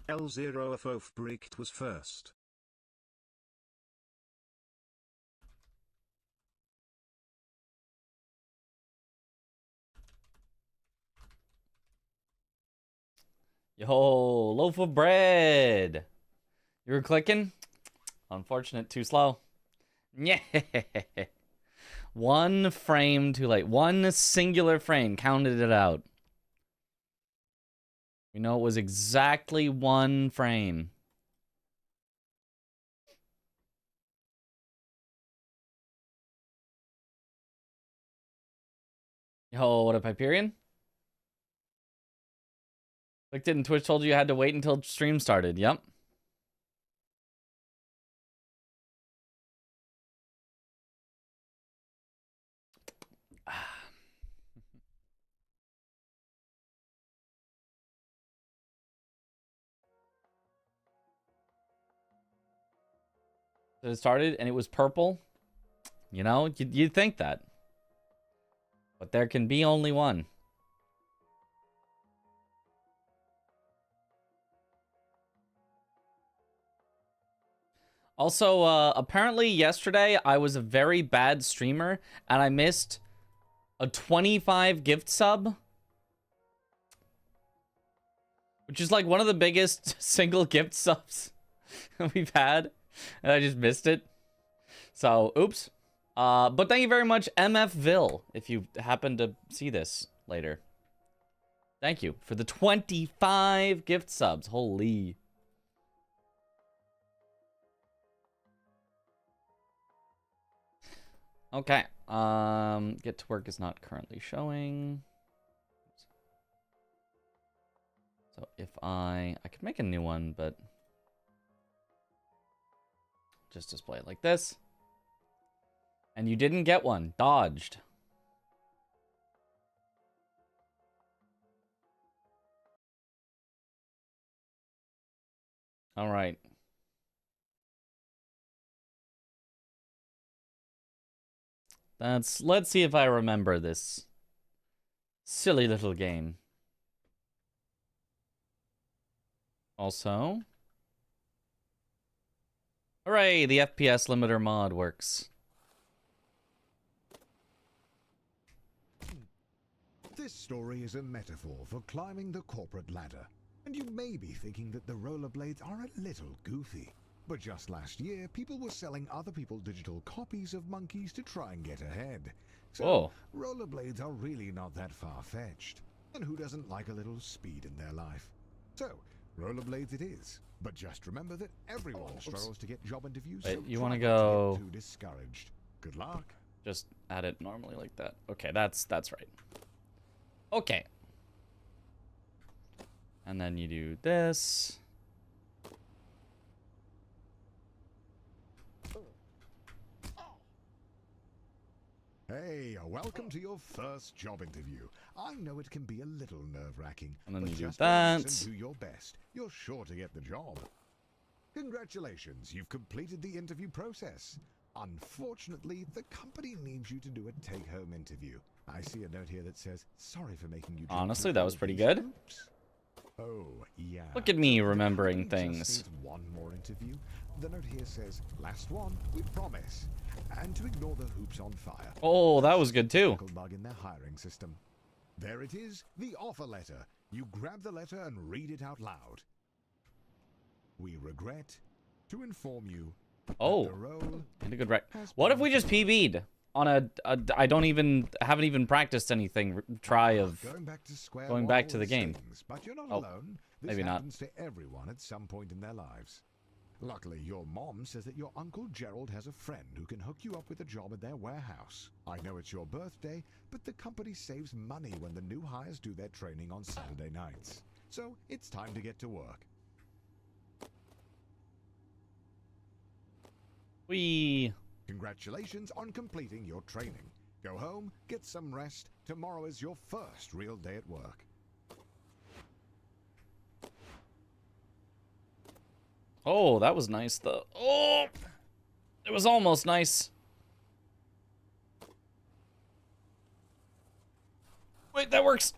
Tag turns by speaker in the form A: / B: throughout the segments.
A: L0 of Ofbricht was first.
B: Yo, loaf of bread. You were clicking? Unfortunate, too slow. Yeah. One frame too late. One singular frame counted it out. We know it was exactly one frame. Yo, what up, Hyperion? Clicked it and Twitch told you had to wait until stream started. Yep. It started and it was purple. You know, you'd think that. But there can be only one. Also, apparently yesterday I was a very bad streamer and I missed a 25 gift sub. Which is like one of the biggest single gift subs we've had. And I just missed it. So, oops. But thank you very much, MFville, if you happen to see this later. Thank you for the 25 gift subs. Holy. Okay. Get to work is not currently showing. So if I could make a new one, but just display it like this. And you didn't get one. Dodged. All right. Let's see if I remember this silly little game. Also, hooray, the FPS limiter mod works.
C: This story is a metaphor for climbing the corporate ladder. And you may be thinking that the rollerblades are a little goofy. But just last year, people were selling other people's digital copies of monkeys to try and get ahead. So, rollerblades are really not that far-fetched. And who doesn't like a little speed in their life? So, rollerblades it is. But just remember that everyone struggles to get job interviews.
B: Wait,
C: so
B: you want to
C: try not
B: go...
C: get too discouraged. Good luck.
B: Just add it normally like that. Okay, that's right. Okay. And then you do this.
C: Hey, welcome to your first job interview. I know it can be a little nerve-wracking,
B: And then
C: but
B: you do
C: just
B: that.
C: relax and do your best. You're sure to get the job. Congratulations, you've completed the interview process. Unfortunately, the company needs you to do a take-home interview. I see a note here that says, sorry for making you...
B: Honestly, that was pretty good.
C: Oops. Oh, yeah.
B: Look at me
C: So
B: remembering
C: the company
B: things.
C: just needs one more interview. The note here says, last one, we promise. And to ignore the hoops on fire.
B: Oh, that was good too.
C: Bug in their hiring system. There it is, the offer letter. You grab the letter and read it out loud. We regret to inform you.
B: Oh, and a good what if we just PB'd on a I haven't even practiced anything try of going back to the game.
C: But you're not
B: oh,
C: alone. This
B: maybe not.
C: happens to everyone at some point in their lives. Luckily, your mom says that your Uncle Gerald has a friend who can hook you up with a job at their warehouse. I know it's your birthday, but the company saves money when the new hires do their training on Saturday nights. So it's time to get to work. Congratulations on completing your training. Go home, get some rest. Tomorrow is your first real day at work.
B: Oh, that was nice though. Oh, it was almost nice. Wait, that works.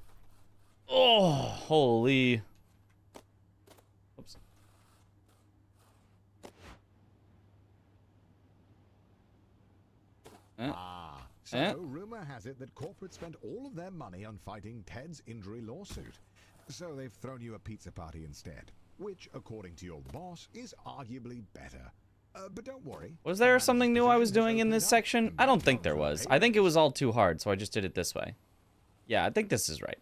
B: Oh, holy. Oops.
C: So rumor has it that corporate spent all of their money on fighting Ted's injury lawsuit. So they've thrown you a pizza party instead, which, according to your boss, is arguably better. But don't worry.
B: Was there something new I was doing in this section? I don't think there was. I think it was all too hard, so I just did it this way. Yeah, I think this is right.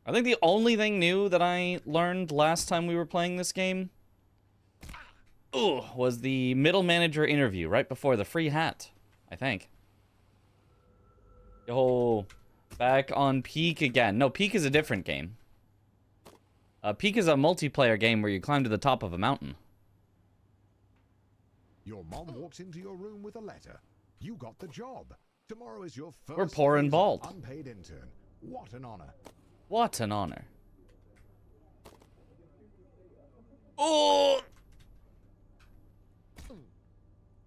B: I think the only thing new that I learned last time we were playing this game was the middle manager interview right before the free hat, I think. Yo, back on Peak again. No, Peak is a different game. Peak is a multiplayer game where you climb to the top of a mountain.
C: Your mom walks into your room with a letter. You got the job. Tomorrow is your first
B: We're poor and
C: day as
B: bald.
C: an unpaid intern. What an honor.
B: What an honor. Oh!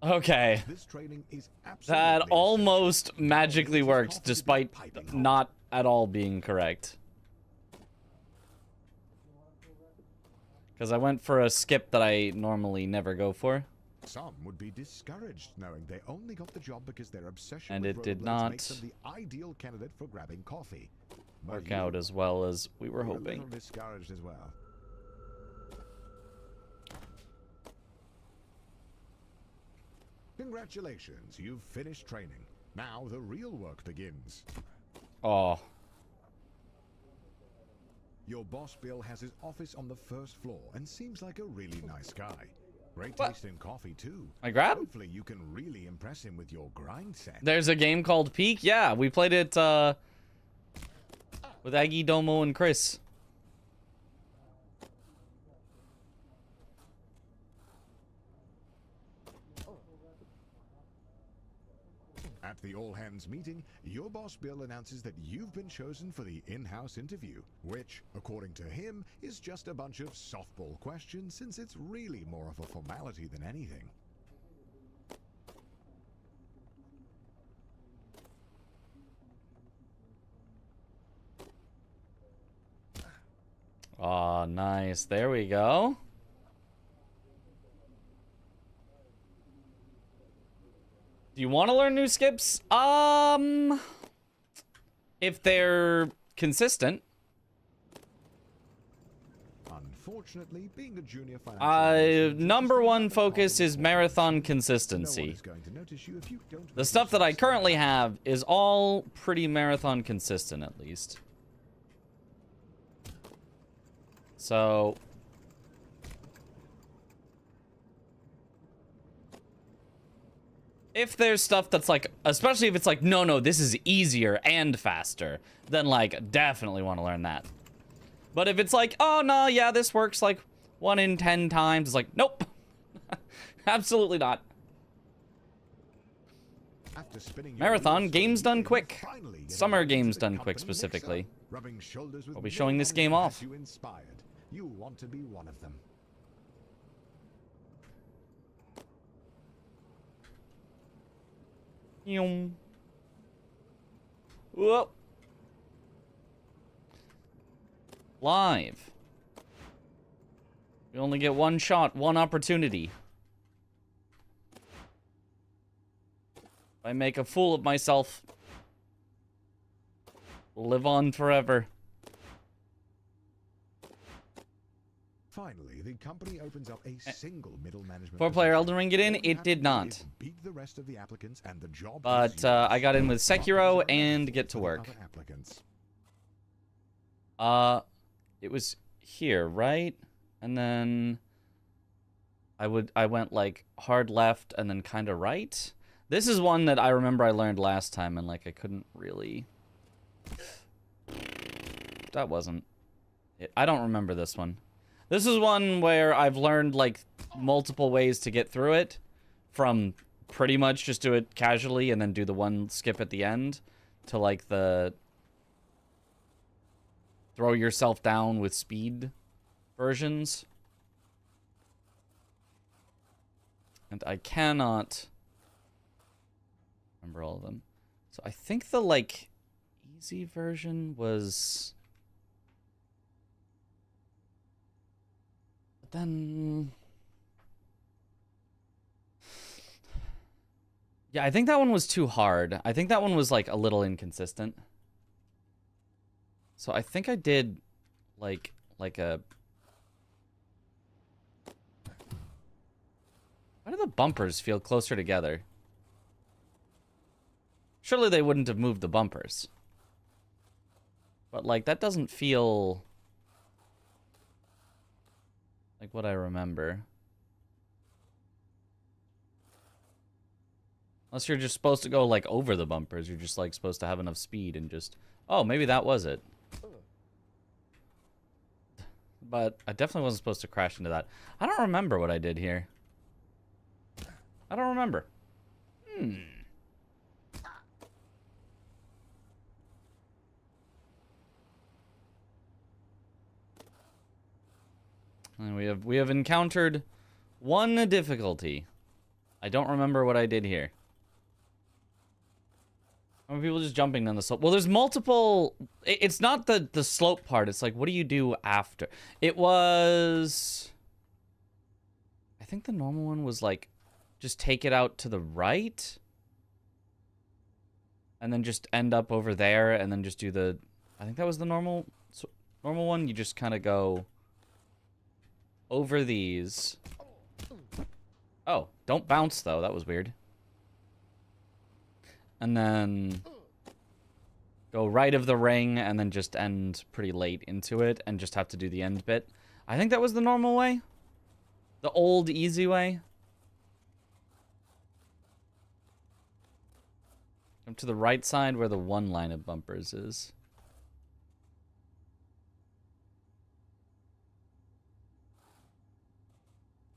B: Okay.
C: This training is
B: That
C: absolutely
B: almost
C: essential.
B: magically
C: Tomorrow is
B: worked,
C: off to be
B: despite
C: piping hot.
B: not at all being correct. Because I went for a skip that I normally never go for.
C: Some would be discouraged knowing they only got the job because their obsession
B: And
C: with
B: it did
C: rollerblades
B: not
C: makes them the ideal candidate for grabbing coffee. But
B: work
C: you
B: out as well as we were
C: were a
B: hoping.
C: little discouraged as well. Congratulations, you've finished training. Now the real work begins.
B: Oh,
C: Your boss Bill has his office on the first floor and seems like a really nice guy. Great
B: What?
C: taste in coffee too.
B: I grab?
C: Hopefully you can really impress him with your grind set.
B: There's a game called Peak. Yeah, we played it with Aggie, Domo, and Chris.
C: At the all-hands meeting, your boss Bill announces that you've been chosen for the in-house interview, which, according to him, is just a bunch of softball questions since it's really more of a formality than anything.
B: Oh, nice. There we go. Do you want to learn new skips? If they're consistent.
C: Unfortunately, being a junior financial
B: Number one focus is marathon
C: no one
B: consistency.
C: is going to notice you if you don't
B: The
C: make
B: stuff that I
C: yourself
B: currently
C: stand
B: have is all pretty marathon consistent, at least. So... if there's stuff that's like, especially if it's like, no, this is easier and faster, then like, definitely want to learn that. But if it's like, oh no, yeah, this works like 1 in 10 times, it's like, nope. Absolutely not.
C: After spinning your
B: Marathon,
C: wheels for
B: games
C: a
B: done
C: year,
B: quick.
C: you finally get
B: Summer
C: invited to
B: games
C: the
B: done quick
C: company
B: specifically.
C: mix-up. Rubbing shoulders with
B: I'll be showing this game
C: millionaires
B: off.
C: has you inspired. You want to be one of them.
B: Yum. Whoa. Live. You only get one shot, one opportunity. If I make a fool of myself, we'll live on forever.
C: Finally, the company opens up a single middle management.
B: 4-player
C: position.
B: Elden Ring get in?
C: All you
B: It
C: have
B: did
C: to do
B: not.
C: is beat the rest of the applicants and the job is
B: But
C: yours.
B: I got in with
C: But
B: Sekiro
C: there's a
B: and
C: method
B: get to
C: for the
B: work.
C: other applicants.
B: It was here, right? And then I went like hard left and then kind of right. This is one that I remember I learned last time and like I couldn't really. That wasn't it. I don't remember this one. This is one where I've learned like multiple ways to get through it, from pretty much just do it casually and then do the one skip at the end, to like the throw yourself down with speed versions. And I cannot remember all of them. So I think the like easy version was, but then Yeah, I think that one was too hard. I think that one was, like, a little inconsistent. So I think I did, like a... Why do the bumpers feel closer together? Surely they wouldn't have moved the bumpers. But, like, that doesn't feel... like what I remember. Unless you're just supposed to go, like, over the bumpers. You're just, like, supposed to have enough speed and just... Oh, maybe that was it. But I definitely wasn't supposed to crash into that. I don't remember what I did here. I don't remember. And we have encountered one difficulty. I don't remember what I did here. Are people just jumping down the slope? Well, there's multiple... It's not the slope part. It's like, what do you do after? It was... I think the normal one was like, just take it out to the right. And then just end up over there and then just do the... I think that was the normal one. You just kind of go over these. Oh, don't bounce though. That was weird. And then go right of the ring and then just end pretty late into it and just have to do the end bit. I think that was the normal way. The old easy way. Jump to the right side where the one line of bumpers is.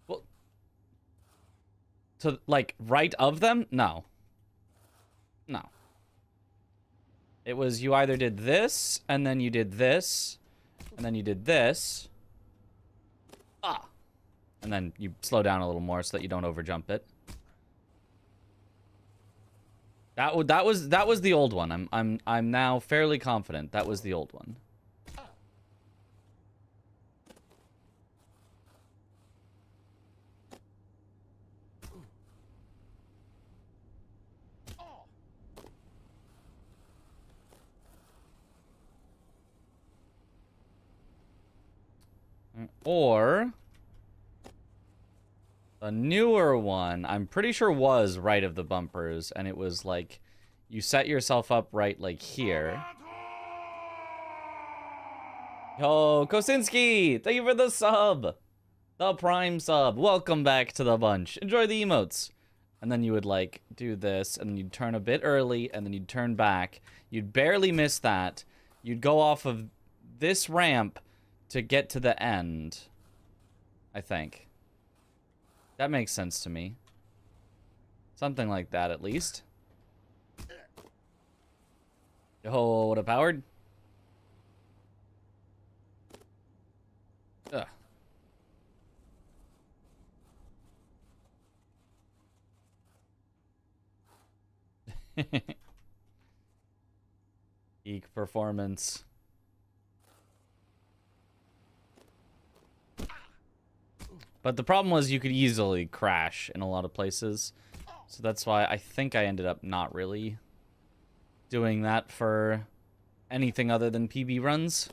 B: Well, to like right of them? No. No. It was you either did this, and then you did this, and then you did this. Ah. And then you slow down a little more so that you don't overjump it. That was the old one. I'm now fairly confident that was the old one. Or a newer one, I'm pretty sure was right of the bumpers, and it was like you set yourself up right like here. Yo, Kosinski, thank you for the sub. The prime sub. Welcome back to the bunch. Enjoy the emotes. And then you would like do this, and you'd turn a bit early, and then you'd turn back. You'd barely miss that. You'd go off of this ramp to get to the end, I think. That makes sense to me. Something like that, at least. Oh, what a powered. Ugh. Eek performance. But the problem was you could easily crash in a lot of places. So that's why I think I ended up not really doing that for anything other than PB runs.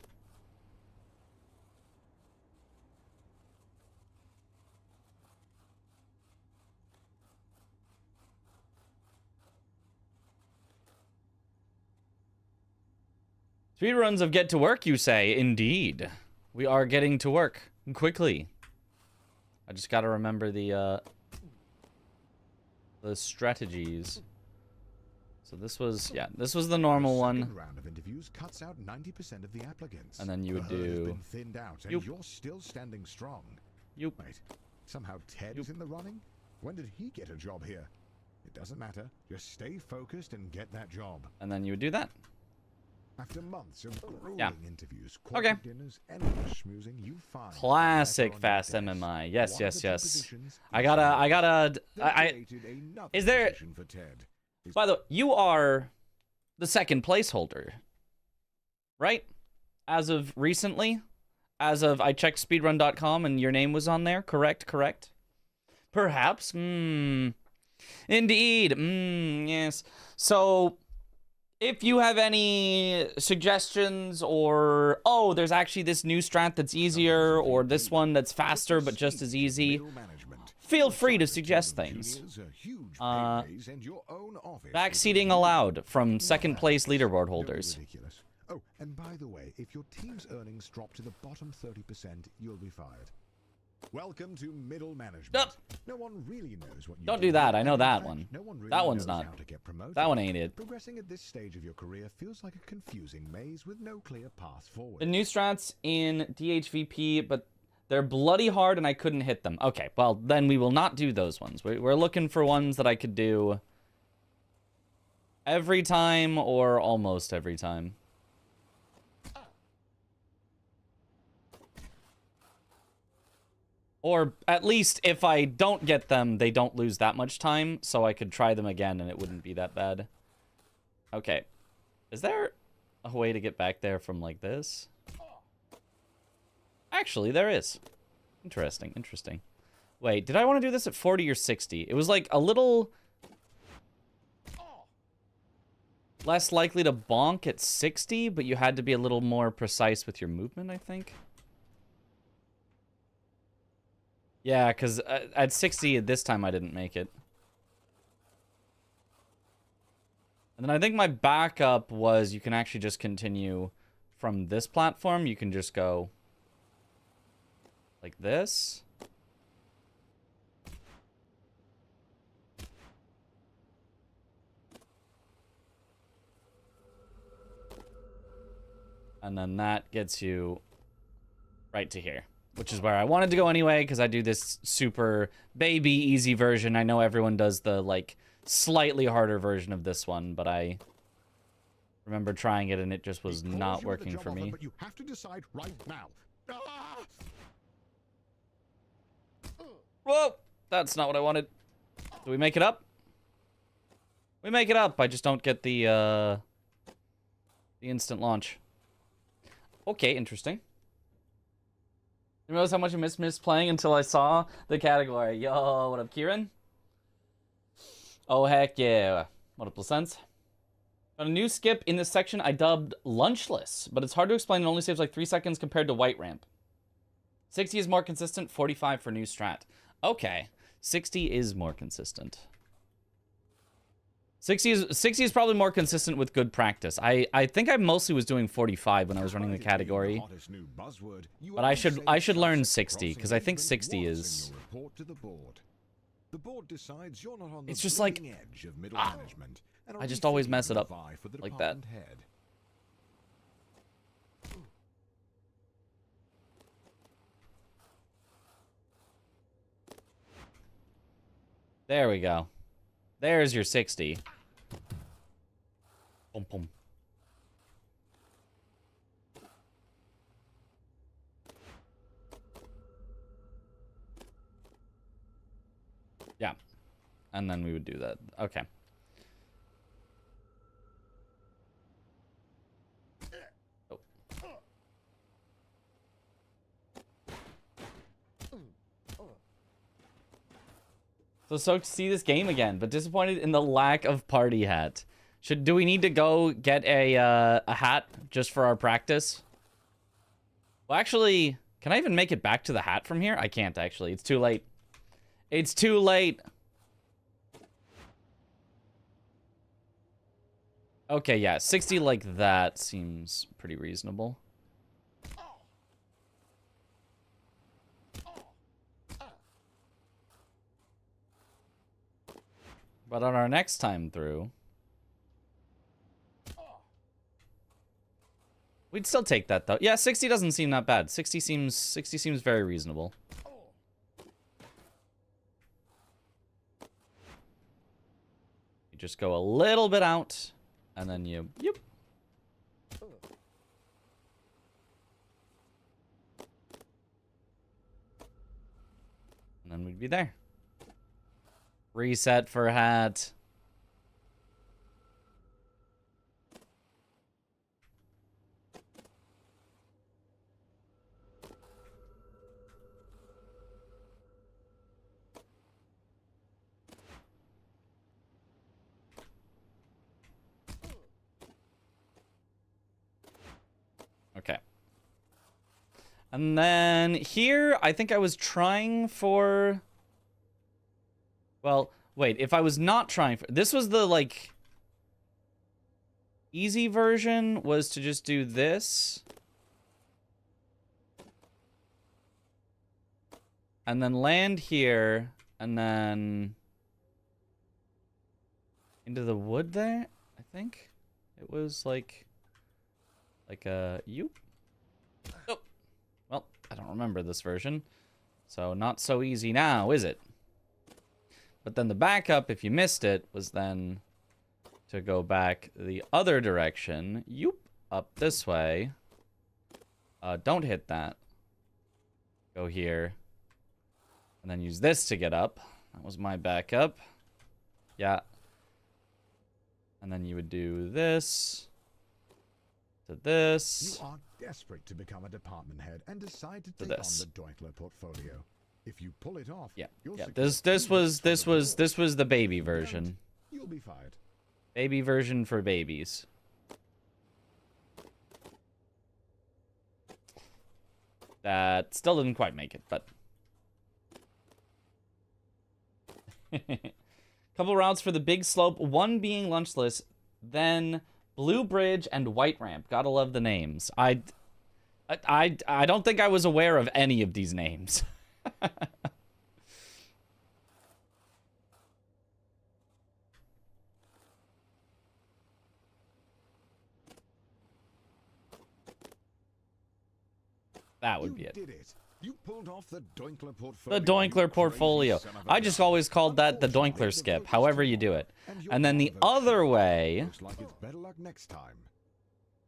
B: Speedruns of get to work, you say? Indeed. We are getting to work quickly. I just gotta remember the strategies. So this was, yeah, this was the normal one.
C: Round of interviews cuts out 90% of the applicants.
B: And then you would
C: The herd has
B: do...
C: been thinned out, and you're still standing strong. Wait, somehow Ted is in the running? When did he get a job here? It doesn't matter. Just stay focused and get that job.
B: And then you would do that.
C: After months of grueling interviews,
B: Okay.
C: dinners, endless schmoozing, you find
B: Classic fast MMI. Yes, yes, yes. Is there... By the way, you are the second placeholder, right? As of recently? As of, I checked speedrun.com and your name was on there, correct? Perhaps? Indeed. Yes. So, if you have any suggestions or, oh, there's actually this new strat that's easier, or this one that's faster but just as easy, feel free to suggest things. Backseating allowed from second place leaderboard holders.
C: Oh, and by the way, if your team's earnings drop to the bottom 30%, you'll be fired. Welcome to middle management. No one really knows what you
B: Don't do that. I know that one.
C: No one really
B: That one's
C: knows
B: not.
C: how to get promoted.
B: That one ain't it.
C: Progressing at this stage of your career feels like a confusing maze with no clear path forward.
B: The new strats in DHVP, but they're bloody hard and I couldn't hit them. Okay, well, then we will not do those ones. We're looking for ones that I could do every time or almost every time. Or at least if I don't get them, they don't lose that much time, so I could try them again and it wouldn't be that bad. Okay. Is there a way to get back there from like this? Actually, there is. Interesting, interesting. Wait, did I want to do this at 40 or 60? It was like a little less likely to bonk at 60, but you had to be a little more precise with your movement, I think. Yeah, because at 60 this time I didn't make it. And then I think my backup was you can actually just continue from this platform. You can just go like this. And then that gets you right to here, which is where I wanted to go anyway, because I do this super baby easy version. I know everyone does the, like, slightly harder version of this one, but I remember trying it and it just was not working for me.
C: But you have to decide right now.
B: Whoa! That's not what I wanted. Do we make it up? We make it up. I just don't get the instant launch. Okay, interesting. You realize how much I missed playing until I saw the category. Yo, what up, Kieran? Oh, heck yeah. What up, Placence? Got a new skip in this section I dubbed Lunchless, but it's hard to explain. It only saves like 3 seconds compared to White Ramp. 60 is more consistent, 45 for new strat. Okay, 60 is more consistent. 60 is probably more consistent with good practice. I think I mostly was doing 45 when I was running the category. But I should learn 60, because I think 60 is... It's just like... I just always mess it up like that. There we go. There's your 60. Boom, boom. Yeah. And then we would do that. Okay. Oh. So stoked to see this game again, but disappointed in the lack of party hat. Do we need to go get a hat just for our practice? Well, actually, can I even make it back to the hat from here? I can't, actually. It's too late. It's too late. Okay, yeah, 60 like that seems pretty reasonable. But on our next time through, we'd still take that though. Yeah, 60 doesn't seem that bad. 60 seems very reasonable. You just go a little bit out, and then you, yep. And then we'd be there. Reset for hat. And then here, I think I was trying for... Well, wait, if I was not trying for... This was the, like... Easy version was to just do this. And then land here, and then... Into the wood there, I think? It was like a... Yoop. Oh! Well, I don't remember this version. So not so easy now, is it? But then the backup, if you missed it, was then to go back the other direction. Yoop! Up this way. Don't hit that. Go here. And then use this to get up. That was my backup. Yeah. And then you would do this. To this.
C: You are desperate to become a department head and decide to take on
B: this.
C: the Dinkler portfolio. If you pull it off,
B: Yeah.
C: you'll
B: Yeah.
C: secure
B: This was the baby
C: If you don't,
B: version.
C: You'll be fired.
B: Baby version for babies. That still didn't quite make it, but... Couple routes for the big slope, one being lunchless, then Blue Bridge and White Ramp. Gotta love the names. I don't think I was aware of any of these names. That would be it.
C: You did it. You pulled off the Dinkler portfolio.
B: The Dinkler portfolio. I just always called that the Dinkler skip, however you do it. And then the other way,
C: Looks like it's better luck next time.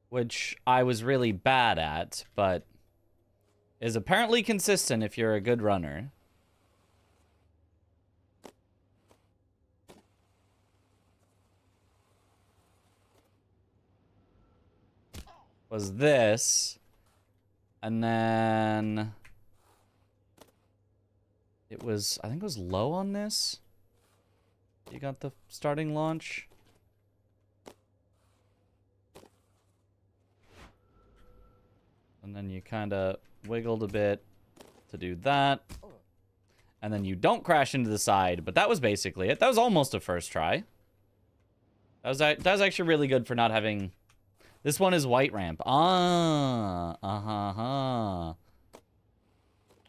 B: which I was really bad at, but is apparently consistent if you're a good runner, was this. And then it was, I think it was low on this. You got the starting launch. And then you kind of wiggled a bit to do that. And then you don't crash into the side, but that was basically it. That was almost a first try. That was actually really good for not having... This one is White Ramp. Ah,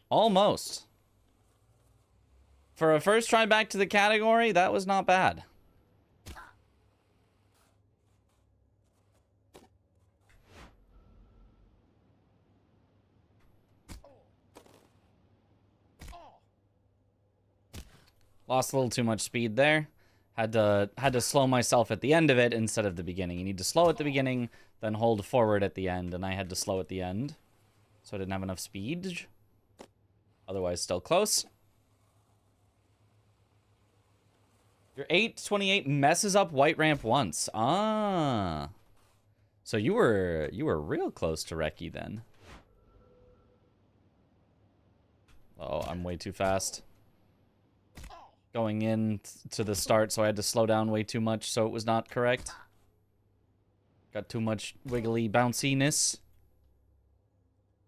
B: almost. For a first try back to the category, that was not bad. Lost a little too much speed there. Had to slow myself at the end of it instead of the beginning. You need to slow at the beginning, then hold forward at the end, and I had to slow at the end. So I didn't have enough speed. Otherwise, still close. Your 8:28 messes up White Ramp once. Ah. So you were real close to Reki then. Oh, I'm way too fast. Going in to the start, so I had to slow down way too much, so it was not correct. Got too much wiggly bounciness.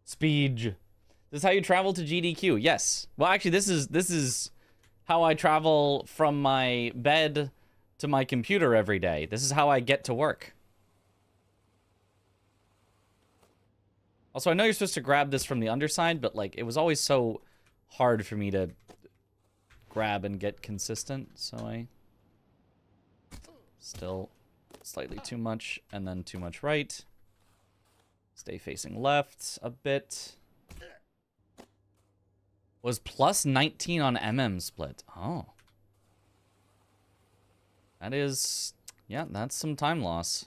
B: Speed. This is how you travel to GDQ. Yes. Well, actually, this is how I travel from my bed to my computer every day. This is how I get to work. Also, I know you're supposed to grab this from the underside, but like it was always so hard for me to grab and get consistent, so I still slightly too much and then too much right. Stay facing left a bit. Was plus 19 on MM split. Oh. That is, yeah, that's some time loss.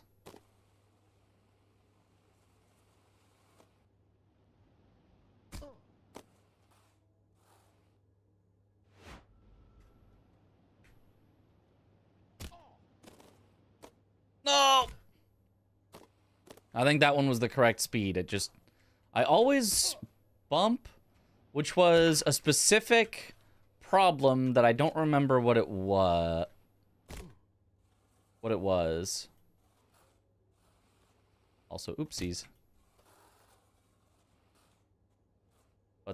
B: No! I think that one was the correct speed. It just... I always bump, which was a specific problem that I don't remember what it was. Also, oopsies.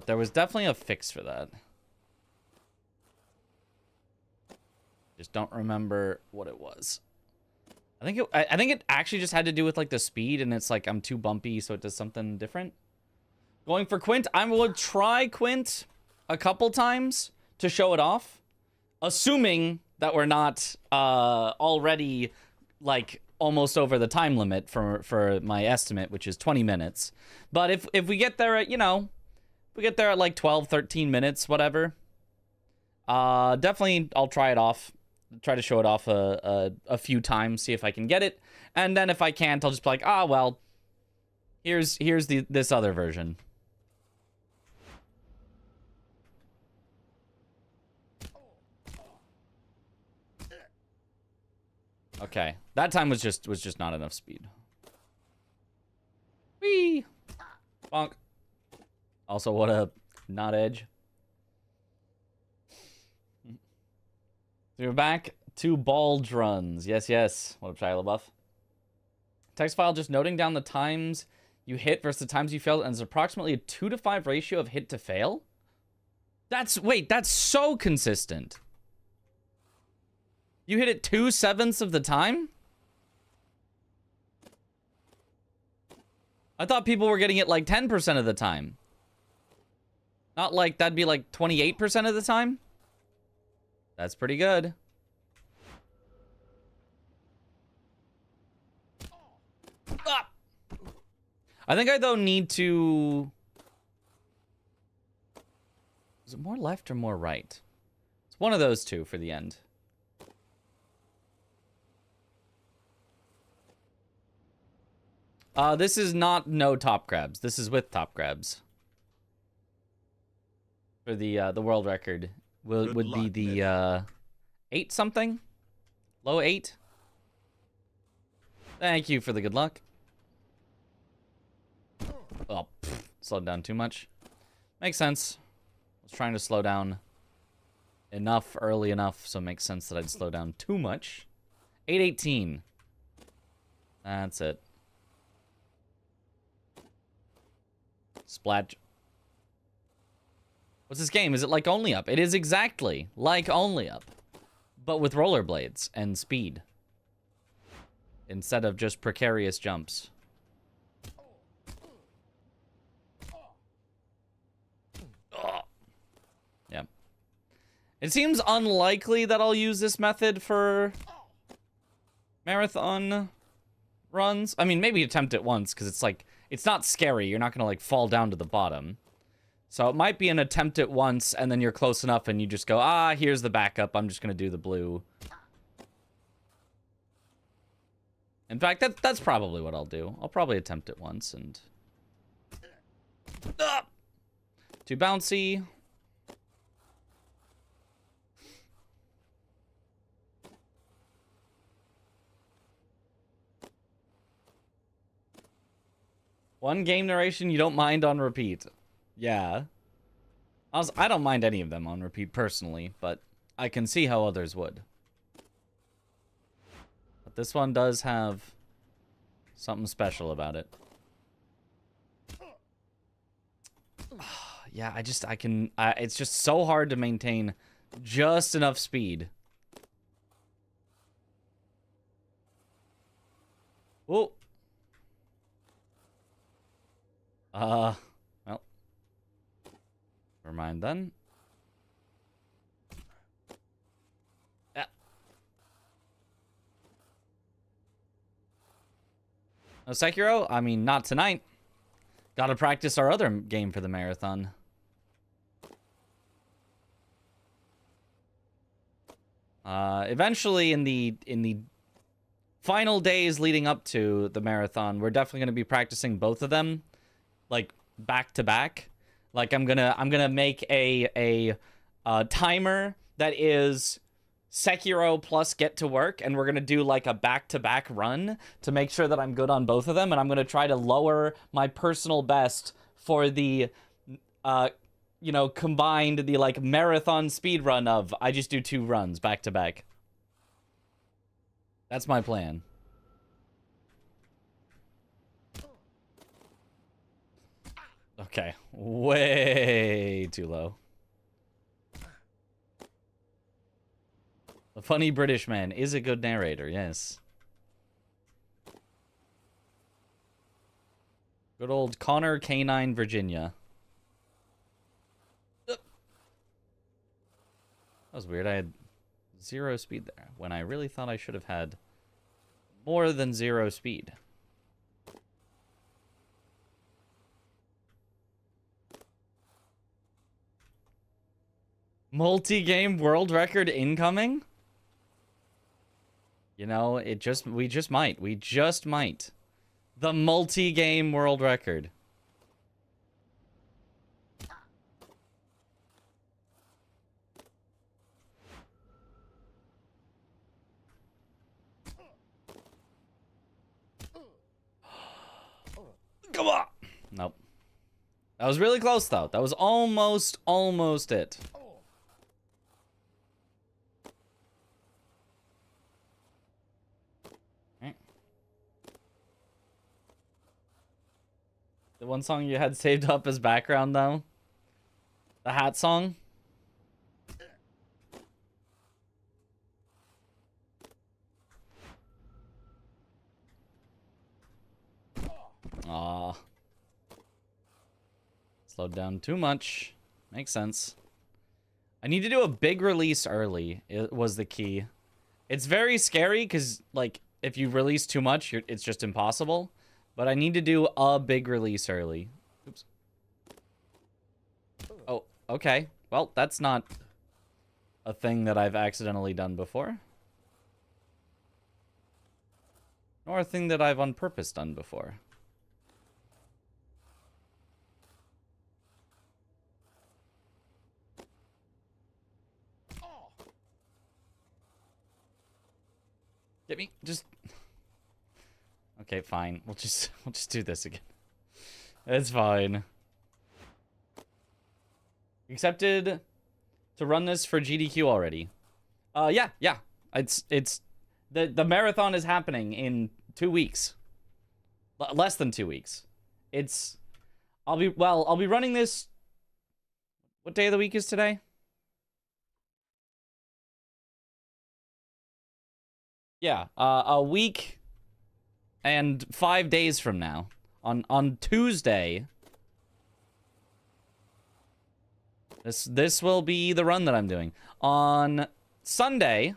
B: But there was definitely a fix for that. Just don't remember what it was. I think it actually just had to do with like the speed, and it's like I'm too bumpy, so it does something different. Going for quint. I would try quint a couple times to show it off, assuming that we're not already like almost over the time limit for my estimate, which is 20 minutes. But if we get there at, you know, if we get there at like 12, 13 minutes, whatever, definitely I'll try it off. Try to show it off a few times, see if I can get it. And then if I can't, I'll just be like, ah, well, here's this other version. Okay, that time was just not enough speed. Whee! Bonk. Also, what a not edge. So we're back to bulge runs. Yes. What up, Shia LaBeouf? Text file just noting down the times you hit versus the times you failed, and it's approximately a 2 to 5 ratio of hit to fail. Wait, that's so consistent. You hit it 2/7 of the time? I thought people were getting it like 10% of the time. Not like that'd be like 28% of the time? That's pretty good. Ah! I think I, though, need to... Is it more left or more right? It's one of those two for the end. This is not no top grabs. This is with top grabs. For the world record. Would be the 8 something? Low 8? Thank you for the good luck. Oh, slowed down too much. Makes sense. I was trying to slow down enough early enough, so it makes sense that I'd slow down too much. 8:18. That's it. Splat. What's this game? Is it like Only Up? It is exactly like Only Up, but with rollerblades and speed instead of just precarious jumps. Oh. Yeah. It seems unlikely that I'll use this method for marathon runs. I mean, maybe attempt it once, because it's like, it's not scary. You're not going to like fall down to the bottom. So it might be an attempt at once, and then you're close enough, and you just go, ah, here's the backup. I'm just going to do the blue. In fact, that's probably what I'll do. I'll probably attempt it once, and... Too bouncy. One game narration you don't mind on repeat. Yeah. I don't mind any of them on repeat personally, but I can see how others would. But this one does have something special about it. Yeah, it's just so hard to maintain just enough speed. Oh. Well. Never mind then. Yeah. No Sekiro? I mean, not tonight. Gotta practice our other game for the marathon. Eventually in the final days leading up to the marathon, we're definitely gonna be practicing both of them, like back to back. Like I'm gonna make a timer that is Sekiro plus Get to Work, and we're gonna do like a back-to-back run to make sure that I'm good on both of them, and I'm gonna try to lower my personal best for the you know, combined the like marathon speed run of I just do 2 runs back to back. That's my plan. Okay, way too low. The funny British man is a good narrator, yes. Good old Connor Canine Virginia. That was weird. I had 0 speed there when I really thought I should have had more than 0 speed. Multi-game world record incoming? You know, we just might. The multi-game world record. Come on. Nope. That was really close, though. That was almost it. The one song you had saved up as background, though? The hat song? Aw. Slowed down too much. Makes sense. I need to do a big release early. It was the key. It's very scary because, like, if you release too much, it's just impossible. But I need to do a big release early. Oops. Oh, okay. Well, that's not a thing that I've accidentally done before. Nor a thing that I've on purpose done before. Get me, just... Okay, fine. We'll just do this again. It's fine. Accepted to run this for GDQ already. Yeah. It's the marathon is happening in 2 weeks. Less than 2 weeks. I'll be running this. What day of the week is today? Yeah, a week and 5 days from now, on Tuesday, this will be the run that I'm doing. On Sunday,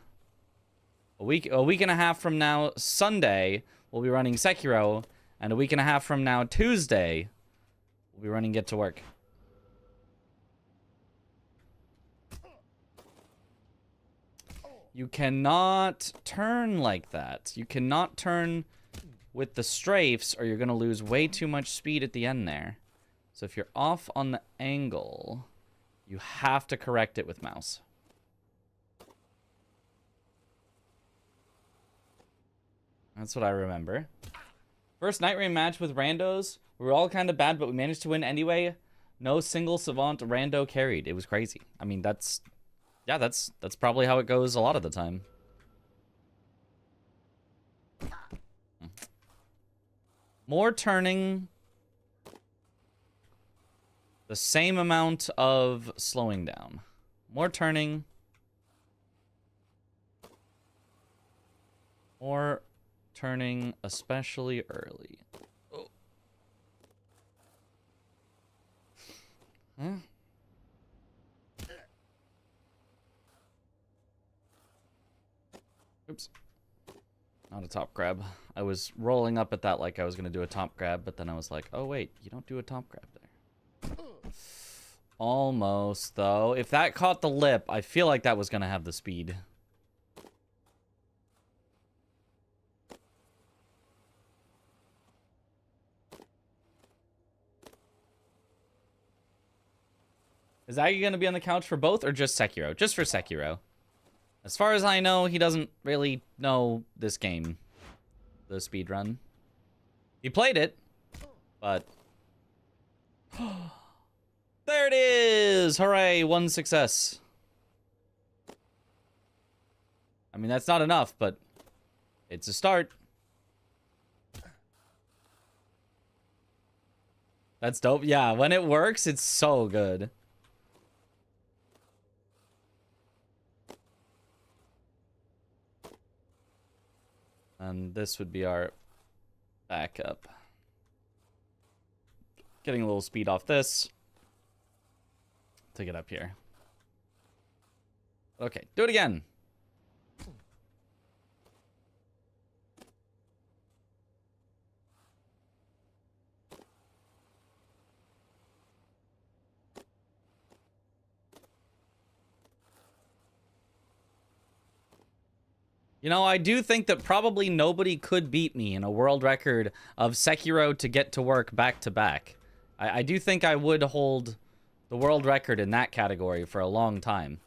B: a week and a half from now, Sunday, we'll be running Sekiro, and a week and a half from now, Tuesday, we'll be running Get to Work. You cannot turn like that. You cannot turn with the strafes, or you're going to lose way too much speed at the end there. So if you're off on the angle, you have to correct it with mouse. That's what I remember. First night raid match with randos. We were all kind of bad, but we managed to win anyway. No single savant rando carried. It was crazy. I mean, that's probably how it goes a lot of the time. More turning. The same amount of slowing down. More turning. More turning, especially early. Oh. Huh? Oops. Not a top grab. I was rolling up at that like I was going to do a top grab, but then I was like, oh wait, you don't do a top grab there. Almost, though. If that caught the lip, I feel like that was going to have the speed. Is Aggie going to be on the couch for both or just Sekiro? Just for Sekiro. As far as I know, he doesn't really know this game. The speedrun. He played it, but... There it is! Hooray, 1 success. I mean, that's not enough, but it's a start. That's dope. Yeah, when it works, it's so good. And this would be our backup. Getting a little speed off this. To get up here. Okay, do it again. You know, I do think that probably nobody could beat me in a world record of Sekiro to get to work back to back. I do think I would hold the world record in that category for a long time.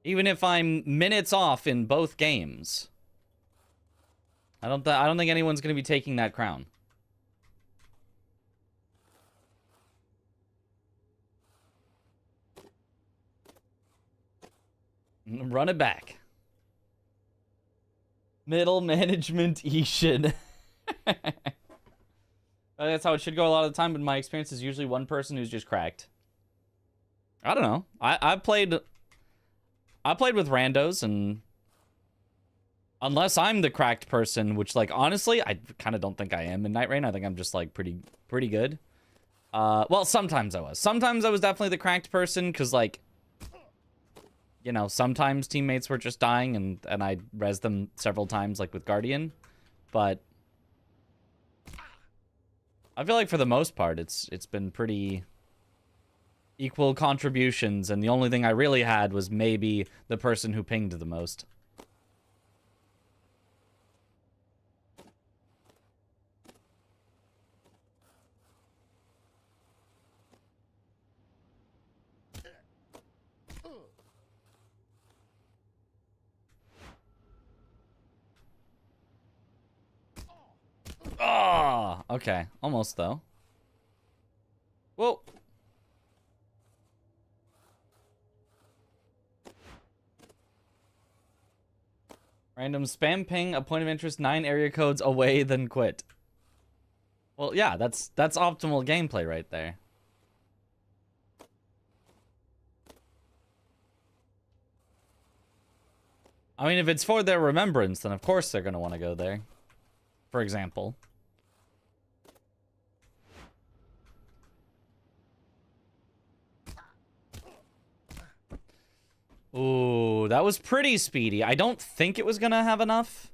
B: Even if I'm minutes off in both games. I don't think anyone's going to be taking that crown. Run it back. Middle management Ishin. That's how it should go a lot of the time, but my experience is usually one person who's just cracked. I don't know. I played with randos, and unless I'm the cracked person, which, like, honestly, I kind of don't think I am in Night Rain. I think I'm just, like, pretty good. Well, sometimes I was. Sometimes I was definitely the cracked person, because, like, you know, sometimes teammates were just dying, and I rezzed them several times, like with Guardian. But I feel like for the most part, it's been pretty equal contributions, and the only thing I really had was maybe the person who pinged the most. Oh, okay. Almost, though. Whoa. Random spam ping, a point of interest 9 area codes away, then quit. Well, yeah, that's optimal gameplay right there. I mean, if it's for their remembrance, then of course they're going to want to go there. For example. Ooh, that was pretty speedy. I don't think it was gonna have enough.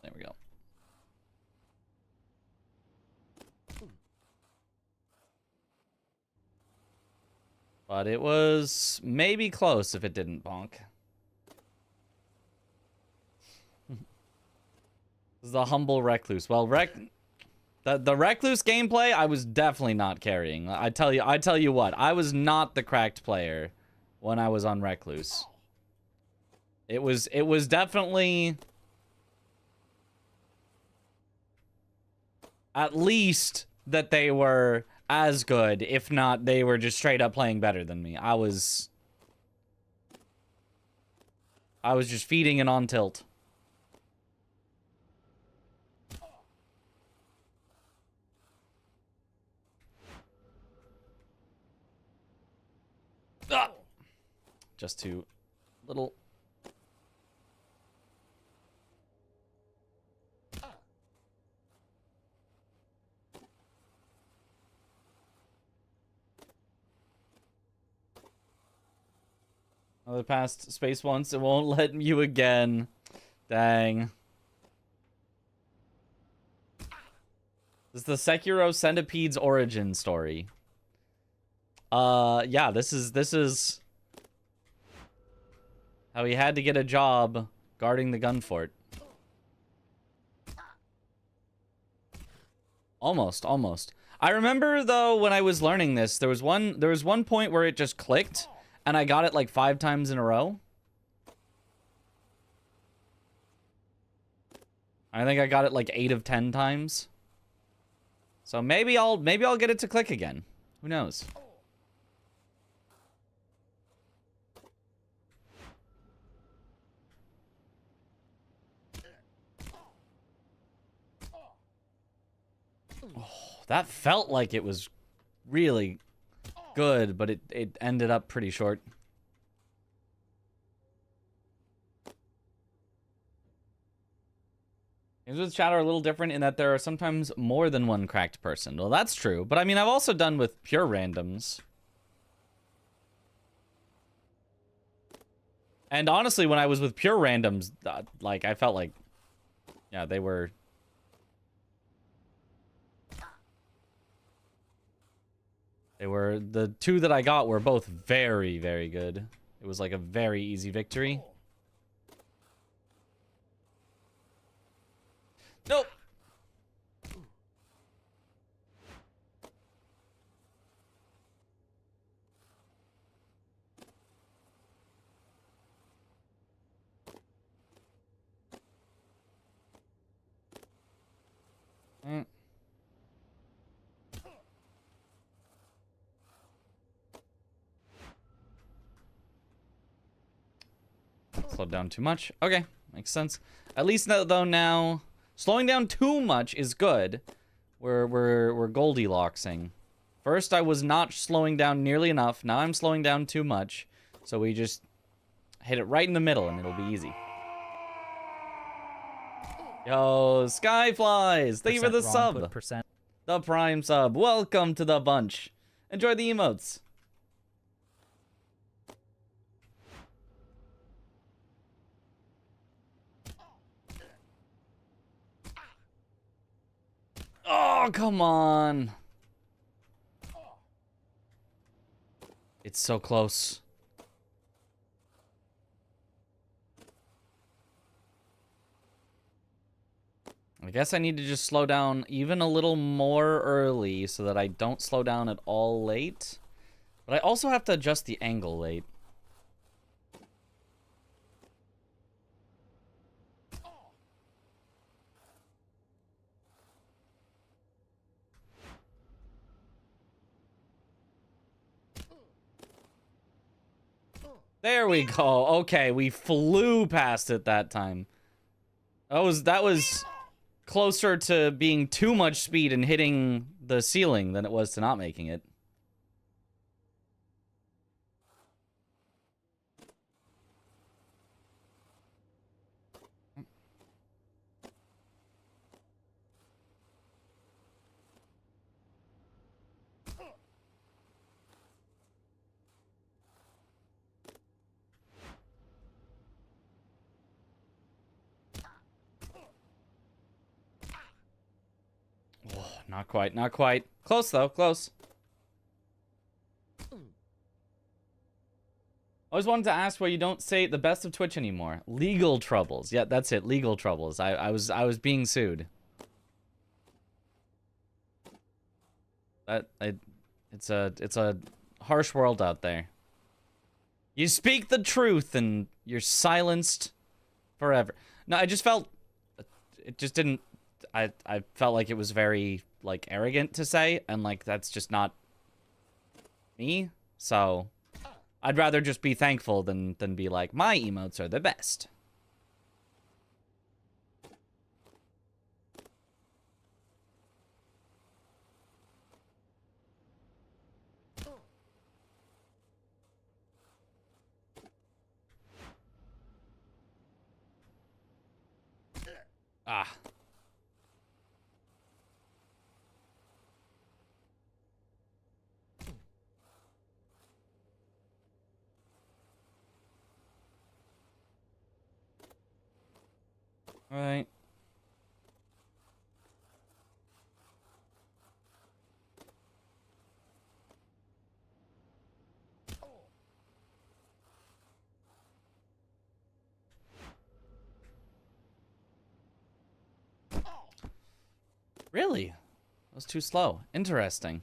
B: There we go. But it was maybe close if it didn't bonk. This is the humble recluse. Well, the recluse gameplay, I was definitely not carrying. I tell you what, I was not the cracked player when I was on recluse. It was definitely at least that they were as good, if not they were just straight up playing better than me. I was just feeding and on tilt. Ah! Just too little. Another past space once, it won't let you again. Dang. This is the Sekiro Centipede's origin story. Yeah, this is how he had to get a job guarding the gun fort. Almost. I remember though when I was learning this, there was one point where it just clicked and I got it like 5 times in a row. I think I got it like 8 of 10 times. So maybe I'll get it to click again. Who knows? Oh, that felt like it was really good, but it ended up pretty short. Games with chat are a little different in that there are sometimes more than one cracked person. Well, that's true, but I mean, I've also done with pure randoms. And honestly, when I was with pure randoms, like, I felt like, yeah, they were... the two that I got were both very, very good. It was like a very easy victory. Nope. Slowed down too much. Okay, makes sense. At least though now, slowing down too much is good. We're Goldilocksing. First, I was not slowing down nearly enough. Now I'm slowing down too much. So we just hit it right in the middle, and it'll be easy. Yo, Skyflies! Thank you for the sub. The Prime sub. Welcome to the bunch. Enjoy the emotes. Oh, come on. It's so close. I guess I need to just slow down even a little more early so that I don't slow down at all late. But I also have to adjust the angle late. There we go. Okay, we flew past it that time. That was closer to being too much speed and hitting the ceiling than it was to not making it. Not quite, not quite. Close, though, close. Always wanted to ask why you don't say the best of Twitch anymore. Legal troubles. Yeah, that's it, legal troubles. I was being sued. It's a harsh world out there. You speak the truth and you're silenced forever. No, I just felt... It just didn't... I felt like it was very, like, arrogant to say, and, like, that's just not me, so I'd rather just be thankful than be like, my emotes are the best. Ah. All right. Really? That was too slow. Interesting.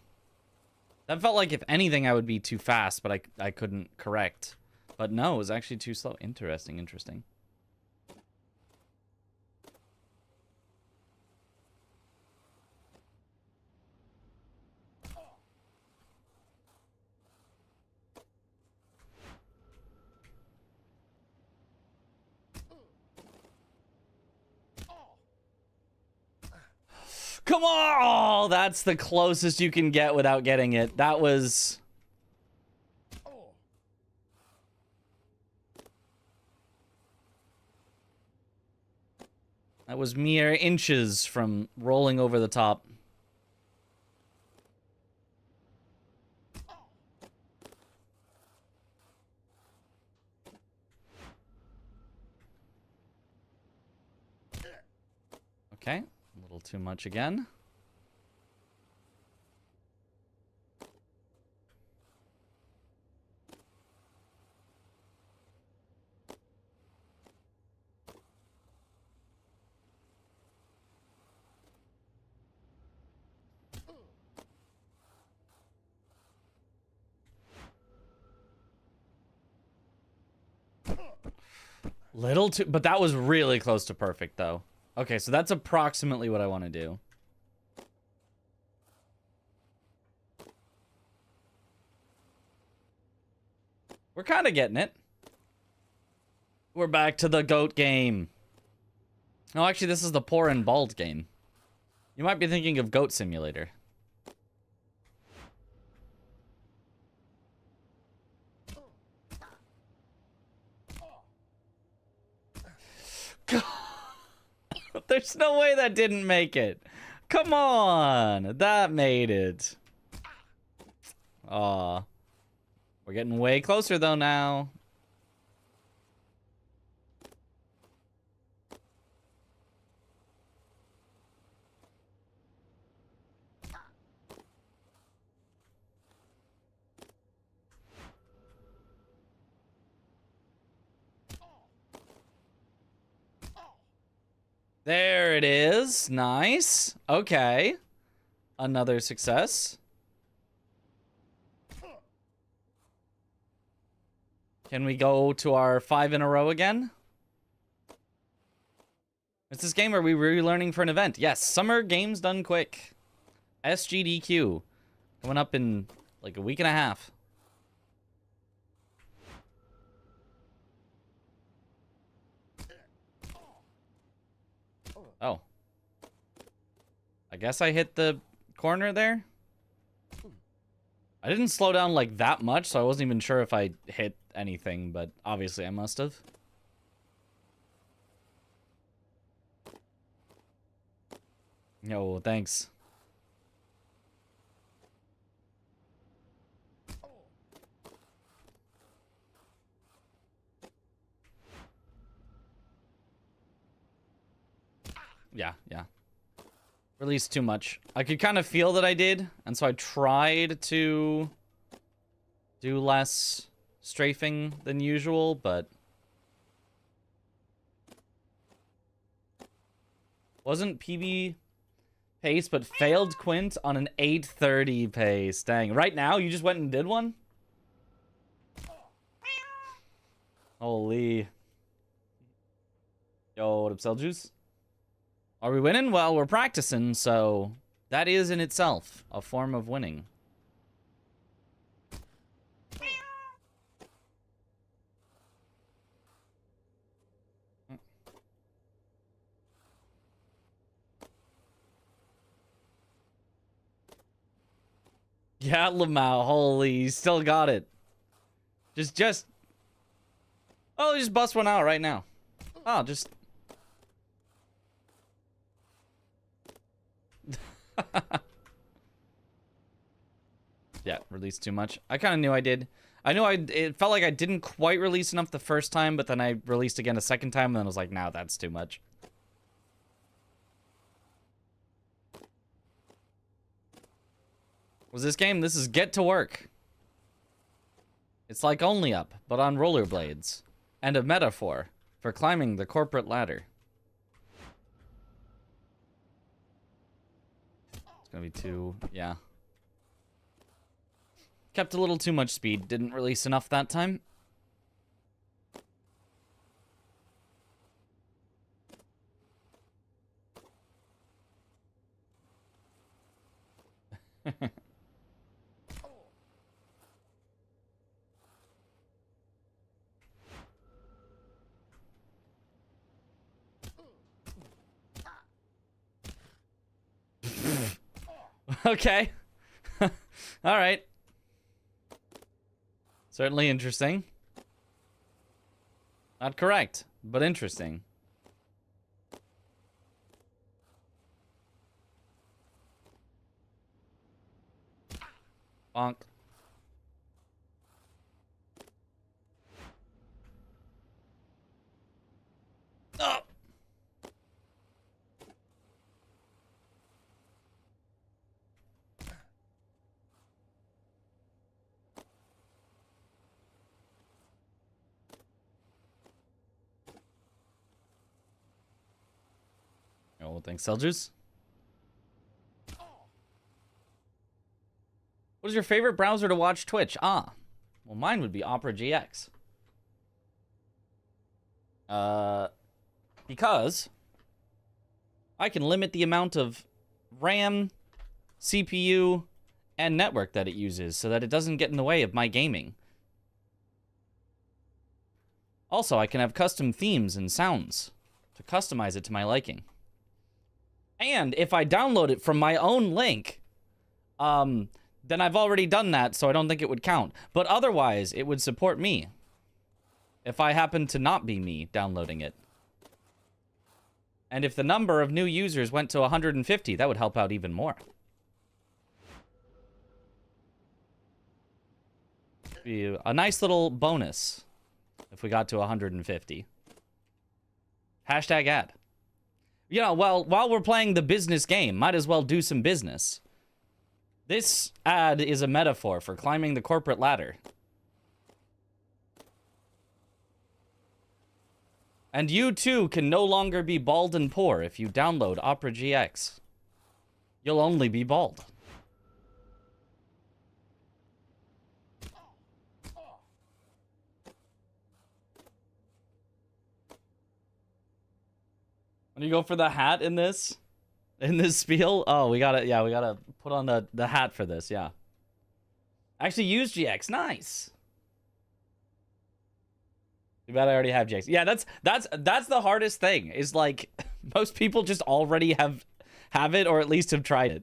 B: That felt like, if anything, I would be too fast, but I couldn't correct. But no, it was actually too slow. Interesting, interesting. Come on! Oh, that's the closest you can get without getting it. That was... That was mere inches from rolling over the top. Okay, a little too much again. Little too, but that was really close to perfect though. Okay, so that's approximately what I want to do. We're kind of getting it. We're back to the goat game. No, actually, this is the poor and bald game. You might be thinking of Goat Simulator. There's no way that didn't make it. Come on. That made it. Aw. We're getting way closer, though, now. There it is. Nice. Okay. Another success. Can we go to our 5 in a row again? It's this game where we relearning for an event. Yes, Summer Games Done Quick. SGDQ. Coming up in like a week and a half. Oh. I guess I hit the corner there. I didn't slow down like that much, so I wasn't even sure if I hit anything, but obviously I must have. Yo, thanks. Yeah. Released too much. I could kind of feel that I did, and so I tried to do less strafing than usual, but wasn't PB pace, but failed quint on an 830 pace. Dang. Right now, you just went and did one? Holy. Yo, what up, Seljuice? Are we winning? Well, we're practicing, so that is in itself a form of winning. Yeah, Lamau, holy, you still got it. Oh, just bust one out right now. Oh, just... Yeah, released too much. I kind of knew I did. It felt like I didn't quite release enough the first time, but then I released again a second time, and then I was like, nah, that's too much. Was this game? This is Get to Work. It's like Only Up, but on rollerblades. And a metaphor for climbing the corporate ladder. It's gonna be two, yeah. Kept a little too much speed. Didn't release enough that time. Okay. All right. Certainly interesting. Not correct, but interesting. Bonk. Oh. Oh, thanks, Seljuice. What is your favorite browser to watch Twitch? Ah, well, mine would be Opera GX. Because I can limit the amount of RAM, CPU, and network that it uses so that it doesn't get in the way of my gaming. Also, I can have custom themes and sounds to customize it to my liking. And if I download it from my own link, then I've already done that, so I don't think it would count. But otherwise, it would support me if I happen to not be me downloading it. And if the number of new users went to 150, that would help out even more. Be a nice little bonus if we got to 150. Hashtag ad. You know, well, while we're playing the business game, might as well do some business. This ad is a metaphor for climbing the corporate ladder. And you too can no longer be bald and poor if you download Opera GX. You'll only be bald. When you go for the hat in this spiel, oh, we gotta put on the hat for this, yeah. Actually use GX, nice. Too bad I already have GX. Yeah, that's the hardest thing, is like most people just already have it, or at least have tried it.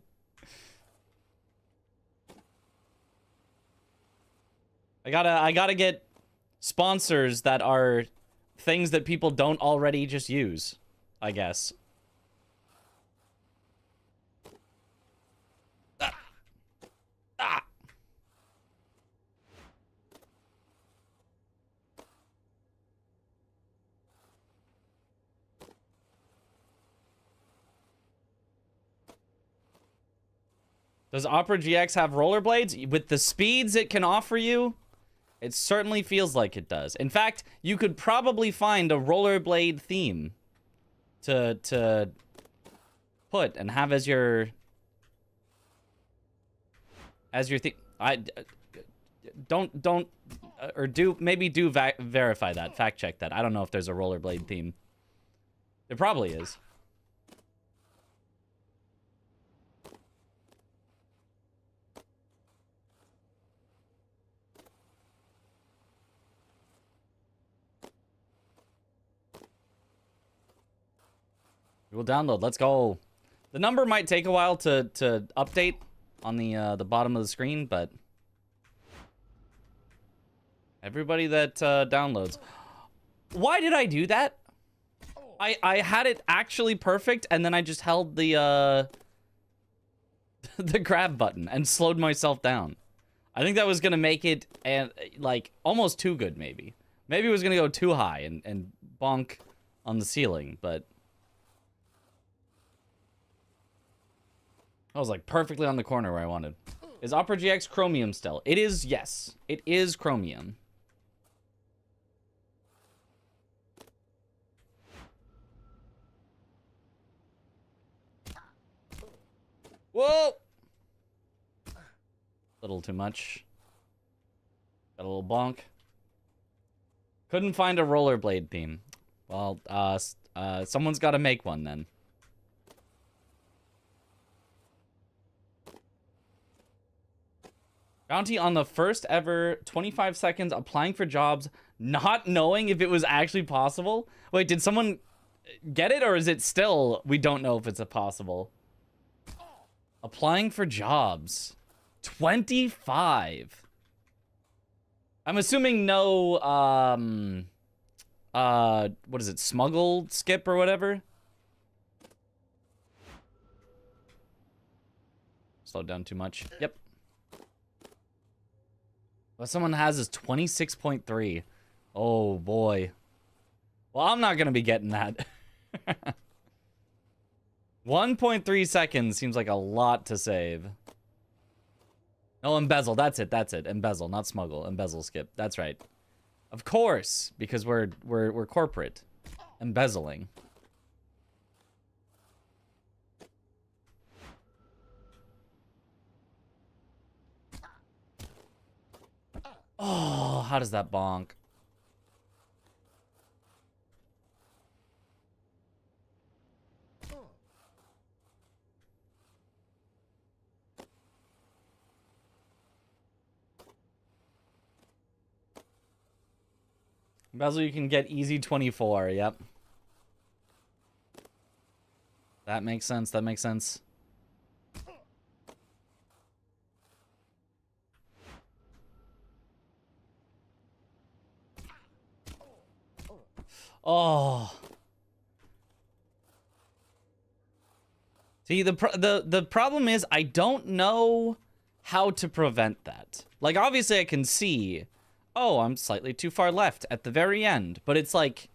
B: I gotta get sponsors that are things that people don't already just use, I guess. Ah. Does Opera GX have rollerblades? With the speeds it can offer you, it certainly feels like it does. In fact, you could probably find a rollerblade theme to put and have as your thing. Maybe verify that, fact check that. I don't know if there's a rollerblade theme. There probably is. We'll download. Let's go. The number might take a while to update on the bottom of the screen, but everybody that downloads. Why did I do that? I had it actually perfect, and then I just held the the grab button and slowed myself down. I think that was gonna make it like almost too good, maybe. Maybe it was gonna go too high and bonk on the ceiling, but I was like perfectly on the corner where I wanted. Is Opera GX Chromium still? It is, yes. It is Chromium. Whoa! Little too much. Got a little bonk. Couldn't find a rollerblade theme. Well, someone's got to make one then. Bounty on the first ever 25 seconds applying for jobs, not knowing if it was actually possible. Wait, did someone get it, or is it still, we don't know if it's possible? Applying for jobs. 25. I'm assuming no, what is it? Smuggle skip or whatever? Slowed down too much. Yep. What someone has is 26.3. Oh, boy. Well, I'm not going to be getting that. 1.3 seconds seems like a lot to save. No, embezzle. That's it. That's it. Embezzle, not smuggle. Embezzle skip. That's right. Of course, because we're corporate. Embezzling. Oh, how does that bonk? Embezzle, you can get easy 24. Yep. That makes sense. That makes sense. Oh. See, the problem is I don't know how to prevent that. Like, obviously I can see, oh, I'm slightly too far left at the very end, but it's like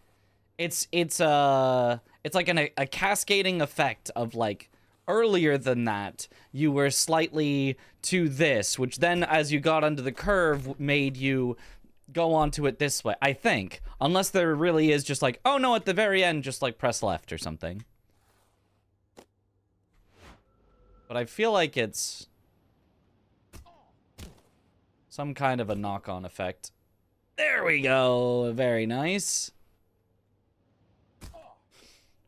B: it's like a cascading effect of like earlier than that you were slightly to this, which then as you got under the curve made you go onto it this way, I think. Unless there really is just like, oh no, at the very end, just like press left or something. But I feel like it's some kind of a knock-on effect. There we go. Very nice.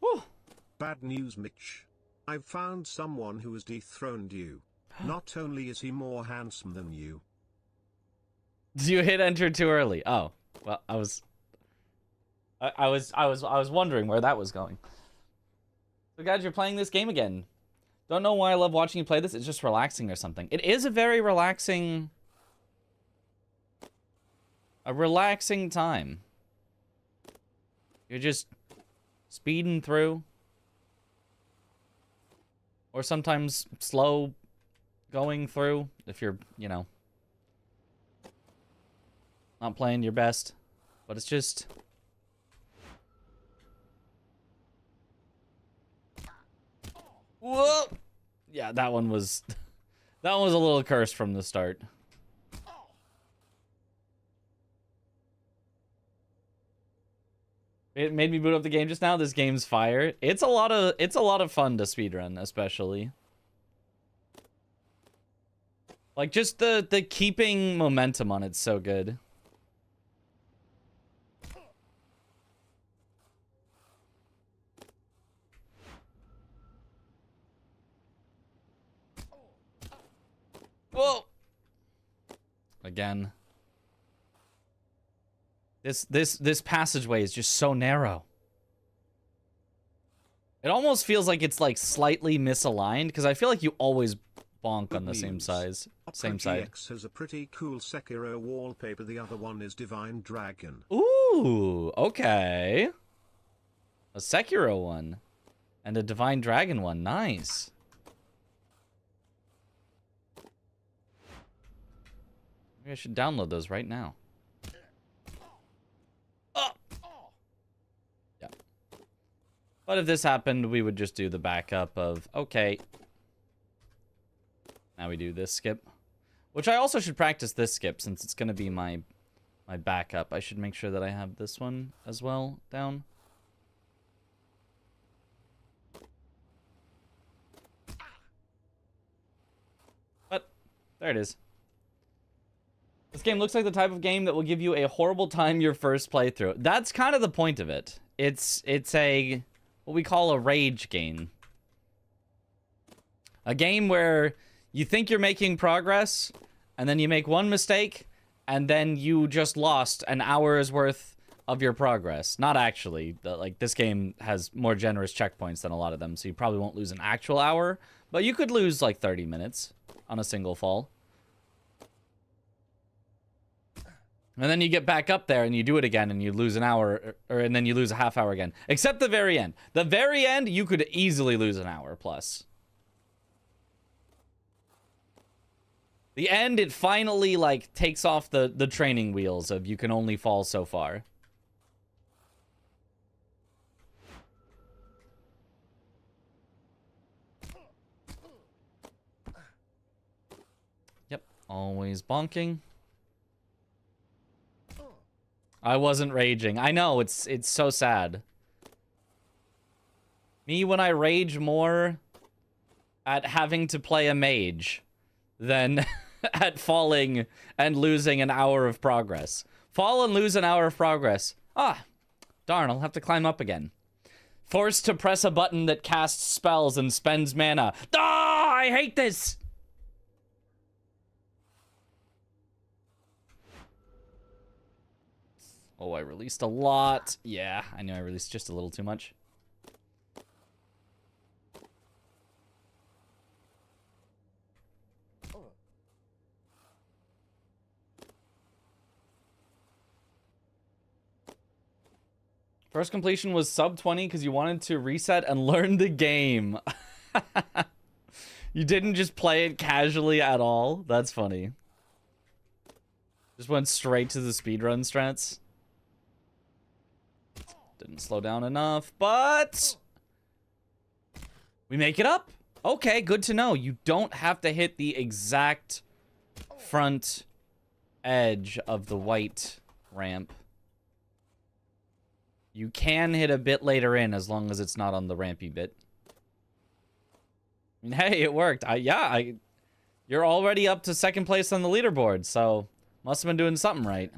B: Whew.
A: Bad news, Mitch. I've found someone who has dethroned you. Not only is he more handsome than you.
B: You hit enter too early. Oh, well, I was wondering where that was going. So guys, you're playing this game again. Don't know why I love watching you play this. It's just relaxing or something. It is a very relaxing time. You're just speeding through. Or sometimes slow going through if you're, you know, not playing your best, but it's just whoa. Yeah, that one was a little cursed from the start. It made me boot up the game just now. This game's fire. It's a lot of fun to speedrun, especially. Like just the keeping momentum on it's so good. Whoa! Again. This passageway is just so narrow. It almost feels like it's like slightly misaligned because I feel like you always bonk on the same side.
A: GX has a pretty cool Sekiro wallpaper. The other one is Divine Dragon.
B: Ooh, okay. A Sekiro one and a Divine Dragon one. Nice. Maybe I should download those right now. Oh. Yeah. But if this happened, we would just do the backup of, okay. Now we do this skip. Which I also should practice this skip since it's going to be my backup. I should make sure that I have this one as well down. But there it is. This game looks like the type of game that will give you a horrible time your first playthrough. That's kind of the point of it. It's a what we call a rage game. A game where you think you're making progress, and then you make one mistake, and then you just lost an hour's worth of your progress. Not actually. Like, this game has more generous checkpoints than a lot of them, so you probably won't lose an actual hour, But you could lose like 30 minutes on a single fall. And then you get back up there and you do it again and you lose an hour, and then you lose a half hour again. Except the very end. The very end, you could easily lose an hour plus. The end, it finally, like, takes off the training wheels of you can only fall so far. Yep, always bonking. I wasn't raging. I know, it's so sad. Me, when I rage more at having to play a mage than at falling and losing an hour of progress. Fall and lose an hour of progress. Ah, darn, I'll have to climb up again. Forced to press a button that casts spells and spends mana. Ah, I hate this! Oh, I released a lot. Yeah, I knew I released just a little too much. First completion was sub 20 because you wanted to reset and learn the game. You didn't just play it casually at all? That's funny. Just went straight to the speedrun strats. Didn't slow down enough, but we make it up. Okay, good to know. You don't have to hit the exact front edge of the white ramp. You can hit a bit later in as long as it's not on the rampy bit. I mean, hey, it worked. You're already up to second place on the leaderboard, so must have been doing something right.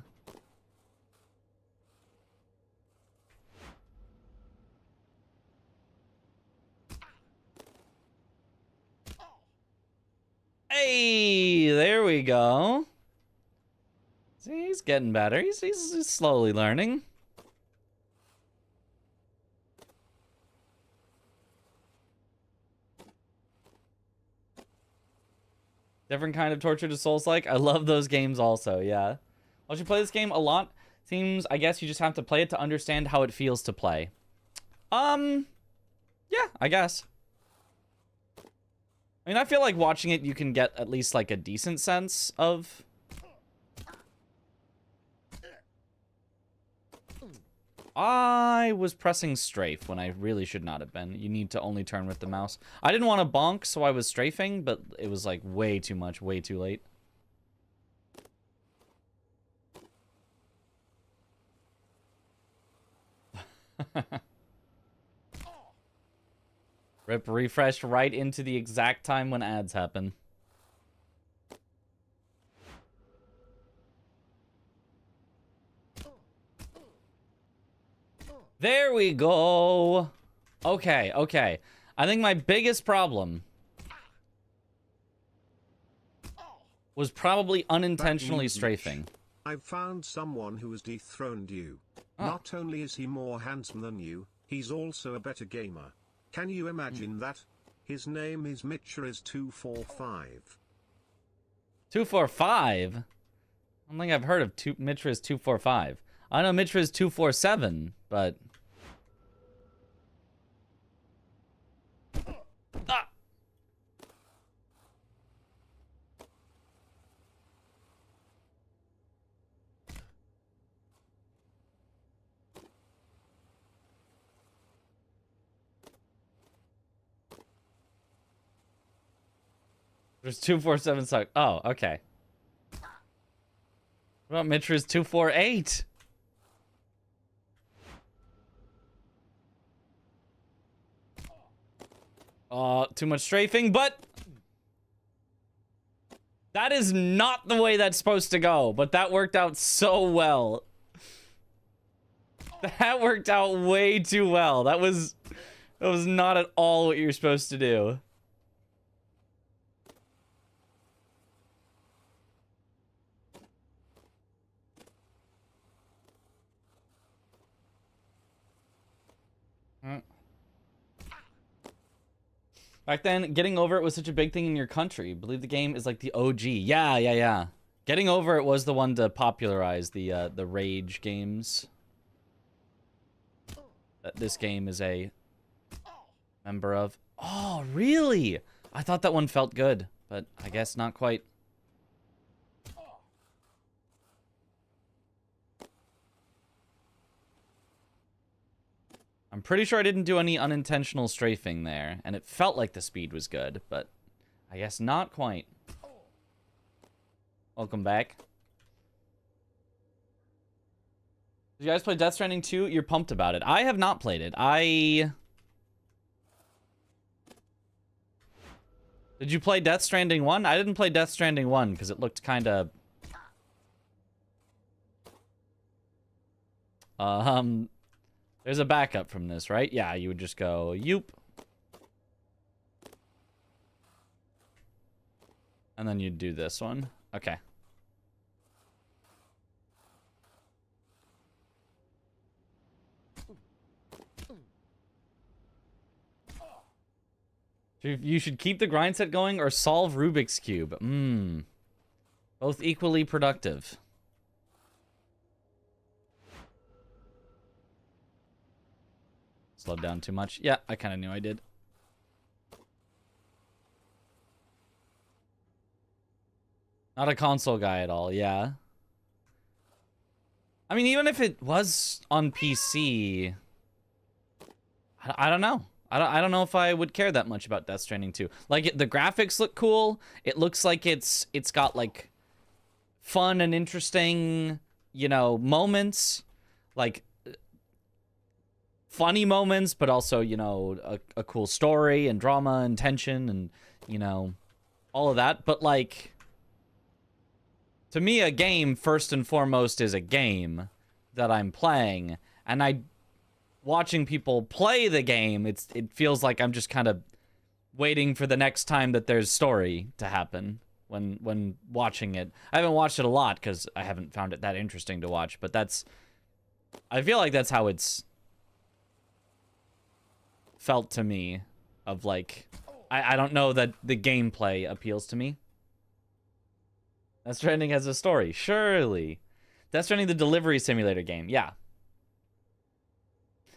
B: Hey, there we go. See, he's getting better. He's slowly learning. Different kind of torture to Souls-like. I love those games also, yeah. Once you play this game a lot, seems, I guess you just have to play it to understand how it feels to play. Yeah, I guess. I mean, I feel like watching it, you can get at least, like, a decent sense of... I was pressing strafe when I really should not have been. You need to only turn with the mouse. I didn't want to bonk, so I was strafing, but it was, like, way too much, way too late. Rip refreshed right into the exact time when ads happen. There we go. Okay, okay. I think my biggest problem was probably unintentionally strafing.
A: I've found someone who has dethroned you.
B: Oh.
A: Not only is he more handsome than you, he's also a better gamer. Can you imagine that? His name is Mitra245.
B: 245? I don't think I've heard of Mitra's 245. I know Mitra's 247, but... Ah! There's 247 suck. Oh, okay. What about Mitra's 248? Too much strafing, but that is not the way that's supposed to go, but that worked out so well. That worked out way too well. That was not at all what you're supposed to do. Back then, getting over it was such a big thing in your country. Believe the game is like the OG. Yeah. Getting over it was the one to popularize the Rage games. That this game is a member of. Oh, really? I thought that one felt good, but I guess not quite. I'm pretty sure I didn't do any unintentional strafing there, and it felt like the speed was good, but I guess not quite. Welcome back. Did you guys play Death Stranding 2? You're pumped about it. I have not played it. Did you play Death Stranding 1? I didn't play Death Stranding 1 because it looked kind of... There's a backup from this, right? Yeah, you would just go, yoop. And then you'd do this one. Okay. You should keep the grind set going or solve Rubik's Cube. Both equally productive. Slowed down too much. Yeah, I kind of knew I did. Not a console guy at all, yeah. I mean, even if it was on PC, I don't know. I don't know if I would care that much about Death Stranding 2. Like, the graphics look cool. It looks like it's got, like, fun and interesting, you know, moments. Like, funny moments, but also, you know, a cool story and drama and tension and, you know, all of that. But, like, to me, a game, first and foremost, is a game that I'm playing. And watching people play the game, it feels like I'm just kind of waiting for the next time that there's story to happen when watching it. I haven't watched it a lot because I haven't found it that interesting to watch, but I feel like that's how it's felt to me, of like, I don't know that the gameplay appeals to me. Death Stranding has a story, surely. Death Stranding, the delivery simulator game, yeah.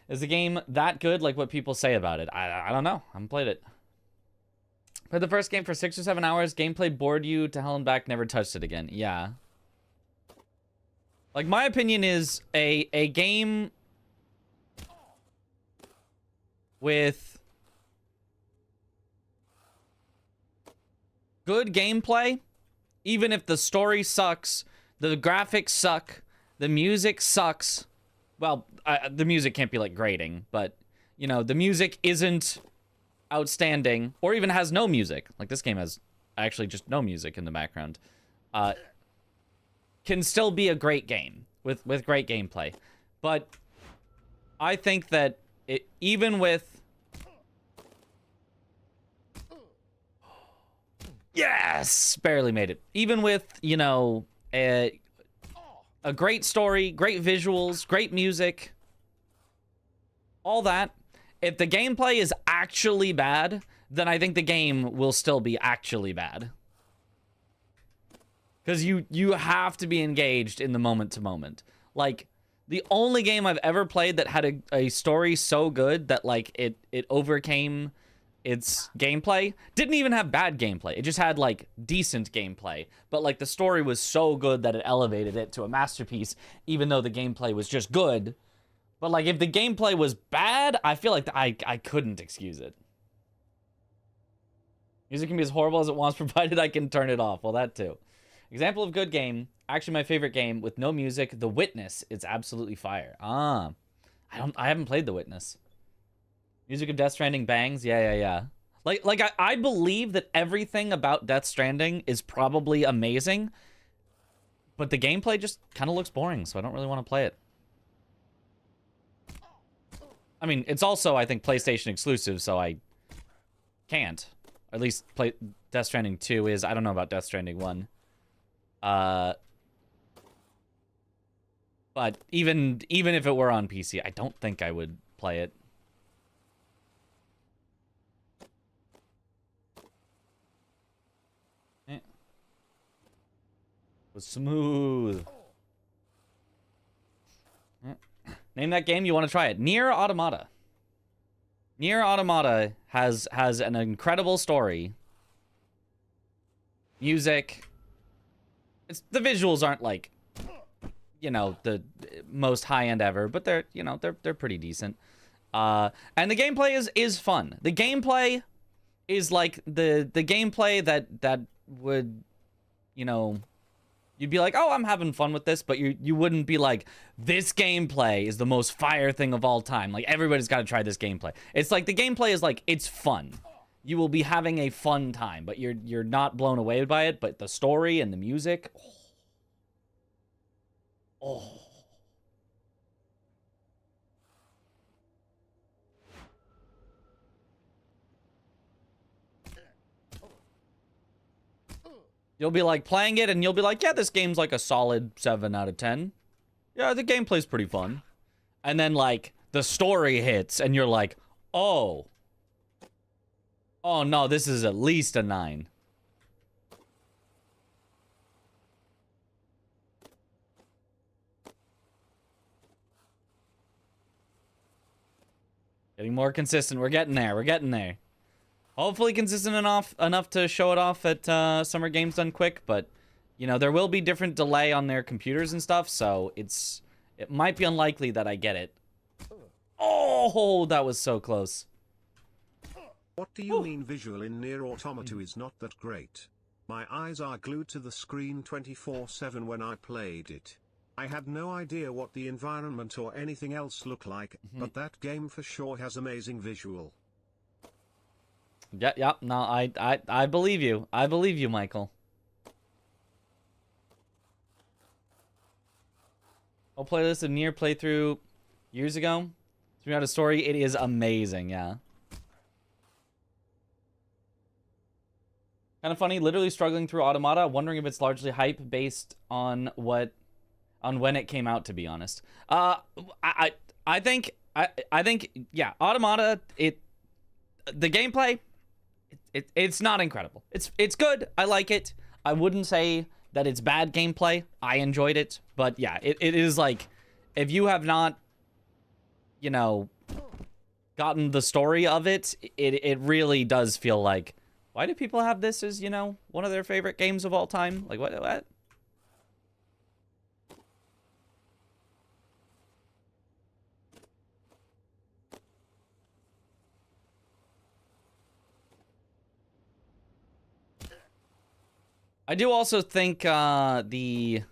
B: Is the game that good, like what people say about it? I don't know. I haven't played it. Played the first game for 6 or 7 hours. Gameplay bored you to hell and back. Never touched it again. Yeah. Like, my opinion is a game with good gameplay, even if the story sucks, the graphics suck, the music sucks. Well, the music can't be, like, grating, but, you know, the music isn't outstanding, or even has no music. Like, this game has actually just no music in the background. Can still be a great game with great gameplay. But I think that even with... Yes! Barely made it. Even with, you know, a great story, great visuals, great music, all that. If the gameplay is actually bad, then I think the game will still be actually bad. Because you have to be engaged in the moment to moment. Like, the only game I've ever played that had a story so good that, like, it overcame its gameplay didn't even have bad gameplay. It just had, like, decent gameplay. But, like, the story was so good that it elevated it to a masterpiece, even though the gameplay was just good. But, like, if the gameplay was bad, I feel like I couldn't excuse it. Music can be as horrible as it wants, provided I can turn it off. Well, that too. Example of good game. Actually, my favorite game with no music. The Witness. It's absolutely fire. I haven't played The Witness. Music of Death Stranding bangs. Yeah. Like I believe that everything about Death Stranding is probably amazing, but the gameplay just kind of looks boring, so I don't really want to play it. I mean, it's also, I think, PlayStation exclusive, so I can't. Or at least play Death Stranding 2 is. I don't know about Death Stranding 1. But even if it were on PC, I don't think I would play it. Was smooth. Name that game, you want to try it. Nier Automata. Nier Automata has an incredible story. Music. The visuals aren't like, you know, the most high-end ever, but they're, you know, they're pretty decent. And the gameplay is fun. The gameplay is like the gameplay that would, you know, you'd be like, oh, I'm having fun with this, but you wouldn't be like, this gameplay is the most fire thing of all time. Like, everybody's got to try this gameplay. It's like, the gameplay is like, it's fun. You will be having a fun time, but you're not blown away by it, but the story and the music, oh. You'll be like playing it and you'll be like, yeah, this game's like a solid 7 out of 10. Yeah, the gameplay's pretty fun. And then like the story hits and you're like, oh. Oh no, this is at least a 9. Getting more consistent. We're getting there. We're getting there. Hopefully consistent enough to show it off at Summer Games Done Quick, but, you know, there will be different delay on their computers and stuff, so it might be unlikely that I get it. Oh, that was so close.
A: What do you mean visual in Nier Automata is not that great? My eyes are glued to the screen 24/7 when I played it. I had no idea what the environment or anything else looked like, but that game for sure has amazing visual.
B: Yeah, no, I believe you. I believe you, Michael. I'll play this in Nier playthrough years ago. Through out a story, it is amazing, yeah. Kind of funny, literally struggling through Automata, wondering if it's largely hype based on when it came out, to be honest. I think yeah, Automata, the gameplay, it's not incredible. It's good. I like it. I wouldn't say that it's bad gameplay. I enjoyed it, but yeah, it is like, if you have not, you know, gotten the story of it, it really does feel like, why do people have this as, you know, one of their favorite games of all time? Like, what? I do also think the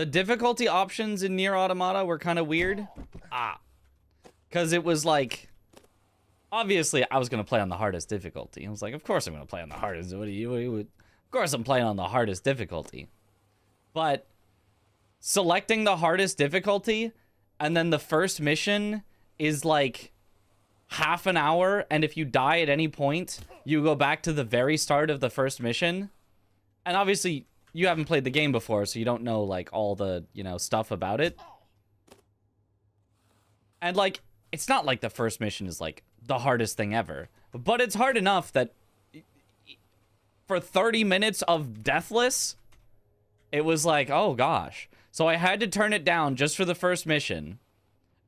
B: difficulty options in Nier Automata were kind of weird. Because it was like, obviously I was going to play on the hardest difficulty. I was like, of course I'm going to play on the hardest. Of course I'm playing on the hardest difficulty. But selecting the hardest difficulty and then the first mission is like half an hour, and if you die at any point, you go back to the very start of the first mission. And obviously, you haven't played the game before, so you don't know, like, all the, you know, stuff about it. And, like, it's not like the first mission is, like, the hardest thing ever. But it's hard enough that for 30 minutes of Deathless, it was like, oh, gosh. So I had to turn it down just for the first mission.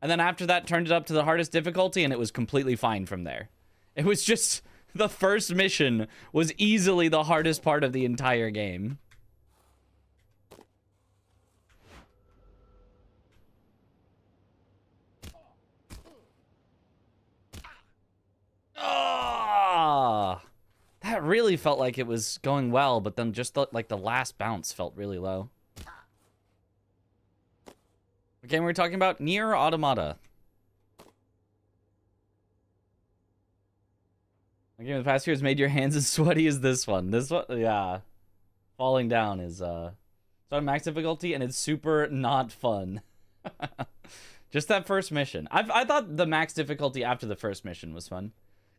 B: And then after that, turned it up to the hardest difficulty, and it was completely fine from there. It was just, the first mission was easily the hardest part of the entire game. Ah, that really felt like it was going well, but then just like the last bounce felt really low. What game were we talking about? Nier Automata. The game of the past year has made your hands as sweaty as this one. This one, yeah. Falling down is, it's on max difficulty, and it's super not fun. Just that first mission. I thought the max difficulty after the first mission was fun.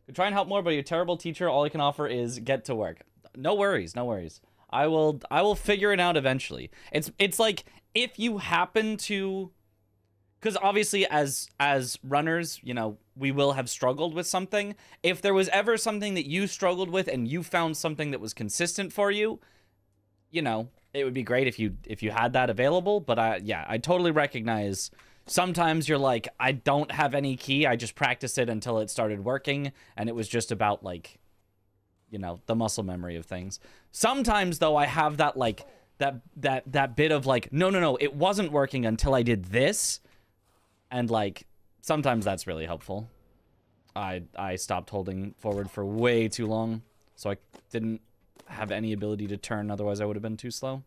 B: Could try and help more, but you're a terrible teacher. All I can offer is get to work. No worries, no worries. I will figure it out eventually. It's like, if you happen to, because obviously as runners, you know, we will have struggled with something. If there was ever something that you struggled with and you found something that was consistent for you, you know, it would be great if you had that available. But I totally recognize sometimes you're like, I don't have any key. I just practiced it until it started working, and it was just about like, you know, the muscle memory of things. Sometimes though, I have that like that bit of like, no, it wasn't working until I did this, and like sometimes that's really helpful. I stopped holding forward for way too long, so I didn't have any ability to turn, otherwise I would have been too slow.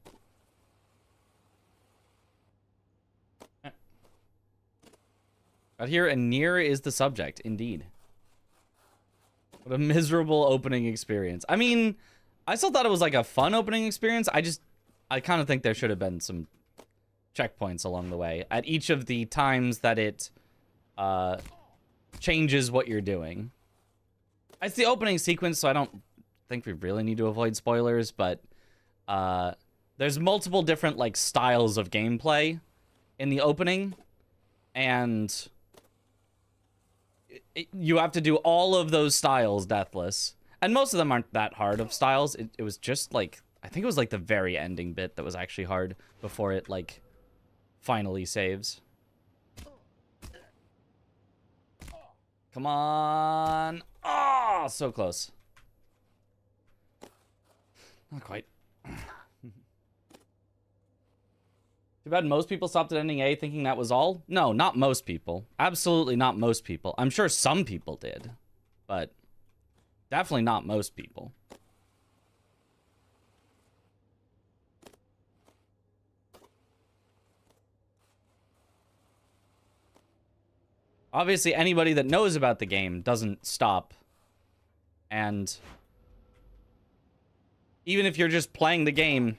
B: Out here, and near is the subject, indeed. What a miserable opening experience. I mean, I still thought it was like a fun opening experience. I kind of think there should have been some checkpoints along the way at each of the times that it changes what you're doing. It's the opening sequence, so I don't think we really need to avoid spoilers, but there's multiple different like styles of gameplay in the opening, and you have to do all of those styles deathless, and most of them aren't that hard of styles. It was just like, I think it was like the very ending bit that was actually hard before it like finally saves. Come on. Oh, so close. Not quite. Too bad most people stopped at ending A thinking that was all. No, not most people. Absolutely not most people. I'm sure some people did, but definitely not most people. Obviously, anybody that knows about the game doesn't stop. And even if you're just playing the game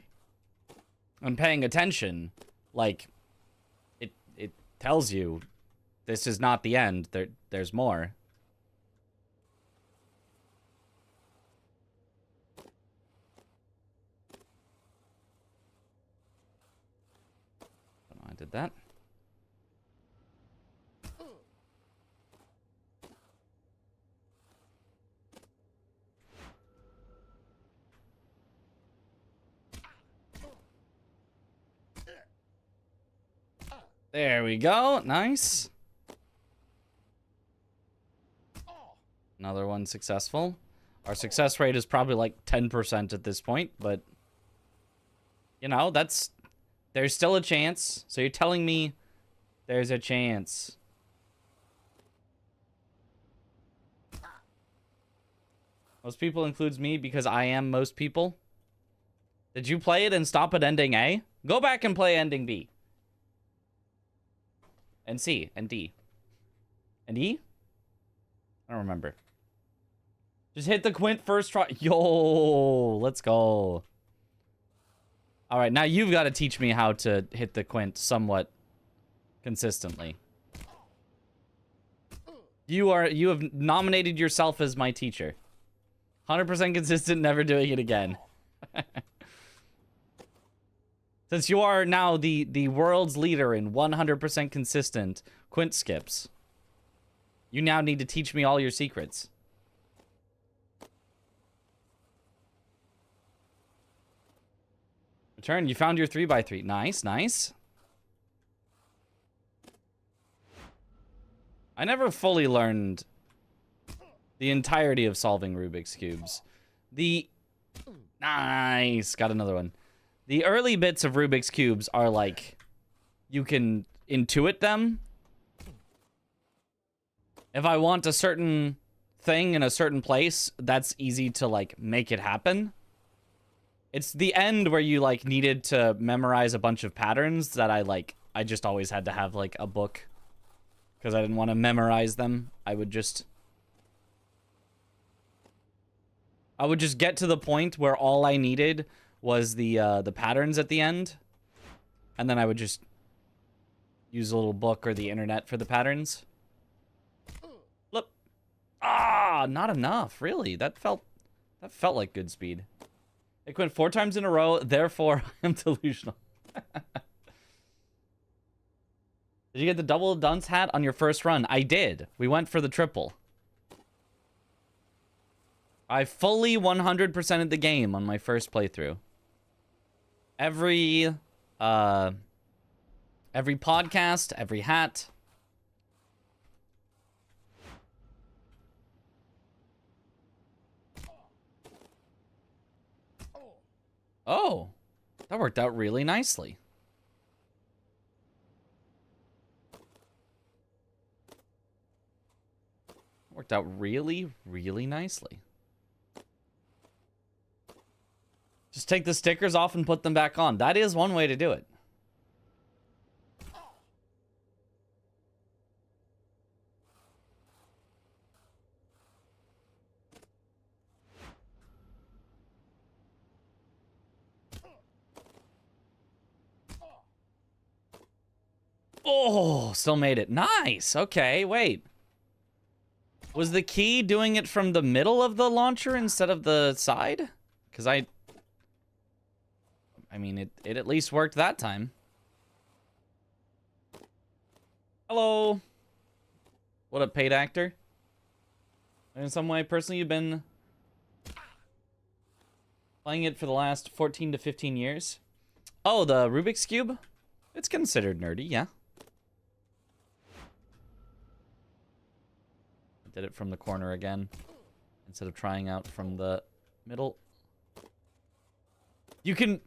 B: and paying attention, like, it tells you this is not the end. There's more. I did that. There we go. Nice. Another one successful. Our success rate is probably like 10% at this point, but you know, there's still a chance. So you're telling me there's a chance. Most people includes me because I am most people. Did you play it and stop at ending A? Go back and play ending B. And C, and D. And E? I don't remember. Just hit the quint first try. Yo, let's go. All right, now you've got to teach me how to hit the quint somewhat consistently. You have nominated yourself as my teacher. 100% consistent, never doing it again. Since you are now the world's leader in 100% consistent quint skips, you now need to teach me all your secrets. Return, you found your 3x3. Nice, nice. I never fully learned the entirety of solving Rubik's Cubes. Nice, got another one. The early bits of Rubik's Cubes are like, you can intuit them. If I want a certain thing in a certain place, that's easy to like make it happen. It's the end where you like needed to memorize a bunch of patterns that I just always had to have like a book because I didn't want to memorize them. I would just get to the point where all I needed was the patterns at the end, and then I would just use a little book or the internet for the patterns. Look, not enough. Really, that felt like good speed. It went 4 times in a row. Therefore, I'm delusional. Did you get the double dunce hat on your first run? I did. We went for the triple. I fully 100%ed the game on my first playthrough. every podcast, every hat. Oh, that worked out really nicely. Worked out really, really nicely. Just take the stickers off and put them back on. That is one way to do it. Oh, still made it. Nice. Okay, wait. Was the key doing it from the middle of the launcher instead of the side? Because I mean, it at least worked that time. Hello. What up, paid actor? In some way, personally, you've been playing it for the last 14 to 15 years. Oh, the Rubik's Cube? It's considered nerdy, yeah. Did it from the corner again instead of trying out from the middle. You can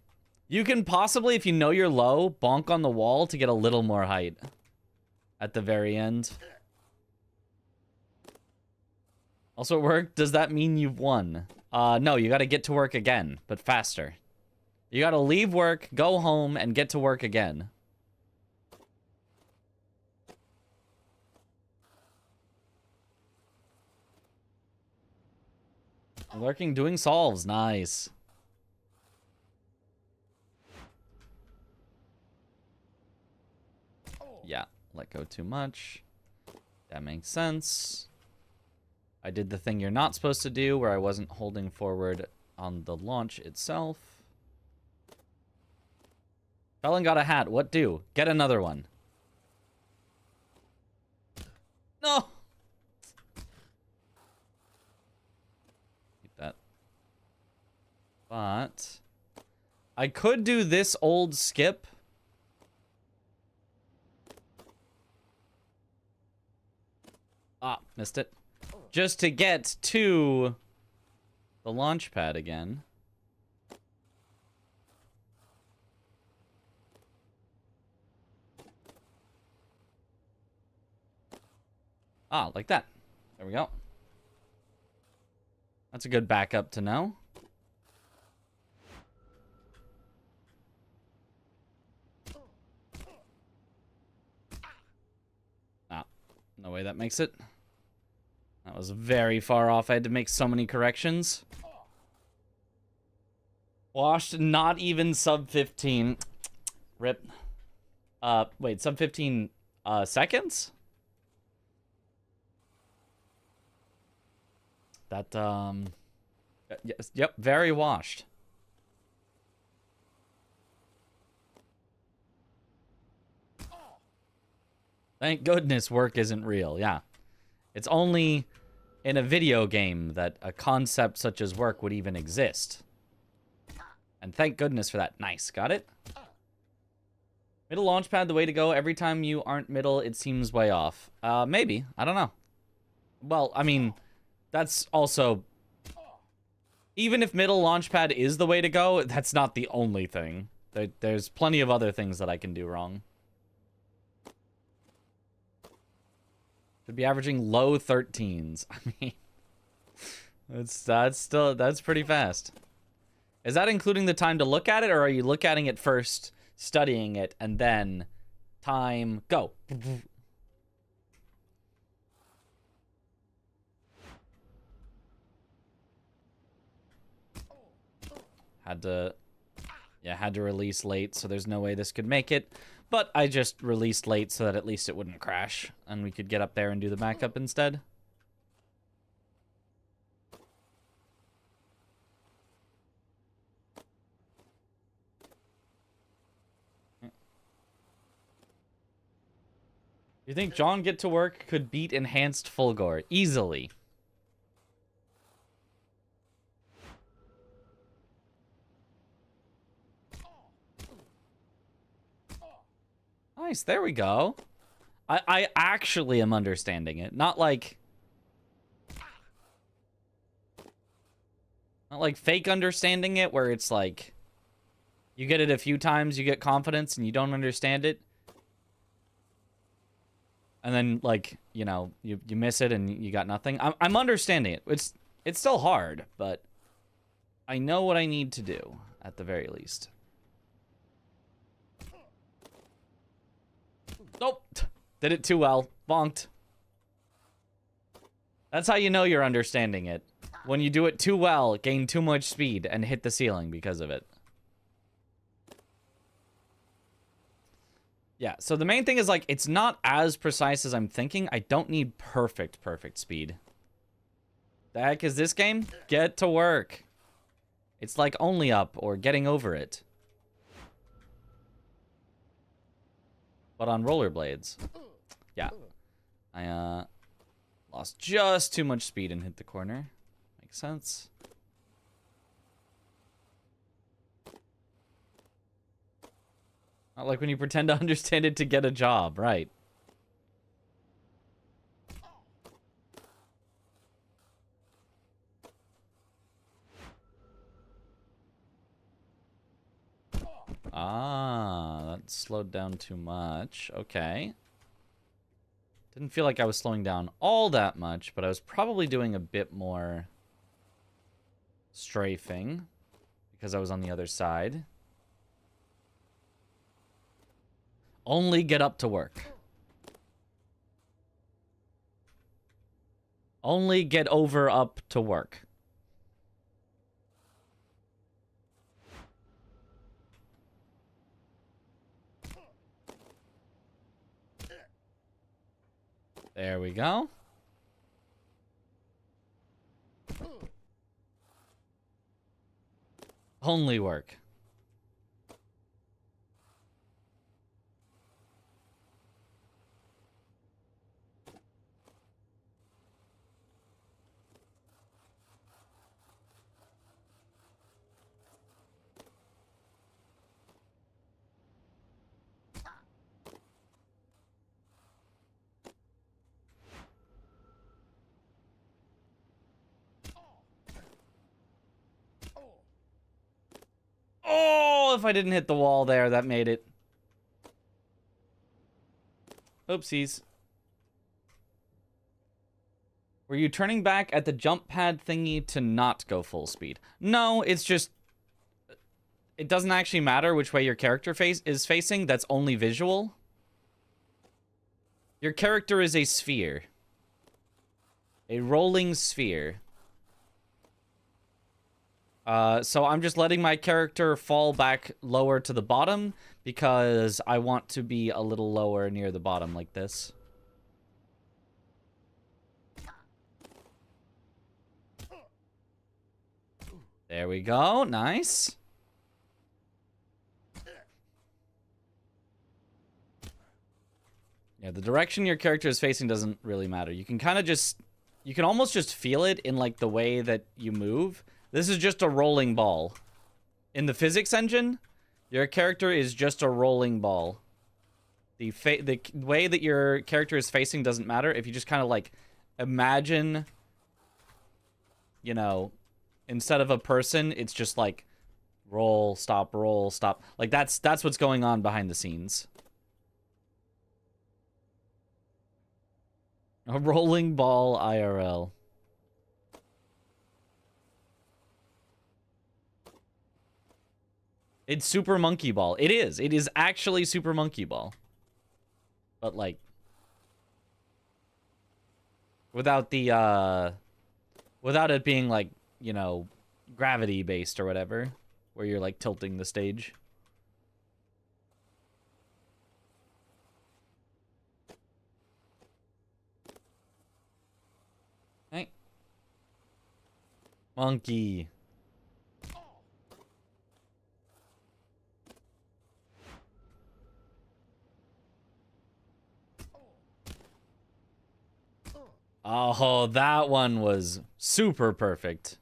B: possibly, if you know you're low, bonk on the wall to get a little more height at the very end. Also at work, does that mean you've won? No, you got to get to work again, but faster. You got to leave work, go home, and get to work again. Lurking, doing solves. Nice. Yeah, let go too much. That makes sense. I did the thing you're not supposed to do where I wasn't holding forward on the launch itself. Felon got a hat. What do? Get another one. No! But I could do this old skip. Ah, missed it. Just to get to the launch pad again. Ah, like that. There we go. That's a good backup to know. No way that makes it. That was very far off. I had to make so many corrections. Washed, not even sub 15. Rip. Wait, sub 15 seconds? That, yes, yep, very washed. Thank goodness work isn't real, yeah. It's only in a video game that a concept such as work would even exist. And thank goodness for that. Nice, got it? Middle launchpad, the way to go. Every time you aren't middle, it seems way off. Maybe, I don't know. Well, I mean, that's also... Even if middle launchpad is the way to go, that's not the only thing. There's plenty of other things that I can do wrong. Should be averaging low 13s. I mean, that's pretty fast. Is that including the time to look at it, or are you look at it first, studying it, and then time go? Had to release late, so there's no way this could make it. But I just released late so that at least it wouldn't crash, and we could get up there and do the backup instead. You think John Get to Work could beat Enhanced Fulgore? Easily. Nice, there we go. I actually am understanding it. Not like fake understanding it, where it's like you get it a few times, you get confidence, and you don't understand it. And then, like, you know, you miss it and you got nothing. I'm understanding it. It's still hard, but I know what I need to do, at the very least. Nope. Did it too well. Bonked. That's how you know you're understanding it. When you do it too well, gain too much speed, and hit the ceiling because of it. Yeah, so the main thing is, like, it's not as precise as I'm thinking. I don't need perfect speed. The heck is this game? Get to work. It's like Only Up or Getting Over It. But on rollerblades. Yeah. I lost just too much speed and hit the corner. Makes sense. Not like when you pretend to understand it to get a job, right? Ah, that slowed down too much. Okay. Didn't feel like I was slowing down all that much, but I was probably doing a bit more strafing because I was on the other side. Only get up to work. Only get over up to work. There we go. Only work. Oh, if I didn't hit the wall there, that made it. Oopsies. Were you turning back at the jump pad thingy to not go full speed? No, it's just... It doesn't actually matter which way your character is facing. That's only visual. Your character is a sphere. A rolling sphere. So I'm just letting my character fall back lower to the bottom because I want to be a little lower near the bottom like this. There we go. Nice. Yeah, the direction your character is facing doesn't really matter. You can kind of just... You can almost just feel it in, like, the way that you move. This is just a rolling ball. In the physics engine, your character is just a rolling ball. The way that your character is facing doesn't matter. If you just kind of, like, imagine, you know, instead of a person, it's just, like, roll, stop, roll, stop. Like, that's what's going on behind the scenes. A rolling ball IRL. It's Super Monkey Ball. It is. It is actually Super Monkey Ball. But, like... Without the, without it being, like, you know, gravity-based or whatever. Where you're, like, tilting the stage. Hey. Monkey. Oh, that one was super perfect.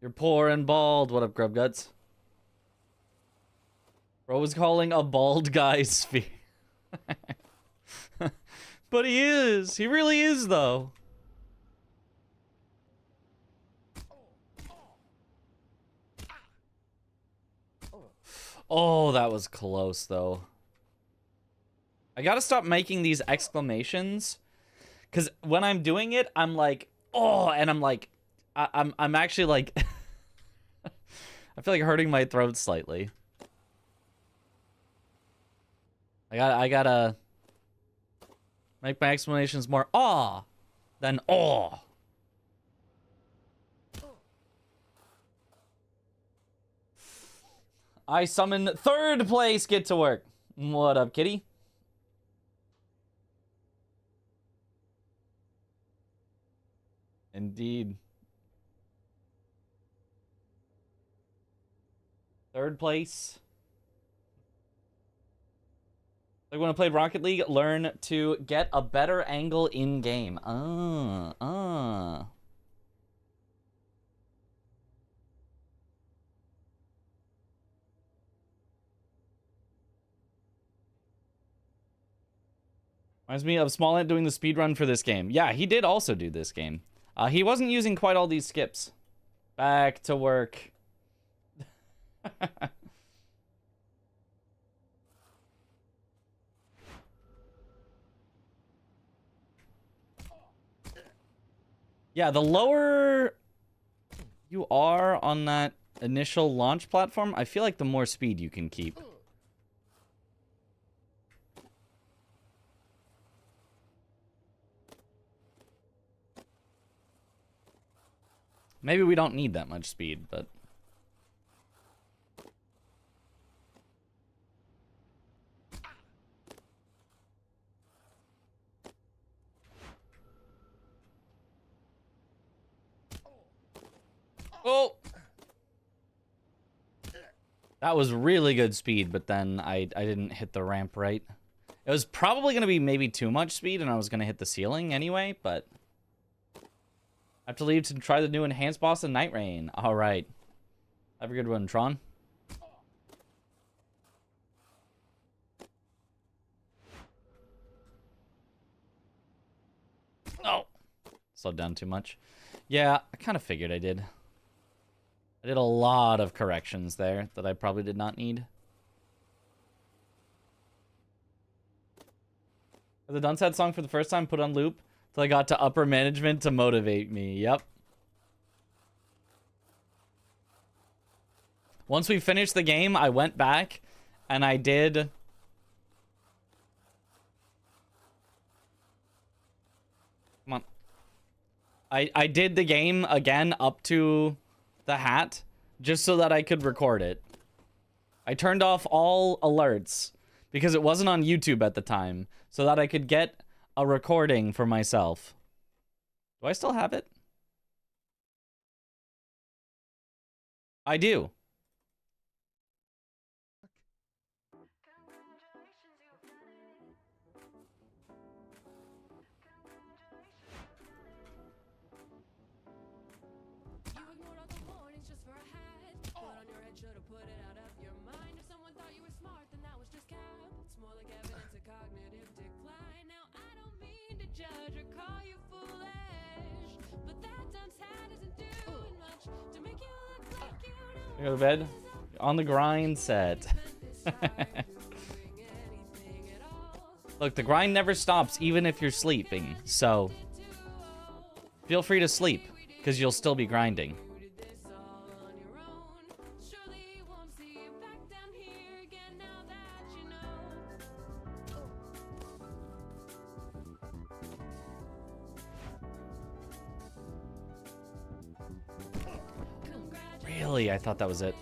B: You're poor and bald. What up, Grub Guts? Bro was calling a bald guy sphere. But he is. He really is, though. Oh, that was close, though. I gotta stop making these exclamations, because when I'm doing it, I'm like, oh, and I'm like, I'm actually like, I feel like hurting my throat slightly. I gotta make my explanations more aw than aw. I summon third place, get to work. What up, kitty? Indeed. Third place. Like when I played Rocket League, learn to get a better angle in game. Reminds me of Smollett doing the speedrun for this game. Yeah, he did also do this game. He wasn't using quite all these skips. Back to work. Yeah, the lower you are on that initial launch platform, I feel like the more speed you can keep. Maybe we don't need that much speed, but... Oh! That was really good speed, but then I didn't hit the ramp right. It was probably going to be maybe too much speed, and I was going to hit the ceiling anyway, but... I have to leave to try the new enhanced boss in Night Rain. Alright. Have a good one, Tron. Oh! Slowed down too much. Yeah, I kind of figured I did. I did a lot of corrections there that I probably did not need. The Dunsad song for the first time put on loop till I got to upper management to motivate me. Yep. Once we finished the game, I went back and I did... Come on. I did the game again up to the hat just so that I could record it. I turned off all alerts because it wasn't on YouTube at the time so that I could get a recording for myself. Do I still have it? I do. You go to bed? On the grind set. Look, the grind never stops even if you're sleeping, so feel free to sleep, because you'll still be grinding. Really? I thought that was it.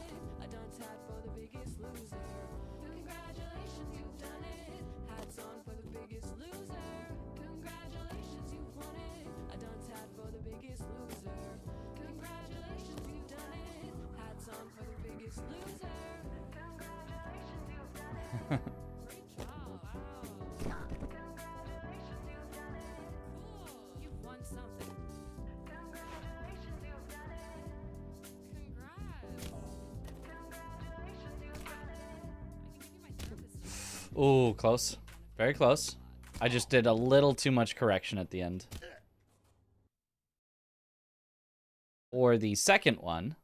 B: Ooh, close. Very close. I just did a little too much correction at the end. Or the second one.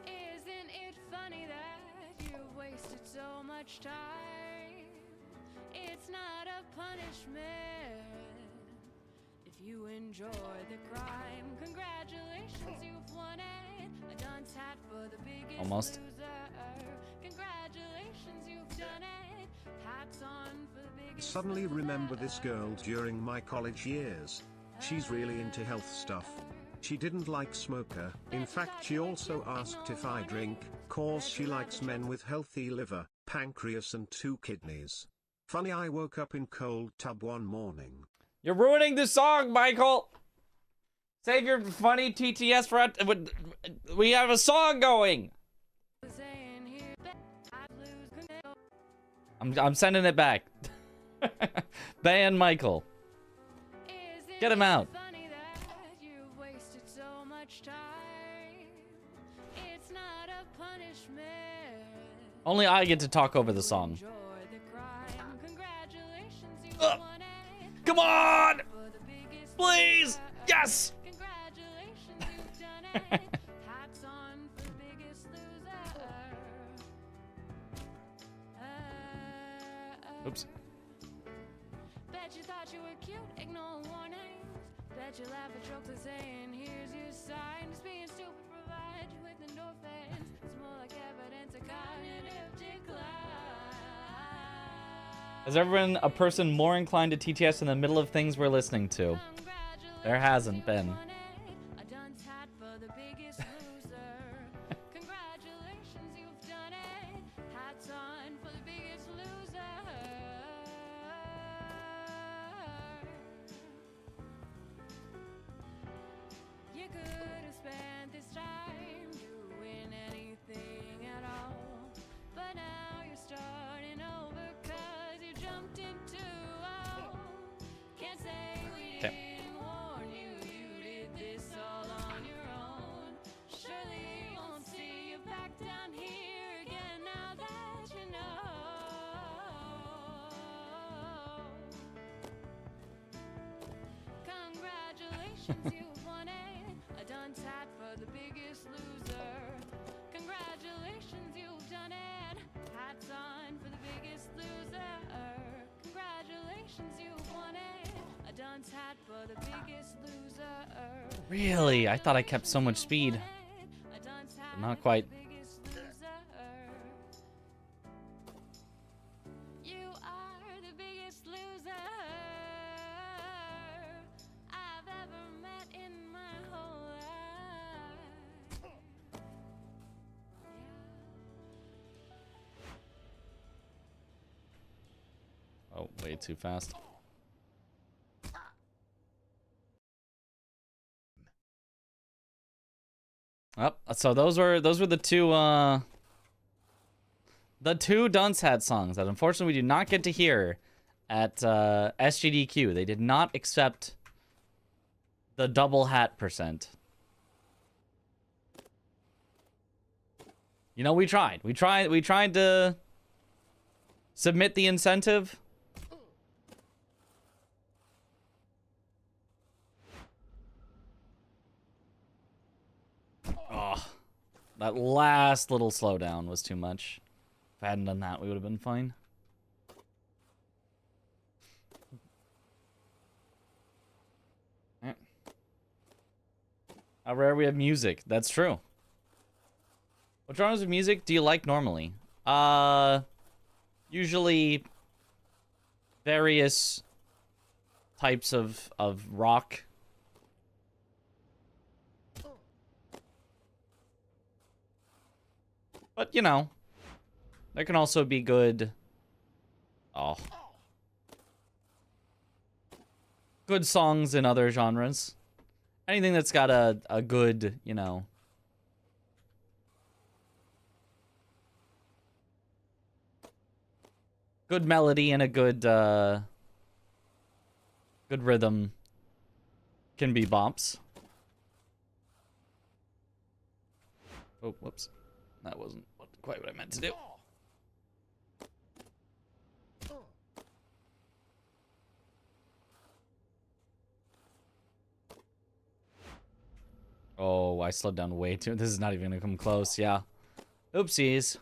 D: Isn't it funny that you've wasted so much time? It's not a punishment if you enjoy the crime. Congratulations, you've won it. A dunce hat for the biggest
B: Almost.
D: loser. Congratulations, you've done it. Hats on for the biggest
A: Suddenly
D: loser.
A: remember this girl during my college years. She's really into health stuff. She didn't like smoker. In fact, she also asked if I drink, cause she likes men with healthy liver, pancreas and 2 kidneys. Funny, I woke up in cold tub one morning.
B: You're ruining the song, Michael. Save your funny TTS for... We have a song going.
D: Saying here, I lose control.
B: I'm sending it back. Ban Michael.
D: Isn't
B: Get him
D: it
B: out.
D: funny that you've wasted so much time? It's not a punishment.
B: Only I get to talk over the song.
D: Enjoy the crime. Congratulations, you
B: Ugh.
D: won it.
B: Come on!
D: For the biggest
B: Please!
D: loser.
B: Yes!
D: Congratulations, you've done it. Hats on for the biggest loser.
B: Oops.
D: Bet you thought you were cute, ignore warnings. Bet you laugh at jokes and saying, here's your sign. Just being stupid provide you with endorphins. It's more like evidence of cognitive decline.
B: Has ever been a person more inclined to TTS in the middle of things we're listening to? There hasn't been.
D: A dunce hat for the biggest loser. Congratulations, you've done it. Hats on for the biggest loser. You could have spent this time doing anything at all, but now you're starting over 'cause you jumped into can't say we
B: Okay.
D: didn't warn you. You did this all on your own. Surely you won't see you back down here again now that you know. Congratulations, you've won it. A dunce hat for the biggest loser. Congratulations, you've done it. Hats on for the biggest loser. Congratulations, you've won it. A dunce hat for the biggest loser.
B: Really? I thought I kept so much speed.
D: A dunce hat
B: But not
D: for
B: quite.
D: the biggest loser. You are the biggest loser I've ever met in my whole life.
B: Oh, way too fast. Up. So those were the two Dunce Hat songs that unfortunately we do not get to hear at SGDQ. They did not accept the double hat percent. You know, we tried. We tried to submit the incentive. Oh, that last little slowdown was too much. If I hadn't done that, we would have been fine. How rare we have music. That's true. What genres of music do you like normally? Usually various types of rock. But, you know, there can also be good... Oh. Good songs in other genres. Anything that's got a good, you know... Good melody and a good, Good rhythm can be bops. Oh, whoops. That wasn't quite what I meant to do. Oh, I slowed down way too. This is not even gonna come close. Yeah. Oopsies.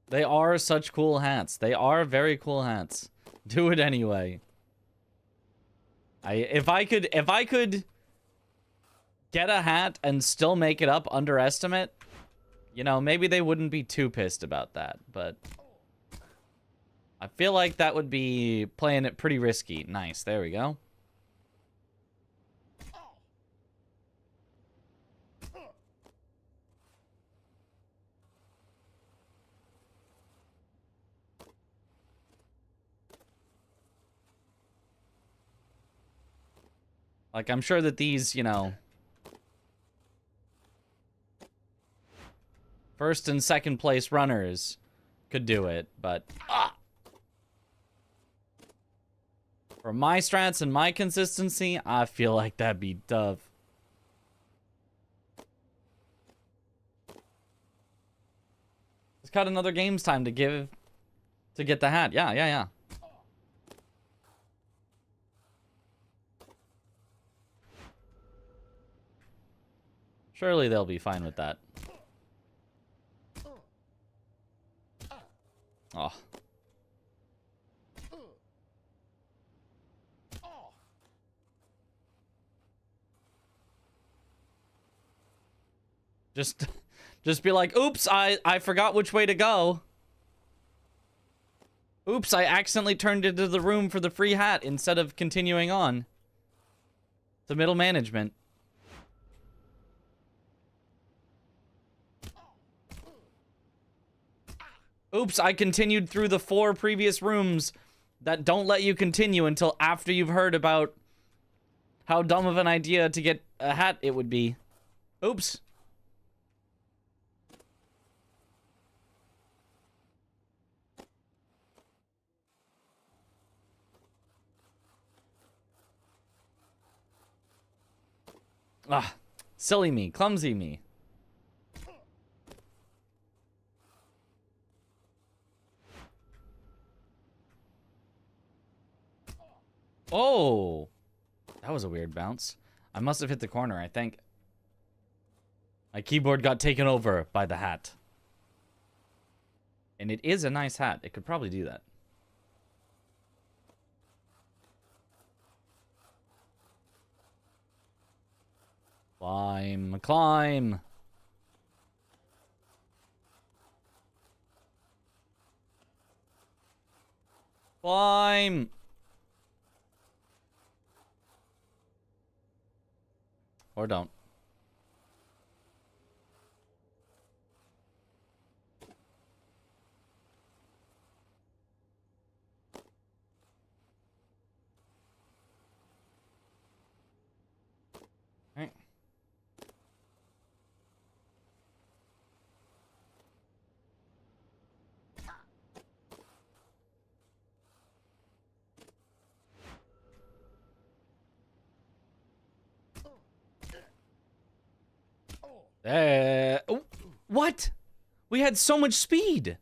B: They are such cool hats. They are very cool hats. Do it anyway. If I could get a hat and still make it up underestimate, you know, maybe they wouldn't be too pissed about that, but I feel like that would be playing it pretty risky. Nice, there we go. Like, I'm sure that these, you know, first and second place runners could do it, but for my strats and my consistency, I feel like that'd be tough. It's got another game's time to get the hat. Yeah. Surely they'll be fine with that. Oh. Just be like, oops, I forgot which way to go. Oops, I accidentally turned into the room for the free hat instead of continuing on to middle management. Oops, I continued through the 4 previous rooms that don't let you continue until after you've heard about how dumb of an idea to get a hat it would be. Oops. Ah, silly me, clumsy me. Oh, that was a weird bounce. I must have hit the corner, I think. My keyboard got taken over by the hat. And it is a nice hat. It could probably do that. Climb, climb. Climb. Or don't. Right. Oh, what? We had so much speed.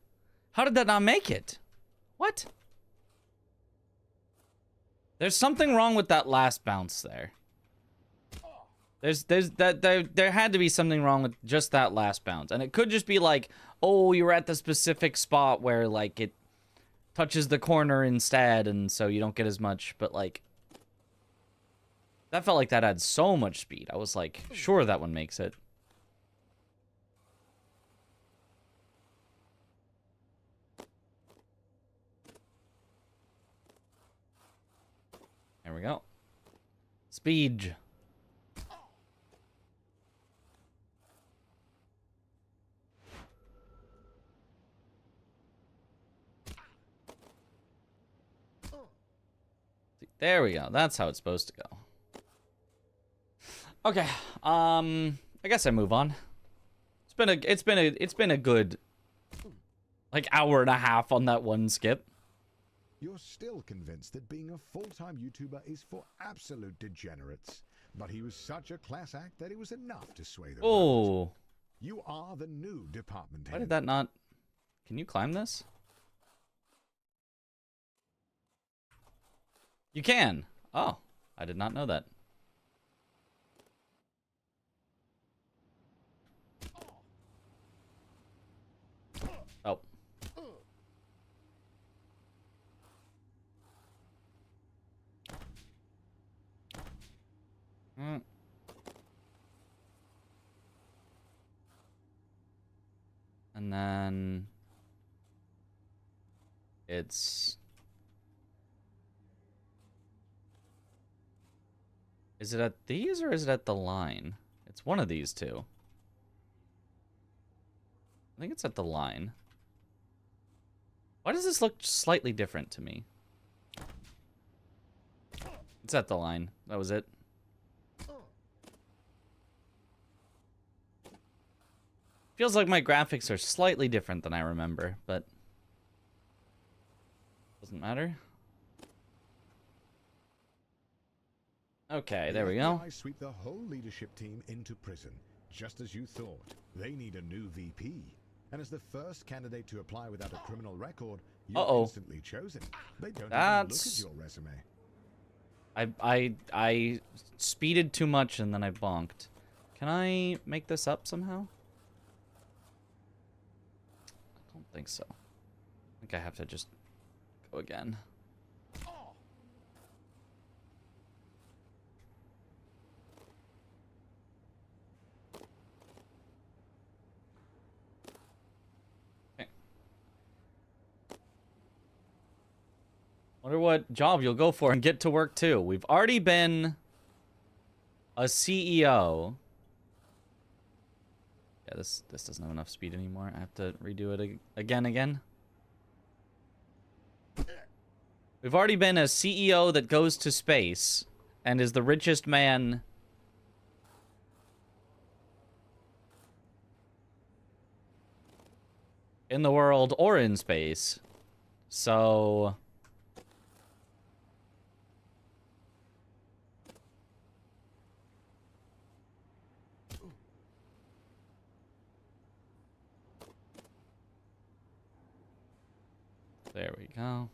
B: How did that not make it? What? There's something wrong with that last bounce there. There had to be something wrong with just that last bounce. And it could just be like, oh, you're at the specific spot where like it touches the corner instead and so you don't get as much, but like that felt like that had so much speed. I was like, sure that one makes it. There we go. Speed. There we go. That's how it's supposed to go. Okay. I guess I move on. It's been a good like hour and a half on that one skip.
C: You're still convinced that being a full-time YouTuber is for absolute degenerates. But he was such a class act that it was enough to sway the vote.
B: Oh.
C: You are the new department head.
B: Why did that not... Can you climb this? You can. Oh, I did not know that. Oh. And then it's... Is it at these or is it at the line? It's one of these two. I think it's at the line. Why does this look slightly different to me? It's at the line. That was it. Feels like my graphics are slightly different than I remember, but doesn't matter. Okay, there we go.
C: I sweep the whole leadership team into prison, just as you thought. They need a new VP. And as the first candidate to apply without a criminal record, you're instantly chosen. They don't even look at your resume.
B: I speeded too much and then I bonked. Can I make this up somehow? I don't think so. I think I have to just go again. Wonder what job you'll go for and get to work too. We've already been a CEO. Yeah, this doesn't have enough speed anymore. I have to redo it again. We've already been a CEO that goes to space and is the richest man in the world or in space. So there we go.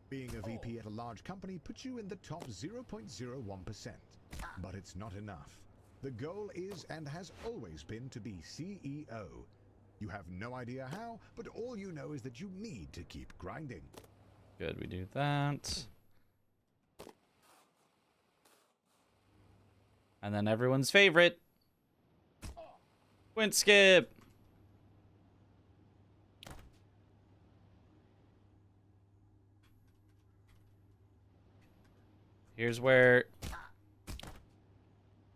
C: Being a VP at a large company puts you in the top 0.01%. But it's not enough. The goal is and has always been to be CEO. You have no idea how, but all you know is that you need to keep grinding.
B: Good, we do that. And then everyone's favorite. Quint skip. Here's where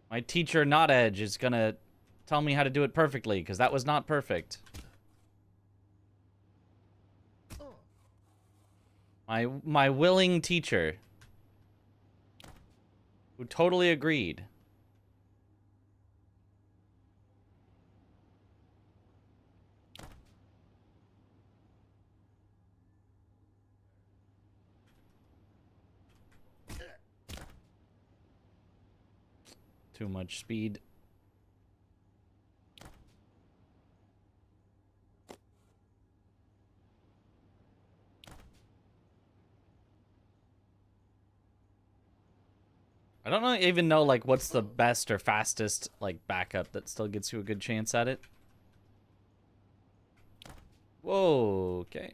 B: my teacher, Not Edge, is gonna tell me how to do it perfectly, because that was not perfect. My willing teacher, who totally agreed. Too much speed. I don't even know like what's the best or fastest like backup that still gets you a good chance at it. Whoa, okay.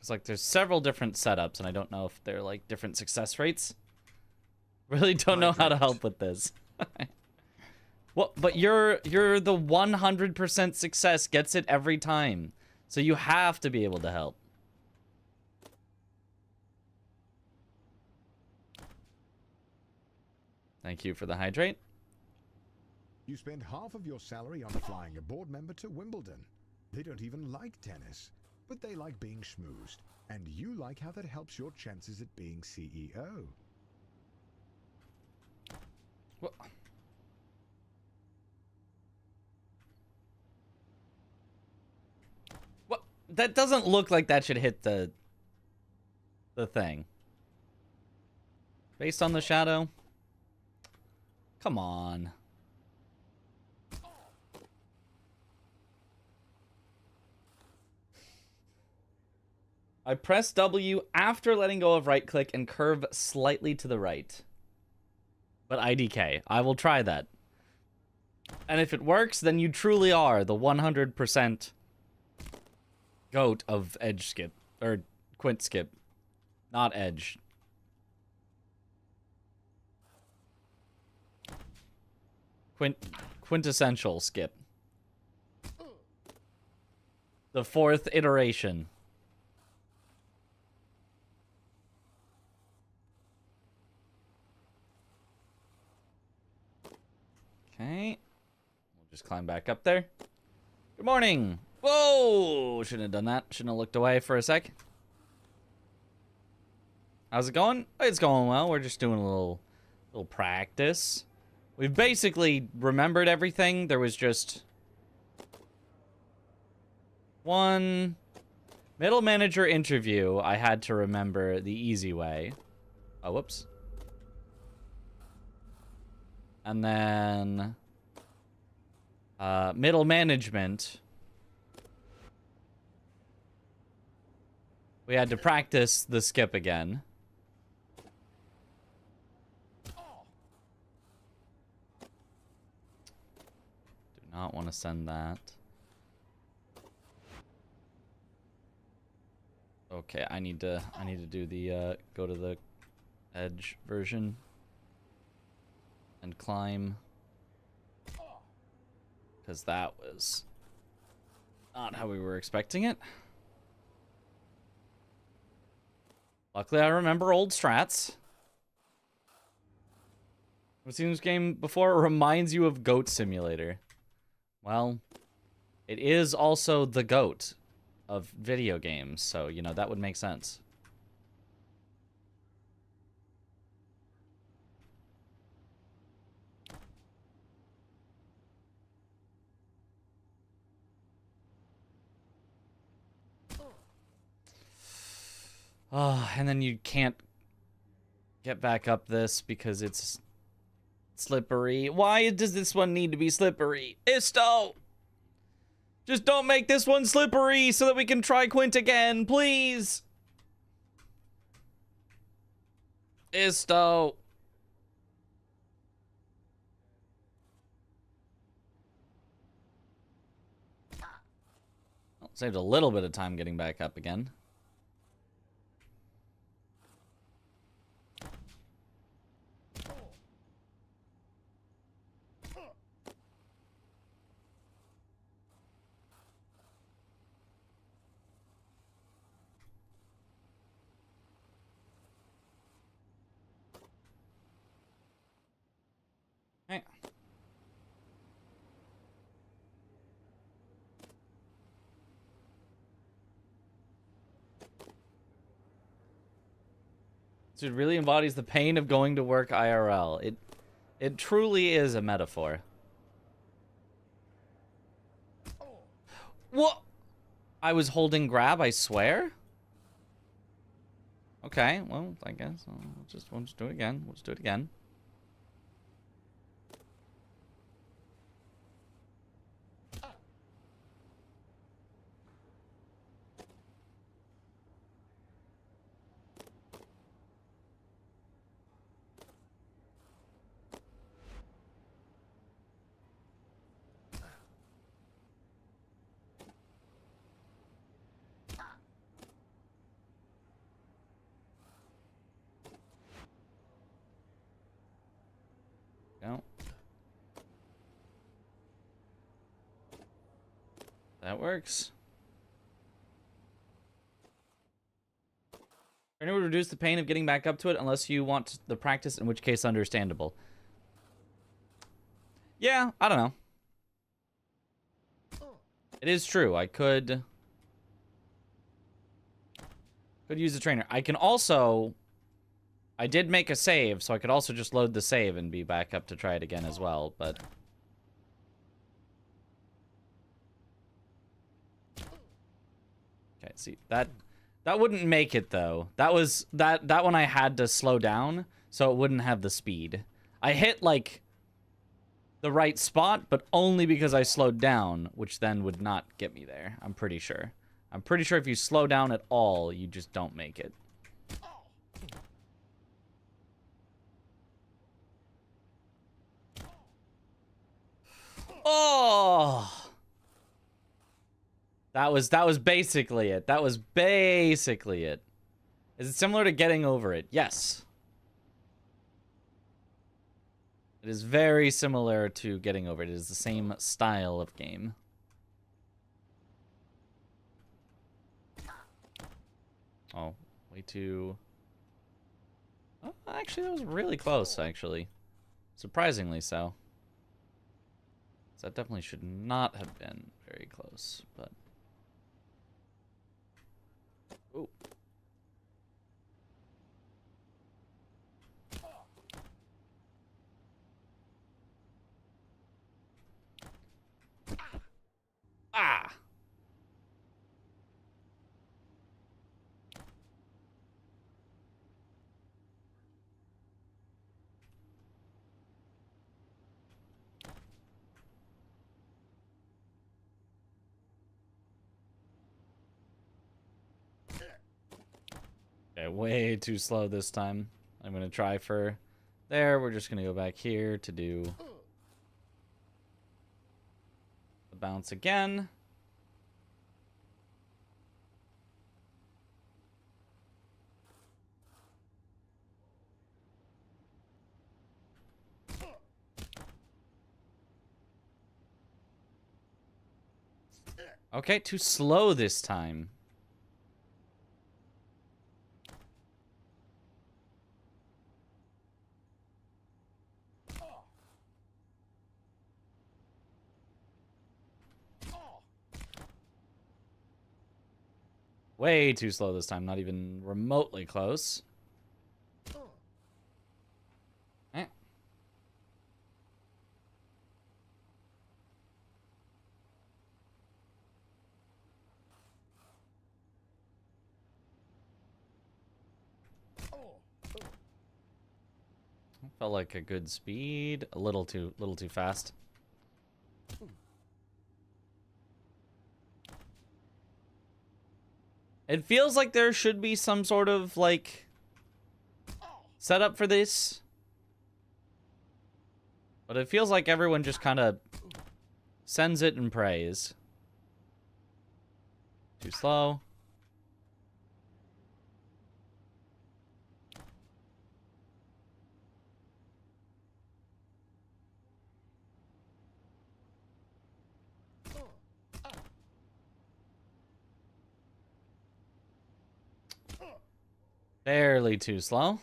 B: It's like there's several different setups and I don't know if they're like different success rates. Really don't know how to help with this. Well, but you're the 100% success gets it every time. So you have to be able to help. Thank you for the hydrate.
C: You spend half of your salary on flying a board member to Wimbledon. They don't even like tennis, but they like being schmoozed. And you like how that helps your chances at being CEO.
B: What? What? That doesn't look like that should hit the thing. Based on the shadow? Come on. I press W after letting go of right click and curve slightly to the right. But IDK, I will try that. And if it works, then you truly are the 100% goat of edge skip. Or quint skip. Not edge. Quintessential skip. The 4th iteration. Okay. We'll just climb back up there. Good morning. Whoa! Shouldn't have done that. Shouldn't have looked away for a sec. How's it going? It's going well. We're just doing a little practice. We've basically remembered everything. There was just one middle manager interview I had to remember the easy way. Oh, whoops. And then middle management. We had to practice the skip again. Do not want to send that. Okay, I need to do the go to the edge version and climb, because that was not how we were expecting it. Luckily, I remember old strats. I've seen this game before. It reminds you of Goat Simulator. Well, it is also the GOAT of video games, so, you know, that would make sense. Oh, and then you can't get back up this because it's slippery. Why does this one need to be slippery? Isto! Just don't make this one slippery so that we can try Quint again, please! Isto! Well, saved a little bit of time getting back up again. Okay. So it really embodies the pain of going to work IRL. It truly is a metaphor. What? I was holding grab, I swear? Okay, well, I guess we'll just do it again. We'll just do it again. No. That works. It would reduce the pain of getting back up to it unless you want the practice, in which case understandable. Yeah, I don't know. It is true. I could Could use the trainer. I can also... I did make a save, so I could also just load the save and be back up to try it again as well, but... Okay, see, that wouldn't make it, though. That one I had to slow down, so it wouldn't have the speed. I hit, like, the right spot, but only because I slowed down, which then would not get me there, I'm pretty sure. I'm pretty sure if you slow down at all, you just don't make it. Oh! That was basically it. That was basically it. Is it similar to getting over it? Yes. It is very similar to getting over it. It is the same style of game. Oh, way too... Oh, actually, that was really close, actually. Surprisingly so. So that definitely should not have been very close, but... Ooh. Ah! Okay, way too slow this time. I'm gonna try for there. We're just gonna go back here to do the bounce again. Okay, too slow this time. Way too slow this time, not even remotely close. Eh. Felt like a good speed, a little too fast. It feels like there should be some sort of, like, setup for this. But it feels like everyone just kind of sends it and prays. Too slow. Barely too slow.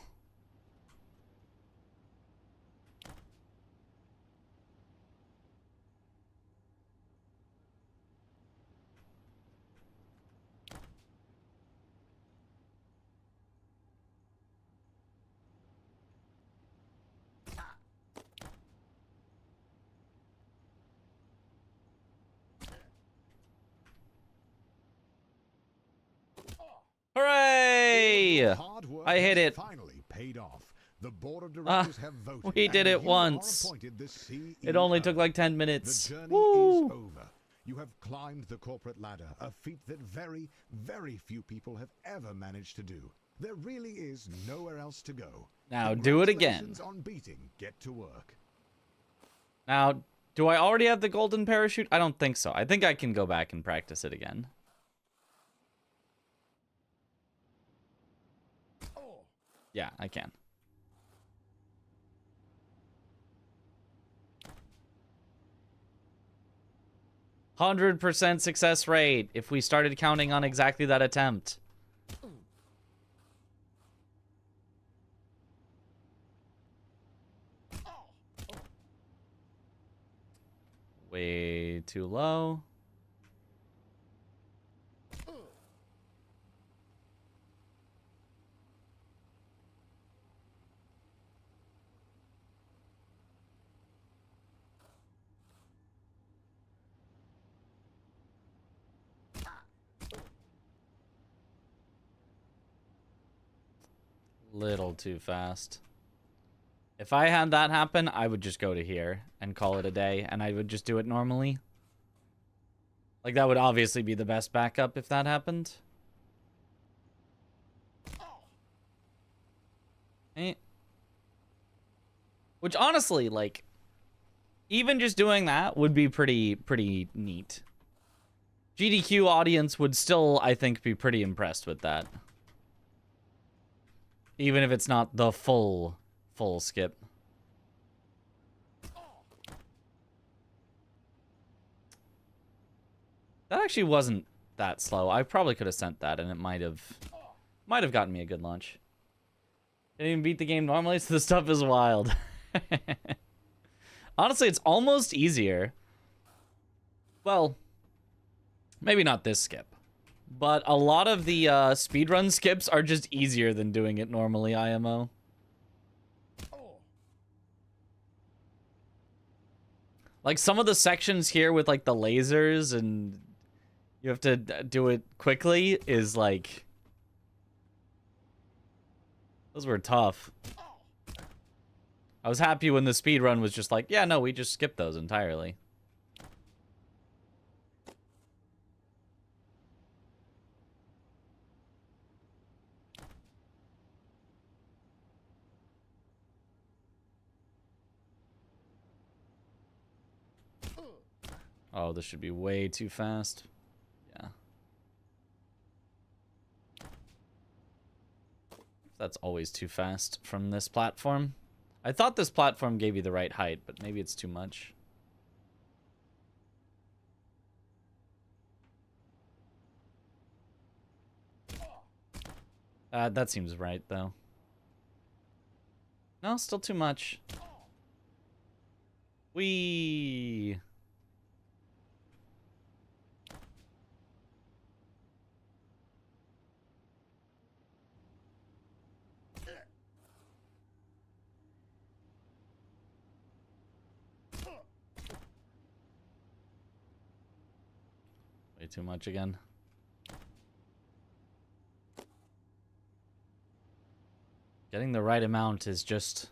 B: Hooray!
C: Hard work
B: I hit
C: has
B: it.
C: Finally paid off. The board of directors have voted.
B: We did
C: and
B: it
C: you are
B: once.
C: appointed the CEO.
B: It only took like 10
C: The
B: minutes.
C: journey
B: Woo!
C: is over. You have climbed the corporate ladder, a feat that very, very few people have ever managed to do. There really is nowhere else to go.
B: Now do it again.
C: Congratulations on beating. Get to work.
B: Now, do I already have the golden parachute? I don't think so. I think I can go back and practice it again. Yeah, I can. %100% success rate if we started counting on exactly that attempt. Way too low. Little too fast. If I had that happen, I would just go to here and call it a day, and I would just do it normally. Like, that would obviously be the best backup if that happened. Eh. Which, honestly, like, even just doing that would be pretty neat. GDQ audience would still, I think, be pretty impressed with that. Even if it's not the full skip. That actually wasn't that slow. I probably could have sent that, and it might have gotten me a good lunch. Didn't even beat the game normally, so this stuff is wild. Honestly, it's almost easier. Well, maybe not this skip. But a lot of the speedrun skips are just easier than doing it normally, IMO. Like, some of the sections here with, like, the lasers and you have to do it quickly is, like... Those were tough. I was happy when the speedrun was just like, yeah, no, we just skipped those entirely. Oh, this should be way too fast. Yeah. That's always too fast from this platform. I thought this platform gave you the right height, but maybe it's too much. That seems right, though. No, still too much. Whee! Way too much again. Getting the right amount is just...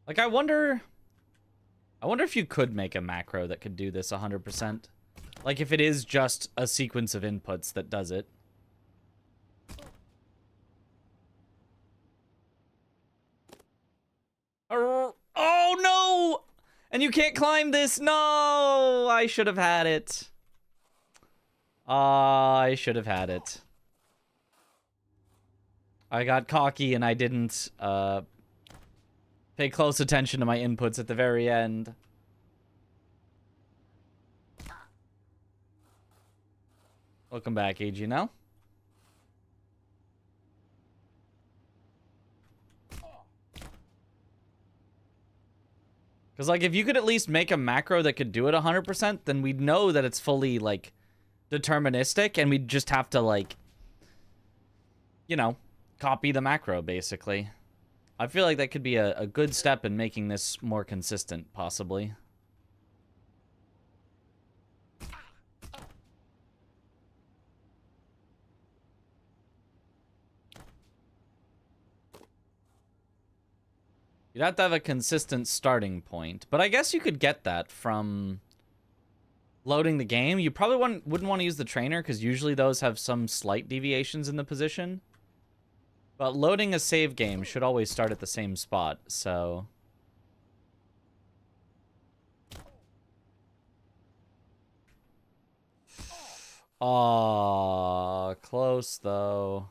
B: Like, I wonder if you could make a macro that could do this 100%. Like, if it is just a sequence of inputs that does it. Oh, no! And you can't climb this! No! I should have had it. I should have had it. I got cocky and I didn't pay close attention to my inputs at the very end. Welcome back, AG now. Because, like, if you could at least make a macro that could do it 100%, then we'd know that it's fully, like, deterministic, and we'd just have to, like, you know, copy the macro, basically. I feel like that could be a good step in making this more consistent, possibly. You'd have to have a consistent starting point, but I guess you could get that from loading the game. You probably wouldn't want to use the trainer, because usually those have some slight deviations in the position. But loading a save game should always start at the same spot, so... Aww, close though.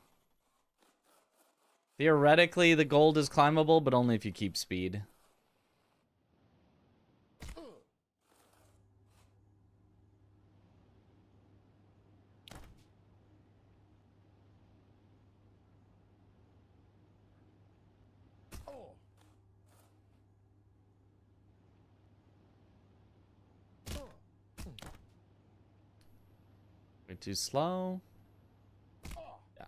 B: Theoretically, the gold is climbable, but only if you keep speed. Way too slow. Yeah.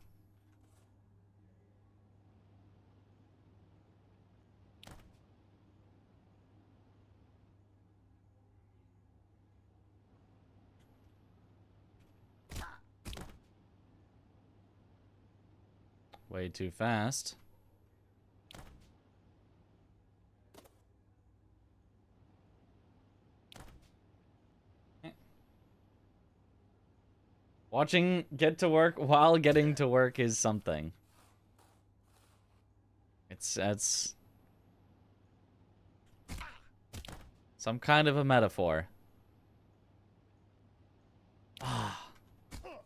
B: Way too fast. Watching get to work while getting to work is something. It's some kind of a metaphor. Ah,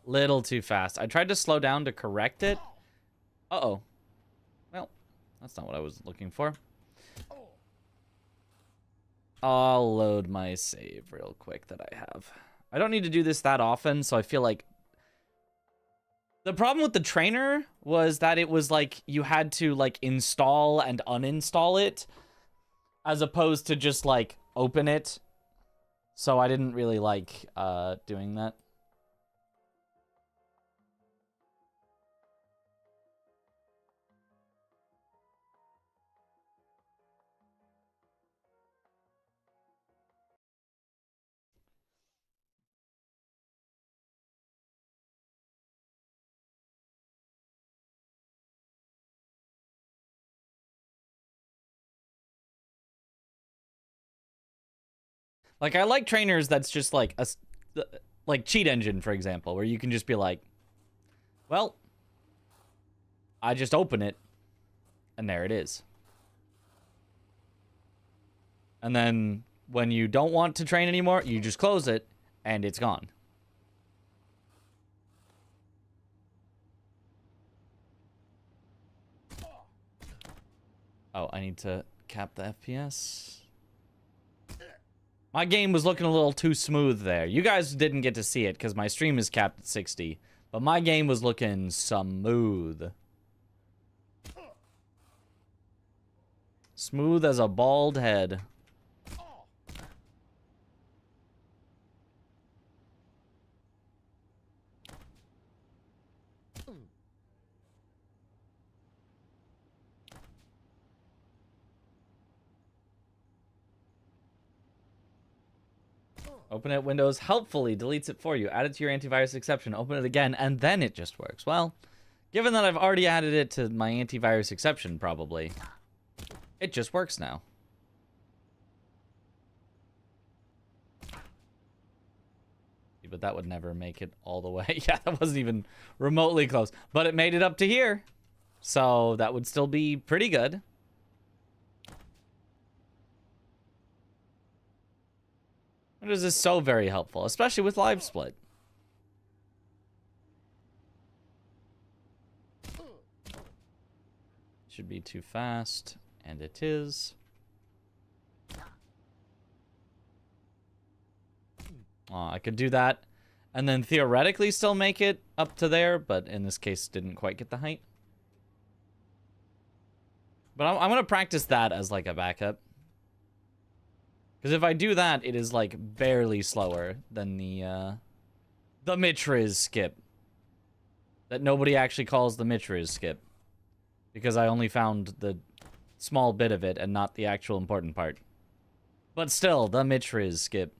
B: little too fast. I tried to slow down to correct it. Uh-oh. Well, that's not what I was looking for. I'll load my save real quick that I have. I don't need to do this that often, so I feel like... The problem with the trainer was that it was like you had to like install and uninstall it as opposed to just like open it. So I didn't really like doing that. Like, I like trainers that's just like like Cheat Engine, for example, where you can just be like, well, I just open it, and there it is. And then when you don't want to train anymore, you just close it, and it's gone. Oh, I need to cap the FPS. My game was looking a little too smooth there. You guys didn't get to see it because my stream is capped at 60. But my game was looking smooth. Smooth as a bald head. Open it, Windows helpfully deletes it for you. Add it to your antivirus exception. Open it again, and then it just works. Well, given that I've already added it to my antivirus exception, probably, it just works now. But that would never make it all the way. Yeah, that wasn't even remotely close. But it made it up to here. So that would still be pretty good. This is so very helpful, especially with live split. Should be too fast, and it is. I could do that, and then theoretically still make it up to there, but in this case didn't quite get the height. But I'm going to practice that as like a backup. Because if I do that, it is like barely slower than the Mitriz skip. That nobody actually calls the Mitriz skip. Because I only found the small bit of it and not the actual important part. But still, the Mitriz skip.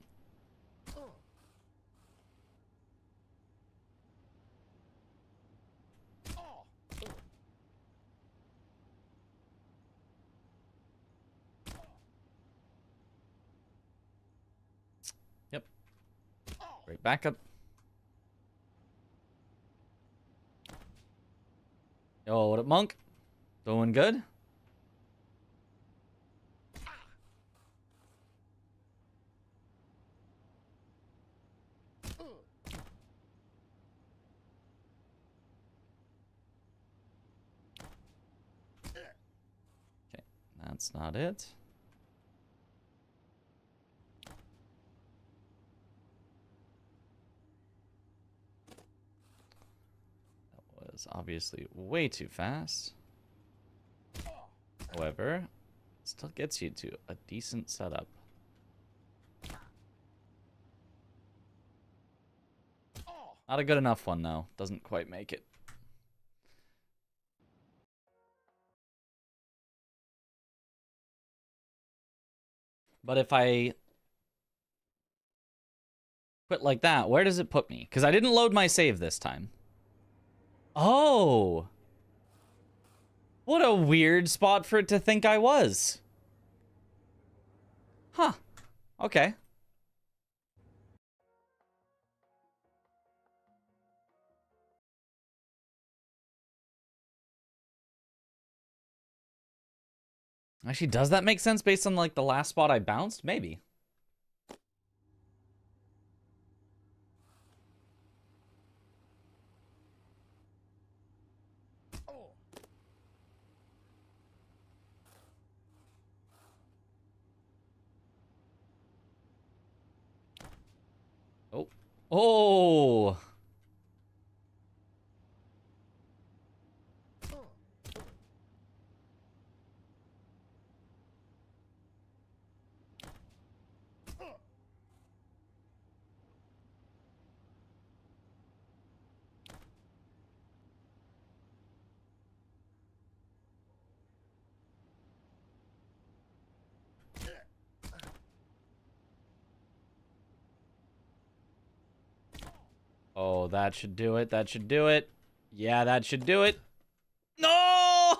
B: Yep. Great backup. Yo, what up, Monk? Doing good? Okay, that's not it. Was obviously way too fast. However, it still gets you to a decent setup. Not a good enough one, though. Doesn't quite make it. But if I quit like that, where does it put me? Because I didn't load my save this time. Oh! What a weird spot for it to think I was. Huh. Okay. Actually, does that make sense based on, like, the last spot I bounced? Maybe. Oh. Oh! Oh, that should do it. That should do it. Yeah, that should do it. No!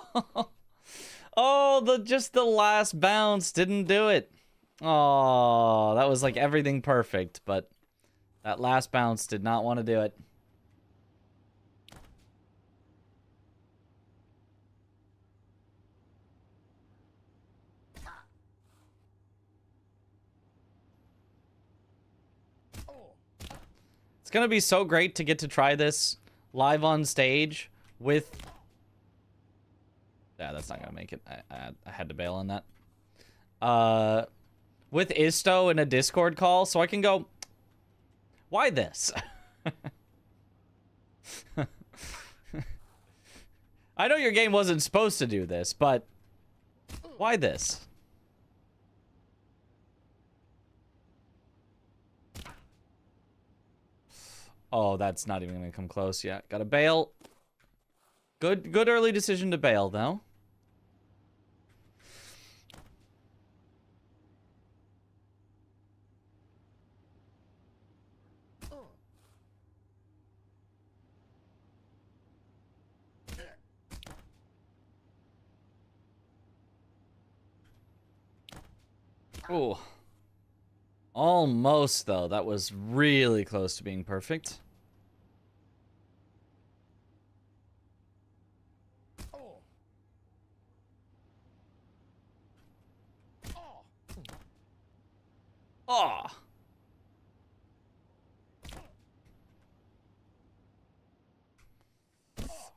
B: Oh, just the last bounce didn't do it. Oh, that was like everything perfect, but that last bounce did not want to do it. It's gonna be so great to get to try this live on stage with... Yeah, that's not gonna make it. I had to bail on that. With Isto in a Discord call, so I can go, why this? I know your game wasn't supposed to do this, but why this? Oh, that's not even gonna come close yet. Gotta bail. Good early decision to bail, though. Ooh. Almost, though. That was really close to being perfect. Oh.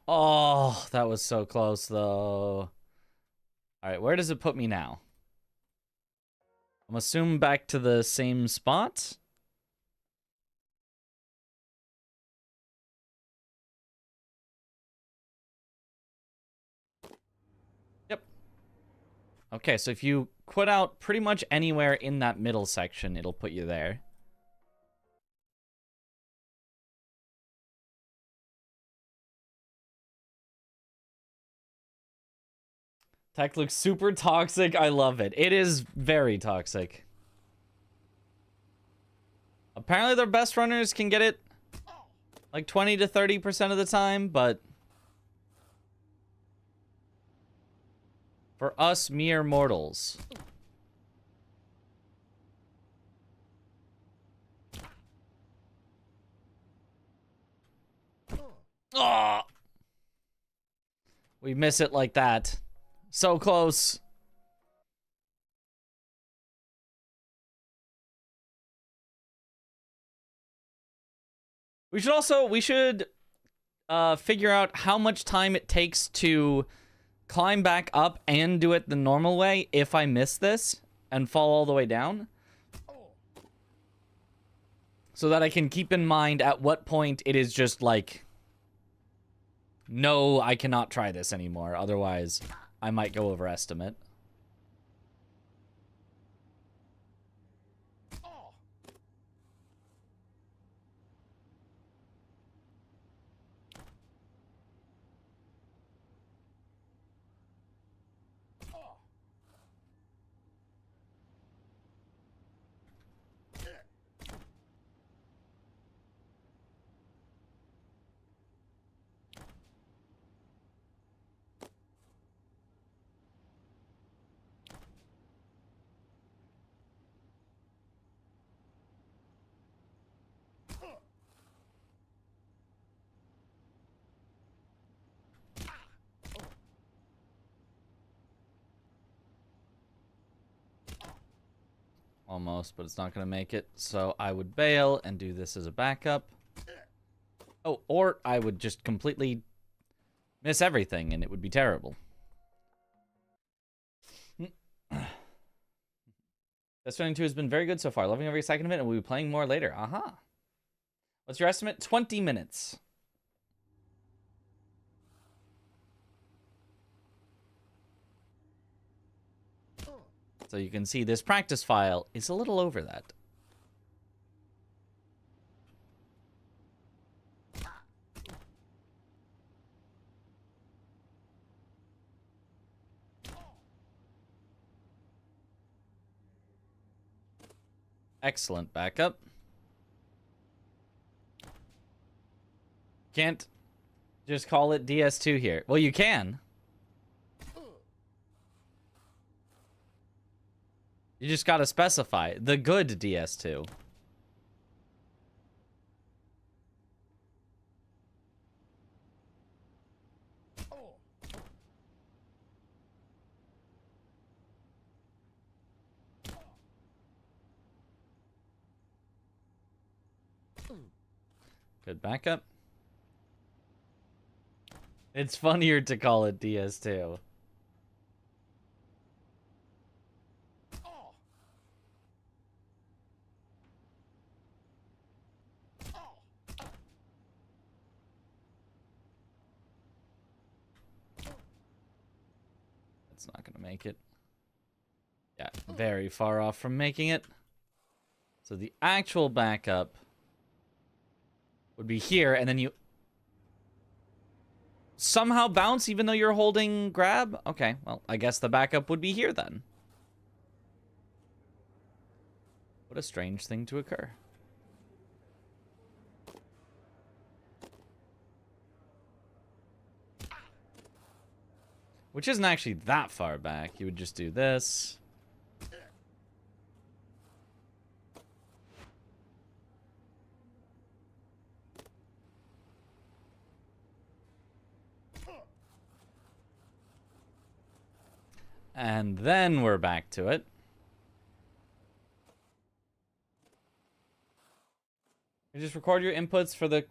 B: Oh, that was so close, though. All right, where does it put me now? I'm assuming back to the same spot. Yep. Okay, so if you quit out pretty much anywhere in that middle section, it'll put you there. Tech looks super toxic. I love it. It is very toxic. Apparently their best runners can get it like 20 to 30% of the time, but for us mere mortals. Oh! We miss it like that. So close. We should figure out how much time it takes to climb back up and do it the normal way if I miss this and fall all the way down. So that I can keep in mind at what point it is just like, no, I cannot try this anymore. Otherwise, I might go overestimate. Almost, but it's not going to make it. So I would bail and do this as a backup. Oh, or I would just completely miss everything, and it would be terrible. Death Stranding 2 has been very good so far. Loving every second of it, and we'll be playing more later. Aha. What's your estimate? 20 minutes. So you can see this practice file is a little over that. Excellent backup. Can't just call it DS2 here. Well, you can. You just gotta specify the good DS2. Good backup. It's funnier to call it DS2. It's not gonna make it. Yeah, very far off from making it. So the actual backup would be here, and then you somehow bounce even though you're holding grab? Okay, well, I guess the backup would be here then. What a strange thing to occur. Which isn't actually that far back. You would just do this. And then we're back to it. You just record your inputs for the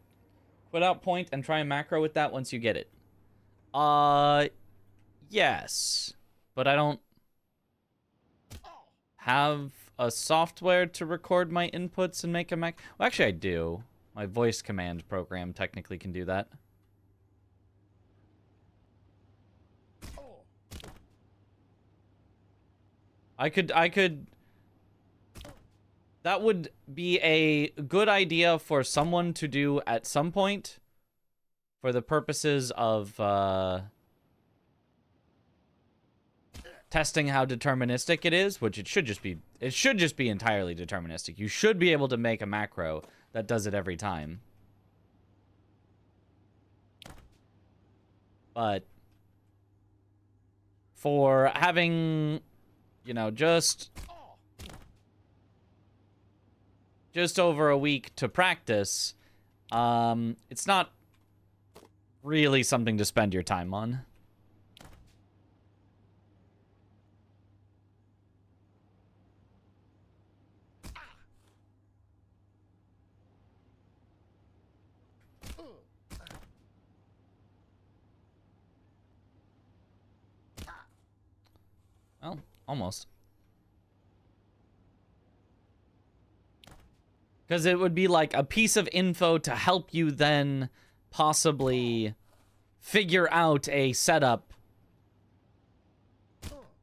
B: quit out point and try a macro with that once you get it. Yes. But I don't have a software to record my inputs and make a mac. Well, actually I do. My voice command program technically can do that. I could, that would be a good idea for someone to do at some point for the purposes of, testing how deterministic it is, which it should just be entirely deterministic. You should be able to make a macro that does it every time. But for having, you know, just over a week to practice, it's not really something to spend your time on. Well, almost. Because it would be like a piece of info to help you then possibly figure out a setup.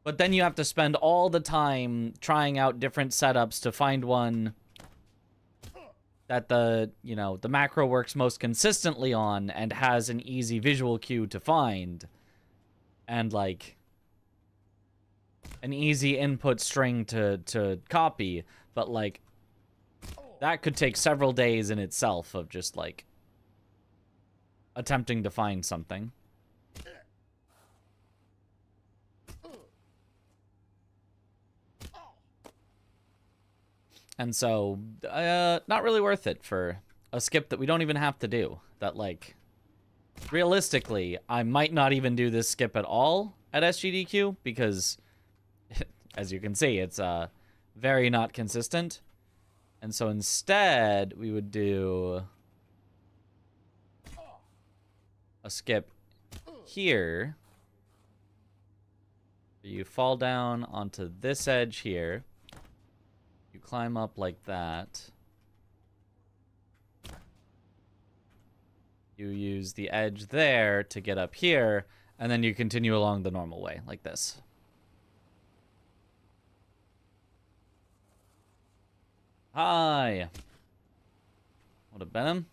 B: But then you have to spend all the time trying out different setups to find one that the macro works most consistently on and has an easy visual cue to find. And like an easy input string to copy, but like that could take several days in itself of just like attempting to find something. And so not really worth it for a skip that we don't even have to do. That like realistically I might not even do this skip at all at SGDQ because as you can see, it's very not consistent. And so instead, we would do a skip here. You fall down onto this edge here. You climb up like that. You use the edge there to get up here, and then you continue along the normal way, like this. Hi. What a Benham.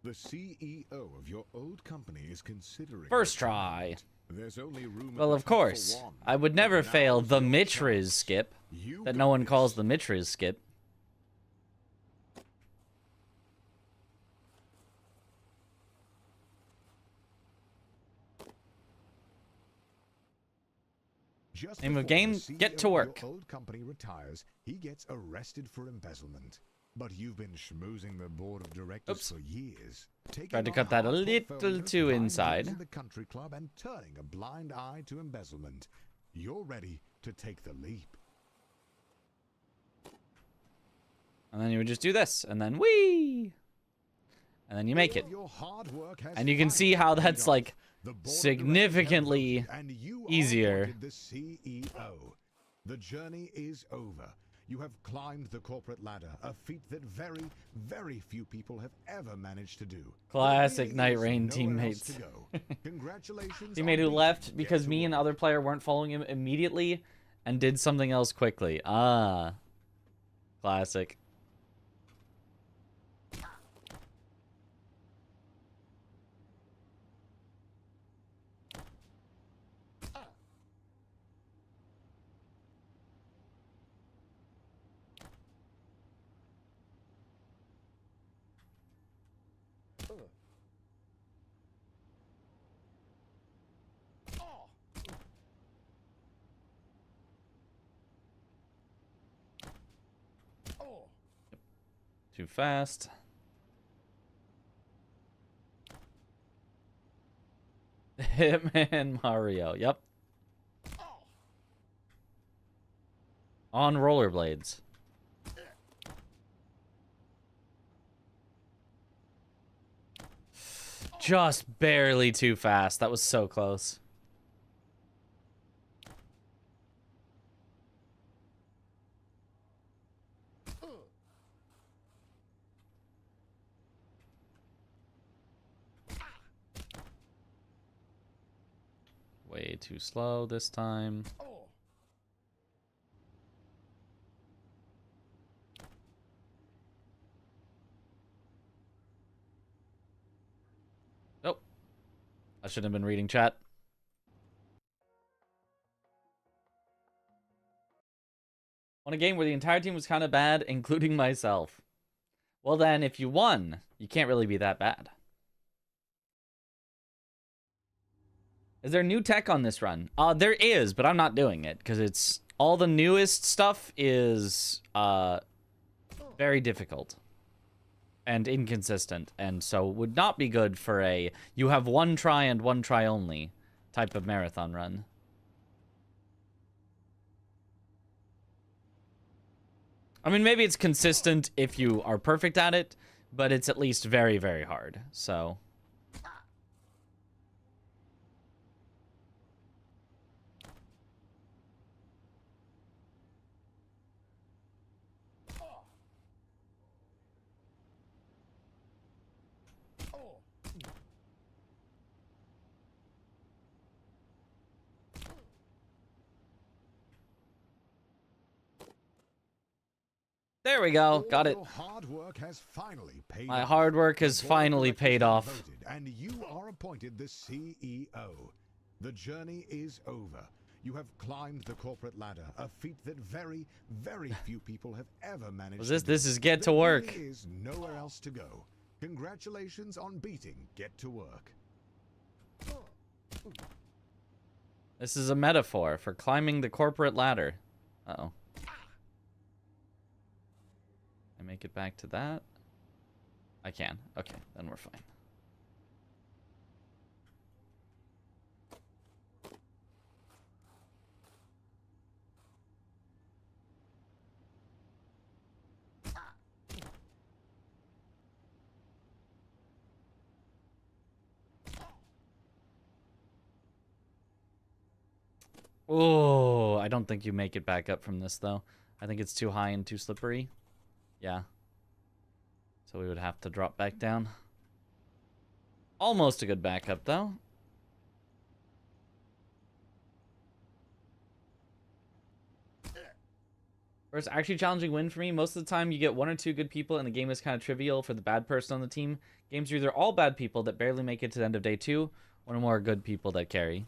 C: The CEO of your old company is considering...
B: First try.
C: There's only room
B: Well, of course. I would never fail the Mitriz skip. That no one calls the Mitriz skip.
C: Just
B: Name of
C: before
B: game,
C: the CEO
B: get to
C: of
B: work.
C: Your old company retires, he gets arrested for embezzlement. But you've been schmoozing the board of directors
B: Oops.
C: for years.
B: Tried to cut that a little too inside.
C: The country club and turning a blind eye to embezzlement. You're ready to take the leap.
B: And then you would just do this, and then whee! And then you make it.
C: Your hard work has
B: And you can see how that's like
C: The board of
B: significantly
C: directors have voted, and you are
B: easier.
C: appointed the CEO. The journey is over. You have climbed the corporate ladder, a feat that very, very few people have ever managed to do.
B: Classic
C: There
B: Night
C: is
B: Rain
C: nowhere else
B: teammmates.
C: to go. Congratulations.
B: Teammate
C: on
B: who
C: beating
B: left
C: Get
B: because
C: to
B: me and
C: Work.
B: other player weren't following him immediately and did something else quickly. Ah. Classic. Too fast. Hitman Mario. Yep. On rollerblades. Just barely too fast. That was so close. Way too slow this time. Nope. I shouldn't have been reading chat. On a game where the entire team was kind of bad, including myself. Well then, if you won, you can't really be that bad. Is there new tech on this run? There is, but I'm not doing it because it's all the newest stuff is very difficult and inconsistent, and so would not be good for a you have one try and one try only type of marathon run. I mean, maybe it's consistent if you are perfect at it, but it's at least very, very hard. So. There we go. Got it.
C: Your hard work has finally paid
B: My
C: off.
B: hard work has
C: The board of
B: finally
C: directors
B: paid
C: have
B: off.
C: voted, and you are appointed the CEO. The journey is over. You have climbed the corporate ladder, a feat that very, very few people have ever managed
B: Was this?
C: to do.
B: This is get to
C: There
B: work.
C: really is nowhere else to go. Congratulations on beating Get to Work.
B: This is a metaphor for climbing the corporate ladder. Uh-oh. I make it back to that? I can. Okay, then we're fine. Oh, I don't think you make it back up from this, though. I think it's too high and too slippery. Yeah. So we would have to drop back down. Almost a good backup, though. First actually challenging win for me. Most of the time you get one or two good people and the game is kind of trivial for the bad person on the team. Games are either all bad people that barely make it to the end of day 2, or more good people that carry.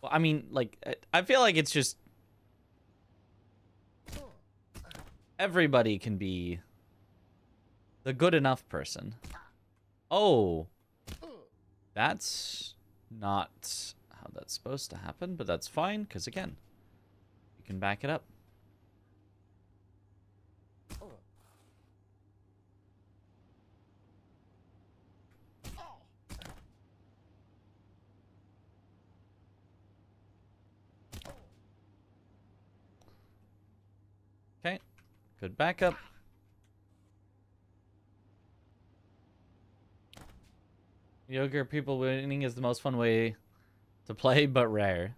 B: Well, I mean, like, I feel like it's just... everybody can be the good enough person. Oh. That's not how that's supposed to happen, but that's fine, because again... you can back it up. Okay, good backup. Mediocre people winning is the most fun way to play, but rare.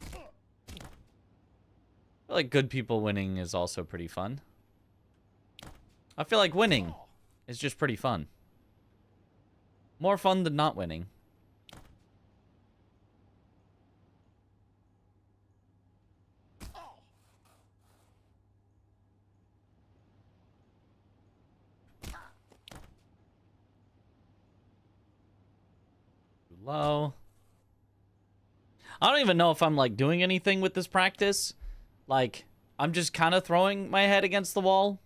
B: I feel like good people winning is also pretty fun. I feel like winning is just pretty fun. More fun than not winning. Too low. I don't even know if I'm like doing anything with this practice. Like, I'm just kind of throwing my head against the wall.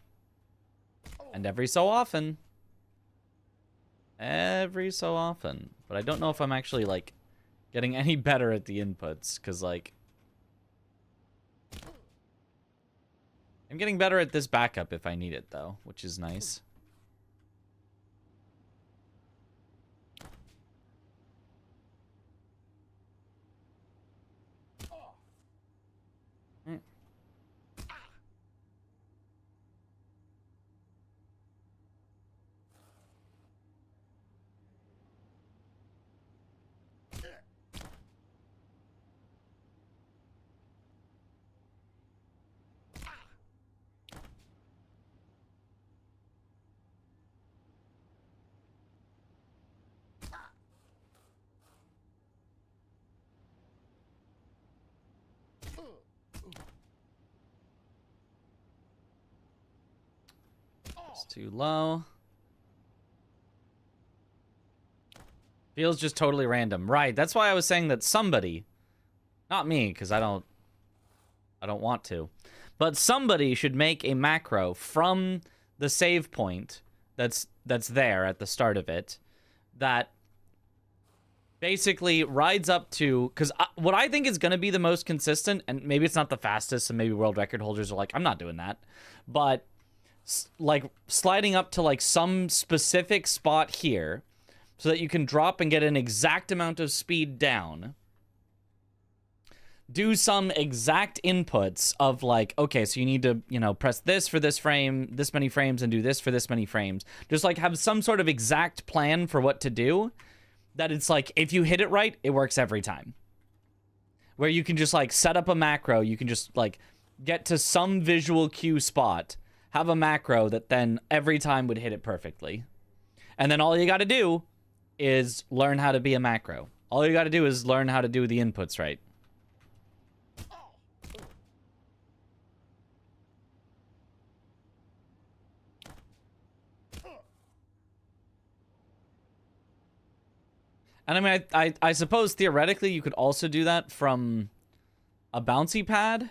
B: And every so often. But I don't know if I'm actually, like, getting any better at the inputs. Because, like... I'm getting better at this backup if I need it, though. Which is nice. It's too low. Feels just totally random. Right, that's why I was saying that somebody, not me, because I don't want to, but somebody should make a macro from the save point that's there at the start of it that basically rides up to, because what I think is going to be the most consistent, and maybe it's not the fastest, and maybe world record holders are like, I'm not doing that, but like sliding up to like some specific spot here so that you can drop and get an exact amount of speed down. Do some exact inputs of like, okay, so you need to, you know, press this for this frame, this many frames, and do this for this many frames. Just like have some sort of exact plan for what to do. That it's like, if you hit it right, it works every time. Where you can just like set up a macro, you can just like get to some visual cue spot, have a macro that then every time would hit it perfectly. And then all you got to do is learn how to be a macro. All you got to do is learn how to do the inputs right. And I mean, I suppose theoretically you could also do that from a bouncy pad.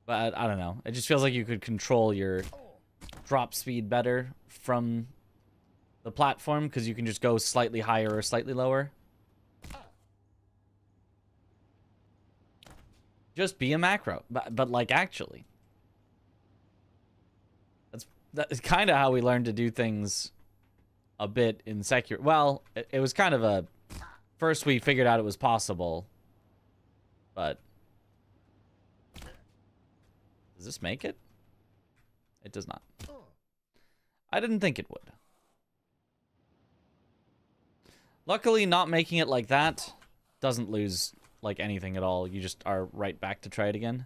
B: But I don't know. It just feels like you could control your drop speed better from the platform because you can just go slightly higher or slightly lower. Just be a macro. But like actually. That's kind of how we learned to do things a bit insecure. Well, it was kind of a... First we figured out it was possible. But... Does this make it? It does not. I didn't think it would. Luckily, not making it like that doesn't lose, like, anything at all. You just are right back to try it again.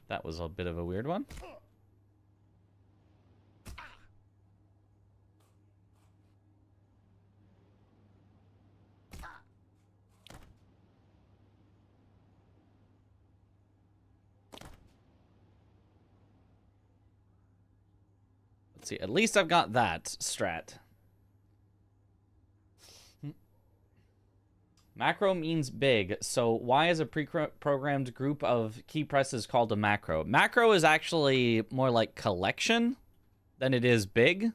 B: That was a bit of a weird one. Let's see, at least I've got that strat. Macro means big, so why is a pre-programmed group of key presses called a macro? Macro is actually more like collection than it is big.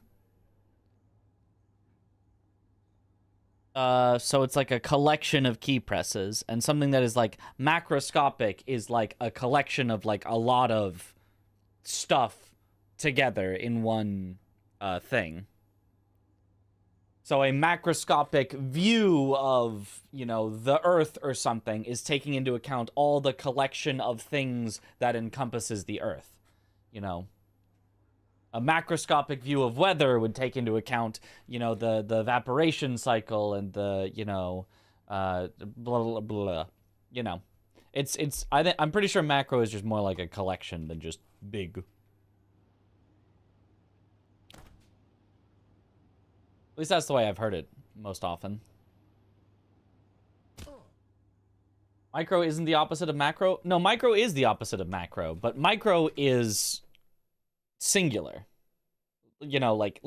B: So it's like a collection of key presses, and something that is like macroscopic is like a collection of like a lot of stuff together in one thing. So a macroscopic view of, you know, the Earth or something is taking into account all the collection of things that encompasses the Earth. You know, a macroscopic view of weather would take into account, you know, the evaporation cycle and the, you know, blah, blah, blah. You know, I'm pretty sure macro is just more like a collection than just big. At least that's the way I've heard it most often. Micro isn't the opposite of macro? No, micro is the opposite of macro, but micro is singular. You know, like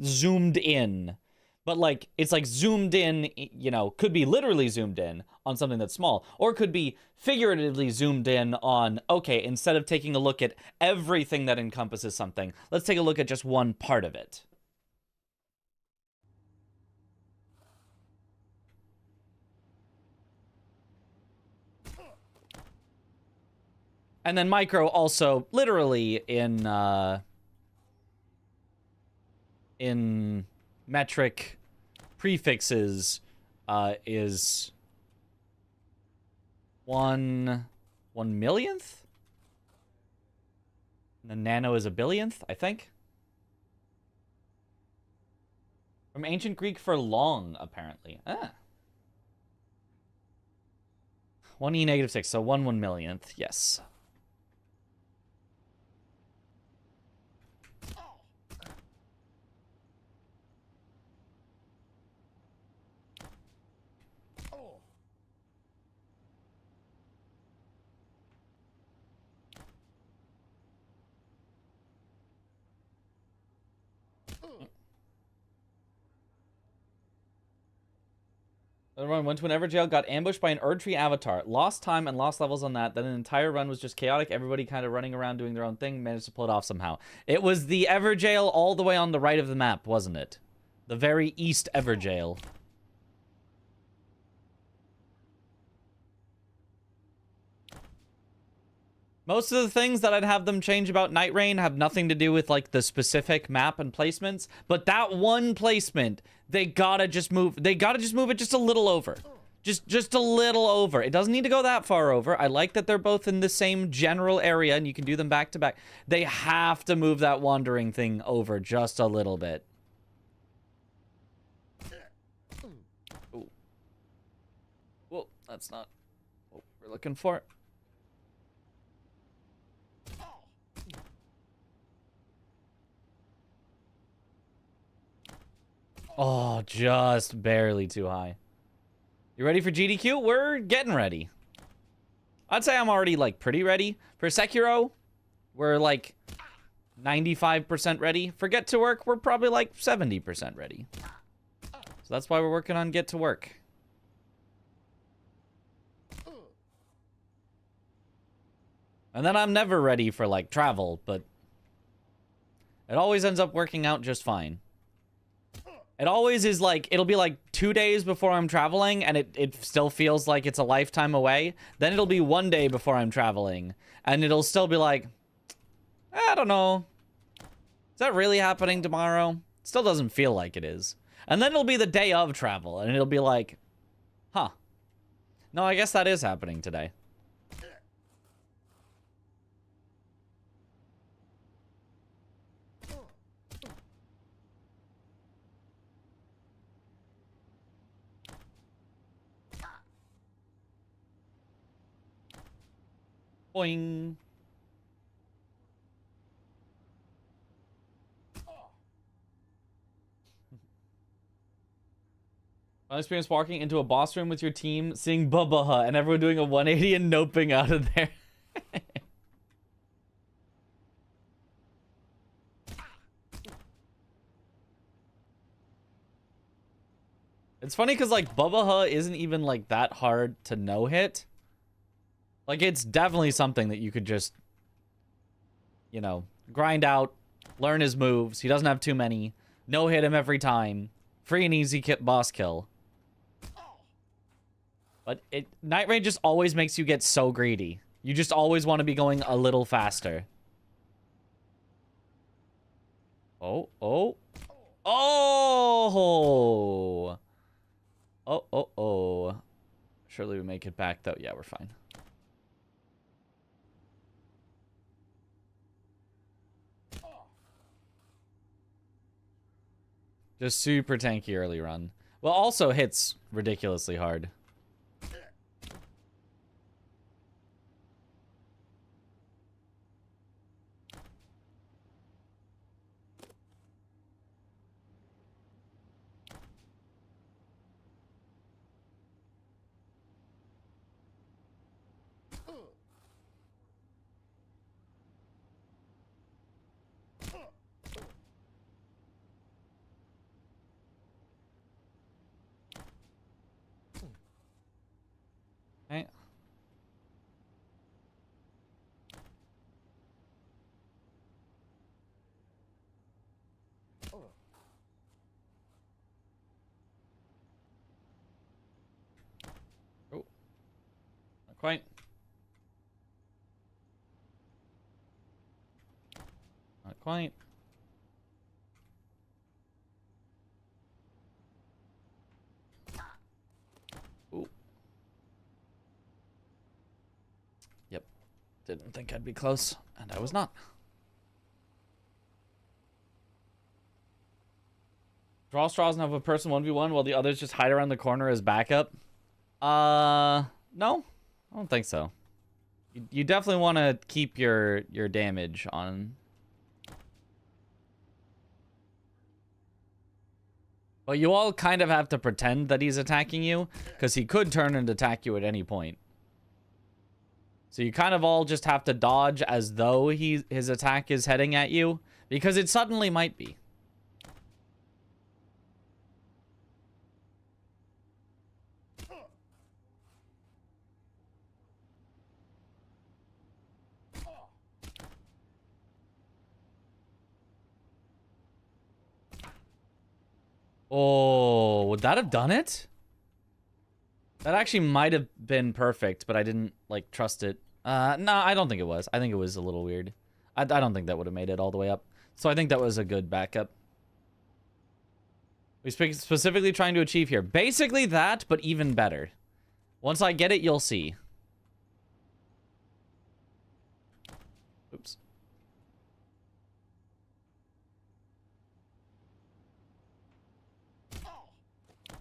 B: zoomed in. But like, it's like zoomed in, you know, could be literally zoomed in on something that's small, or could be figuratively zoomed in on, okay, instead of taking a look at everything that encompasses something, let's take a look at just one part of it. And then micro also literally in metric prefixes is 1/millionth? And the nano is a billionth, I think. From ancient Greek for long, apparently. Ah. 1e -6, so 1/millionth, yes. Run went to an Everjail, got ambushed by an Erdtree avatar. Lost time and lost levels on that. Then an entire run was just chaotic. Everybody kind of running around doing their own thing. Managed to pull it off somehow. It was the Everjail all the way on the right of the map, wasn't it? The very east Everjail. Most of the things that I'd have them change about Night Rain have nothing to do with, like, the specific map and placements. But that one placement, they gotta just move it just a little over. Just a little over. It doesn't need to go that far over. I like that they're both in the same general area and you can do them back to back. They have to move that wandering thing over just a little bit. Ooh. Well, that's not what we're looking for. Oh, just barely too high. You ready for GDQ? We're getting ready. I'd say I'm already, like, pretty ready. For Sekiro, we're, like, 95% ready. For Get to Work, we're probably, like, 70% ready. So that's why we're working on Get to Work. And then I'm never ready for, like, travel, but it always ends up working out just fine. It always is like, it'll be like 2 days before I'm traveling, and it still feels like it's a lifetime away. Then it'll be 1 day before I'm traveling, and it'll still be like, I don't know. Is that really happening tomorrow? Still doesn't feel like it is. And then it'll be the day of travel, and it'll be like, huh. No, I guess that is happening today. Boing. My experience walking into a boss room with your team, seeing Bubba and everyone doing a 180 and noping out of there. It's funny because, like, Bubba isn't even, like, that hard to no-hit. Like, it's definitely something that you could just, you know, grind out, learn his moves. He doesn't have too many. No-hit him every time. Free and easy boss kill. But Night Rain just always makes you get so greedy. You just always want to be going a little faster. Oh, oh. Oh! Oh, oh, oh. Surely we make it back, though. Yeah, we're fine. Just super tanky early run. Well, also hits ridiculously hard. Okay. Oh. Not quite. Not quite. Ooh. Yep. Didn't think I'd be close, and I was not. Draw straws and have a person 1v1 while the others just hide around the corner as backup. No, I don't think so. You definitely want to keep your damage on. But you all kind of have to pretend that he's attacking you, because he could turn and attack you at any point. So you kind of all just have to dodge as though his attack is heading at you, because it suddenly might be. Oh, would that have done it? That actually might have been perfect, but I didn't, like, trust it. No, I don't think it was. I think it was a little weird. I don't think that would have made it all the way up. So I think that was a good backup. We specifically trying to achieve here. Basically that, but even better. Once I get it, you'll see. Oops.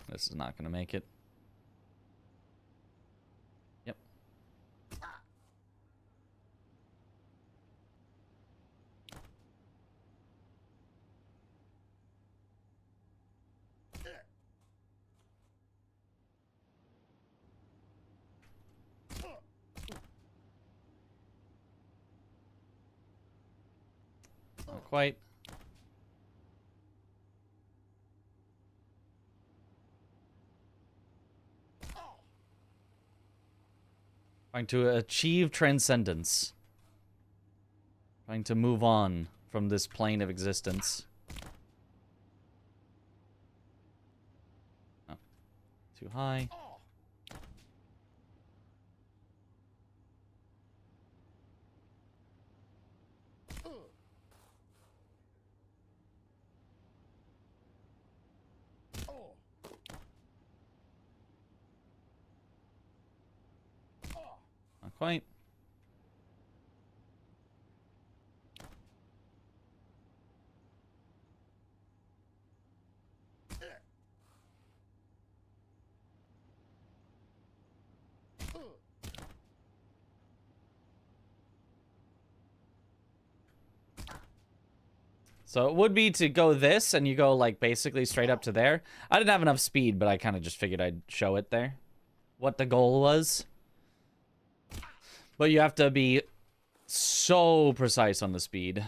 B: This is not going to make it. Yep. Not quite. Trying to achieve transcendence. Trying to move on from this plane of existence. Oh. Too high. quite. So it would be to go this, and you go, like, basically straight up to there. I didn't have enough speed, but I kind of just figured I'd show it there. What the goal was. But you have to be so precise on the speed.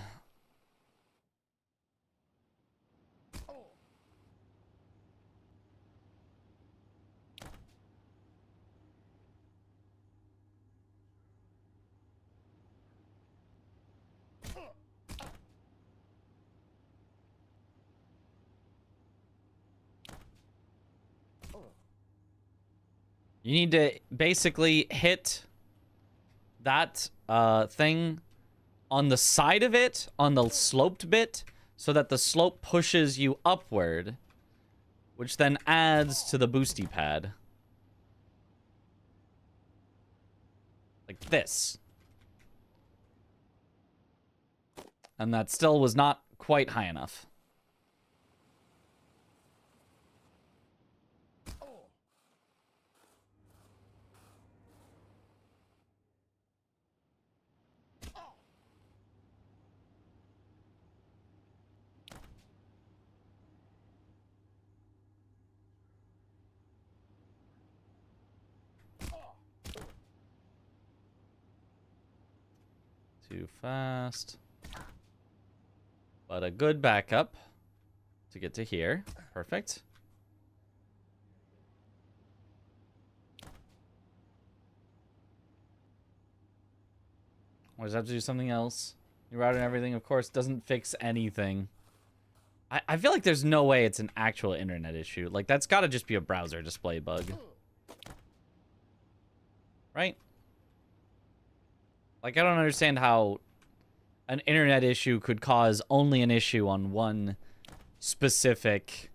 B: You need to basically hit that thing on the side of it, on the sloped bit, so that the slope pushes you upward, which then adds to the boosty pad. Like this. And that still was not quite high enough. Too fast. But a good backup to get to here. Perfect. Or does it have to do something else? Your router and everything, of course, doesn't fix anything. I feel like there's no way it's an actual internet issue. Like, that's got to just be a browser display bug. Right? Like, I don't understand how an internet issue could cause only an issue on one specific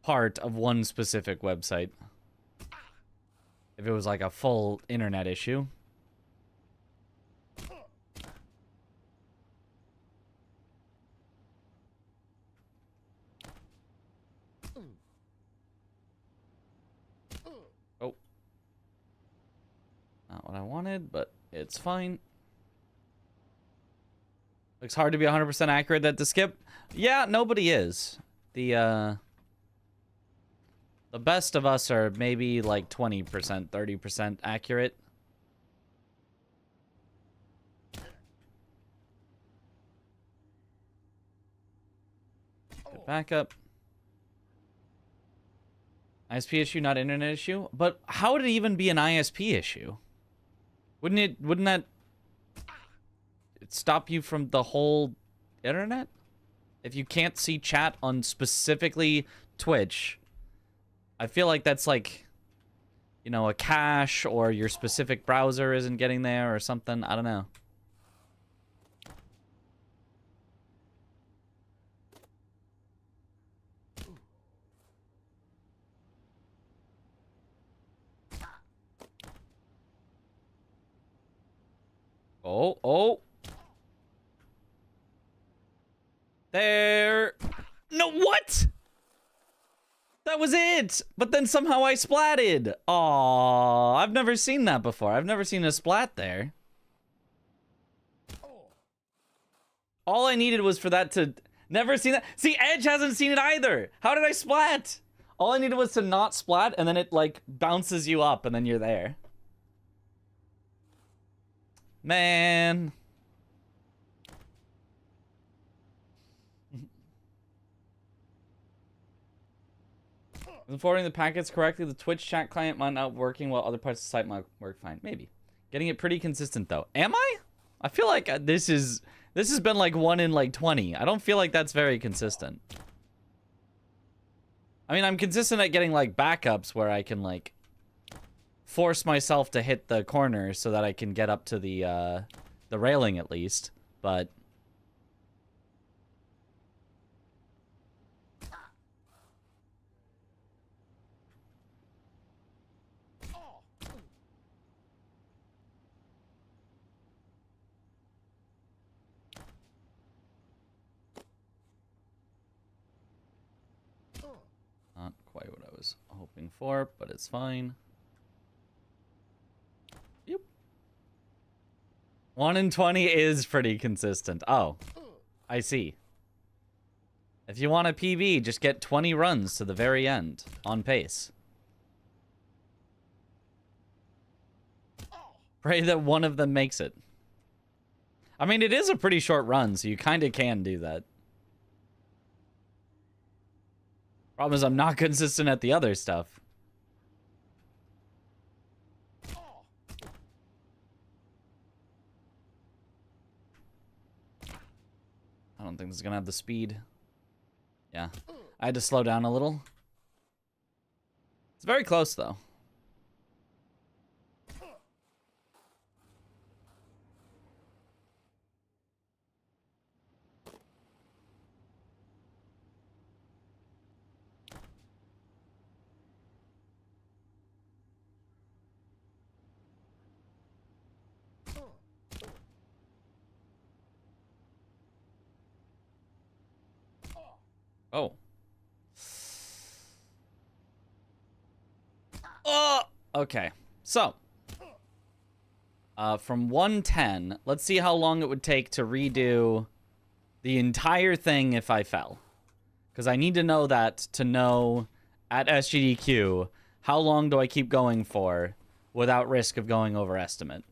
B: part of one specific website. If it was like a full internet issue. Oh. Not what I wanted, but it's fine. Looks hard to be 100% accurate at the skip. Yeah, nobody is. The best of us are maybe like 20%, 30% accurate. Good backup. ISP issue, not internet issue? But how would it even be an ISP issue? Wouldn't that stop you from the whole internet? If you can't see chat on specifically Twitch, I feel like that's like, you know, a cache or your specific browser isn't getting there or something. I don't know. Oh. There. No, what? That was it. But then somehow I splatted. Aw, I've never seen that before. I've never seen a splat there. All I needed was for that to... Never seen that. See, Edge hasn't seen it either. How did I splat? All I needed was to not splat, and then it, like, bounces you up, and then you're there. Man. When forwarding the packets correctly, the Twitch chat client might not working while other parts of the site might work fine. Maybe. Getting it pretty consistent, though. Am I? I feel like this has been like 1 in like 20. I don't feel like that's very consistent. I mean, I'm consistent at getting like backups where I can like force myself to hit the corner so that I can get up to the railing at least, but was hoping for, but it's fine. Yep. 1 in 20 is pretty consistent. Oh, I see. If you want a PB, just get 20 runs to the very end on pace. Pray that one of them makes it. I mean, it is a pretty short run, so you kind of can do that. Problem is, I'm not consistent at the other stuff. I don't think this is gonna have the speed. Yeah. I had to slow down a little. It's very close, though. Oh. Oh! Okay. So. From 110, let's see how long it would take to redo the entire thing if I fell. Because I need to know that to know at SGDQ how long do I keep going for without risk of going over estimate.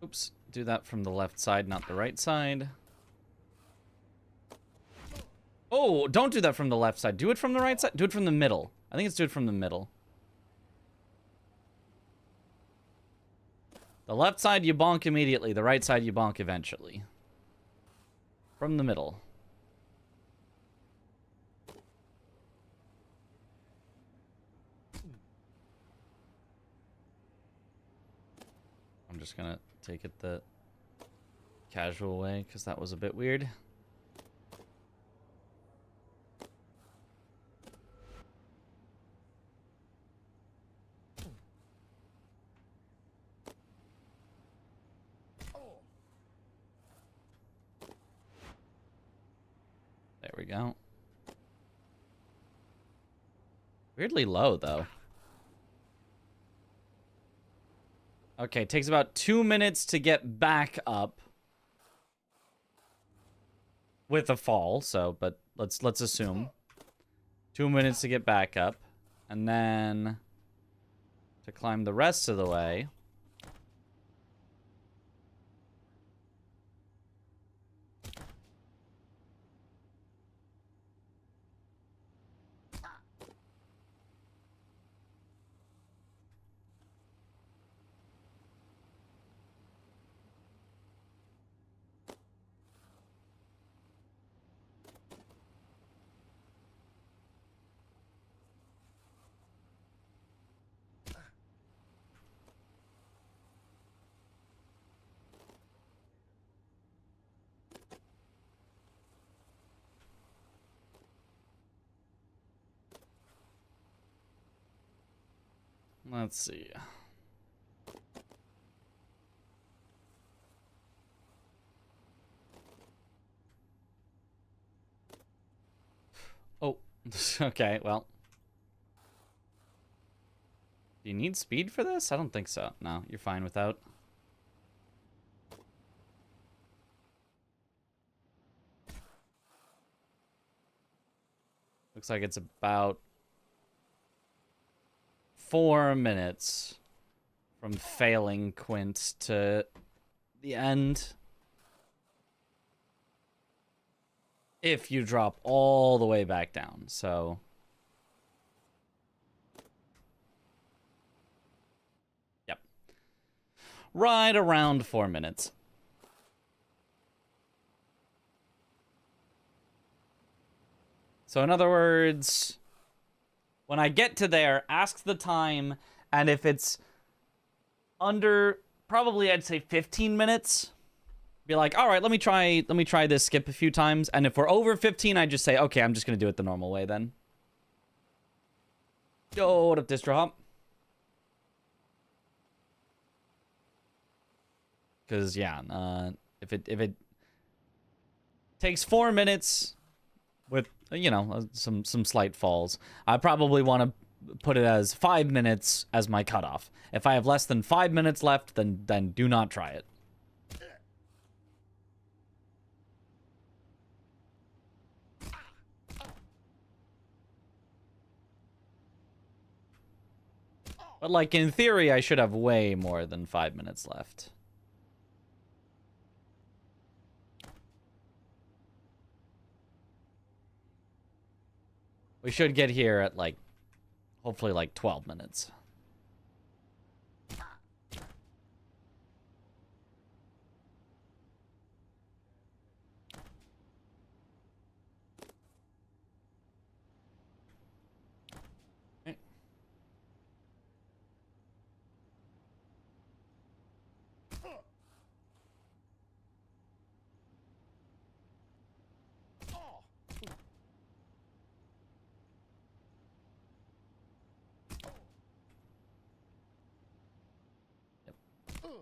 B: Oops, do that from the left side, not the right side. Oh, don't do that from the left side. Do it from the right side. Do it from the middle. I think it's do it from the middle. The left side, you bonk immediately. The right side, you bonk eventually. From the middle. I'm just gonna take it the casual way, because that was a bit weird. There we go. Weirdly low, though. Okay, it takes about 2 minutes to get back up with a fall, so, but let's assume 2 minutes to get back up, and then to climb the rest of the way. Let's see. Oh, okay, well. Do you need speed for this? I don't think so. No, you're fine without. Looks like it's about 4 minutes from failing quint to the end. if you drop all the way back down. So yep. Right around 4 minutes. So in other words, when I get to there, ask the time, and if it's under, probably I'd say 15 minutes, be like, all right, let me try this, skip a few times, and if we're over 15, I just say, okay, I'm just gonna do it the normal way then. Yo, what up, Distro Hop? Because yeah, if it takes 4 minutes with, you know, some slight falls, I probably want to put it as 5 minutes as my cutoff. If I have less than 5 minutes left, then do not try it. But like in theory, I should have way more than 5 minutes left. We should get here at, like, hopefully, like, 12 minutes. Okay.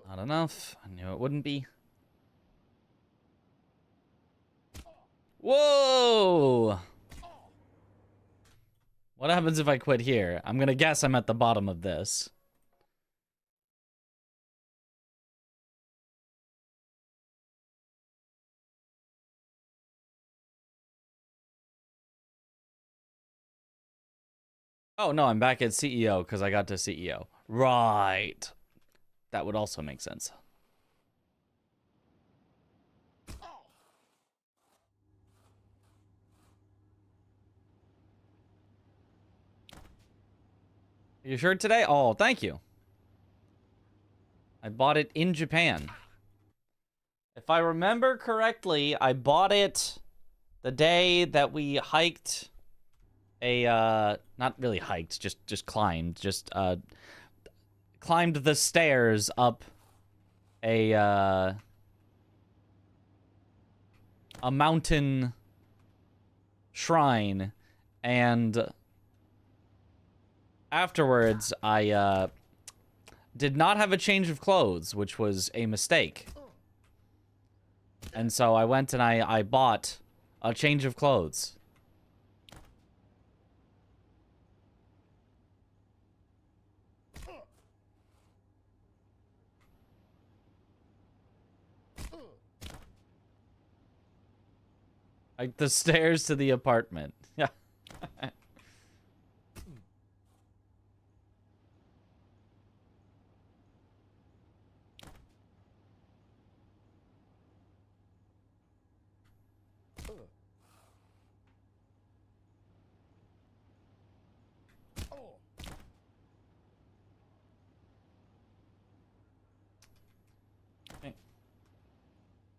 B: Not enough. I knew it wouldn't be. Whoa! What happens if I quit here? I'm gonna guess I'm at the bottom of this. Oh, no, I'm back at CEO because I got to CEO. Right. That would also make sense. Your shirt today? Oh, thank you. I bought it in Japan. If I remember correctly, I bought it the day that we hiked a, not really hiked, just climbed, climbed the stairs up a mountain shrine, and afterwards I did not have a change of clothes, which was a mistake. And so I went and I bought a change of clothes. Like the stairs to the apartment. Yeah.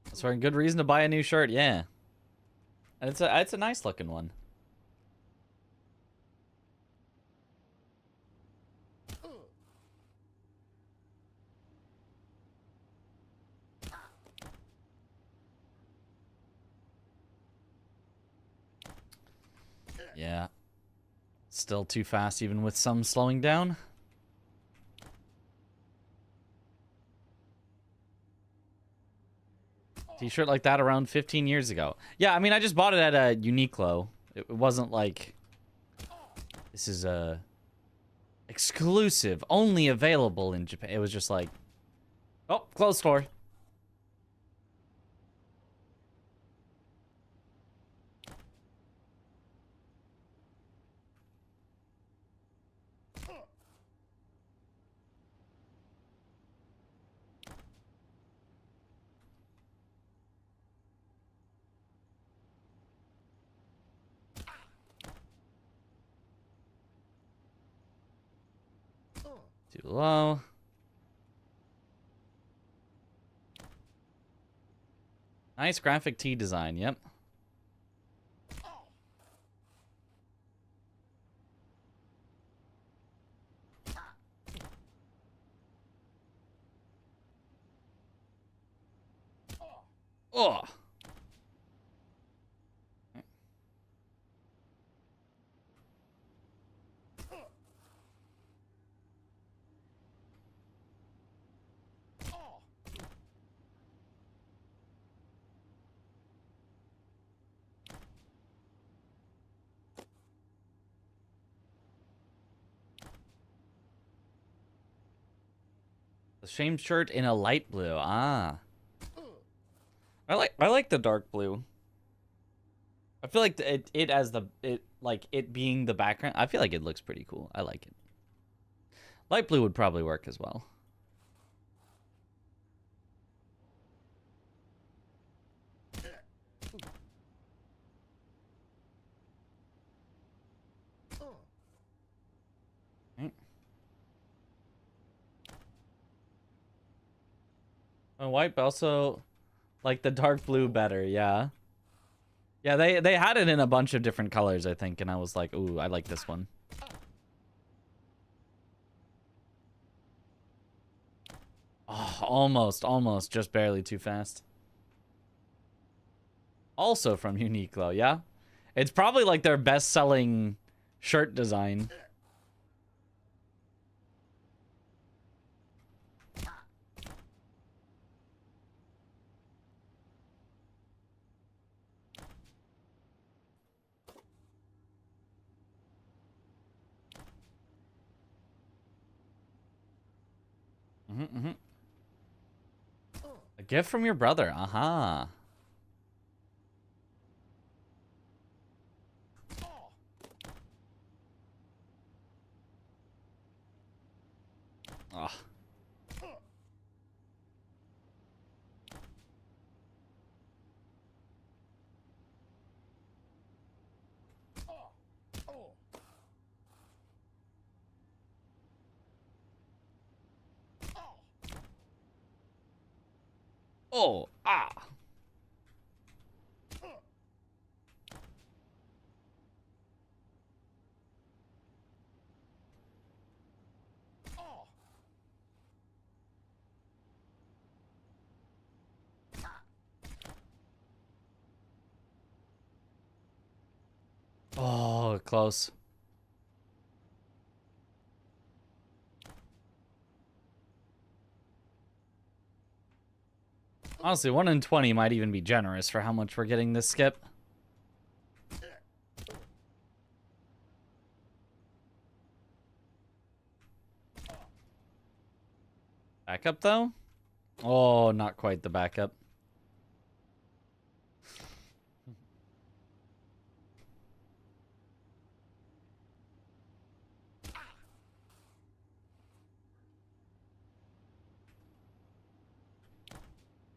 B: That's for a good reason to buy a new shirt, yeah. And it's a nice looking one. Yeah. Still too fast even with some slowing down. T-shirt like that around 15 years ago. Yeah, I mean, I just bought it at a Uniqlo. It wasn't like this is a exclusive, only available in Japan. It was just like, oh, closed store. Too low. Nice graphic tee design, yep. Oh. The same shirt in a light blue. Ah. I like the dark blue. I feel like it being the background. I feel like it looks pretty cool. I like it. Light blue would probably work as well. And white, but also like the dark blue better, yeah. Yeah, they had it in a bunch of different colors, I think, and I was like, ooh, I like this one. Oh, almost, just barely too fast. Also from Uniqlo, yeah? It's probably like their best-selling shirt design. A gift from your brother. Aha. Ah. Oh, ah. Oh, close. Honestly, 1 in 20 might even be generous for how much we're getting this skip. Backup, though? Oh, not quite the backup.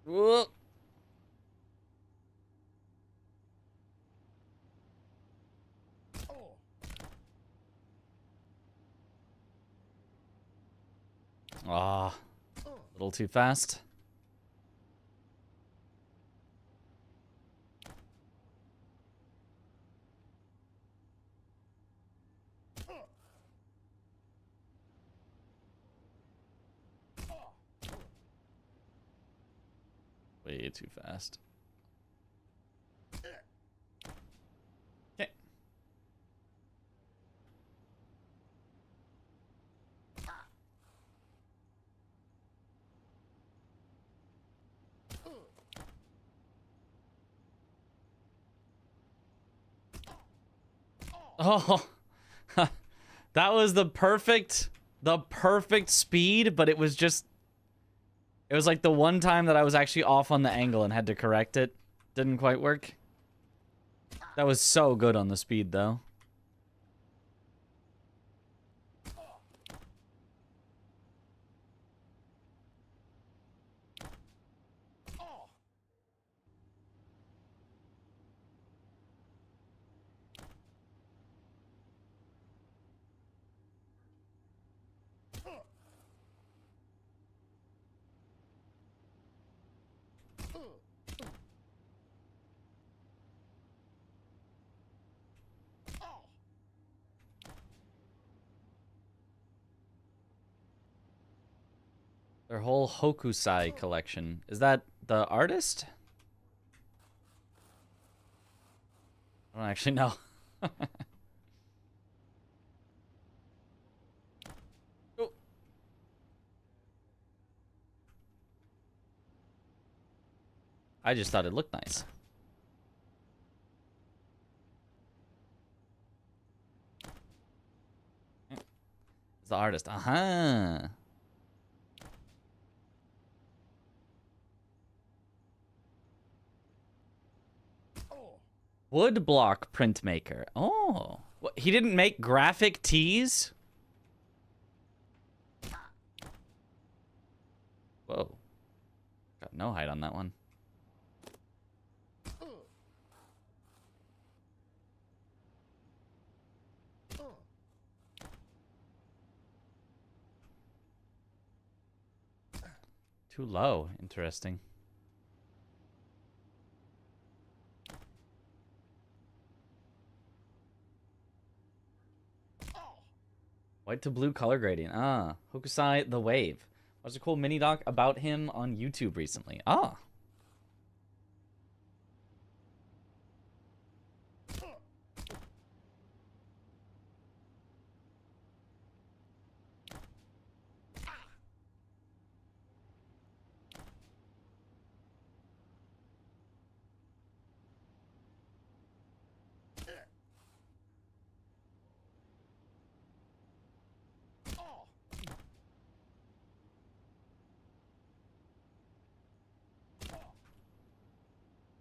B: Whoa. Ah, a little too fast. Way too fast. Okay. Oh, that was the perfect speed, but it was like the one time that I was actually off on the angle and had to correct it. Didn't quite work. That was so good on the speed, though. Their whole Hokusai collection. Is that the artist? I don't actually know. Oh. I just thought it looked nice. It's the artist. Uh-huh. Woodblock printmaker. Oh. What, he didn't make graphic tees? Whoa. Got no height on that one. Too low. Interesting. White to blue color gradient. Ah. Hokusai the Wave. There's a cool mini doc about him on YouTube recently. Ah.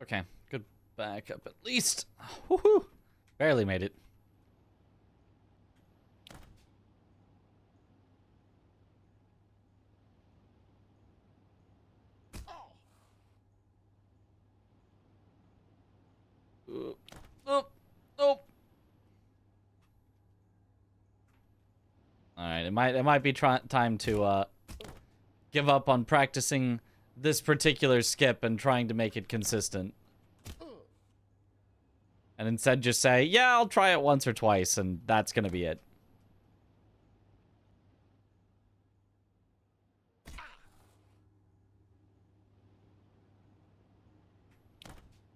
B: Okay, good backup at least. Woohoo! Barely made it. Oh. All right, it might be time to give up on practicing this particular skip and trying to make it consistent. And instead just say, yeah, I'll try it once or twice, and that's gonna be it.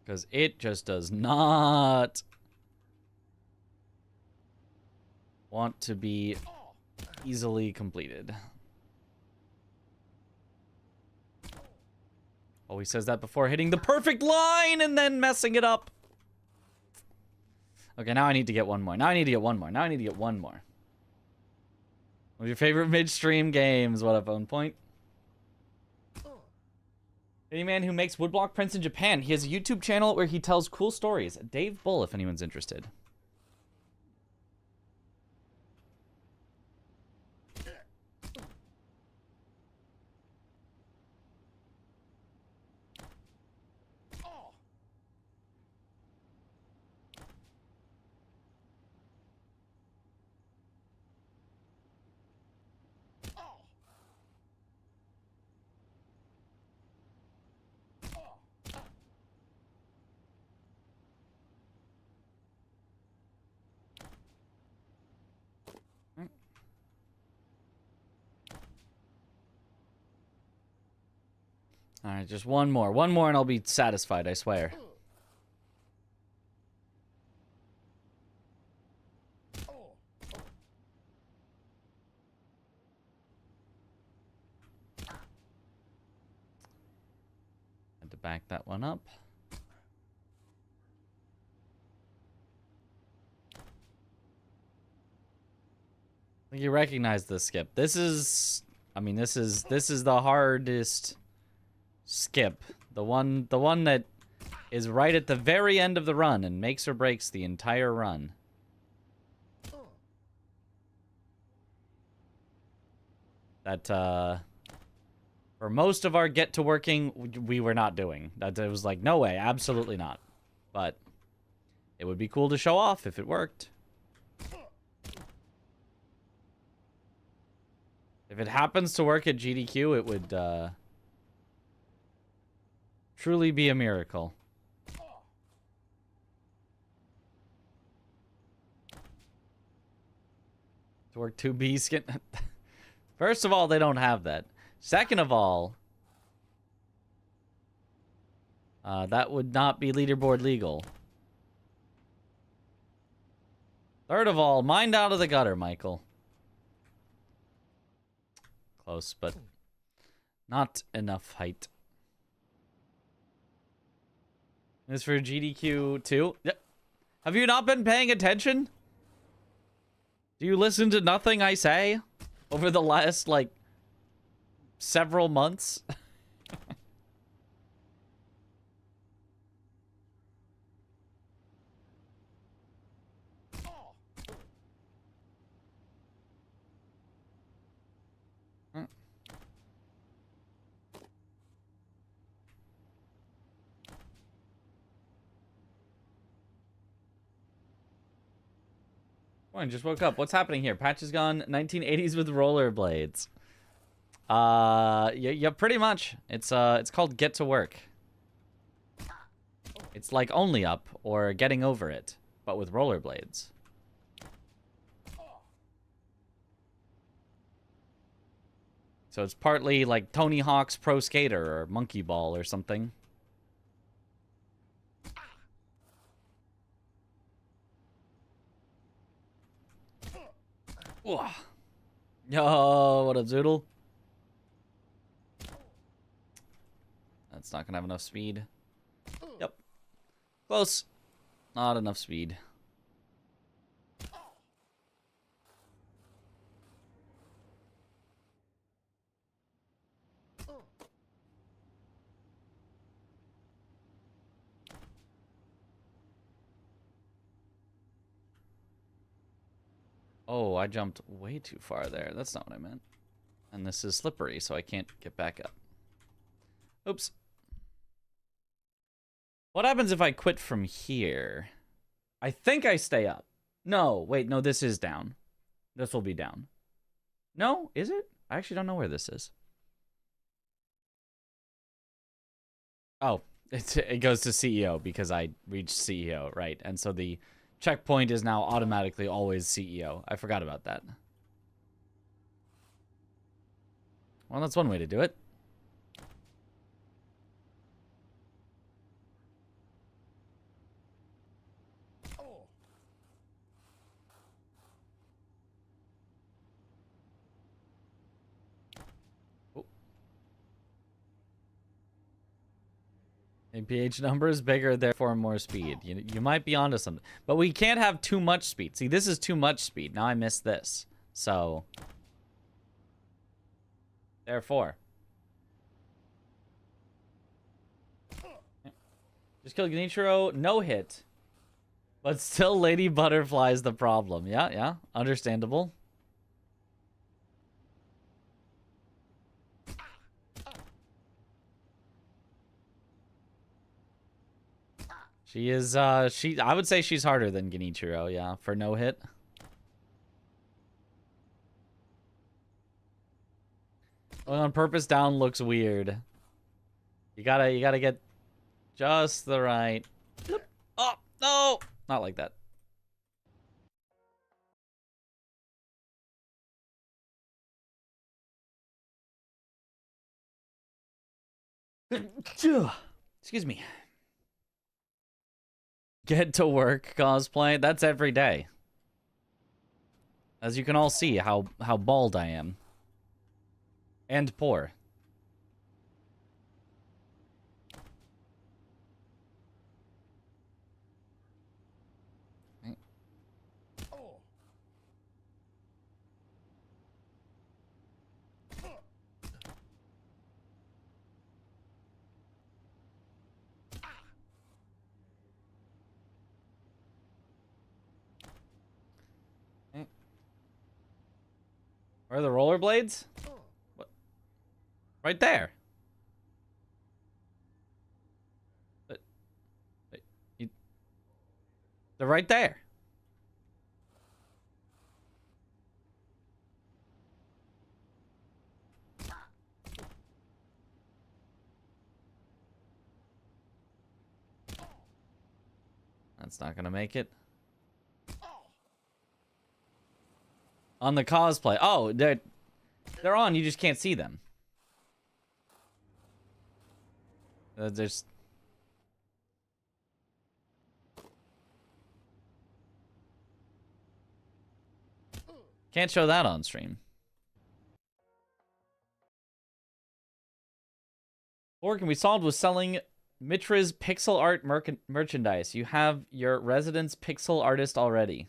B: Because it just does not want to be easily completed. Oh, he says that before hitting the perfect line and then messing it up. Okay, now I need to get one more. Now I need to get one more. Now I need to get one more. One of your favorite midstream games. What up, Own Point? Any man who makes woodblock prints in Japan. He has a YouTube channel where he tells cool stories. Dave Bull, if anyone's interested. All right, just one more. One more and I'll be satisfied, I swear. Had to back that one up. I think you recognize this skip. This is, I mean, this is the hardest skip. The one that is right at the very end of the run and makes or breaks the entire run. That, for most of our get to working, we were not doing. That it was like, no way, absolutely not. But it would be cool to show off if it worked. If it happens to work at GDQ, it would, truly be a miracle. To work 2B skin. First of all, they don't have that. Second of all, that would not be leaderboard legal. Third of all, mind out of the gutter, Michael. Close, but not enough height. This for GDQ 2. Yep. Have you not been paying attention? Do you listen to nothing I say over the last, like, several months? I just woke up. What's happening here? Patch is gone. 1980s with rollerblades. Yeah, pretty much. It's called Get to Work. It's like Only Up or Getting Over It, but with rollerblades. So it's partly like Tony Hawk's Pro Skater or Monkey Ball or something. Yo, what up, Zoodle? That's not gonna have enough speed. Yep. Close. Not enough speed. Oh, I jumped way too far there. That's not what I meant. And this is slippery, so I can't get back up. Oops. What happens if I quit from here? I think I stay up. No, wait, no, this is down. This will be down. No, is it? I actually don't know where this is. Oh, it goes to CEO because I reached CEO, right? And so the checkpoint is now automatically always CEO. I forgot about that. Well, that's one way to do it. APH number is bigger, therefore more speed. You might be onto something. But we can't have too much speed. See, this is too much speed. Now I missed this. So, therefore. Just killed Genichiro, no hit. But still Lady Butterfly's the problem. Yeah, understandable. She is, I would say she's harder than Genichiro, yeah, for no hit. Going on purpose down looks weird. You gotta get just the right. Oh, no! Not like that. Excuse me. Get to work cosplay. That's every day. As you can all see how bald I am. And poor. Where are the rollerblades? What? Right there. They're right there. That's not gonna make it. On the cosplay. Oh, they're on. You just can't see them. There's... Can't show that on stream. Or can we solve with selling Mitra's pixel art merchandise? You have your residence pixel artist already.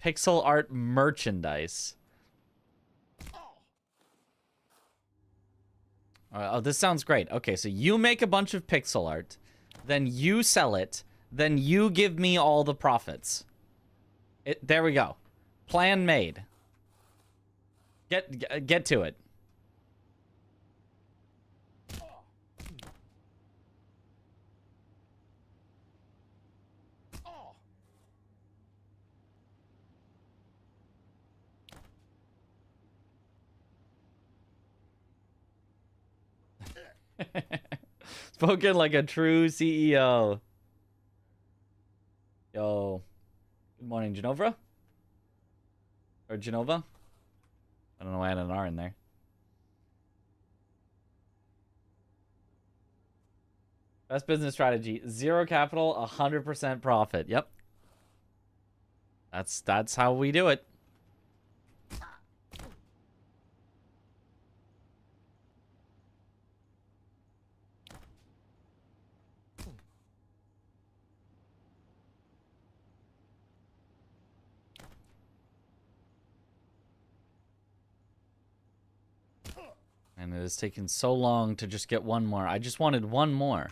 B: Pixel art merchandise. Oh, this sounds great. Okay, so you make a bunch of pixel art, then you sell it, then you give me all the profits. There we go. Plan made. Get to it. Spoken like a true CEO. Yo. Good morning, Genova? Or Genova? I don't know why I had an R in there. Best business strategy. 0 capital, 100% profit. Yep. That's how we do it. And it has taken so long to just get one more. I just wanted one more.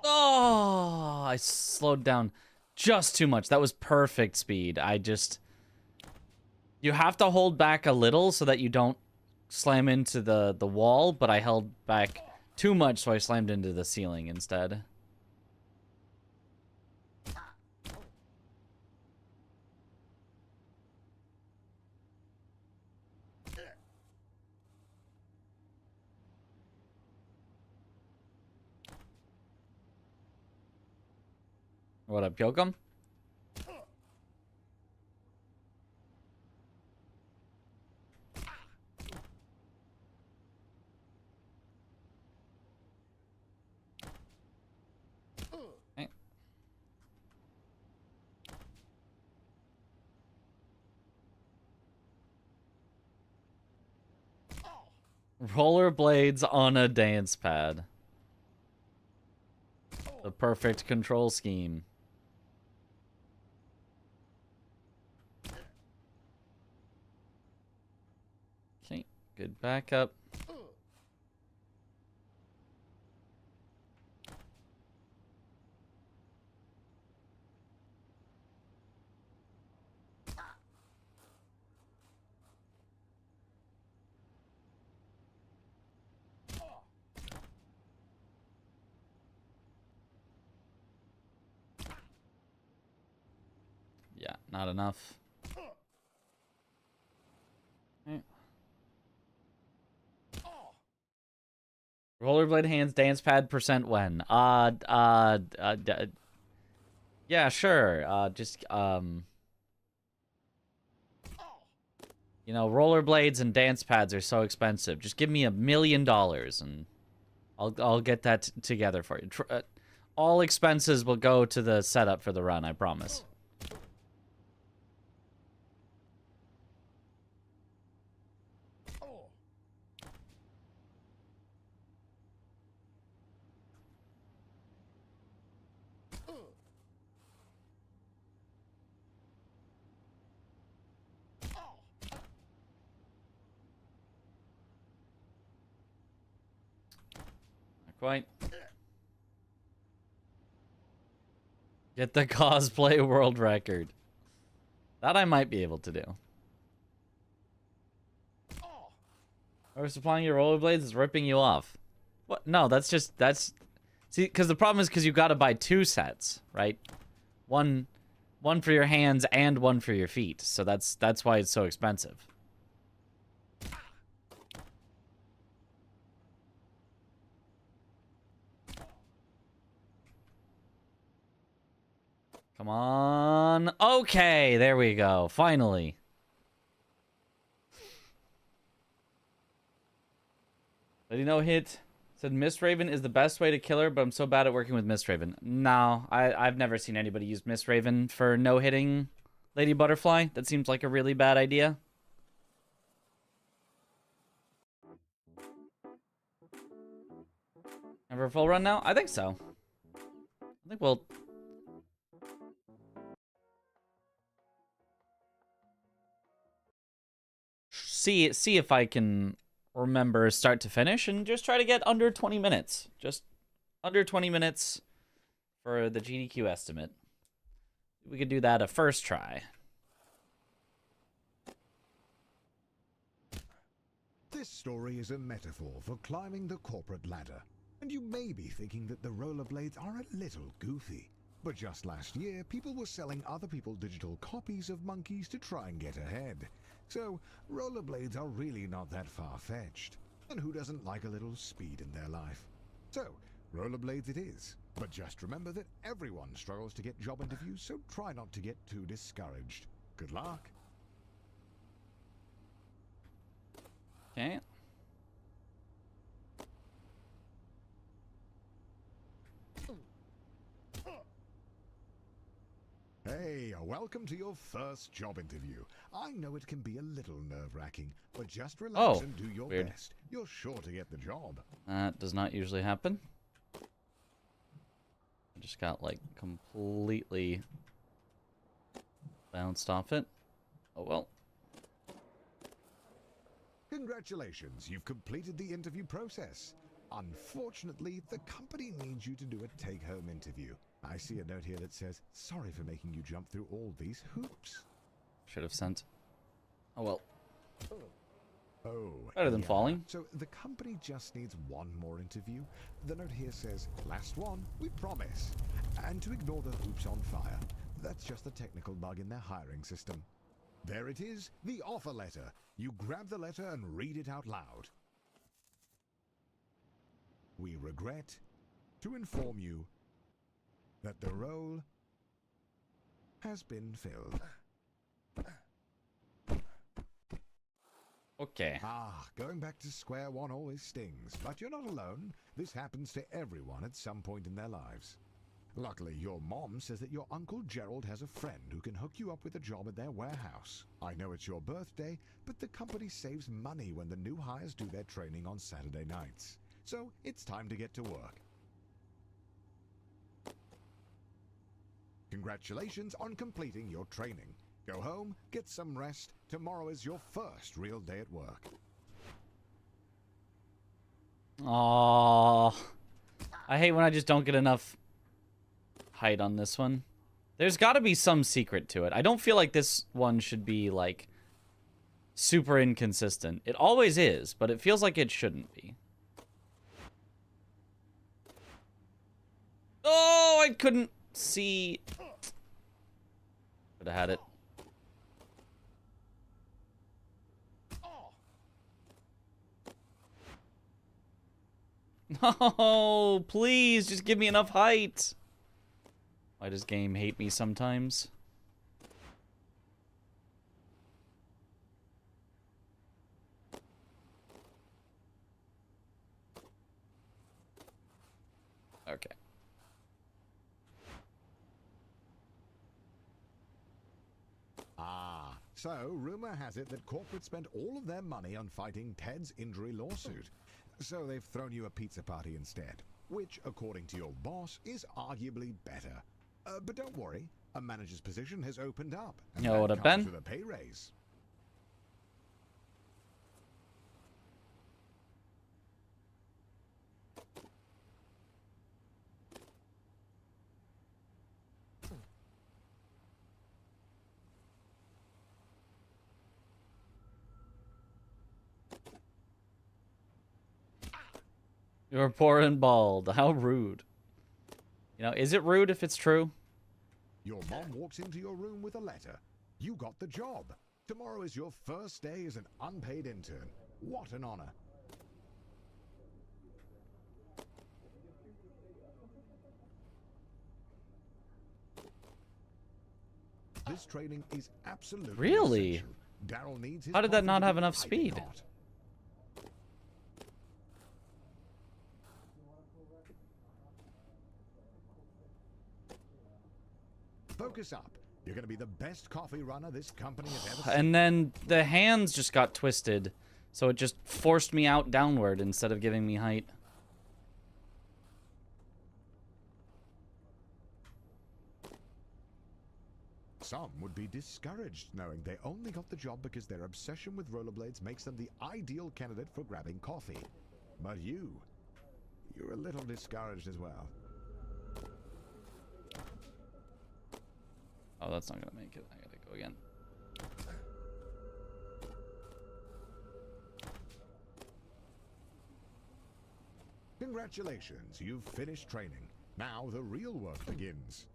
B: Oh, I slowed down just too much. That was perfect speed. You have to hold back a little so that you don't slam into the wall, but I held back too much, so I slammed into the ceiling instead. What up, Yokum? Okay. Rollerblades on a dance pad. The perfect control scheme. Okay, good backup. Yeah, not enough. Okay. Rollerblade hands, dance pad percent when? Yeah, sure. You know, rollerblades and dance pads are so expensive. Just give me $1 million and I'll get that together for you. All expenses will go to the setup for the run, I promise. Quite. Get the cosplay world record. That I might be able to do. Or supplying your rollerblades is ripping you off. What? No, that's see, because the problem is because you got to buy 2 sets, right? One for your hands and one for your feet. So that's why it's so expensive. Come on. Okay, there we go. Finally. Lady No Hit said Mist Raven is the best way to kill her, but I'm so bad at working with Mist Raven. No, I've never seen anybody use Mist Raven for no-hitting Lady Butterfly. That seems like a really bad idea. Ever a full run now? I think so. I think we'll... see if I can remember start to finish and just try to get under 20 minutes. Just under 20 minutes for the GDQ estimate. We could do that a first try.
C: This story is a metaphor for climbing the corporate ladder. And you may be thinking that the rollerblades are a little goofy. But just last year, people were selling other people digital copies of monkeys to try and get ahead. So, rollerblades are really not that far-fetched. And who doesn't like a little speed in their life? So, rollerblades it is. But just remember that everyone struggles to get job interviews, so try not to get too discouraged. Good luck.
B: Okay.
C: Hey, welcome to your first job interview. I know it can be a little nerve-wracking, but just relax and do your
B: weird.
C: best. You're sure to get the job.
B: That does not usually happen. I just got, like, completely bounced off it. Oh, well.
C: Congratulations, you've completed the interview process. Unfortunately, the company needs you to do a take-home interview. I see a note here that says, sorry for making you jump through all these hoops.
B: Should have sent. Oh, well.
C: Oh,
B: Better than
C: yeah.
B: falling.
C: So the company just needs one more interview. The note here says, last one, we promise. And to ignore the hoops on fire. That's just a technical bug in their hiring system. There it is, the offer letter. You grab the letter and read it out loud. We regret to inform you that the role has been filled.
B: Okay.
C: Going back to square one always stings, but you're not alone. This happens to everyone at some point in their lives. Luckily, your mom says that your Uncle Gerald has a friend who can hook you up with a job at their warehouse. I know it's your birthday, but the company saves money when the new hires do their training on Saturday nights. So it's time to get to work. Congratulations on completing your training. Go home, get some rest. Tomorrow is your first real day at work.
B: Aww. I hate when I just don't get enough height on this one. There's got to be some secret to it. I don't feel like this one should be, like, super inconsistent. It always is, but it feels like it shouldn't be. Oh, I couldn't see. Could have had it. No, please, just give me enough height. Why does game hate me sometimes? Okay.
C: So rumor has it that corporate spent all of their money on fighting Ted's injury lawsuit. So they've thrown you a pizza party instead, which, according to your boss, is arguably better. But don't worry, a manager's position has opened up, and
B: You know what
C: that
B: I've
C: comes
B: been?
C: with a pay raise.
B: You're poor and bald. How rude. You know, is it rude if it's true?
C: Your mom walks into your room with a letter. You got the job. Tomorrow is your first day as an unpaid intern. What an honor. this training is absolutely
B: Really?
C: essential. Daryl needs his
B: How did that
C: coffee
B: not
C: to
B: have
C: be
B: enough
C: piping
B: speed?
C: hot. Focus up. You're going to be the best coffee runner this company has ever seen.
B: And then the hands just got twisted, so it just forced me out downward instead of giving me height.
C: Some would be discouraged knowing they only got the job because their obsession with rollerblades makes them the ideal candidate for grabbing coffee. But you're a little discouraged as well.
B: Oh, that's not gonna make it. I gotta go again.
C: Congratulations, you've finished training. Now the real work begins.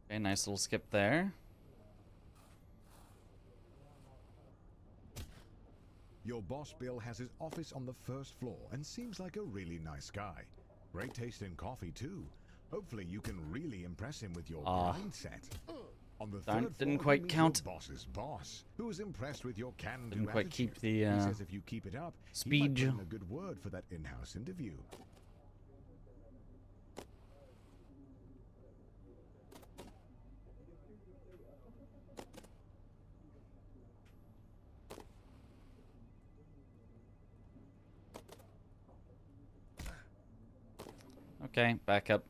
B: Okay, nice little skip there.
C: Your boss Bill has his office on the first floor and seems like a really nice guy. Great taste in coffee too. Hopefully you can really impress him with your mindset. On the
B: Darn,
C: third
B: didn't
C: floor,
B: quite
C: you meet
B: count.
C: Your boss's boss, who is impressed with your can-do
B: Didn't quite
C: attitude.
B: keep the,
C: He says if you keep it up, he might
B: speed.
C: put in a good word for that in-house interview.
B: Okay, back up.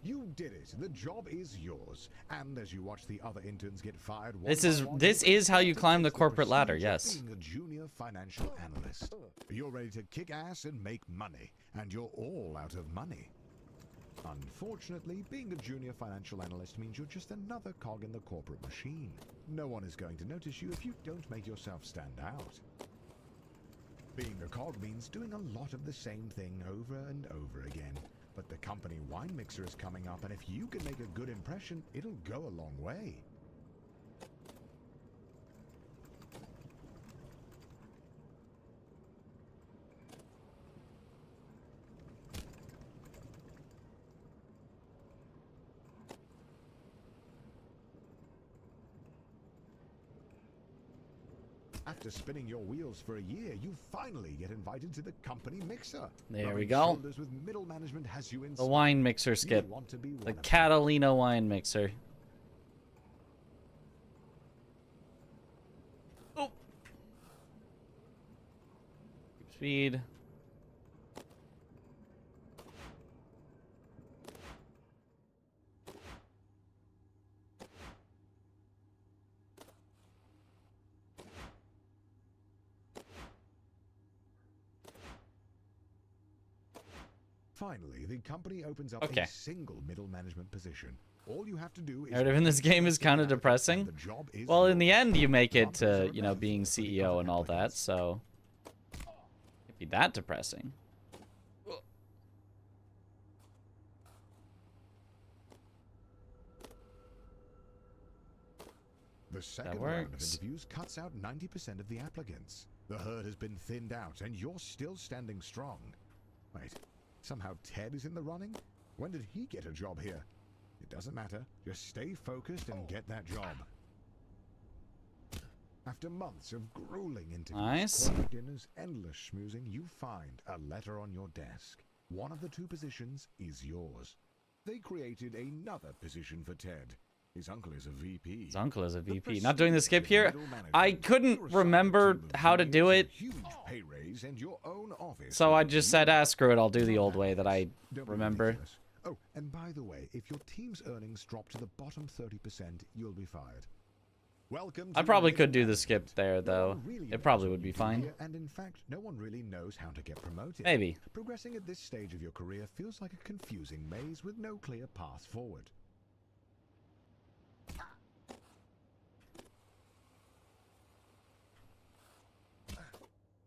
C: You did it. The job is yours. And as you watch the other interns get fired,
B: This is how you climb the corporate ladder, yes.
C: Being a junior financial analyst. You're ready to kick ass and make money, and you're all out of money. Unfortunately, being a junior financial analyst means you're just another cog in the corporate machine. No one is going to notice you if you don't make yourself stand out. Being a cog means doing a lot of the same thing over and over again. But the company wine mixer is coming up, and if you can make a good impression, it'll go a long way. After spinning your wheels for a year, you finally get invited to the company mixer.
B: There we
C: Rubbing
B: go.
C: shoulders with middle management has you
B: The
C: inspired.
B: wine mixer
C: You
B: skip.
C: want to be one
B: The
C: of them.
B: Catalina wine mixer. Oh. Keep speed.
C: Finally, the company opens up
B: Okay.
C: a single middle management position. All you have to do is
B: Narrative in this game is kind of depressing.
C: The job is
B: Well, in the
C: yours.
B: end, you make it
C: Not
B: to,
C: reserved
B: you know, being
C: for the
B: CEO
C: other
B: and all that,
C: applicants.
B: so can't be that depressing.
C: The second round of
B: works.
C: interviews cuts out 90% of the applicants. The herd has been thinned out, and you're still standing strong. Wait, somehow Ted is in the running? When did he get a job here? It doesn't matter. Just stay focused and get that job. After months of grueling interviews,
B: Nice.
C: corporate dinners, endless schmoozing, you find a letter on your desk. One of the two positions is yours. They created another position for Ted. His uncle is a VP.
B: His uncle is a
C: The
B: VP. Not doing the
C: prestige
B: skip
C: of
B: here.
C: middle management.
B: I couldn't
C: You're assigned
B: remember
C: a team of
B: how to do
C: juniors,
B: it,
C: a huge pay raise, and your own office
B: so I
C: with
B: just
C: you.
B: said, ah, screw it, I'll do the old way that I
C: Don't be
B: remember.
C: ridiculous. Oh, and by the way, if your team's earnings drop to the bottom 30%, you'll be fired. Welcome to
B: I probably
C: middle
B: could do the skip
C: management.
B: there,
C: No
B: though.
C: one really
B: It
C: knows
B: probably
C: what
B: would be
C: you do
B: fine.
C: here, and in fact, no one really knows how to get promoted.
B: Maybe.
C: Progressing at this stage of your career feels like a confusing maze with no clear path forward.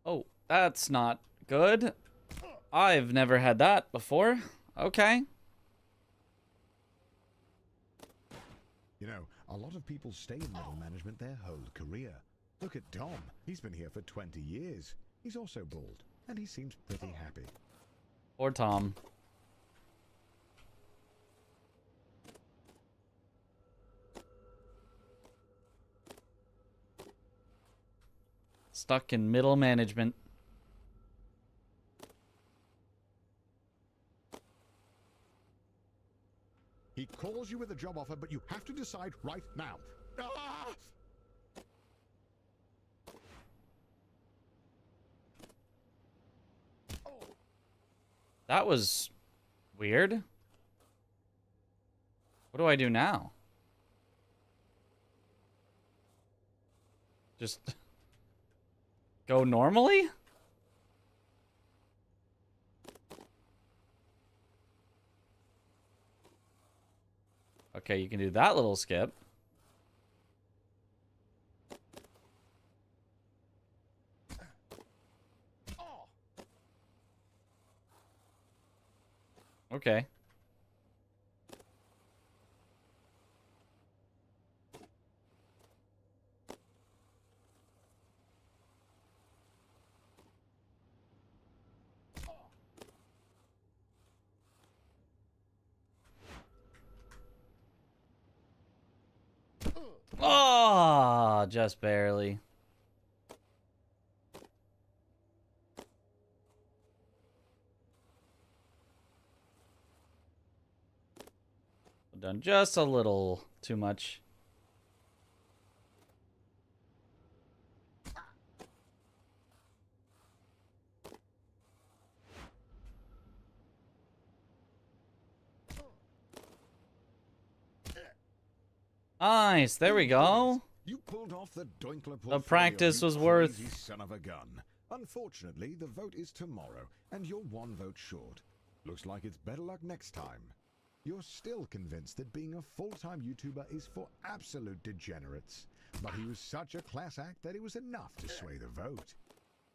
B: Oh, that's not good. I've never had that before. Okay.
C: You know, a lot of people stay in middle management their whole career. Look at Dom. He's been here for 20 years. He's also bald. and he seems pretty happy.
B: Poor Tom. Stuck in middle management.
C: He calls you with a job offer, but you have to decide right now. Ah!
B: That was weird. What do I do now? Just go normally? Okay, you can do that little skip. Okay. Oh, just barely. Done just a little too much. Nice, there we go.
C: You pulled off the Dinkler
B: The practice was worth.
C: crazy son of a gun. Unfortunately, the vote is tomorrow, and you're one vote short. Looks like it's better luck next time. You're still convinced that being a full-time YouTuber is for absolute degenerates. But he was such a class act that it was enough to sway the vote.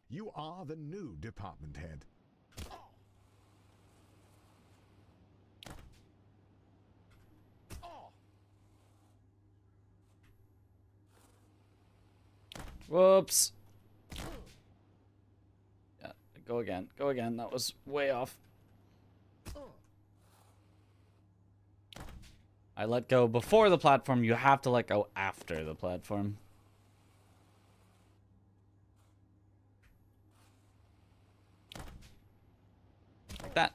C: You are the new department head.
B: Whoops. Yeah, go again. Go again. That was way off. I let go before the platform. You have to let go after the platform. Like that.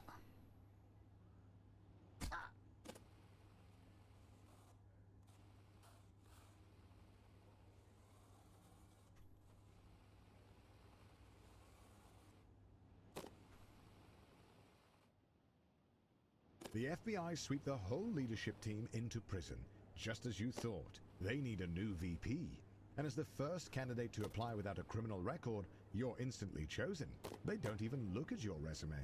C: The FBI sweep the whole leadership team into prison, just as you thought. They need a new VP. And as the first candidate to apply without a criminal record, you're instantly chosen. They don't even look at your resume.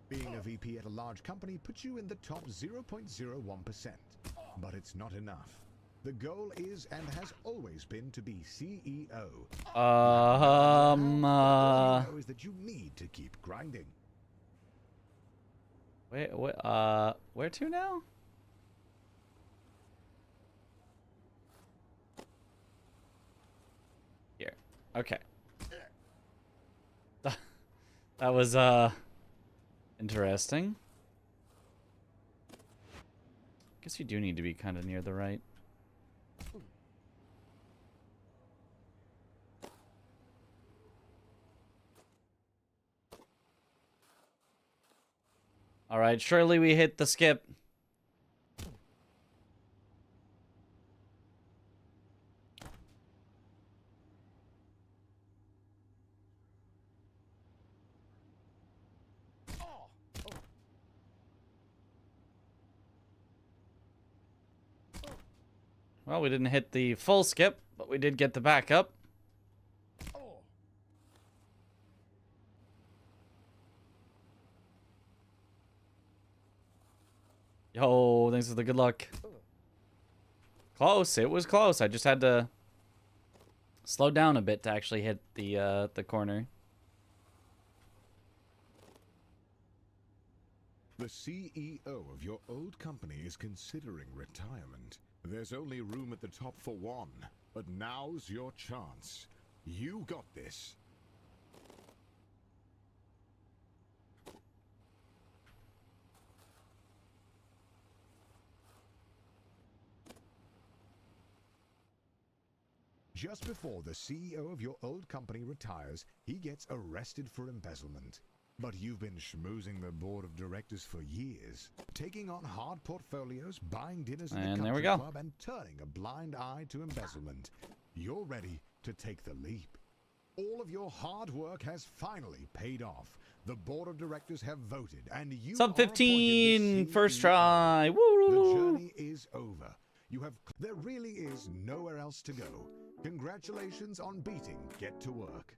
C: Being a VP at a large company puts you in the top 0.01%. But it's not enough. The goal is and has always been to be CEO. All you know is that you need to keep grinding.
B: Wait, where to now? Here. Okay. That was, interesting. Guess you do need to be kind of near the right. All right, surely we hit the skip. Well, we didn't hit the full skip, but we did get the backup. Yo, thanks for the good luck. Close. It was close. I just had to slow down a bit to actually hit the corner.
C: The CEO of your old company is considering retirement. There's only room at the top for one, but now's your chance. You got this. Just before the CEO of your old company retires, he gets arrested for embezzlement. But you've been schmoozing the board of directors for years, taking on hard portfolios, buying dinners at the country club, and turning a blind eye to embezzlement. You're ready to take the leap. All of your hard work has finally paid off. The board of directors have voted, and you
B: Sub 15, first try.
C: The journey is over. There really is nowhere else to go. Congratulations on beating Get to Work.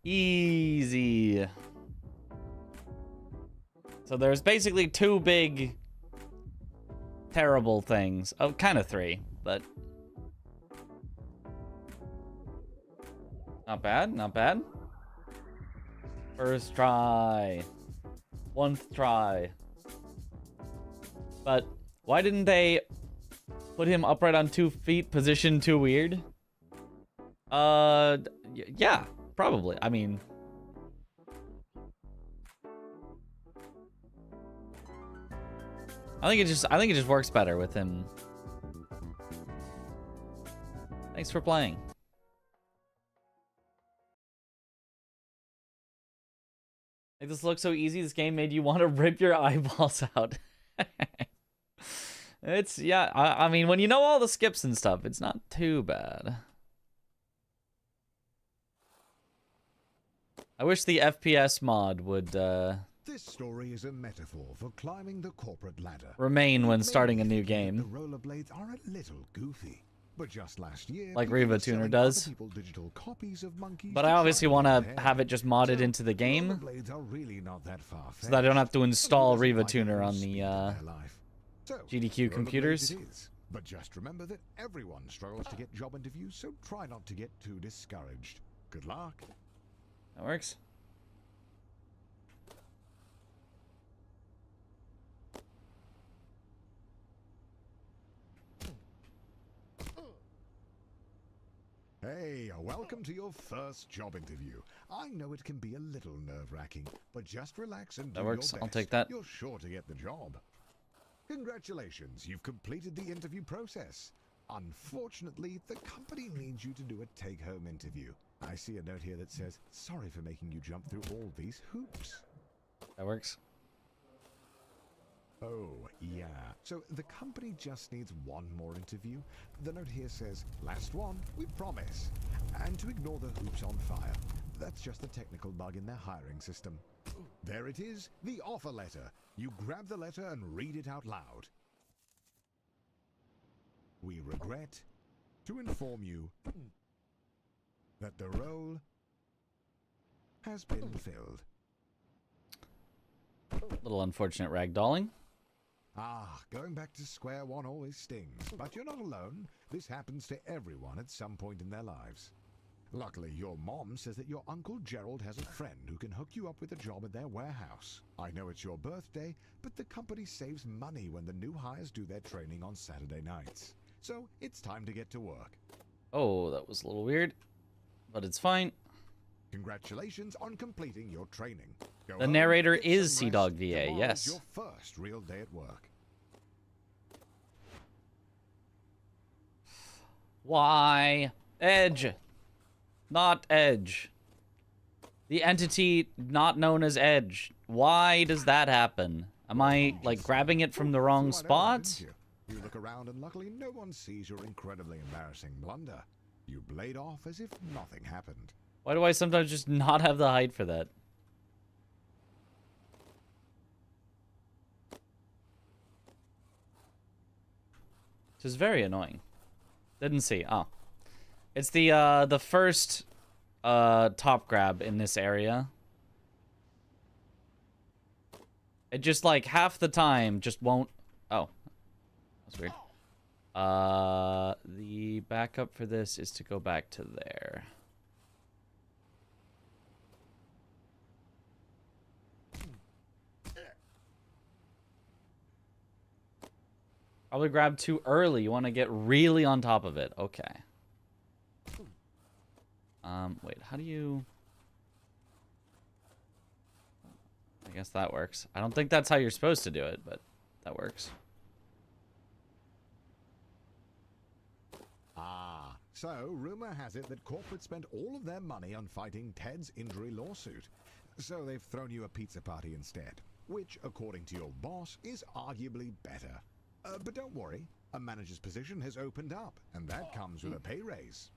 B: Easy. So there's basically two big terrible things. Oh, kind of three, but not bad, not bad. First try. 1st try. But why didn't they put him upright on 2 feet, position too weird? Yeah, probably. I mean, I think it just works better with him. Thanks for playing. Like, this looks so easy. This game made you want to rip your eyeballs out. It's, yeah, I mean, when you know all the skips and stuff, it's not too bad. I wish the FPS mod would,
C: This story is a metaphor for climbing the corporate ladder.
B: Remain when starting a new game.
C: The rollerblades are a little goofy. But just last year,
B: like Riva Tuner does. But I obviously want to have it just modded into the game,
C: really not that far
B: so that I don't have to install Riva Tuner on the GDQ computers.
C: But just remember that everyone struggles to get job interviews, so try not to get too discouraged. Good luck.
B: That works.
C: Hey, welcome to your first job interview. I know it can be a little nerve-wracking, but just relax and do
B: that works.
C: your best.
B: I'll take that.
C: You're sure to get the job. Congratulations, you've completed the interview process. Unfortunately, the company needs you to do a take-home interview. I see a note here that says, sorry for making you jump through all these hoops.
B: That works.
C: Oh, yeah. So the company just needs one more interview. The note here says, last one, we promise. And to ignore the hoops on fire. That's just a technical bug in their hiring system. There it is, the offer letter. You grab the letter and read it out loud. We regret to inform you that the role has been filled.
B: Little unfortunate ragdolling.
C: Ah, going back to square one always stings, but you're not alone. This happens to everyone at some point in their lives. Luckily, your mom says that your Uncle Gerald has a friend who can hook you up with a job at their warehouse. I know it's your birthday, but the company saves money when the new hires do their training on Saturday nights. So, it's time to get to work.
B: Oh, that was a little weird, but it's fine.
C: Congratulations on completing your training. Go
B: The
C: home,
B: narrator
C: get
B: is
C: some
B: Seadog
C: rest.
B: VA,
C: Tomorrow's
B: yes.
C: your first real day at work.
B: Why? Edge. Not Edge. The entity not known as Edge. Why does that happen? Am I, like, grabbing it from the wrong spot?
C: You look around and luckily no one sees your incredibly embarrassing blunder. You blade off as if nothing happened.
B: Why do I sometimes just not have the height for that? This is very annoying. Didn't see. Oh. It's the first top grab in this area. It just, like, half the time just won't... Oh. That's weird. The backup for this is to go back to there. Probably grab too early. You want to get really on top of it. Okay. Wait, how do you... I guess that works. I don't think that's how you're supposed to do it, but that works.
C: Ah, so rumor has it that corporate spent all of their money on fighting Ted's injury lawsuit. So they've thrown you a pizza party instead, which, according to your boss, is arguably better. But don't worry, a manager's position has opened up, and that comes with a pay raise.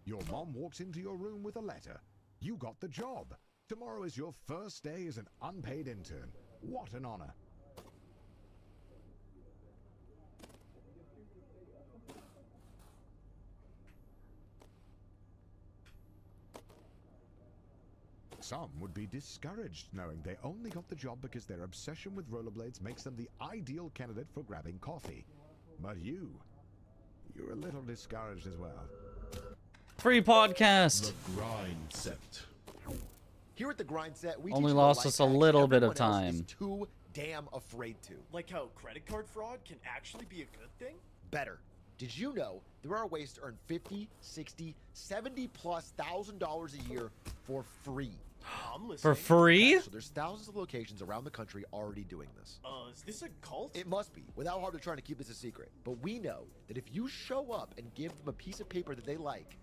C: Your mom walks into your room with a letter. You got the job. Tomorrow is your first day as an unpaid intern. What an honor. Some would be discouraged knowing they only got the job because their obsession with rollerblades makes them the ideal candidate for grabbing coffee. But you're a little discouraged as well.
B: Free podcast.
E: The grind set.
F: Here at the grind set, we
B: Only
F: teach you
B: lost
F: the
B: us a
F: life hacks
B: little bit of
F: everyone else is
B: time.
F: too damn afraid to.
E: Like how credit card fraud can actually be a good thing?
F: Better. Did you know there are ways to earn $50, $60, $70+ a year for free?
E: I'm listening.
B: For free?
F: So there's thousands of locations around the country already doing this.
E: Is this a cult?
F: It must be. Without hard, they're trying to keep this a secret. But we know that if you show up and give them a piece of paper that they like,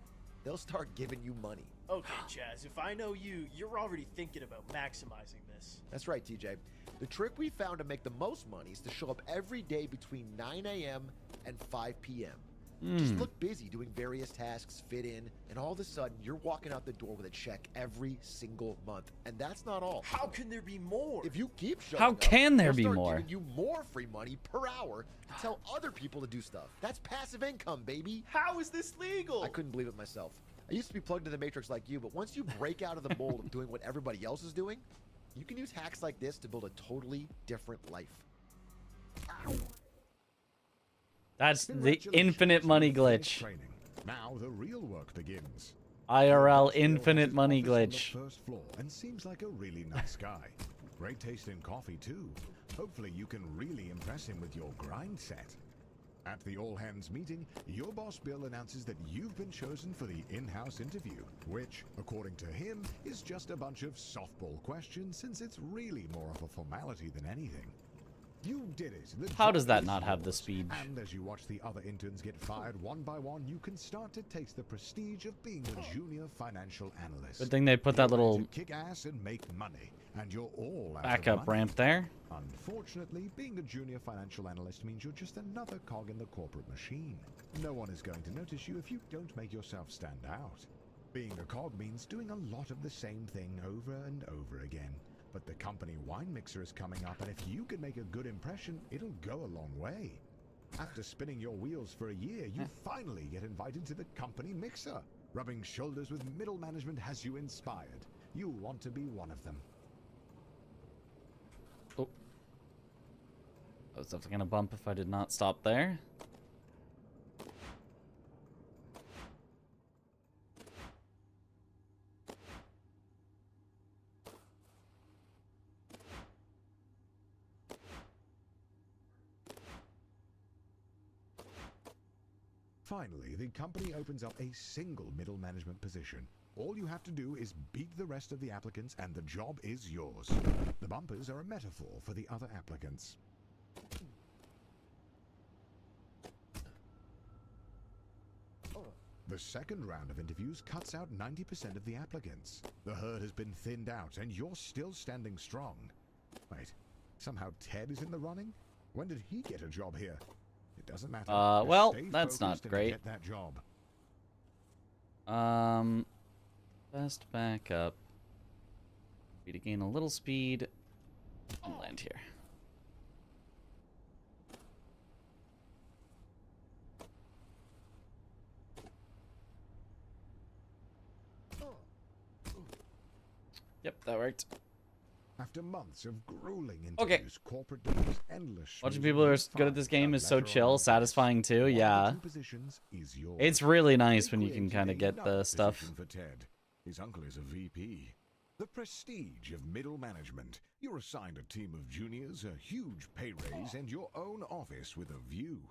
F: they'll start giving you money.
E: Okay, Chaz, if I know you, you're already thinking about maximizing this.
F: That's right, TJ. The trick we found to make the most money is to show up every day between 9 a.m. and 5 p.m. Just look busy doing various tasks, fit in, and all of a sudden you're walking out the door with a check every single month. And that's not all.
E: How can there be more?
F: If you keep showing
B: How
F: up,
B: can there
F: they'll
B: be
F: start
B: more?
F: giving you more free money per hour to tell other people to do stuff. That's passive income, baby.
E: How is this legal?
F: I couldn't believe it myself. I used to be plugged into the Matrix like you, but once you break out of the mold of doing what everybody else is doing, you can use hacks like this to build a totally different life.
B: That's the
C: Congratulations,
B: infinite money
C: you've finished
B: glitch.
C: training. Now the real work begins.
B: IRL
C: Bill
B: infinite
C: has
B: money
C: his office on
B: glitch.
C: the first floor and seems like a really nice guy. Great taste in coffee too. Hopefully you can really impress him with your grind set. At the all-hands meeting, your boss Bill announces that you've been chosen for the in-house interview, which, according to him, is just a bunch of softball questions since it's really more of a formality than anything. You did it. The
B: How
C: job
B: does that
C: is
B: not have the
C: yours.
B: speed?
C: And as you watch the other interns get fired one by one, you can start to taste the prestige of being a junior financial analyst.
B: Good thing they put that
C: You're ready
B: little
C: to kick ass and make money, and you're all out of
B: backup
C: money.
B: ramp there.
C: Unfortunately, being a junior financial analyst means you're just another cog in the corporate machine. No one is going to notice you if you don't make yourself stand out. Being a cog means doing a lot of the same thing over and over again. But the company wine mixer is coming up, and if you can make a good impression, it'll go a long way. After spinning your wheels for a year, you finally get invited to the company mixer. Rubbing shoulders with middle management has you inspired. You'll want to be one of them.
B: Oh. I was definitely gonna bump if I did not stop there.
C: Finally, the company opens up a single middle management position. All you have to do is beat the rest of the applicants and the job is yours. The bumpers are a metaphor for the other applicants. The second round of interviews cuts out 90% of the applicants. The herd has been thinned out and you're still standing strong. Wait, somehow Ted is in the running? When did he get a job here? It doesn't matter. Just
B: Well,
C: stay
B: that's not
C: focused and
B: great.
C: Get that job.
B: Best back up. Be to gain a little speed and land here. Yep, that worked.
C: After months of grueling
B: Okay.
C: interviews, corporate leaders, endless
B: Watching
C: schmoozing,
B: people who are
C: and
B: good at this
C: finally,
B: game
C: a
B: is so
C: letter on
B: chill,
C: your desk.
B: satisfying too.
C: One of the
B: Yeah.
C: 2 positions is yours.
B: It's really nice
C: They
B: when you can
C: created
B: kind of get the
C: another
B: stuff.
C: position for Ted. His uncle is a VP. The prestige of middle management. You're assigned a team of juniors, a huge pay raise, and your own office with a view.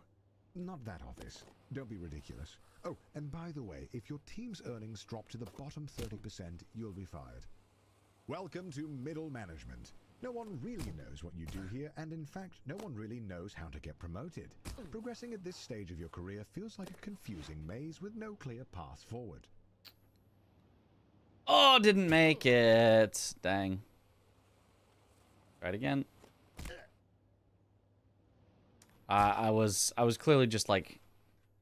C: Not that office. Don't be ridiculous. Oh, and by the way, if your team's earnings drop to the bottom 30%, you'll be fired. Welcome to middle management. No one really knows what you do here, and in fact, no one really knows how to get promoted. Progressing at this stage of your career feels like a confusing maze with no clear path forward.
B: Oh, didn't make it. Dang. Try it again. I was clearly just like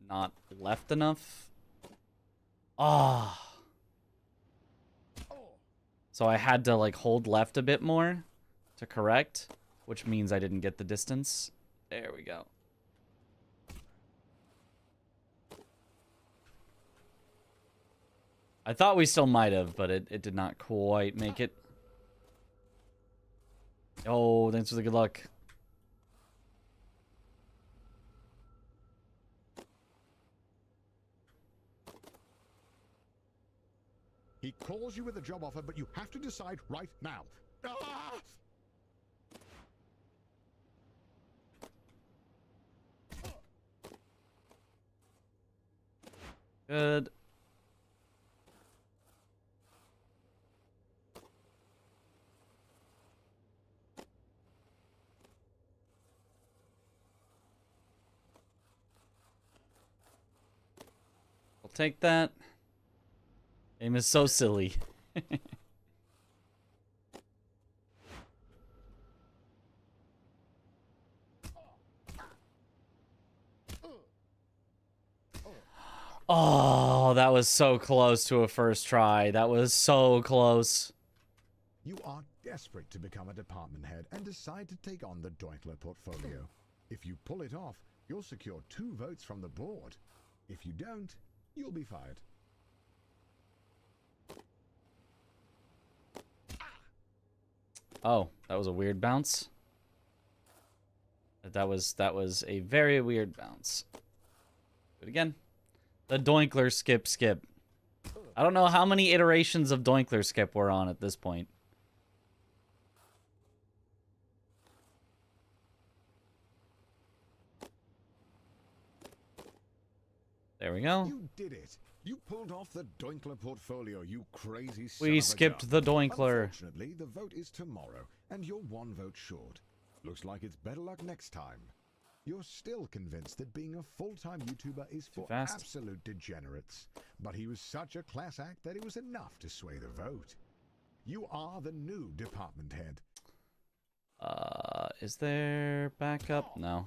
B: not left enough. Ah. So I had to like hold left a bit more to correct, which means I didn't get the distance. There we go. I thought we still might have, but it did not quite make it. Oh, thanks for the good luck.
C: He calls you with a job offer, but you have to decide right now. Ah!
B: Good. I'll take that. Game is so silly. Oh, that was so close to a first try. That was so close.
C: You are desperate to become a department head and decide to take on the Dinkler portfolio. If you pull it off, you'll secure 2 votes from the board. If you don't, you'll be fired.
B: Oh, that was a weird bounce. That was a very weird bounce. Do it again. The Dinkler skip. I don't know how many iterations of Dinkler skip we're on at this point. There we go.
C: You did it. You pulled off the Dinkler portfolio, you crazy son
B: We
C: of a
B: skipped
C: gun.
B: the Dinkler.
C: Unfortunately, the vote is tomorrow, and you're 1 vote short. Looks like it's better luck next time. You're still convinced that being a full-time YouTuber is for
B: fast.
C: absolute degenerates. But he was such a class act that it was enough to sway the vote. You are the new department head.
B: Is there backup? No.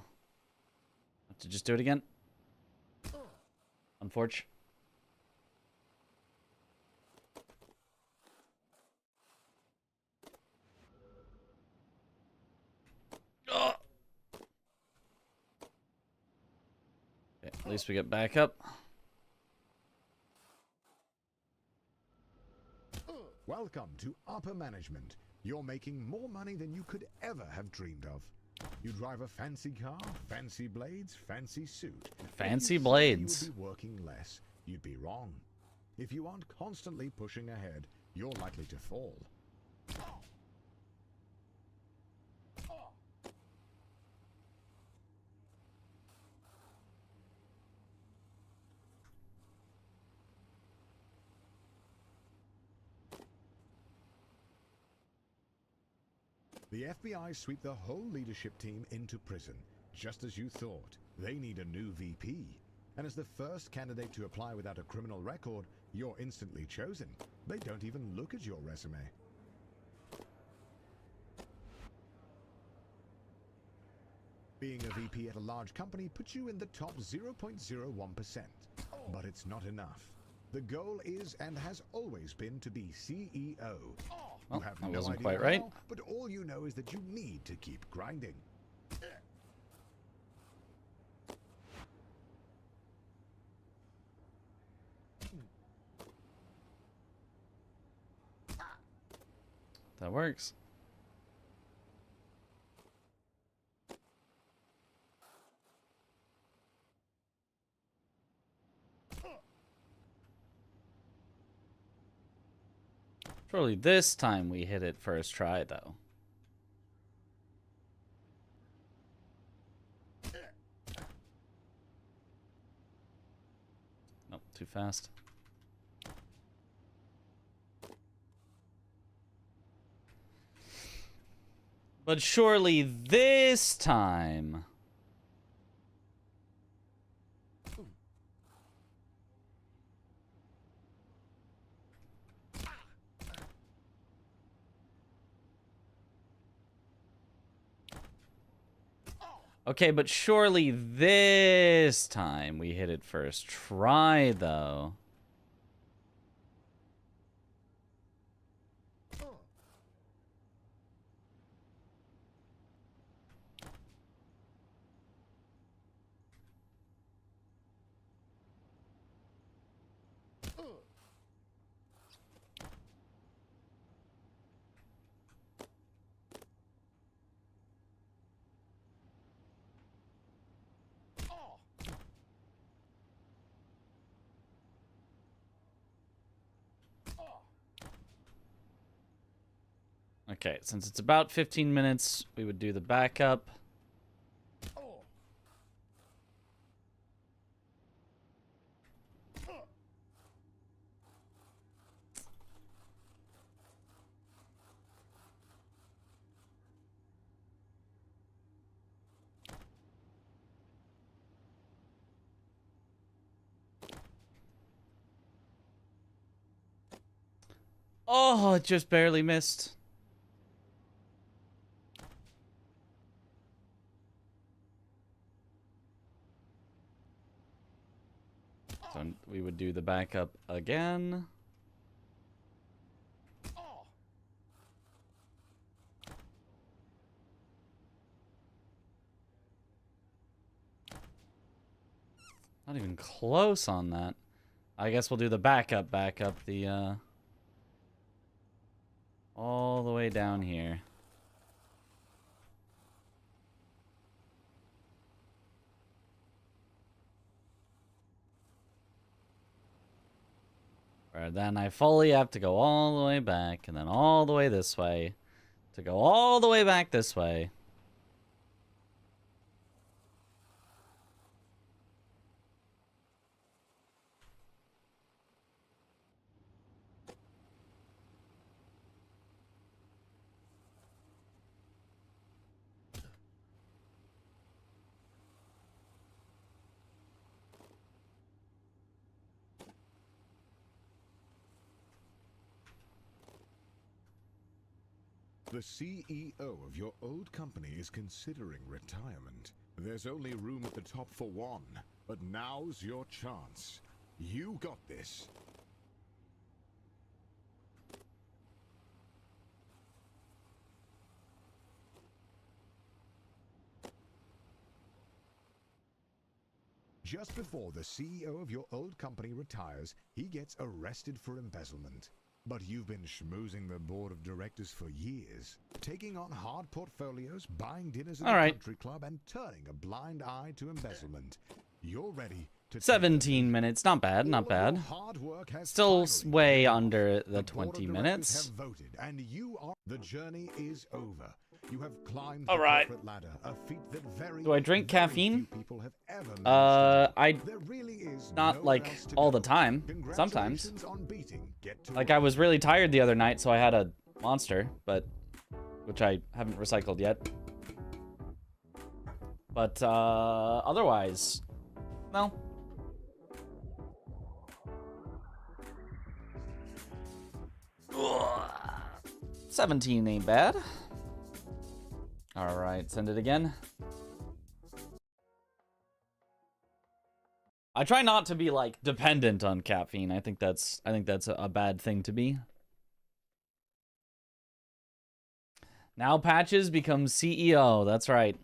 B: Have to just do it again. Unfortunate. Okay, at least we get backup.
C: Welcome to upper management. You're making more money than you could ever have dreamed of. You drive a fancy car, fancy blades, fancy suit.
B: Fancy
C: If you said
B: blades.
C: You would be working less. You'd be wrong. If you aren't constantly pushing ahead, you're likely to fall. The FBI sweep the whole leadership team into prison, just as you thought. They need a new VP. And as the first candidate to apply without a criminal record, you're instantly chosen. They don't even look at your resume. Being a VP at a large company puts you in the top 0.01%. But it's not enough. The goal is and has always been to be CEO.
B: Well,
C: You have
B: that
C: no
B: wasn't
C: idea
B: quite right.
C: how, but all you know is that you need to keep grinding.
B: That works. Surely this time we hit it first try, though. Nope, too fast. But surely this time... Okay, but surely this time we hit it first try, though. Okay, since it's about 15 minutes, we would do the backup. Oh, it just barely missed. So we would do the backup again. Not even close on that. I guess we'll do the backup the all the way down here. Where then I fully have to go all the way back, and then all the way this way, to go all the way back this way.
C: The CEO of your old company is considering retirement. There's only room at the top for one, but now's your chance. You got this. Just before the CEO of your old company retires, he gets arrested for embezzlement. But you've been schmoozing the board of directors for years, taking on hard portfolios, buying dinners at the country club, and turning a blind eye to embezzlement. You're ready to
B: 17 minutes, not bad, not bad.
C: Hard work has
B: Still
C: finally
B: way
C: paid off.
B: under
C: The
B: the
C: board of
B: 20
C: directors
B: minutes.
C: have voted, and you are. The journey is over. You have climbed
B: All
C: the
B: right.
C: corporate ladder, a feat that very,
B: Do I drink
C: very
B: caffeine?
C: few people have ever managed to do.
B: I
C: There really is
B: not
C: nowhere
B: like
C: else to
B: all
C: go.
B: the time. Sometimes.
C: Congratulations on beating Get to
B: Like
C: Work.
B: I was really tired the other night, so I had a monster, but which I haven't recycled yet. But otherwise, no. Ugh. 17 ain't bad. All right, send it again. I try not to be like dependent on caffeine. I think that's a bad thing to be. Now Patches becomes CEO. That's right.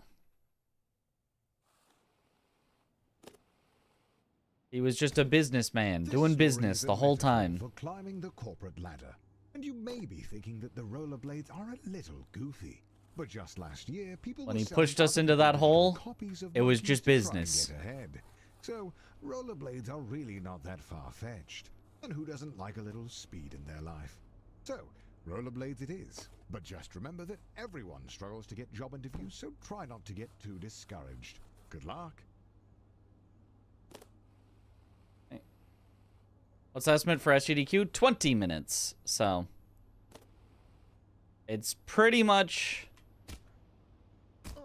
B: He was just a businessman
C: This
B: doing
C: story
B: business
C: is a
B: the whole
C: metaphor
B: time.
C: For climbing the corporate ladder. And you may be thinking that the rollerblades are a little goofy. But just last year, people
B: When
C: were
B: he
C: selling
B: pushed us
C: other
B: into that
C: digital
B: hole,
C: copies of
B: it was
C: monkeys
B: just
C: to try and
B: business.
C: get ahead. So, rollerblades are really not that far-fetched. And who doesn't like a little speed in their life? So, rollerblades it is. But just remember that everyone struggles to get job interviews, so try not to get too discouraged. Good luck.
B: What's the estimate for SGDQ? 20 minutes. So it's pretty much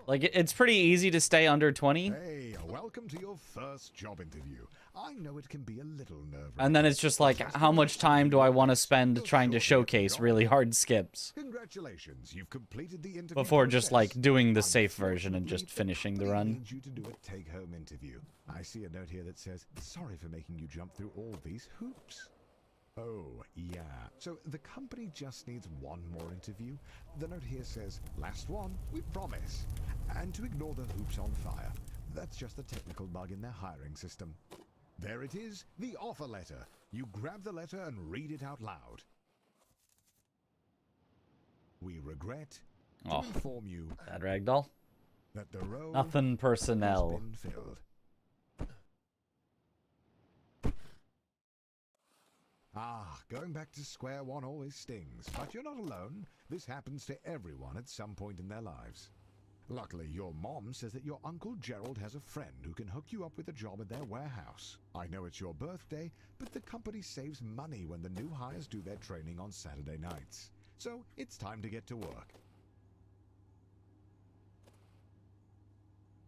B: like it's pretty easy to stay under 20.
C: Hey, welcome to your first job interview. I know it can be a little nerve-wracking.
B: And then it's just like, how much time do I want to spend trying to showcase really hard skips
C: Congratulations, you've completed the interview
B: before just like
C: process.
B: doing the safe version and just finishing the
C: Company
B: run?
C: needs you to do a take-home interview. I see a note here that says, sorry for making you jump through all these hoops. Oh, yeah. So the company just needs one more interview. The note here says, last one, we promise. And to ignore the hoops on fire. That's just a technical bug in their hiring system. There it is, the offer letter. You grab the letter and read it out loud. We regret to inform you
B: Bad ragdoll.
C: that the role
B: Nothing
C: has
B: personnel.
C: been filled. Going back to square one always stings, but you're not alone. This happens to everyone at some point in their lives. Luckily, your mom says that your Uncle Gerald has a friend who can hook you up with a job at their warehouse. I know it's your birthday, but the company saves money when the new hires do their training on Saturday nights. So, it's time to get to work.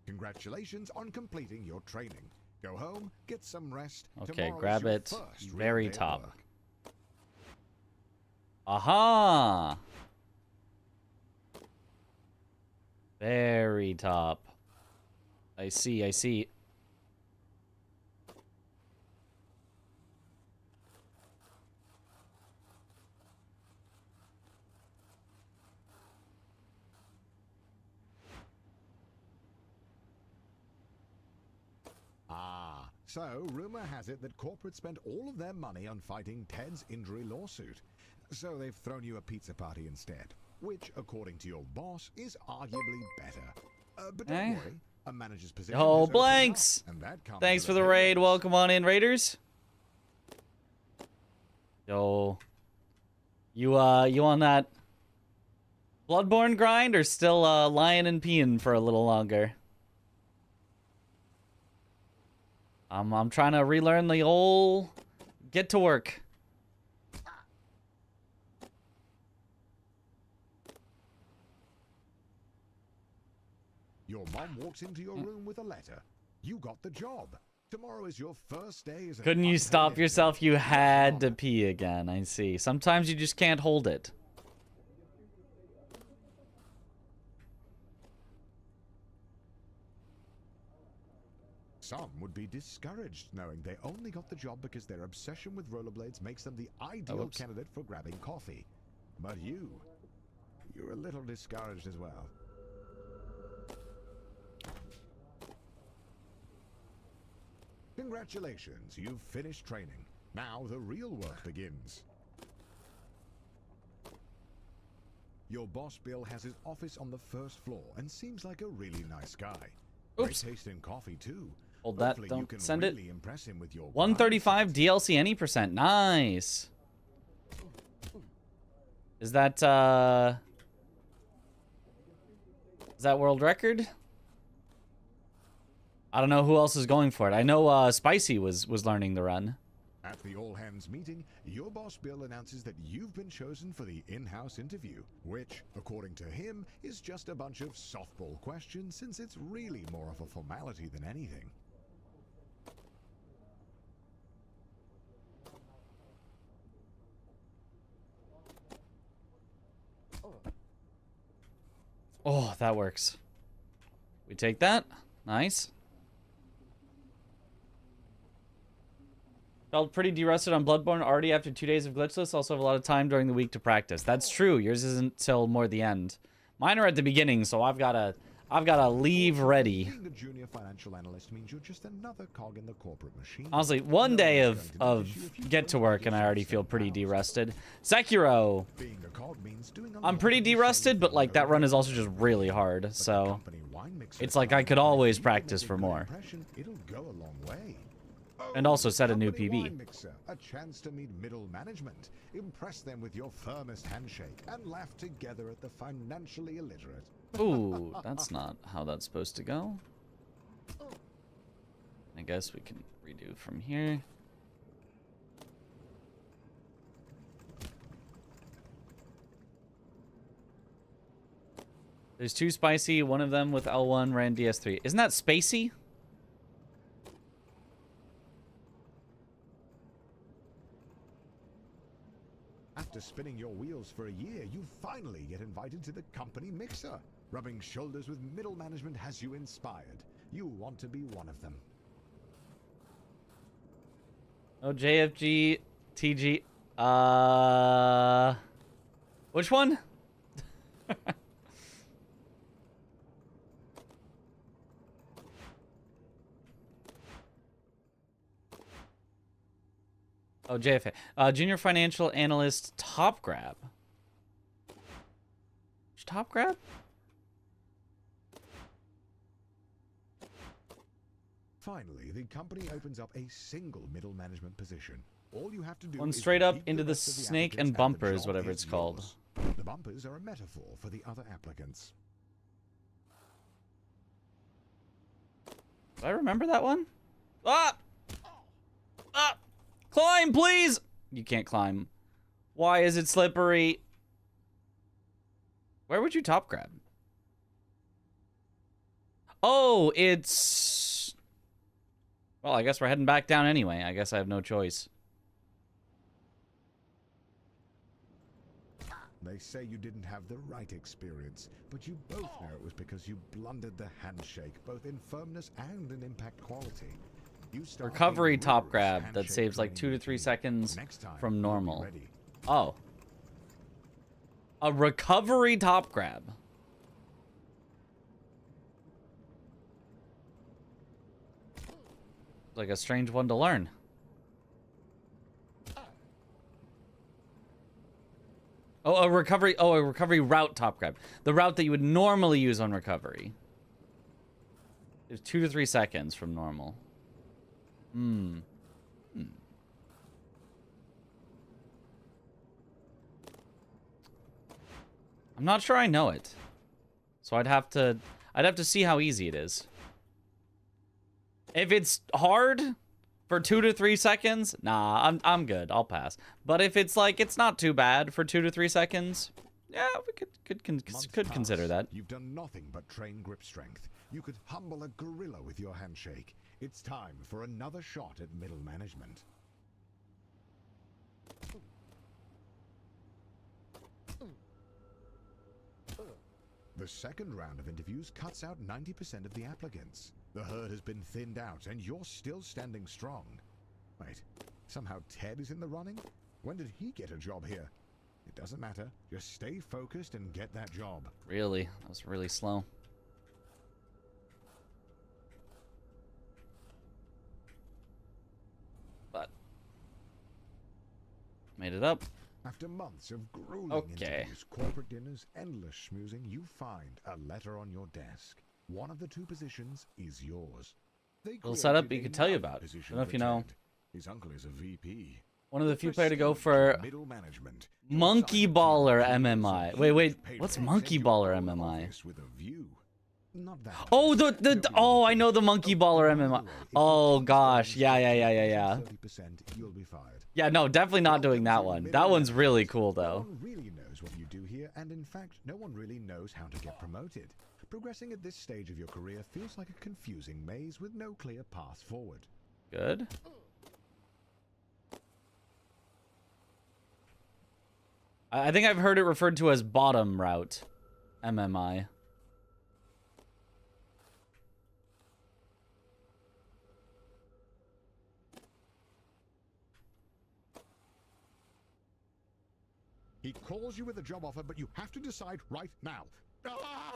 C: Congratulations on completing your training. Go home, get some rest.
B: Okay,
C: Tomorrow's
B: grab
C: your
B: it.
C: first real
B: Very
C: day at
B: top.
C: work.
B: Aha! Very top. I see, I see.
C: So, rumor has it that corporate spent all of their money on fighting Ted's injury lawsuit. So they've thrown you a pizza party instead, which, according to your boss, is arguably better. But don't worry, a manager's position
B: Oh,
C: has opened
B: Blanks!
C: up, and that comes
B: Thanks
C: with
B: for
C: a
B: the
C: pay
B: raid.
C: raise.
B: Welcome on in, Raiders. Yo. You on that Bloodborne grind or still lying and peeing for a little longer? I'm trying to relearn the old get to work.
C: Your mom walks into your room with a letter. You got the job. Tomorrow is your first day as an
B: Couldn't you
C: unpaid
B: stop
C: intern.
B: yourself? You had to pee again. I see. Sometimes you just can't hold it.
C: Some would be discouraged knowing they only got the job because their obsession with rollerblades makes them the ideal
B: whoops.
C: candidate for grabbing coffee. But you're a little discouraged as well. Congratulations, you've finished training. Now the real work begins. Your boss Bill has his office on the first floor and seems like a really nice guy.
B: Oops.
C: Great taste in coffee too.
B: Hold that.
C: Hopefully you
B: Don't
C: can
B: send
C: really
B: it.
C: impress him with your
B: 135 DLC any percent. Nice. Is that world record? I don't know who else is going for it. I know Spicy was learning the run.
C: At the all-hands meeting, your boss Bill announces that you've been chosen for the in-house interview, which, according to him, is just a bunch of softball questions since it's really more of a formality than anything.
B: Oh, that works. We take that. Nice. Felt pretty de-rusted on Bloodborne already after 2 days of Glitchless. Also have a lot of time during the week to practice. That's true. Yours isn't till more the end. Mine are at the beginning, so I've got I've got to leave ready.
C: Being a junior financial analyst means you're just another cog in the corporate machine.
B: Honestly, one day of get to work and I already feel pretty de-rusted. Sekiro.
C: Being a cog means doing a
B: I'm
C: lot
B: pretty
C: of the same
B: de-rusted, but
C: thing
B: like that
C: over
B: run is
C: and
B: also
C: over
B: just
C: again.
B: really hard,
C: But the
B: so
C: company wine mixer
B: it's like I could
C: client,
B: always
C: if you
B: practice
C: make a
B: for
C: good
B: more.
C: impression, it'll go a long way.
B: And also set a new
C: Company
B: PB.
C: Wine Mixer, a chance to meet middle management, impress them with your firmest handshake, and laugh together at the financially illiterate.
B: Ooh, that's not how that's supposed to go. I guess we can redo from here. There's 2 spicy, one of them with L1 ran DS3. Isn't that spacey?
C: After spinning your wheels for a year, you finally get invited to the company mixer. Rubbing shoulders with middle management has you inspired. You want to be one of them.
B: Oh, JFG, TG. Which one? Oh, JFA. Junior financial analyst top grab. Top grab?
C: Finally, the company opens up a single middle management position. All you have to do
B: One
C: is
B: straight up
C: repeat
B: into the
C: rest of
B: snake
C: applicants
B: and
C: the
B: bumpers,
C: job
B: whatever
C: is
B: it's called.
C: yours. The bumpers are a metaphor for the other applicants.
B: Do I remember that one? Ah! Ah! Climb, please! You can't climb. Why is it slippery? Where would you top grab? Oh, it's... Well, I guess we're heading back down anyway. I guess I have no choice.
C: They say you didn't have the right experience, but you both know it was because you blundered the handshake, both in firmness and in impact quality. You start
B: Recovery
C: a
B: top
C: rigorous
B: grab that
C: handshake
B: saves like
C: training
B: 2 to 3
C: routine.
B: seconds
C: Next time,
B: from
C: you'll be
B: normal.
C: ready.
B: Oh. A recovery top grab. Like a strange one to learn. Oh, a recovery route top grab. The route that you would normally use on recovery. It's 2 to 3 seconds from normal. I'm not sure I know it. So I'd have to see how easy it is. If it's hard for 2 to 3 seconds, nah, I'm good. I'll pass. But if it's like it's not too bad for 2 to 3 seconds, yeah, we could consider
C: Months
B: that.
C: pass. You've done nothing but train grip strength. You could humble a gorilla with your handshake. It's time for another shot at middle management. The second round of interviews cuts out 90% of the applicants. The herd has been thinned out, and you're still standing strong. Wait, somehow Ted is in the running? When did he get a job here? It doesn't matter. Just stay focused and get that job.
B: Really, that was really slow. But made it up.
C: After months of grueling
B: Okay.
C: interviews, corporate dinners, endless schmoozing, you find a letter on your desk. One of the two positions is yours. They
B: Little setup
C: created
B: he could tell you
C: another
B: about. I
C: position
B: don't know if
C: for
B: you know.
C: Ted. His uncle is a VP.
B: One of the few
C: Press
B: player to go
C: stage
B: for
C: middle management. Your
B: Monkey
C: assignment
B: Baller
C: to reveal
B: MMI.
C: some
B: Wait,
C: huge payroll
B: what's
C: and
B: Monkey
C: send your
B: Baller
C: own
B: MMI?
C: office with a view. Not that
B: Oh,
C: office.
B: the
C: Nobody
B: oh,
C: will
B: I know the
C: think.
B: Monkey
C: Oh,
B: Baller
C: by the
B: MMI.
C: way, if
B: Oh
C: you
B: gosh,
C: keep
B: yeah,
C: going
B: 30%,
C: you'll be fired.
B: Yeah, no, definitely not doing that
C: Welcome to
B: one.
C: middle
B: That one's really
C: management.
B: cool
C: No
B: though.
C: one really knows what you do here, and in fact, no one really knows how to get promoted. Progressing at this stage of your career feels like a confusing maze with no clear path forward.
B: Good. I think I've heard it referred to as bottom route, MMI.
C: He calls you with a job offer, but you have to decide right now. Ah!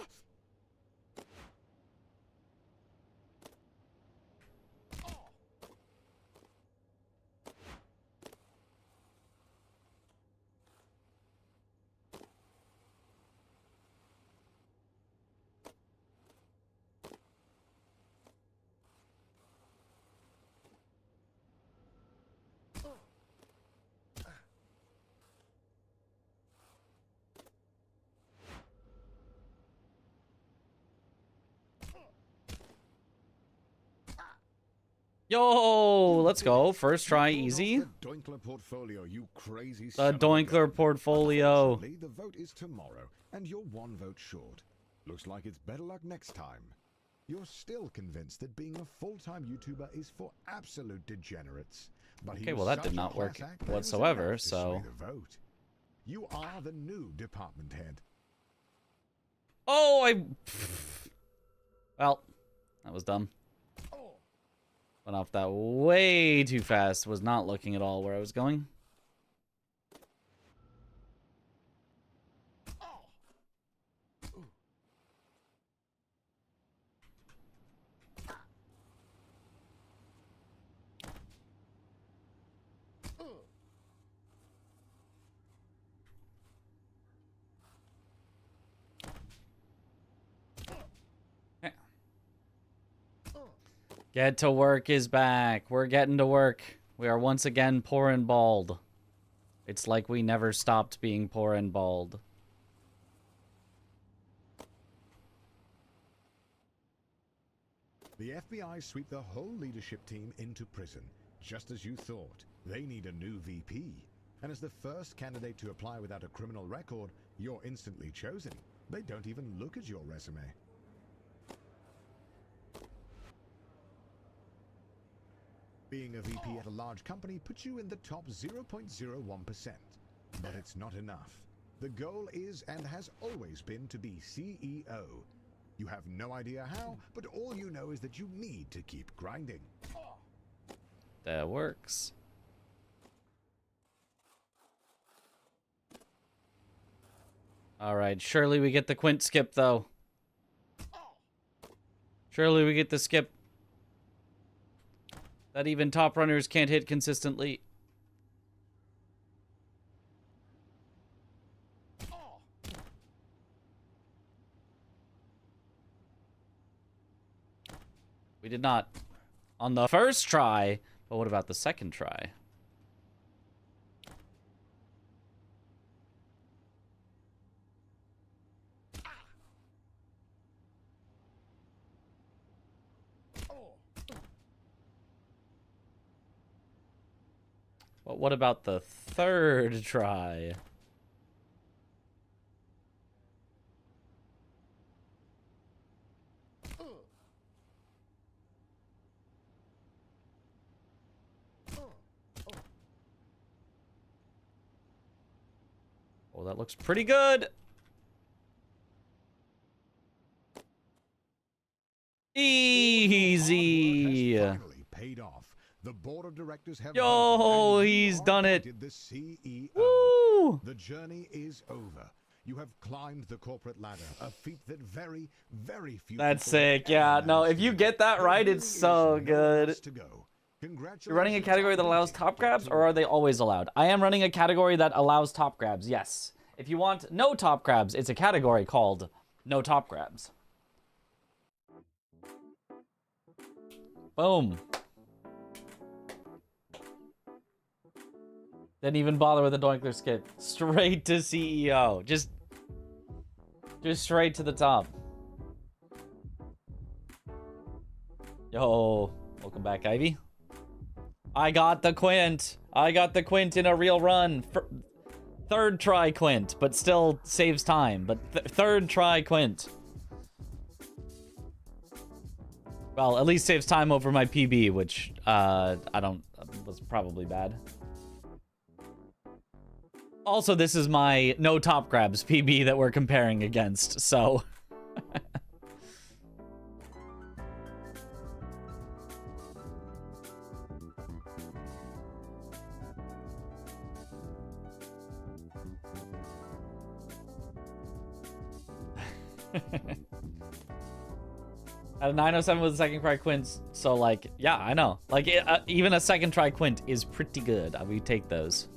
B: Yo, let's go. First try, easy.
C: The Dinkler portfolio, you crazy
B: The Dinkler portfolio.
C: Unfortunately, the vote is tomorrow, and you're 1 vote short. Looks like it's better luck next time. You're still convinced that being a full-time YouTuber is for absolute degenerates. But he
B: Okay,
C: was
B: well that
C: such
B: did
C: a
B: not work
C: class act that it was
B: whatsoever,
C: enough to sway
B: so...
C: the vote. You are the new department head.
B: Oh, Well, that was dumb. Went off that way too fast. Was not looking at all where I was going. Get to work is back. We're getting to work. We are once again poor and bald. It's like we never stopped being poor and bald.
C: The FBI sweep the whole leadership team into prison, just as you thought. They need a new VP. And as the first candidate to apply without a criminal record, you're instantly chosen. They don't even look at your resume. Being a VP at a large company puts you in the top 0.01%. But it's not enough. The goal is and has always been to be CEO. You have no idea how, but all you know is that you need to keep grinding.
B: That works. Alright, surely we get the quint skip, though. Surely we get the skip that even top runners can't hit consistently. We did not on the first try, but what about the second try? But what about the third try? Oh, that looks pretty good. Easy.
C: Finally paid off. The board of directors have
B: Yo,
C: voted, and
B: he's
C: you are
B: done it.
C: appointed the CEO.
B: Woo!
C: The journey is over. You have climbed the corporate ladder, a feat that very, very few
B: That's
C: people have
B: sick. Yeah,
C: ever
B: no,
C: managed
B: if
C: to
B: you
C: do.
B: get that
C: There
B: right,
C: really
B: it's
C: is
B: so
C: nowhere
B: good.
C: else to go.
B: You're running a category that allows top grabs, or are they always allowed? I am running a category that allows top grabs, yes. If you want no top grabs, it's a category called no top grabs. Boom. Didn't even bother with a Dinkler skip. Straight to CEO. Just straight to the top. Yo, welcome back, Ivy. I got the quint. I got the quint in a real run. Third try quint, but still saves time. But third try quint. Well, at least saves time over my PB, which was probably bad. Also, this is my no top grabs PB that we're comparing against, so... At a 907 with a second try quint, so like, yeah, I know. Like, even a second try quint is pretty good. We take those.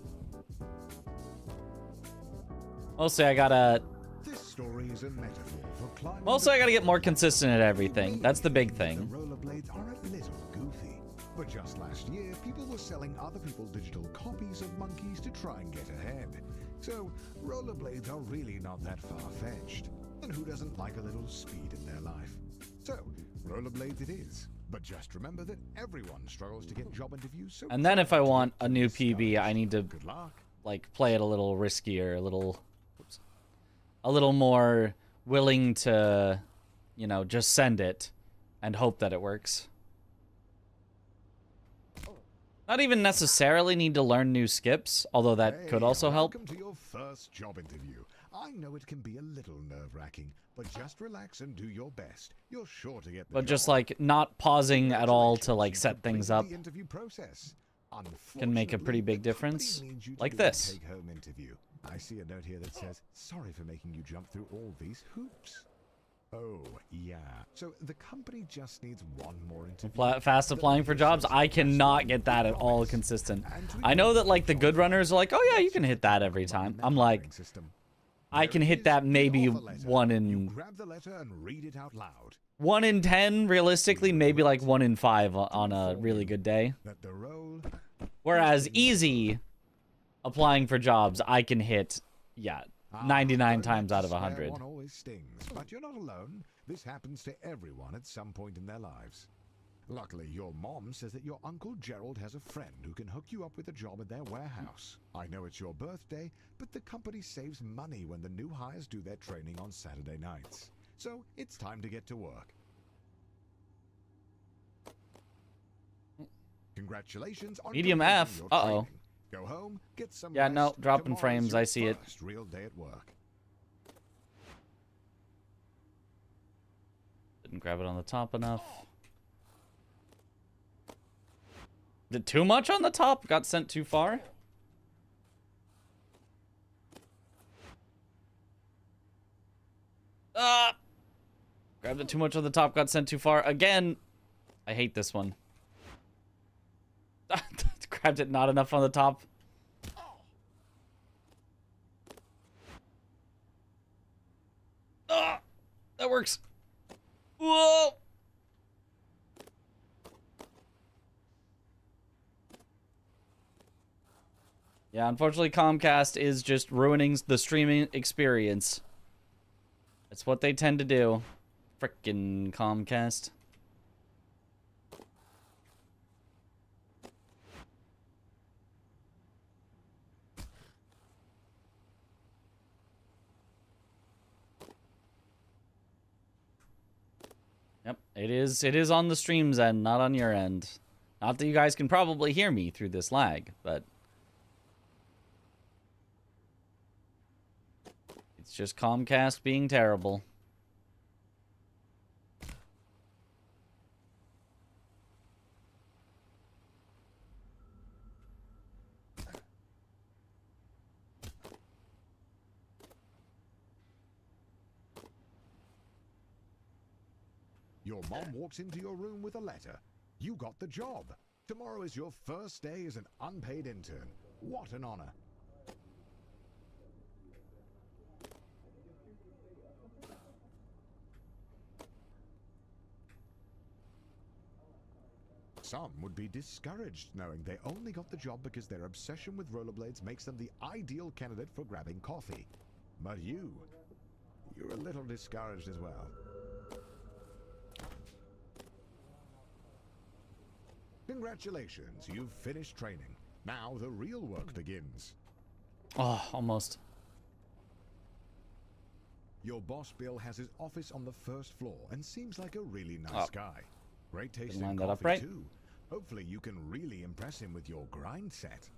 B: Mostly I gotta...
C: This story is a metaphor for climbing.
B: Mostly I gotta get more consistent at everything. That's the big thing.
C: The rollerblades are a little goofy. But just last year, people were selling other people's digital copies of monkeys to try and get ahead. So, rollerblades are really not that far-fetched. And who doesn't like a little speed in their life? So, rollerblades it is. But just remember that everyone struggles to get job interviews. So
B: And then if I
C: try to
B: want
C: get
B: a
C: too
B: new PB, I
C: discouraged.
B: need to
C: Good luck.
B: like play it a little riskier, a little more willing to, you know, just send it and hope that it works. Not even necessarily need to learn new skips, although that could also help.
C: Welcome to your first job interview. I know it can be a little nerve-wracking, but just relax and do your best. You're sure to get the
B: But just
C: job.
B: like not pausing at all to like
C: Congratulations,
B: set
C: you
B: things
C: completed
B: up
C: the interview process.
B: can make a pretty
C: Unfortunately,
B: big
C: the company
B: difference.
C: needs you to
B: Like
C: do a
B: this.
C: take-home interview. I see a note here that says, "Sorry for making you jump through all these hoops." Oh, yeah. So the company just needs one more interview.
B: Fast applying for jobs, I cannot get that at all consistent. I know that like the good runners are like, oh yeah, you can hit that every time. I'm like, I can hit that maybe one in
C: Grab the letter and read it out loud.
B: 1 in 10 realistically, maybe like 1 in 5 on a really good day.
C: That the role
B: Whereas easy applying for jobs, I can hit, yeah, 99 times out of 100.
C: One always stings, but you're not alone. This happens to everyone at some point in their lives. Luckily, your mom says that your Uncle Gerald has a friend who can hook you up with a job at their warehouse. I know it's your birthday, but the company saves money when the new hires do their training on Saturday nights. So it's time to get to work. Congratulations on
B: Medium
C: completing
B: F.
C: your
B: Uh-oh.
C: training. Go home, get some
B: Yeah, no,
C: rest.
B: dropping
C: Tomorrow's
B: frames,
C: your
B: I see it.
C: first real day at work.
B: Didn't grab it on the top enough. Did too much on the top? Got sent too far? Ah! Grabbed it too much on the top, got sent too far. Again! I hate this one. Grabbed it not enough on the top. Ah! That works. Whoa! Yeah, unfortunately, Comcast is just ruining the streaming experience. That's what they tend to do. Frickin' Comcast. Yep, it is on the stream's end, not on your end. Not that you guys can probably hear me through this lag, but it's just Comcast being terrible.
C: Your mom walks into your room with a letter. You got the job. Tomorrow is your first day as an unpaid intern. What an honor. Some would be discouraged knowing they only got the job because their obsession with rollerblades makes them the ideal candidate for grabbing coffee. But you're a little discouraged as well. Congratulations, you've finished training. Now the real work begins.
B: Oh, almost.
C: Your boss Bill has his office on the first floor and seems like a really nice guy. Great tasting
B: line that up
C: coffee
B: right.
C: too. Hopefully you can really impress him with your grind set.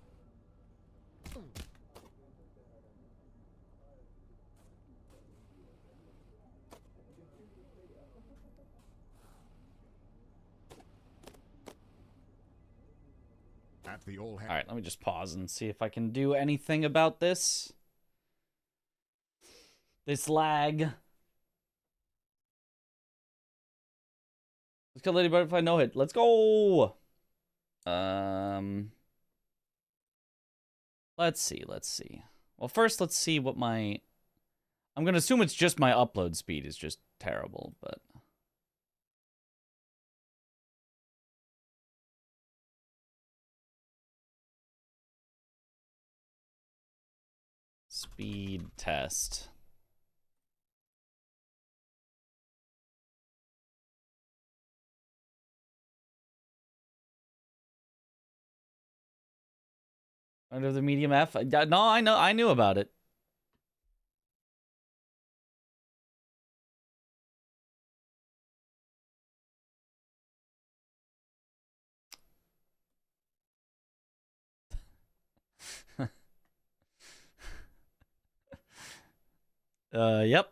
C: At the all
B: Alright, let me just pause and see if I can do anything about this. This lag. Let's go, Lady Butterfly, no hit. Let's go! Let's see. Well, first, let's see what my... I'm gonna assume it's just my upload speed is just terrible, but... Speed test. Under the medium F? No, I knew about it. Yep.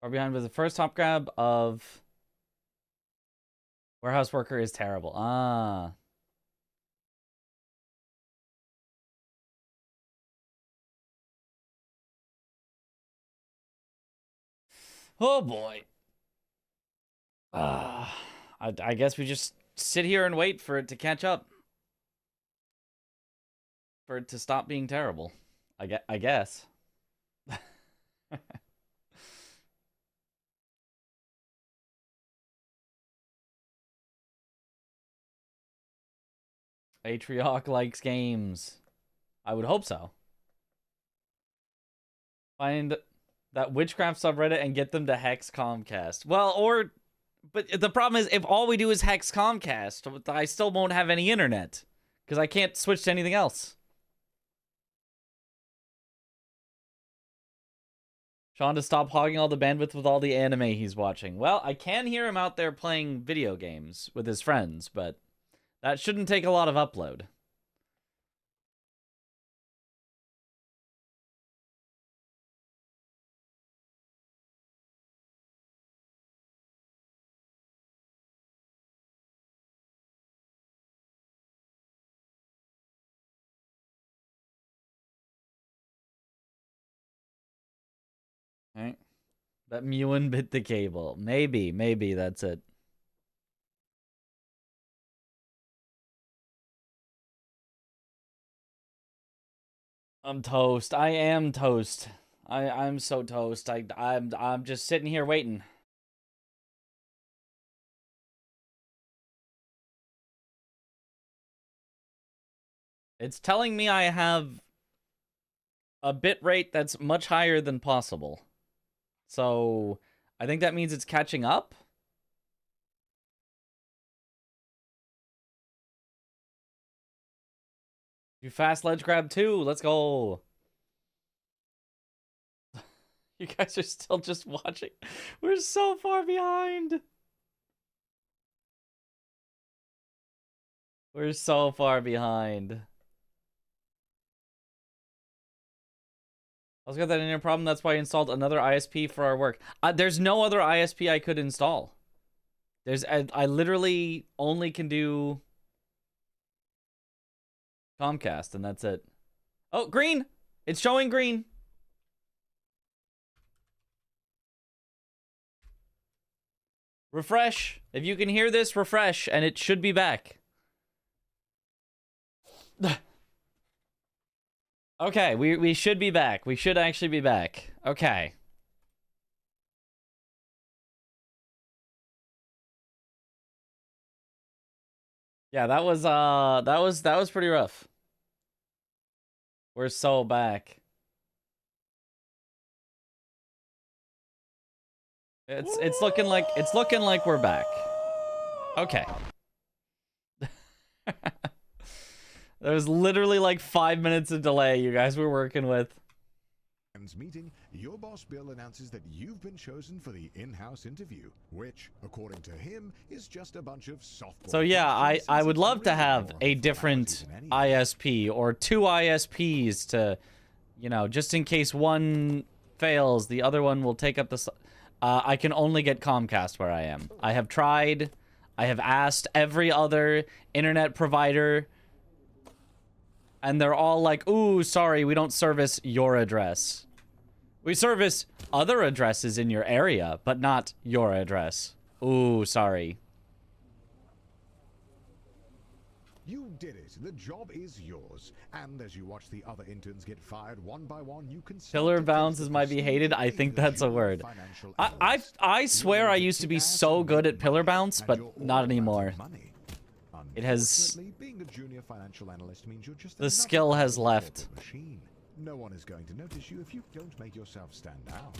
B: Far behind was the first top grab of warehouse worker is terrible. Ah. Oh boy. I guess we just sit here and wait for it to catch up. For it to stop being terrible. I guess. Atrioc likes games. I would hope so. Find that witchcraft subreddit and get them to hex Comcast. Well, but the problem is, if all we do is hex Comcast, I still won't have any internet. Because I can't switch to anything else. Sean to stop hogging all the bandwidth with all the anime he's watching. Well, I can hear him out there playing video games with his friends, but that shouldn't take a lot of upload. Right. That Mewen bit the cable. Maybe that's it. I'm toast. I am toast. I'm so toast. I'm just sitting here waiting. It's telling me I have a bit rate that's much higher than possible. So, I think that means it's catching up. You fast ledge grab too. Let's go. You guys are still just watching. We're so far behind. We're so far behind. I also got that internet problem. That's why I installed another ISP for our work. There's no other ISP I could install. I literally only can do Comcast, and that's it. Oh, green! It's showing green. Refresh. If you can hear this, refresh, and it should be back. Okay, we should be back. We should actually be back. Okay. Yeah, that was pretty rough. We're so back. It's looking like we're back. Okay. There was literally like 5 minutes of delay you guys were working with.
C: Meeting, your boss Bill announces that you've been chosen for the in-house interview, which, according to him, is just a bunch of softball.
B: So yeah, I would love to have a different ISP or two ISPs to, you know, just in case one fails, the other one will take up the. I can only get Comcast where I am. I have tried. I have asked every other internet provider. And they're all like, ooh, sorry, we don't service your address. We service other addresses in your area, but not your address. Ooh, sorry.
C: You did it. The job is yours. And as you watch the other interns get fired one by one, you can
B: Pillar bounces might be hated. I think that's a word. I swear I used to be so good at pillar bounce, but not anymore. It has...
C: Being a junior financial analyst means you're just
B: the skill has left.
C: Machine. No one is going to notice you if you don't make yourself stand out.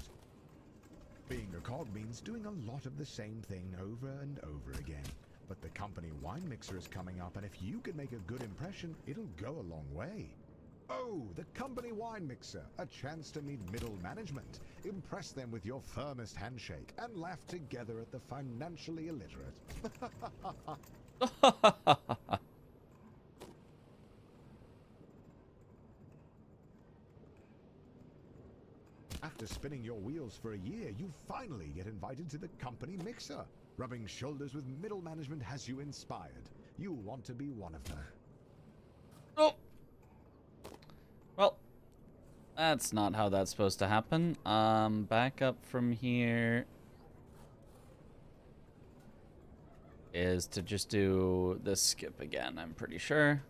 C: Being a cog means doing a lot of the same thing over and over again. But the company wine mixer is coming up, and if you can make a good impression, it'll go a long way. Oh, the company wine mixer, a chance to meet middle management. Impress them with your firmest handshake and laugh together at the financially illiterate. After spinning your wheels for a year, you finally get invited to the company mixer. Rubbing shoulders with middle management has you inspired. You'll want to be one of them.
B: Oh. Well, that's not how that's supposed to happen. Back up from here is to just do this skip again, I'm pretty sure.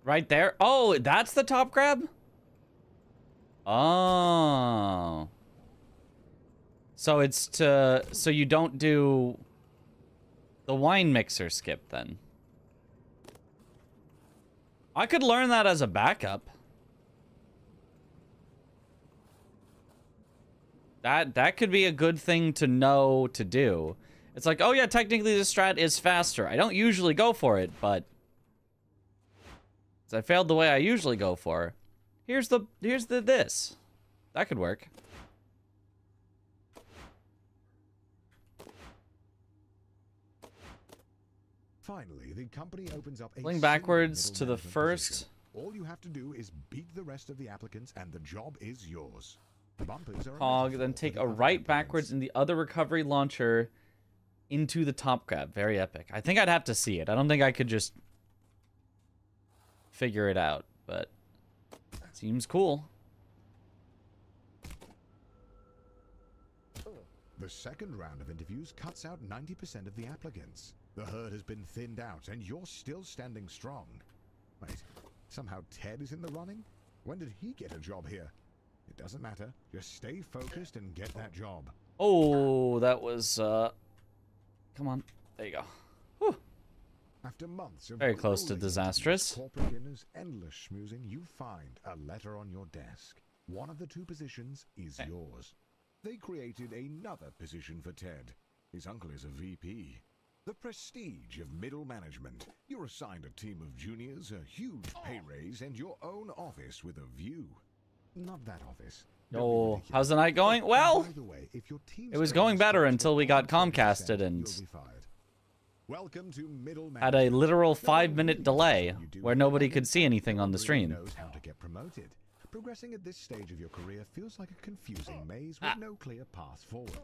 B: Right there. Oh, that's the top grab? Oh. So it's to... so you don't do the wine mixer skip then. I could learn that as a backup. That could be a good thing to know to do. It's like, oh yeah, technically the strat is faster. I don't usually go for it, but... I failed the way I usually go for. Here's the this. That could work.
C: Finally, the company opens up a
B: Pulling backwards to the
C: middle management
B: first.
C: position. All you have to do is beat the rest of the applicants and the job is yours. The bumpers are
B: Cog, then take a right backwards in the other recovery launcher into the top grab. Very epic. I think I'd have to see it. I don't think I could just figure it out, but seems cool.
C: The second round of interviews cuts out 90% of the applicants. The herd has been thinned out, and you're still standing strong. Wait, somehow Ted is in the running? When did he get a job here? It doesn't matter. Just stay focused and get that job.
B: Oh, that was, come on. There you go. Whew.
C: After months of
B: Very close to
C: grueling
B: disastrous.
C: corporate dinners, endless schmoozing, you find a letter on your desk. One of the two positions is yours. They created another position for Ted. His uncle is a VP. The prestige of middle management. You're assigned a team of juniors, a huge pay raise, and your own office with a view. Not that office. Don't be
B: Oh,
C: ridiculous.
B: how's the night going?
C: And
B: Well,
C: by the way, if your team's
B: it was
C: going
B: going better
C: as
B: until we got
C: 100%,
B: Comcasted and
C: you'll be fired. Welcome to middle
B: had a
C: management.
B: literal
C: No
B: 5-minute
C: one
B: delay
C: really you do
B: where
C: it.
B: nobody could see anything on the
C: Nobody
B: stream.
C: knows how to get promoted. Progressing at this stage of your career feels like a confusing maze with no clear path forward.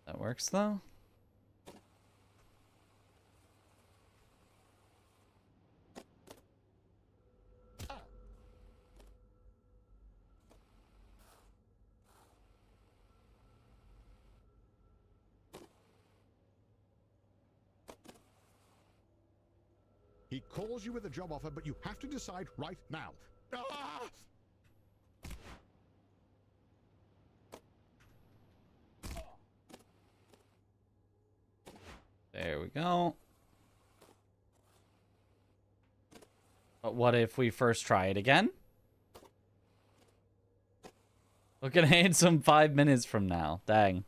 B: That works though.
C: He calls you with a job offer, but you have to decide right now. Ah!
B: There we go. But what if we first try it again? Looking handsome 5 minutes from now. Dang.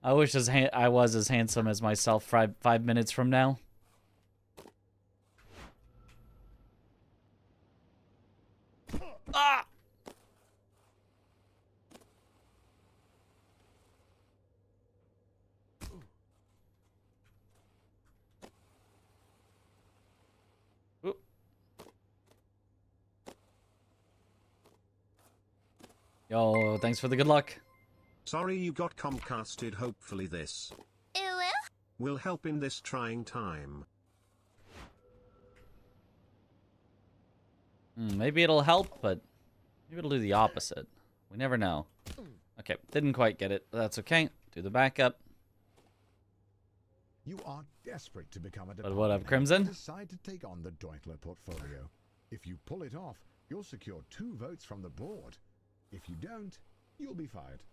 B: I wish I was as handsome as myself 5 minutes from now. Ah! Yo, thanks for the good luck.
A: Sorry you got Comcasted. Hopefully this will help in this trying time.
B: Maybe it'll help, but maybe it'll do the opposite. We never know. Okay, didn't quite get it, but that's okay. Do the backup.
C: You are desperate to become a
B: But what up,
C: department head
B: Crimson?
C: and decide to take on the Dinkler portfolio. If you pull it off, you'll secure 2 votes from the board. If you don't, you'll be fired.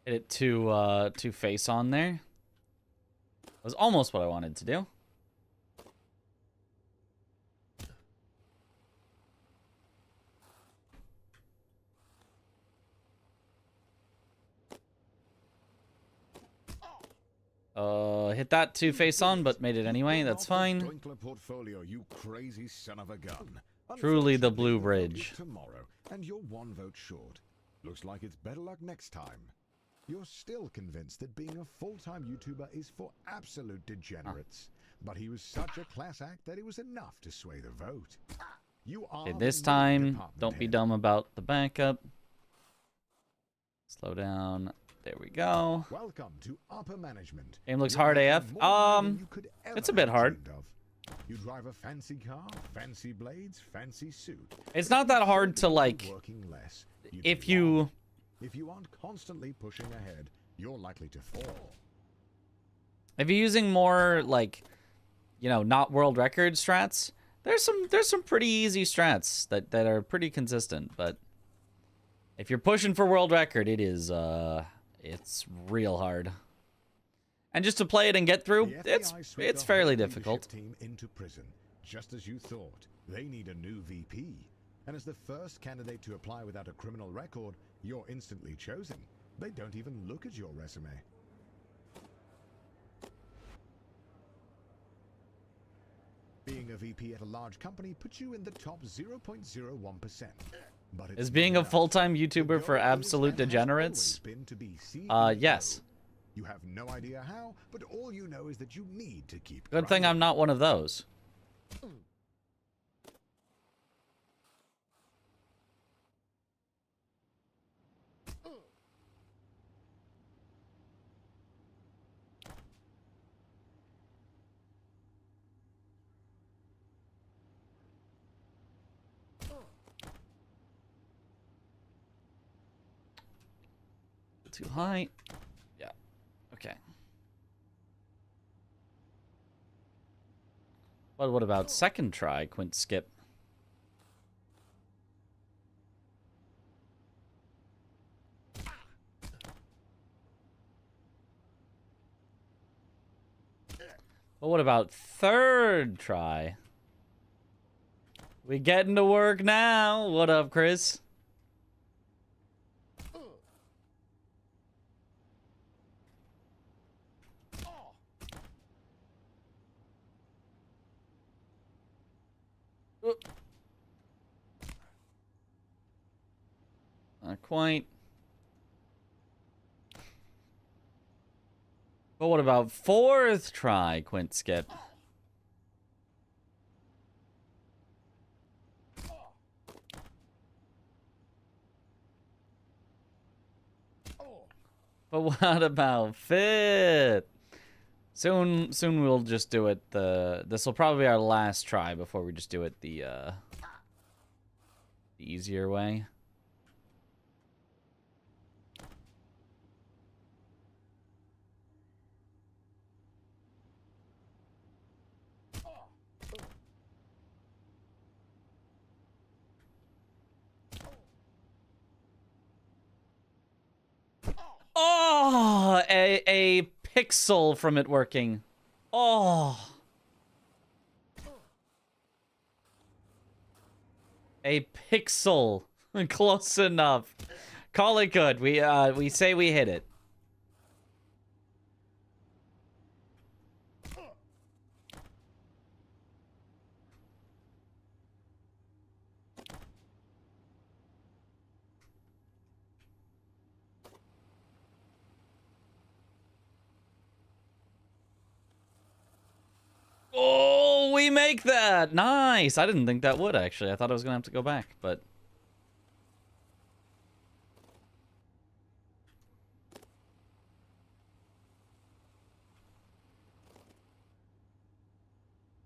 B: Hit it to face on there. Was almost what I wanted to do. Hit that to face on, but made it anyway. That's fine.
C: Dinkler portfolio, you crazy son of a gun.
B: Truly the Blue
C: Unfortunately,
B: Bridge.
C: tomorrow, and you're 1 vote short. Looks like it's better luck next time. You're still convinced that being a full-time YouTuber is for absolute degenerates. But he was such a class act that it was enough to sway the vote. You are
B: Okay,
C: the
B: this
C: new
B: time,
C: department
B: don't be
C: head.
B: dumb about the backup. Slow down. There we go.
C: Welcome to upper management.
B: Game looks
C: You're
B: hard
C: making
B: AF.
C: more money than you could
B: It's
C: ever
B: a bit
C: have
B: hard.
C: dreamed of. You drive a fancy car, fancy blades, fancy suit.
B: It's not that hard to,
C: You're
B: like,
C: working less.
B: if
C: do
B: you...
C: wrong. If you aren't constantly pushing ahead, you're likely to fall.
B: If you're using more, like, you know, not world record strats, there's some pretty easy strats that are pretty consistent, but if you're pushing for world record, it is, it's real hard. And just to play it and get through,
C: The FBI swept
B: it's
C: the
B: fairly
C: whole
B: difficult.
C: leadership team into prison, just as you thought. They need a new VP. And as the first candidate to apply without a criminal record, you're instantly chosen. They don't even look at your resume. Being a VP at a large company puts you in the top 0.01%. But it's
B: Is being
C: not
B: a
C: enough.
B: full-time
C: The
B: YouTuber
C: goal
B: for
C: is
B: absolute
C: and has
B: degenerates?
C: always been to be CEO.
B: Yes.
C: You have no idea how, but all you know is that you need to keep
B: Good thing
C: grinding.
B: I'm not one of those. Too high. Yeah. Okay. But what about second try, Quint skip? But what about third try? We getting to work now. What up, Chris? Not quite. But what about fourth try, Quint skip? But what about fifth? Soon we'll just do it this will probably be our last try before we just do it the easier way. Oh, a pixel from it working. Oh. A pixel. Close enough. Call it good. We say we hit it. Oh, we remake that. Nice. I didn't think that would, actually. I thought I was going to have to go back, but...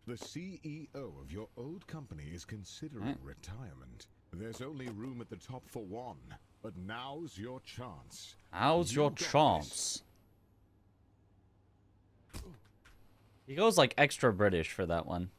C: The CEO of your old company is considering retirement. There's only room at the top for one, but now's your chance.
B: How's your
C: got this.
B: chance? He goes like extra British for that one.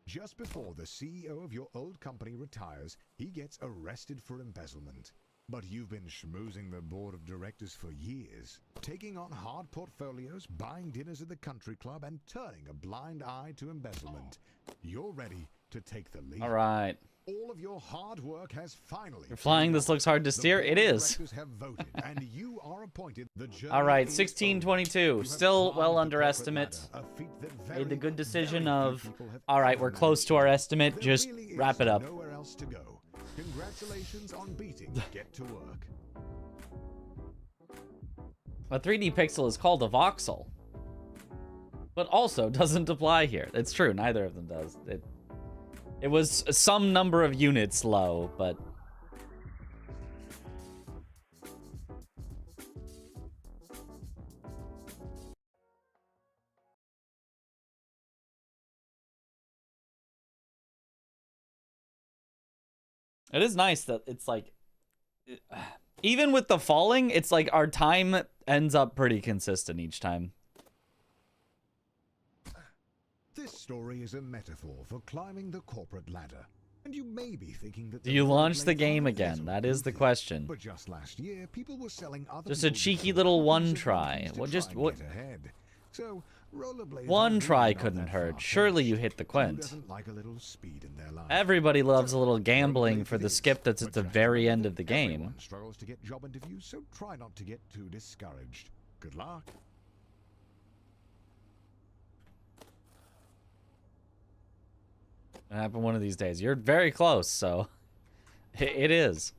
C: Just before the CEO of your old company retires, he gets arrested for embezzlement. But you've been schmoozing the board of directors for years, taking on hard portfolios, buying dinners at the country club, and turning a blind eye to embezzlement. You're ready to take the lead.
B: All right.
C: All of your hard work has finally...
B: You're flying. This looks hard to steer. It is.
C: Have voted, and you are appointed the
B: All right, 1622. Still well under estimate. Made the good decision of, all right, we're close to our estimate. Just wrap it up.
C: Nowhere else to go. Congratulations on beating. Get to work.
B: A 3D pixel is called a voxel, but also doesn't apply here. It's true. Neither of them does. It was some number of units low, but... It is nice that it's like... Even with the falling, it's like our time ends up pretty consistent each time.
C: This story is a metaphor for climbing the corporate ladder. And you may be thinking that...
B: Do you launch the game again? That is the question.
C: But just last year, people were selling other
B: Just a cheeky little one try. What just what?
C: So,
B: one try couldn't hurt. Surely you hit the quint.
C: Like a little speed in their life?
B: Everybody loves a little gambling for the skip that's at the very end of the game.
C: Everyone struggles to get job interviews, so try not to get too discouraged. Good luck.
B: It'll happen one of these days. You're very close, so it is.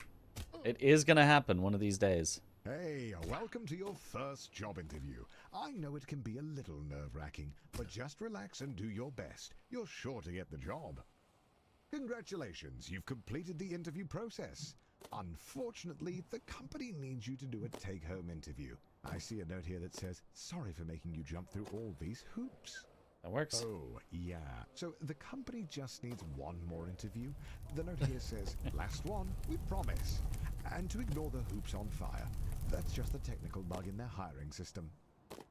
B: It is gonna happen one of these days.
C: Hey, welcome to your first job interview. I know it can be a little nerve-wracking, but just relax and do your best. You're sure to get the job. Congratulations, you've completed the interview process. Unfortunately, the company needs you to do a take-home interview. I see a note here that says, sorry for making you jump through all these hoops.
B: That works.
C: Oh, yeah. So the company just needs one more interview. The note here says, last one, we promise. And to ignore the hoops on fire. That's just a technical bug in their hiring system.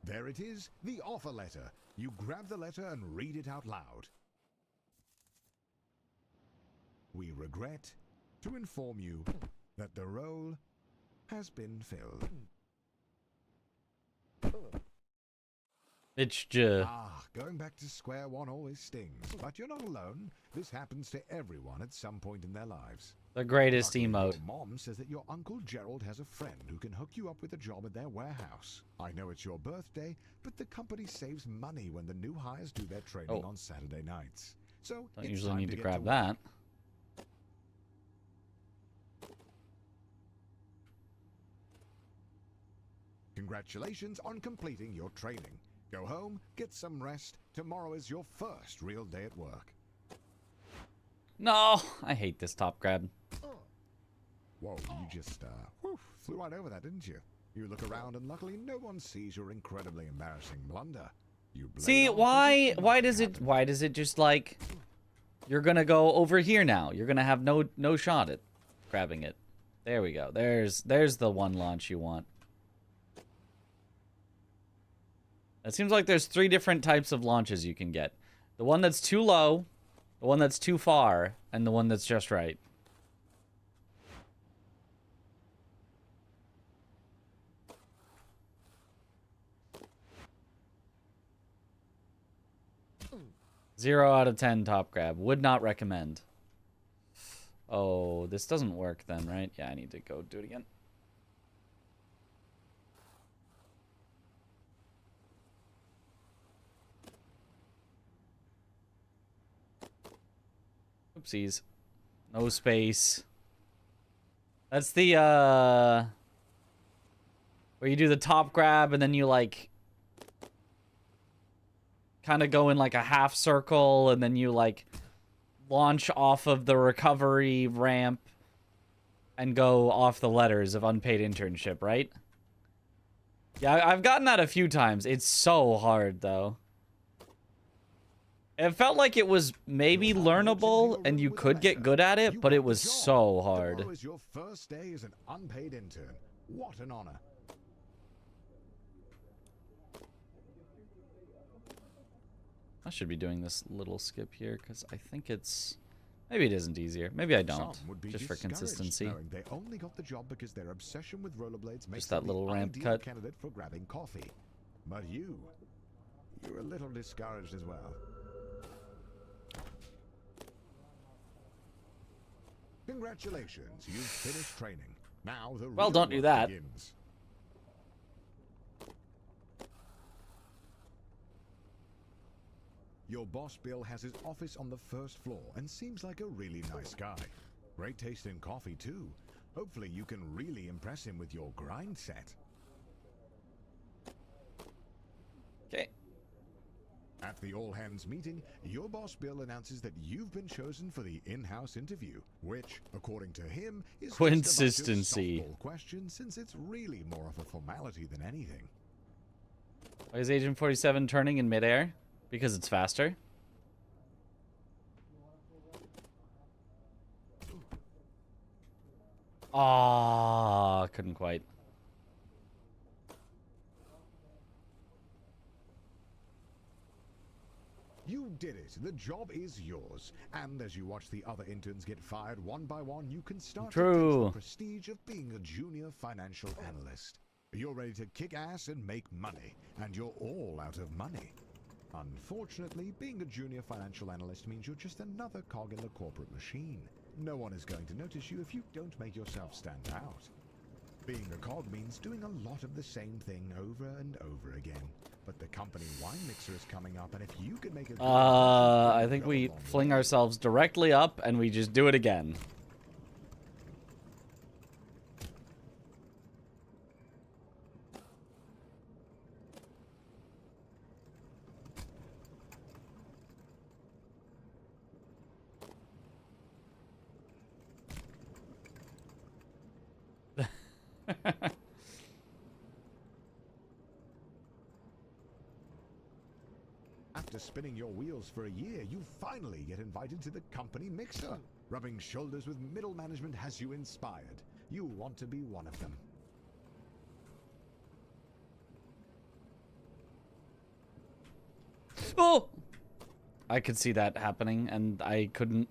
C: There it is, the offer letter. You grab the letter and read it out loud. We regret to inform you that the role has been filled.
B: It's just...
C: Going back to square one always stings, but you're not alone. This happens to everyone at some point in their lives.
B: The greatest
C: Luckily,
B: emote.
C: Your mom says that your Uncle Gerald has a friend who can hook you up with a job at their warehouse. I know it's your birthday, but the company saves money when the new hires do their training on Saturday nights. So
B: Don't
C: it's
B: usually
C: time
B: need to
C: get
B: grab
C: work.
B: that.
C: Congratulations on completing your training. Go home, get some rest. Tomorrow is your first real day at work.
B: No, I hate this top grab.
C: Whoa, you just flew right over that, didn't you? You look around and luckily no one sees your incredibly embarrassing blunder. You blade
B: See,
C: on
B: why
C: position,
B: does it just like you're gonna go over here now? You're gonna have no shot at grabbing it. There we go. There's the one launch you want. It seems like there's 3 different types of launches you can get. The one that's too low, the one that's too far, and the one that's just right. Zero out of 10 top grab. Would not recommend. Oh, this doesn't work then, right? Yeah, I need to go do it again. Oopsies. No space. That's the, where you do the top grab and then you like kind of go in like a half circle and then you like launch off of the recovery ramp and go off the letters of unpaid internship, right? Yeah, I've gotten that a few times. It's so hard, though. It felt like it was maybe learnable and you could get good at it, but it was so hard.
C: Tomorrow is your first day as an unpaid intern. What an honor.
B: I should be doing this little skip here because I think it's... Maybe it isn't easier. Maybe I don't.
C: Some would be
B: Just for
C: discouraged
B: consistency.
C: knowing they only got the job because their obsession with rollerblades makes
B: Just that
C: them
B: little
C: the
B: ramp
C: ideal
B: cut.
C: candidate for grabbing coffee. But you're a little discouraged as well. Congratulations, you've finished training. Now the
B: Well,
C: real
B: don't do
C: work
B: that.
C: begins. Your boss Bill has his office on the first floor and seems like a really nice guy. Great taste in coffee too. Hopefully you can really impress him with your grind set.
B: Okay.
C: At the all-hands meeting, your boss Bill announces that you've been chosen for the in-house interview, which, according to him, is
B: Consistency.
C: just a bunch of softball questions since it's really more of a formality than anything.
B: Why is Agent 47 turning in midair? Because it's faster. Ah, couldn't quite.
C: You did it. The job is yours. And as you watch the other interns get fired one by one, you can start to taste the prestige of being a junior financial analyst. You're ready to kick ass and make money, and you're all out of money. Unfortunately, being a junior financial analyst means you're just another cog in the corporate machine. No one is going to notice you if you don't make yourself stand out. Being a cog means doing a lot of the same thing over and over again. But the company wine mixer is coming up, and if you can make it...
B: I think we fling ourselves directly up and we just do it again.
C: After spinning your wheels for a year, you finally get invited to the company mixer. Rubbing shoulders with middle management has you inspired. You want to be one of them.
B: Oh! I could see that happening and I couldn't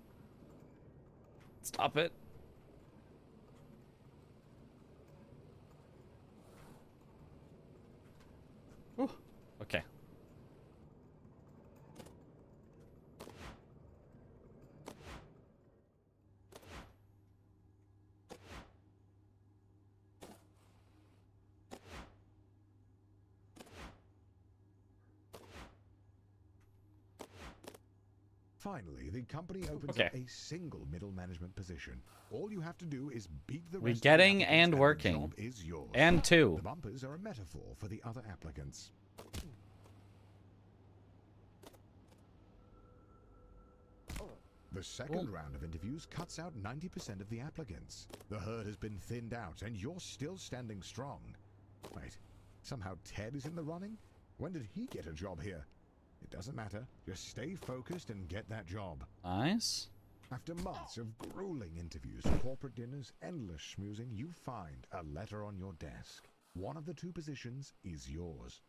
B: stop it. Ooh, okay.
C: Finally, the company opens up a single middle management position. All you have to do is beat the
B: We're
C: rest
B: getting
C: of the
B: and
C: applicants
B: working.
C: the job is yours.
B: And two.
C: The bumpers are a metaphor for the other applicants. The second round of interviews cuts out 90% of the applicants. The herd has been thinned out, and you're still standing strong. Wait, somehow Ted is in the running? When did he get a job here? It doesn't matter. Just stay focused and get that job.
B: Nice.
C: After months of grueling interviews, corporate dinners, endless schmoozing, you find a letter on your desk. One of the two positions is yours.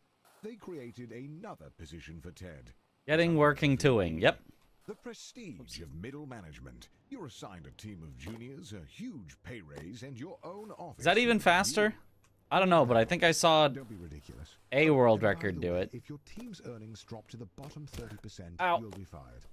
C: They created another position for Ted.
B: Getting, working, doing. Yep.
C: The prestige of middle management. You're assigned a team of juniors, a huge pay raise, and your own office.
B: Is that even faster? I don't know, but I think I saw
C: Don't be ridiculous.
B: a world
C: And by
B: record
C: the
B: do
C: way,
B: it.
C: If your team's earnings drop to the bottom 30%,
B: Ow.
C: you'll be fired.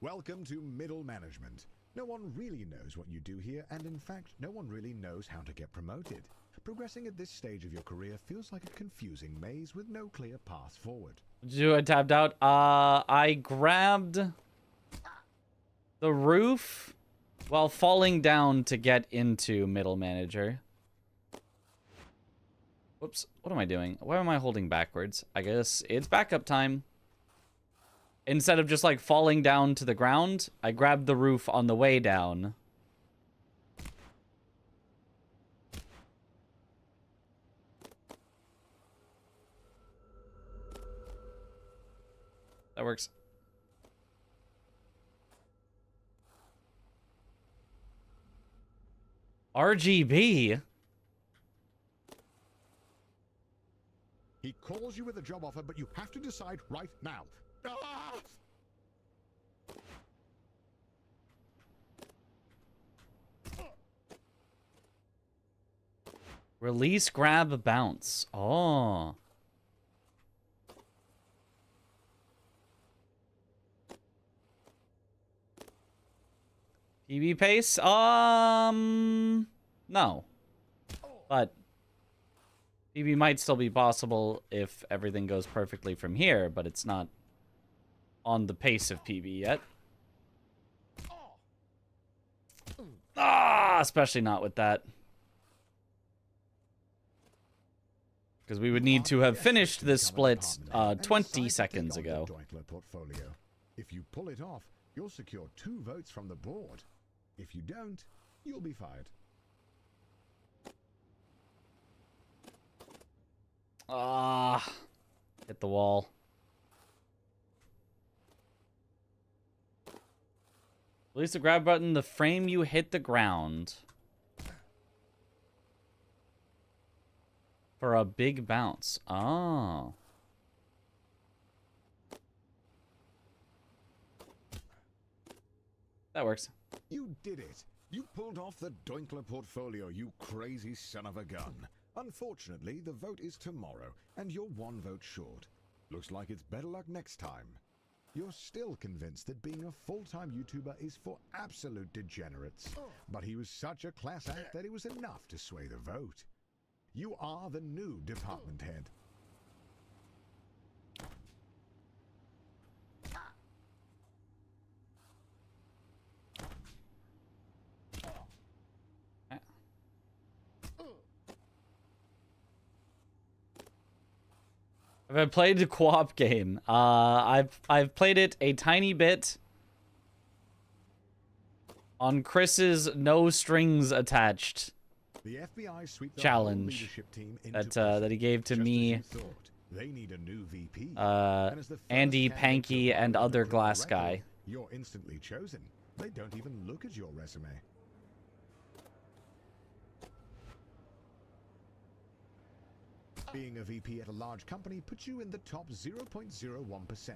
C: Welcome to middle management. No one really knows what you do here, and in fact, no one really knows how to get promoted. Progressing at this stage of your career feels like a confusing maze with no clear path forward.
B: I tapped out. I grabbed the roof while falling down to get into middle manager. Whoops. What am I doing? Why am I holding backwards? I guess it's backup time. Instead of just like falling down to the ground, I grabbed the roof on the way down. That works. RGB?
C: He calls you with a job offer, but you have to decide right now. Ah!
B: Release, grab, bounce. Oh. PB pace? No. But PB might still be possible if everything goes perfectly from here, but it's not on the pace of PB yet. Especially not with that. Because we would need to have finished this split 20 seconds ago.
C: Dinkler portfolio. If you pull it off, you'll secure 2 votes from the board. If you don't, you'll be fired.
B: Hit the wall. Release the grab button the frame you hit the ground. For a big bounce. Oh. That works.
C: You did it. You pulled off the Dinkler portfolio, you crazy son of a gun. Unfortunately, the vote is tomorrow, and you're 1 vote short. Looks like it's better luck next time. You're still convinced that being a full-time YouTuber is for absolute degenerates. But he was such a class act that it was enough to sway the vote. You are the new department head.
B: I've played the co-op game. I've played it a tiny bit on Chris's no strings attached
C: The FBI sweep the
B: challenge
C: whole leadership team into
B: that
C: place.
B: he gave to
C: Just as
B: me,
C: you thought, they need a new VP. And as the first
B: Andy,
C: candidate to
B: Panky,
C: apply
B: and
C: for the
B: other
C: criminal
B: glass
C: record,
B: guy.
C: You're instantly chosen. They don't even look at your resume. Being a VP at a large company puts you in the top 0.01%.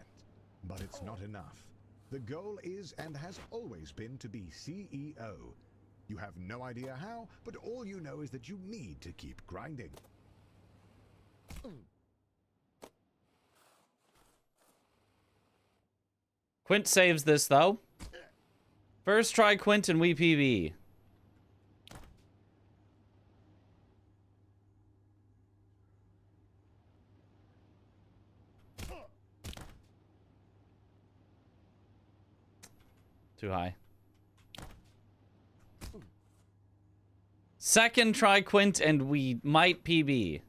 C: But it's not enough. The goal is and has always been to be CEO. You have no idea how, but all you know is that you need to keep grinding.
B: Quint saves this, though. First try Quint and WePB. Too high. Second try Quint and we might PB.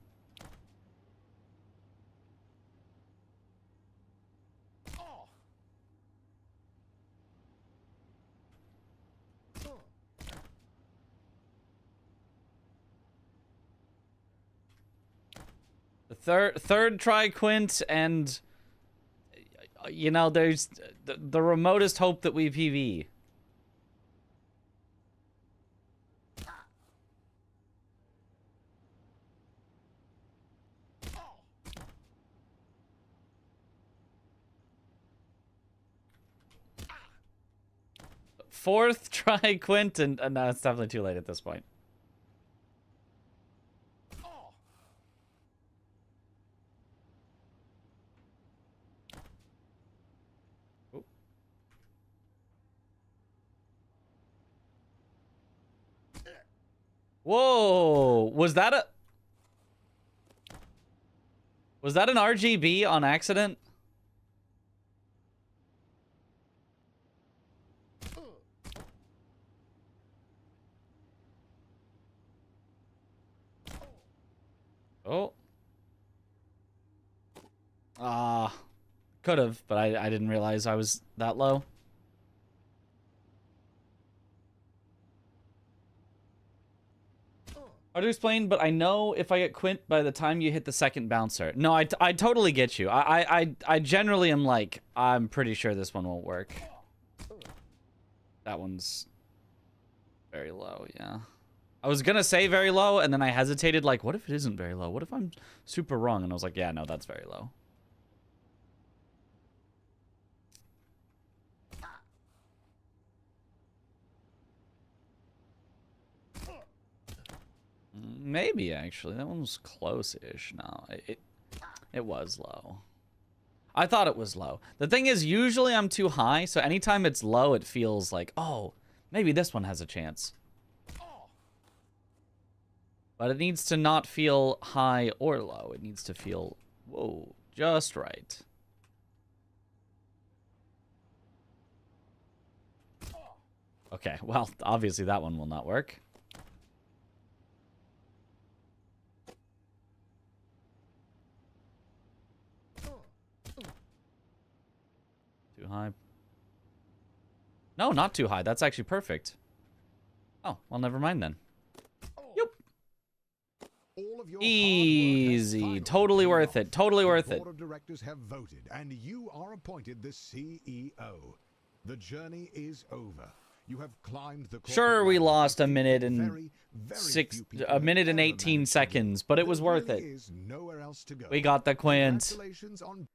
B: The third try Quint and you know there's the remotest hope that we PB. Fourth try Quint and no, it's definitely too late at this point. Whoa, was that an RGB on accident? Oh. Could have, but I didn't realize I was that low. Hard to explain, but I know if I get quint by the time you hit the second bouncer. No, I totally get you. I generally am like, I'm pretty sure this one won't work. That one's very low, yeah. I was gonna say very low, and then I hesitated, like, what if it isn't very low? What if I'm super wrong? And I was like, yeah, no, that's very low. Maybe, actually. That one was close-ish. No, it was low. I thought it was low. The thing is, usually I'm too high, so anytime it's low, it feels like, oh, maybe this one has a chance. But it needs to not feel high or low. It needs to feel, whoa, just right. Okay, well, obviously that one will not work. Too high. No, not too high. That's actually perfect. Oh, well, never mind then. Yep. Easy. Totally worth it. Totally worth it.
C: The board of directors have voted, and you are appointed the CEO. The journey is over. You have climbed the
B: Sure, we
C: ladder.
B: lost a minute and
C: Very
B: a
C: few
B: minute and
C: people
B: 18
C: ever
B: seconds, but it was
C: There
B: worth
C: really
B: it.
C: is nowhere else to go.
B: We got the quint.
C: Congratulations on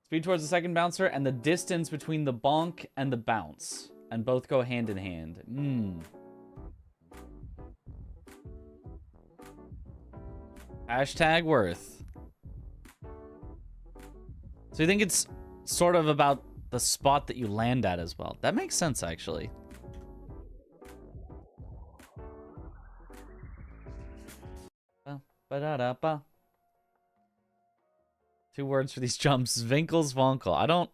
B: Speed towards the second bouncer and the distance between the bonk and the bounce. And both go hand in hand. Hashtag worth. So you think it's sort of about the spot that you land at as well. That makes sense, actually. Ba-da-da-ba. 2 words for these jumps. Winkelswonkel. I don't...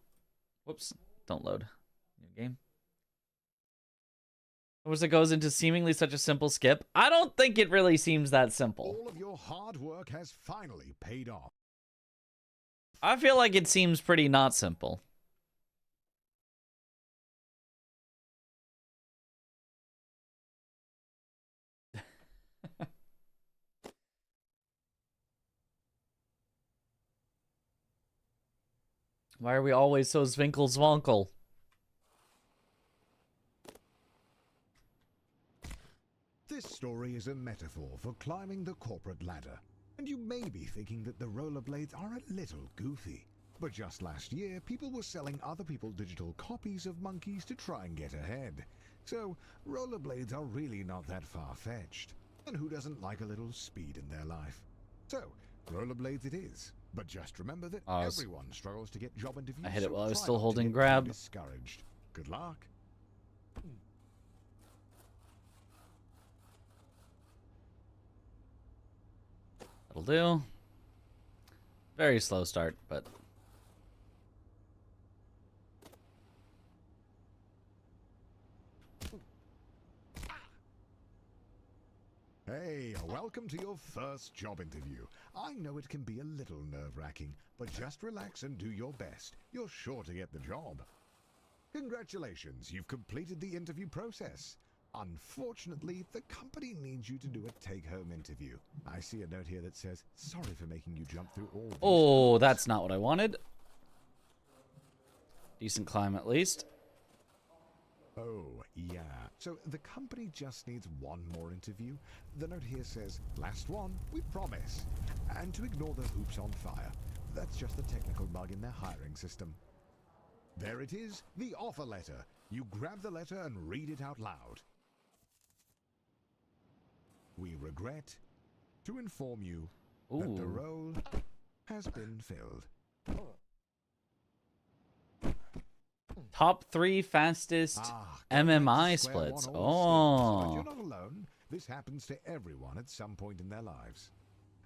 B: Whoops. Don't load. New game. Which it goes into seemingly such a simple skip. I don't think it really seems that simple.
C: all of your hard work has finally paid off.
B: I feel like it seems pretty not simple. Why are we always so Zwinkelswonkel?
C: This story is a metaphor for climbing the corporate ladder. And you may be thinking that the rollerblades are a little goofy. But just last year, people were selling other people's digital copies of monkeys to try and get ahead. So, rollerblades are really not that far-fetched. And who doesn't like a little speed in their life? So, rollerblades it is. But just remember that everyone struggles to get job interviews.
B: I hit it
C: so
B: while I was
C: try
B: still
C: not to
B: holding
C: get too
B: grab.
C: discouraged. Good luck.
B: That'll do. Very slow start, but...
C: Hey, welcome to your first job interview. I know it can be a little nerve-wracking, but just relax and do your best. You're sure to get the job. Congratulations, you've completed the interview process. Unfortunately, the company needs you to do a take-home interview. I see a note here that says, sorry for making you jump through all these
B: Oh,
C: hurdles."
B: that's not what I wanted. Decent climb, at least.
C: Oh, yeah. So the company just needs one more interview. The note here says, last one, we promise. And to ignore the hoops on fire. That's just a technical bug in their hiring system. There it is, the offer letter. You grab the letter and read it out loud. We regret to inform you that the
B: Ooh.
C: role has been filled.
B: Top 3 fastest
C: Go back
B: MMI
C: to square
B: splits.
C: one all the
B: Oh.
C: still. But you're not alone. This happens to everyone at some point in their lives.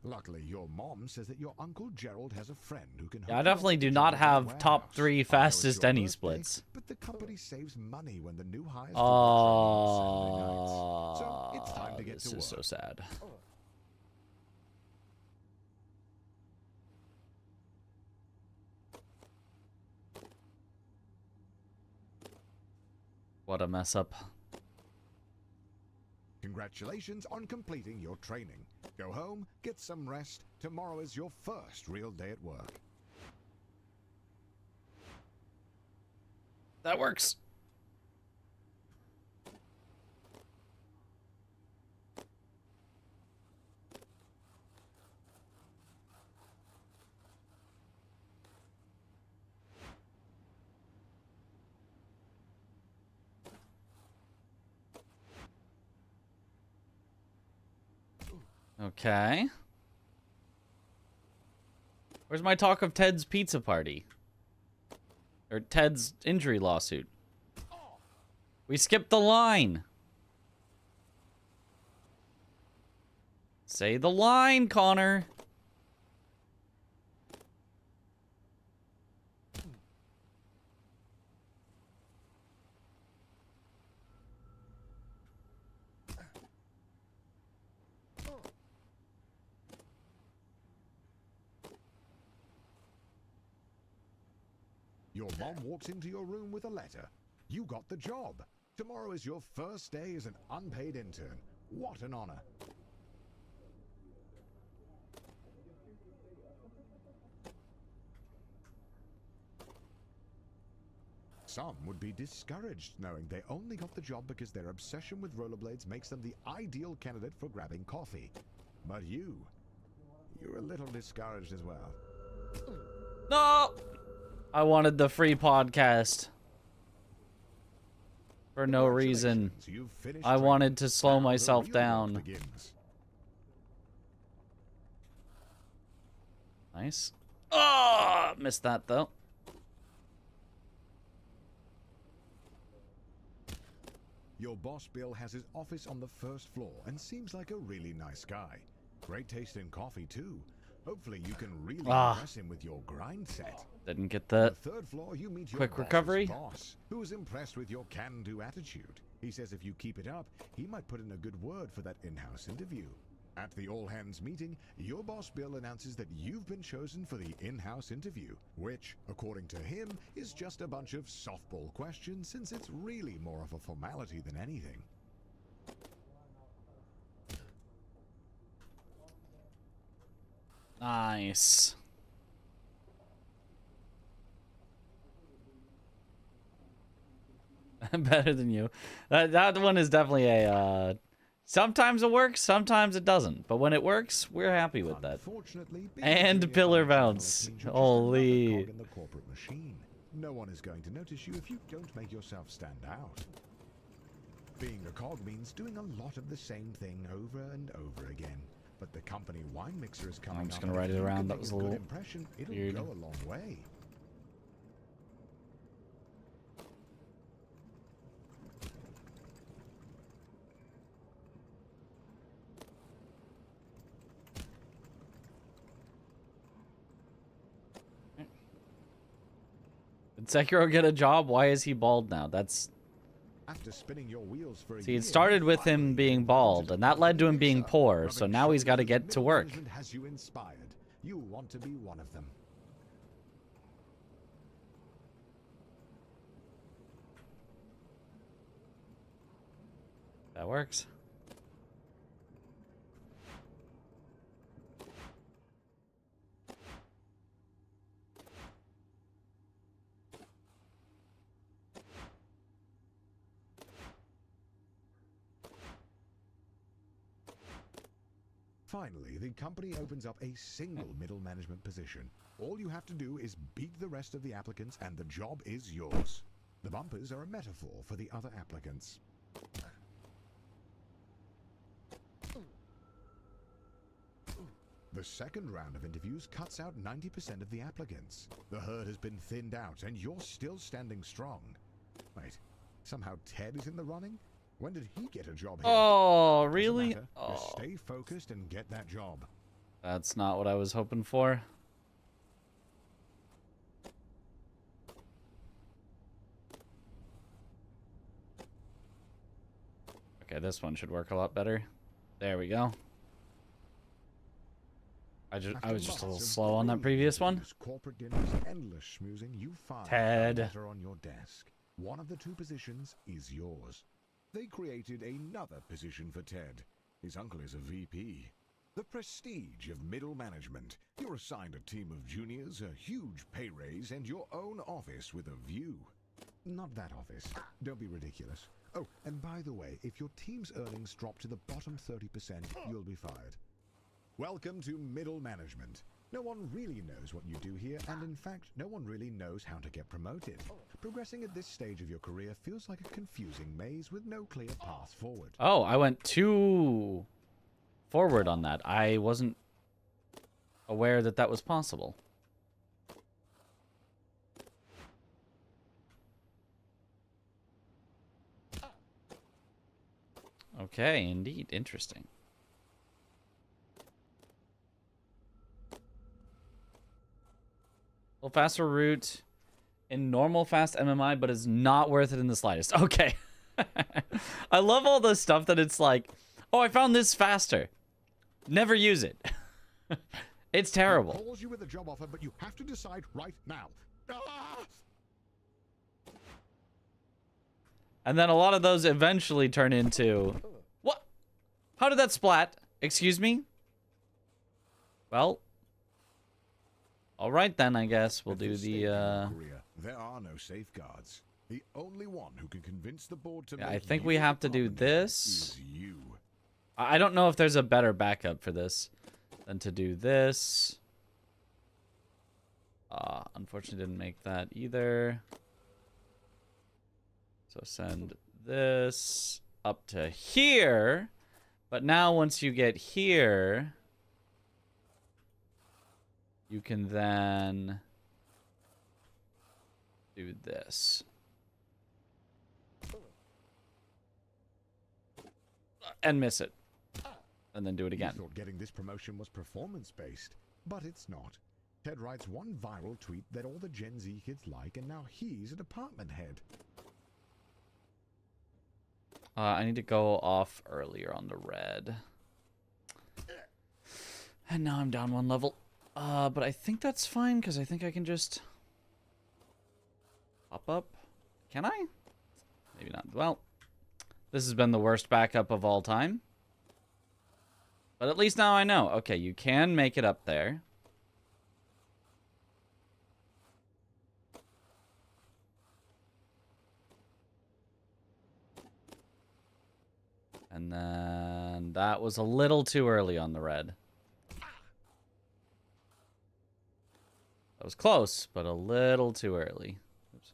C: Luckily, your mom says that your Uncle Gerald has a friend who can.
B: Yeah, I
C: hook you up
B: definitely
C: with
B: do
C: a
B: not
C: job in a
B: have top
C: warehouse.
B: 3
C: I know it's
B: fastest
C: your
B: any
C: birthday,
B: splits.
C: But the company saves money when the new hires do their training on Saturday nights. So it's time to get
B: This
C: to
B: is
C: work.
B: so sad. What a mess up.
C: Congratulations on completing your training. Go home, get some rest. Tomorrow is your first real day at work.
B: That works. Okay. Where's my talk of Ted's pizza party? Or Ted's injury lawsuit? We skipped the line. Say the line, Connor.
C: Your mom walks into your room with a letter. You got the job. Tomorrow is your first day as an unpaid intern. What an honor. Some would be discouraged knowing they only got the job because their obsession with rollerblades makes them the ideal candidate for grabbing coffee. But you're a little discouraged as well.
B: No! I wanted the free podcast. For no reason.
C: You've finished
B: I
C: training.
B: wanted to slow
C: Now the
B: myself
C: real work
B: down.
C: begins.
B: Nice. Oh, missed that though.
C: Your boss Bill has his office on the first floor and seems like a really nice guy. Great taste in coffee too. Hopefully you can really impress him with your grind set.
B: Didn't get
C: On
B: that.
C: the third floor, you meet your
B: Quick
C: boss's
B: recovery.
C: boss, who is impressed with your can-do attitude. He says if you keep it up, he might put in a good word for that in-house interview. At the all-hands meeting, your boss Bill announces that you've been chosen for the in-house interview, which, according to him, is just a bunch of softball questions since it's really more of a formality than anything.
B: Nice. Better than you. That one is definitely a sometimes it works, sometimes it doesn't. But when it works, we're happy with that.
C: Unfortunately, being
B: And
C: a junior
B: pillar
C: functional
B: bounce.
C: team should just
B: Holy.
C: another cog in the corporate machine. No one is going to notice you if you don't make yourself stand out. Being a cog means doing a lot of the same thing over and over again. But the company wine mixer is coming
B: I'm just
C: up,
B: gonna
C: and
B: write
C: if
B: it
C: you
B: around.
C: can
B: That
C: make
B: was
C: a
B: a
C: good
B: little
C: impression, it'll
B: weird.
C: go a long way.
B: Did Sekiro get a job? Why is he bald now? That's
C: After spinning your wheels for a
B: see.
C: year,
B: It started with him
C: finally
B: being
C: you've
B: bald,
C: mounted
B: and
C: a
B: that led to him
C: perfect
B: being
C: mixer.
B: poor. So
C: Rubbing
B: now he's got to
C: shoulders
B: get
C: with
B: to
C: middle
B: work.
C: management has you inspired. You want to be one of them.
B: That works.
C: Finally, the company opens up a single middle management position. All you have to do is beat the rest of the applicants and the job is yours. The bumpers are a metaphor for the other applicants. The second round of interviews cuts out 90% of the applicants. The herd has been thinned out and you're still standing strong. Wait, somehow Ted is in the running? When did he get a job here?
B: Oh,
C: Doesn't
B: really?
C: matter. Just
B: Oh,
C: stay focused and get that job.
B: that's not what I was hoping for. Okay, this one should work a lot better. There we go. I was just a little slow on that previous one.
C: Corporate dinners, endless schmoozing, you find
B: Ted.
C: a letter on your desk. one of the two positions is yours. They created another position for Ted. His uncle is a VP. The prestige of middle management. You're assigned a team of juniors, a huge pay raise, and your own office with a view. Not that office. Don't be ridiculous. Oh, and by the way, if your team's earnings drop to the bottom 30%, you'll be fired. Welcome to middle management. No one really knows what you do here, and in fact, no one really knows how to get promoted. Progressing at this stage of your career feels like a confusing maze with no clear path forward.
B: Oh, I went too forward on that. I wasn't aware that that was possible. Okay, indeed. Interesting. Well, faster route in normal fast MMI, but is not worth it in the slightest. Okay. I love all the stuff that it's like, oh, I found this faster. Never use it. It's terrible.
C: He calls you with a job offer, but you have to decide right now. Ah!
B: And then a lot of those eventually turn into... What? How did that splat? Excuse me? Well... Alright then, I guess. We'll do the,
C: There are no safeguards. The only one who can convince the board to
B: yeah, I
C: make
B: think
C: you
B: we
C: the
B: have to do
C: department head
B: this.
C: is you.
B: I don't know if there's a better backup for this than to do this. Unfortunately didn't make that either. So send this up to here. But now once you get here, you can then do this. And miss it. And then do it again.
C: You thought getting this promotion was performance-based, but it's not. Ted writes one viral tweet that all the Gen Z kids like, and now he's a department head.
B: I need to go off earlier on the red. And now I'm down one level. But I think that's fine, because I think I can just pop up. Can I? Maybe not. Well, this has been the worst backup of all time. But at least now I know. Okay, you can make it up there. And then that was a little too early on the red. That was close, but a little too early. Oops.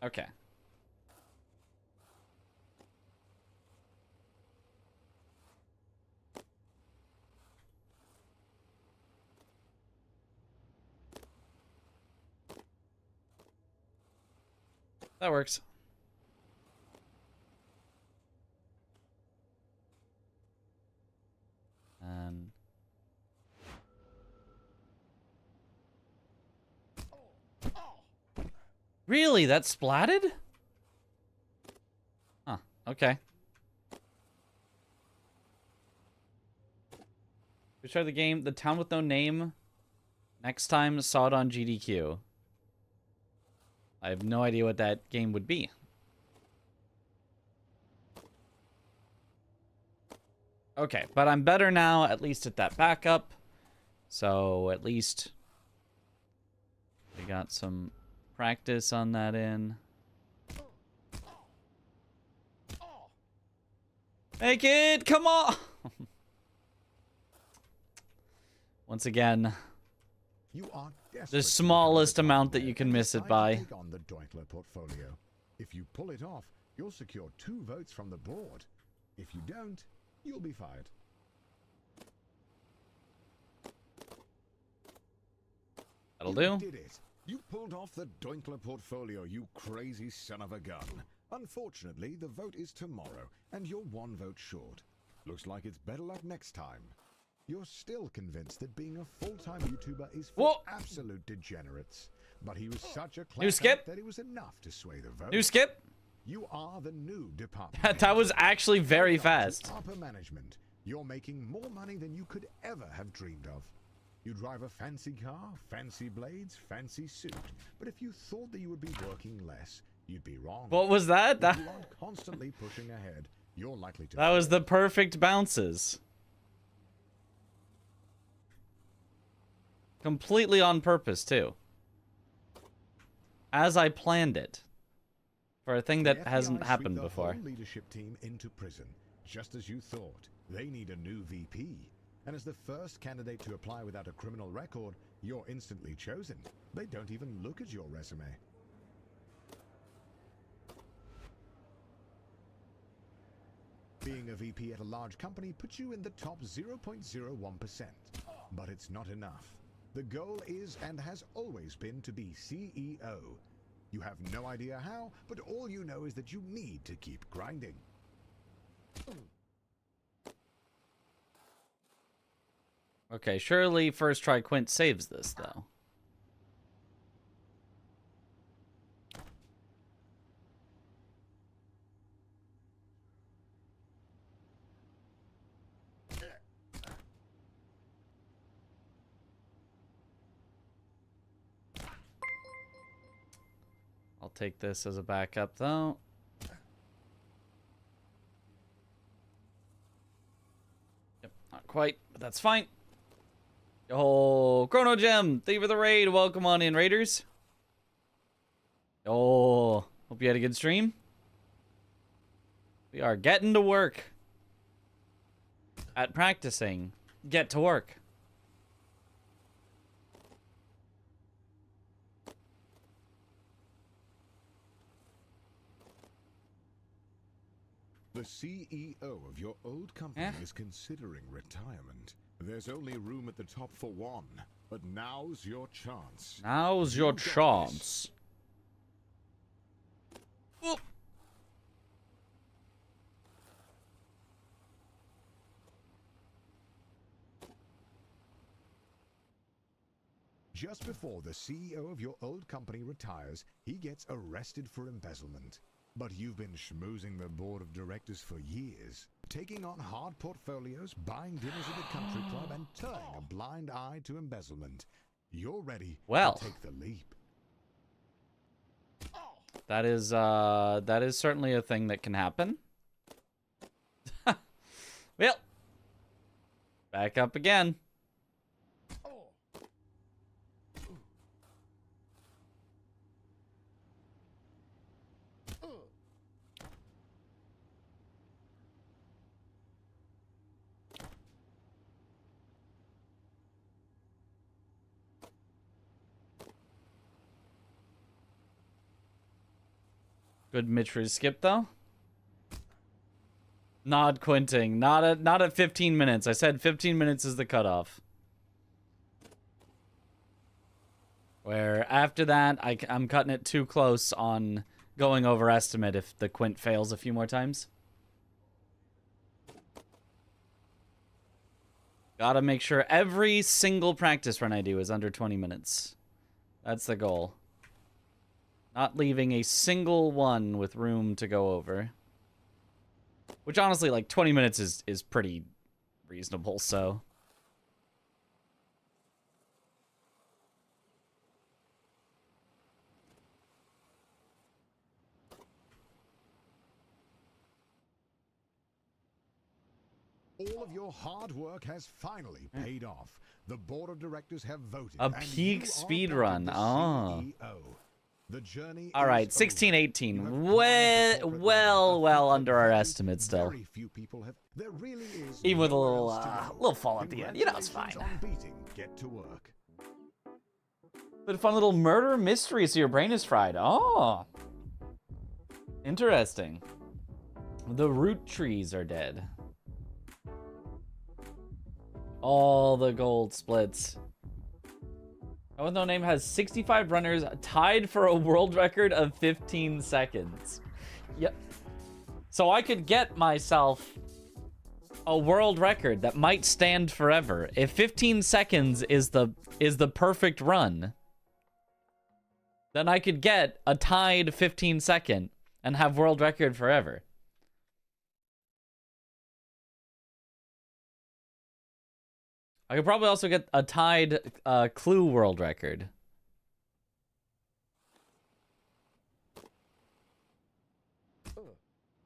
B: Okay. That works. And really, that splatted? Huh, okay. We try the game, The Town with No Name. Next time, saw it on GDQ. I have no idea what that game would be. Okay, but I'm better now, at least at that backup. So, at least we got some practice on that in. Make it! Come on! Once again,
C: You are
B: the smallest amount that you can miss it by.
C: Take on the Dinkler portfolio. If you pull it off, you'll secure 2 votes from the board. If you don't, you'll be fired.
B: That'll
C: You
B: do.
C: did it. You pulled off the Dinkler portfolio, you crazy son of a gun. Unfortunately, the vote is tomorrow, and you're 1 vote short. Looks like it's better luck next time. You're still convinced that being a full-time YouTuber is for
B: Whoa.
C: absolute degenerates. But he was such a
B: New skip.
C: that it was enough to sway the vote.
B: New skip.
C: You are the new department.
B: That was actually very
C: Welcome to
B: fast.
C: Upper management. You're making more money than you could ever have dreamed of. You drive a fancy car, fancy blades, fancy suit. But if you thought that you would be working less, you'd be wrong.
B: What was that?
C: If
B: That,
C: you aren't constantly pushing ahead, you're likely to
B: that was
C: fail.
B: the perfect bounces. Completely on purpose, too. As I planned it. For a thing that
C: The
B: hasn't
C: FBI
B: happened
C: sweep the
B: before.
C: whole leadership team into prison, just as you thought. They need a new VP. And as the first candidate to apply without a criminal record, you're instantly chosen. They don't even look at your resume. Being a VP at a large company puts you in the top 0.01%. But it's not enough. The goal is and has always been to be CEO. You have no idea how, but all you know is that you need to keep grinding.
B: Okay, surely first try Quint saves this, though. I'll take this as a backup, though. Yep, not quite, but that's fine. Yo, Chrono Gem, thank you for the raid. Welcome on in, Raiders. Yo, hope you had a good stream. We are getting to work at practicing. Get to work.
C: The CEO of your old company is considering retirement. There's only room at the top for one, but now's your chance.
B: Now's your
C: You got
B: chance. Oop.
C: Just before the CEO of your old company retires, he gets arrested for embezzlement. But you've been schmoozing the board of directors for years, taking on hard portfolios, buying dinners at the country club, and turning a blind eye to embezzlement. You're ready
B: Well.
C: to take the leap.
B: That is certainly a thing that can happen. Well, back up again. Good Mitra skip though. Not quinting. Not at 15 minutes. I said 15 minutes is the cutoff. Where after that, I'm cutting it too close on going over estimate if the quint fails a few more times. Gotta make sure every single practice run I do is under 20 minutes. That's the goal. Not leaving a single one with room to go over. Which honestly, like 20 minutes is pretty reasonable, so.
C: All of your hard work has finally paid off. The board of directors have voted.
B: A
C: and
B: peak
C: you are
B: speedrun.
C: voted the
B: Oh.
C: CEO. The journey
B: All right,
C: is
B: 16,
C: over.
B: 18.
C: You have
B: Well,
C: climbed the corporate
B: well,
C: ladder.
B: well
C: A
B: under our
C: very,
B: estimate still.
C: very few people have. There really is
B: Even with a
C: nowhere
B: little,
C: else to go.
B: little fall at the end. You know, it's fine.
C: Congratulations on beating Get to Work.
B: But a fun little murder mystery so your brain is fried. Oh. Interesting. The root trees are dead. All the gold splits. No With No Name has 65 runners tied for a world record of 15 seconds. Yep. So I could get myself a world record that might stand forever. If 15 seconds is the perfect run, then I could get a tied 15 second and have world record forever. I could probably also get a tied Clue world record.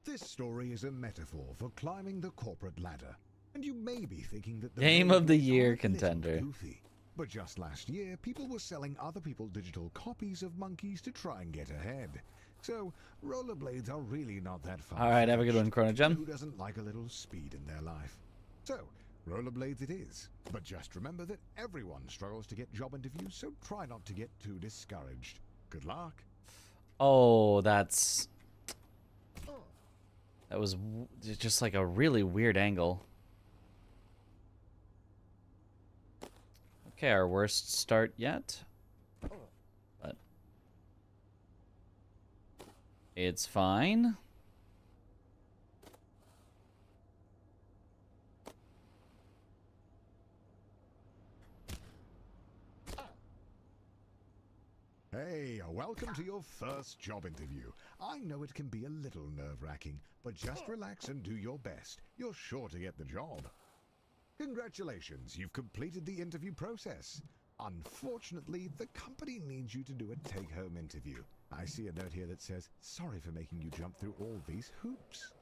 C: This story is a metaphor for climbing the corporate ladder. And you may be thinking that the
B: Game of the
C: rollerblades
B: year
C: are a little
B: contender.
C: goofy. But just last year, people were selling other people digital copies of monkeys to try and get ahead. So, rollerblades are really not that far.
B: All right, have a good one, Chrono Gem.
C: Who doesn't like a little speed in their life? So, rollerblades it is. But just remember that everyone struggles to get job interviews, so try not to get too discouraged. Good luck.
B: Oh, that was just like a really weird angle. Okay, our worst start yet. But it's fine.
C: Hey, welcome to your first job interview. I know it can be a little nerve-wracking, but just relax and do your best. You're sure to get the job. Congratulations, you've completed the interview process. Unfortunately, the company needs you to do a take-home interview. I see a note here that says, sorry for making you jump through all these hoops.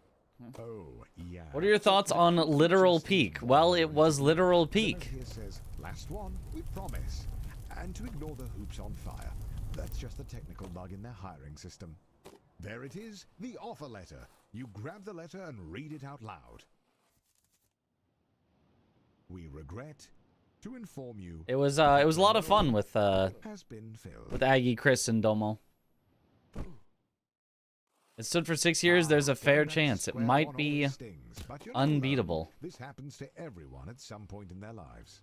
C: Oh, yeah.
B: What are your thoughts on Literal Peak? Well, it was Literal Peak.
C: The note here says, last one, we promise. And to ignore the hoops on fire. That's just a technical bug in their hiring system. There it is, the offer letter. You grab the letter and read it out loud. We regret to inform you.
B: It was a lot of fun with
C: has been filled.
B: Aggie, Chris, and Domo. It stood for 6 years. There's a fair chance it might be unbeatable.
C: This happens to everyone at some point in their lives.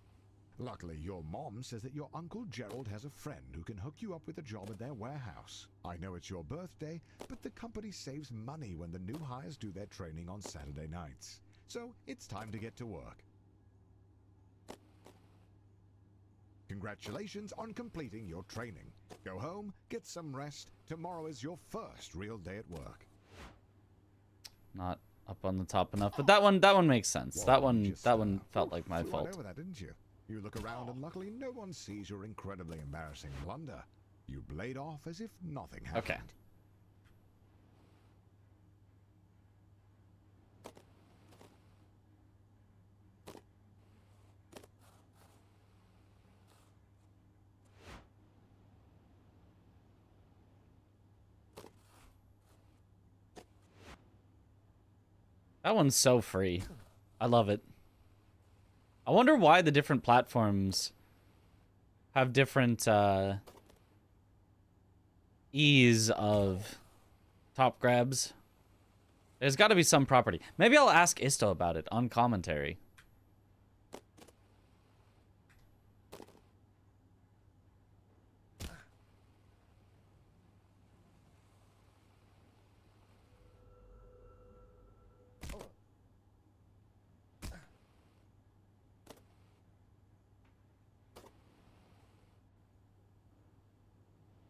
C: Luckily, your mom says that your Uncle Gerald has a friend who can hook you up with a job at their warehouse. I know it's your birthday, but the company saves money when the new hires do their training on Saturday nights. So it's time to get to work. Congratulations on completing your training. Go home, get some rest. Tomorrow is your first real day at work.
B: Not up on the top enough, but that one makes sense. That one felt like my fault.
C: Over that, didn't you? You look around and luckily no one sees your incredibly embarrassing blunder. You blade off as if nothing happened.
B: Okay. That one's so free. I love it. I wonder why the different platforms have different ease of top grabs. There's got to be some property. Maybe I'll ask Isto about it on commentary.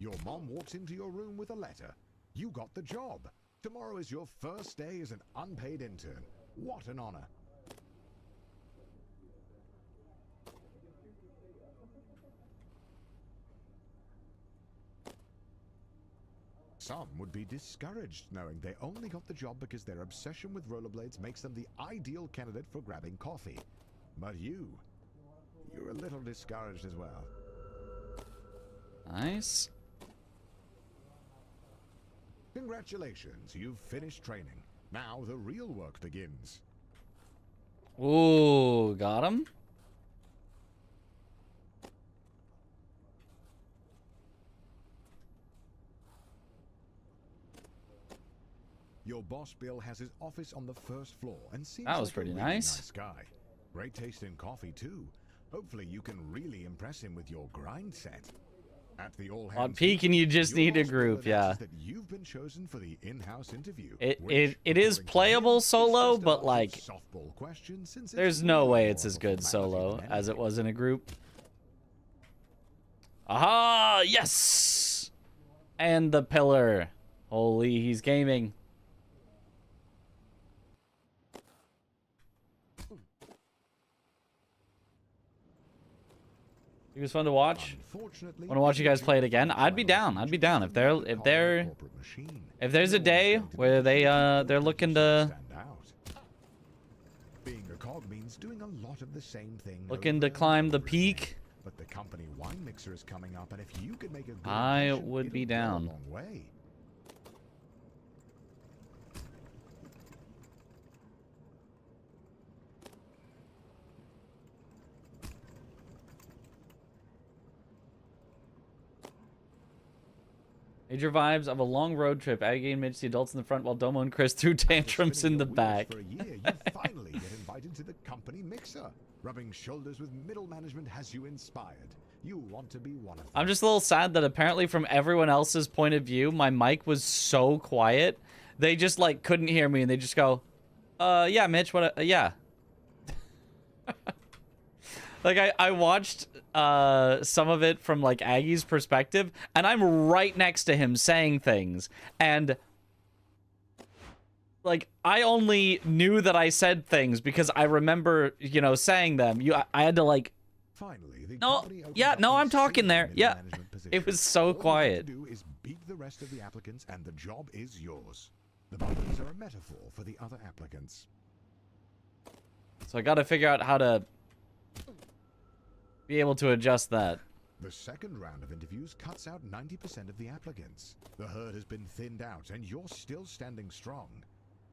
C: Your mom walks into your room with a letter. You got the job. Tomorrow is your first day as an unpaid intern. What an honor. Some would be discouraged knowing they only got the job because their obsession with rollerblades makes them the ideal candidate for grabbing coffee. But you're a little discouraged as well.
B: Nice.
C: Congratulations, you've finished training. Now the real work begins.
B: Ooh, got him.
C: Your boss Bill has his office on the first floor and seems
B: That was
C: like
B: pretty
C: a really
B: nice.
C: nice guy. Great taste in coffee too. Hopefully you can really impress him with your grind set. At the all
B: On
C: hands
B: peak, and you just
C: your
B: need a
C: boss Bill
B: group, yeah.
C: announces that you've been chosen for the in-house interview.
B: It
C: which,
B: is
C: according to
B: playable
C: him, is
B: solo,
C: just a
B: but
C: bunch of
B: like
C: softball questions since
B: there's
C: it's
B: no
C: really
B: way
C: more
B: it's
C: of
B: as
C: a
B: good
C: formality
B: solo
C: than
B: as it
C: anything.
B: was in a group. Aha! Yes! And the pillar. Holy, he's gaming. It was fun to watch.
C: Unfortunately,
B: Want to watch you guys play it again? I'd be down. I'd be down if there's a day where they're looking to
C: Being a cog means doing a lot of the same thing.
B: looking to climb the peak.
C: But the company wine mixer is coming up, and if you could make a good
B: I
C: impression,
B: would be
C: it'll go a
B: down.
C: long way.
B: Major vibes of a long road trip. Aggie and Mitch, the adults in the front, while Domo and Chris threw tantrums in the back.
C: For a year, you finally get invited to the company mixer. Rubbing shoulders with middle management has you inspired. You want to be one of them.
B: I'm just a little sad that apparently from everyone else's point of view, my mic was so quiet. They just like couldn't hear me and they just go, yeah, Mitch, what, yeah. Like I watched some of it from like Aggie's perspective, and I'm right next to him saying things, and like I only knew that I said things because I remember, you know, saying them. I had to like,
C: Finally, the
B: no,
C: company opens
B: yeah,
C: up
B: no,
C: a
B: I'm talking
C: senior
B: there.
C: middle
B: Yeah,
C: management position.
B: it was so
C: All you have
B: quiet.
C: to do is beat the rest of the applicants, and the job is yours. The buttons are a metaphor for the other applicants.
B: So I got to figure out how to be able to adjust that.
C: The second round of interviews cuts out 90% of the applicants. The herd has been thinned out, and you're still standing strong.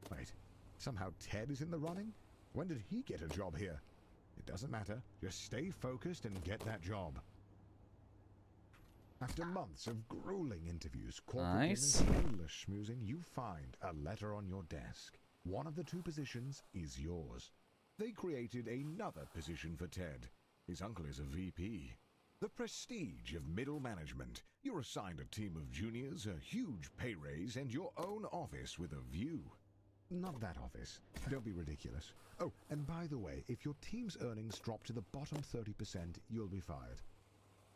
C: Wait, somehow Ted is in the running? When did he get a job here? It doesn't matter. Just stay focused and get that job. After months of grueling interviews, corporate
B: Nice.
C: and endless schmoozing, you find a letter on your desk. One of the two positions is yours. They created another position for Ted. His uncle is a VP. The prestige of middle management. You're assigned a team of juniors, a huge pay raise, and your own office with a view. Not that office. Don't be ridiculous. Oh, and by the way, if your team's earnings drop to the bottom 30%, you'll be fired.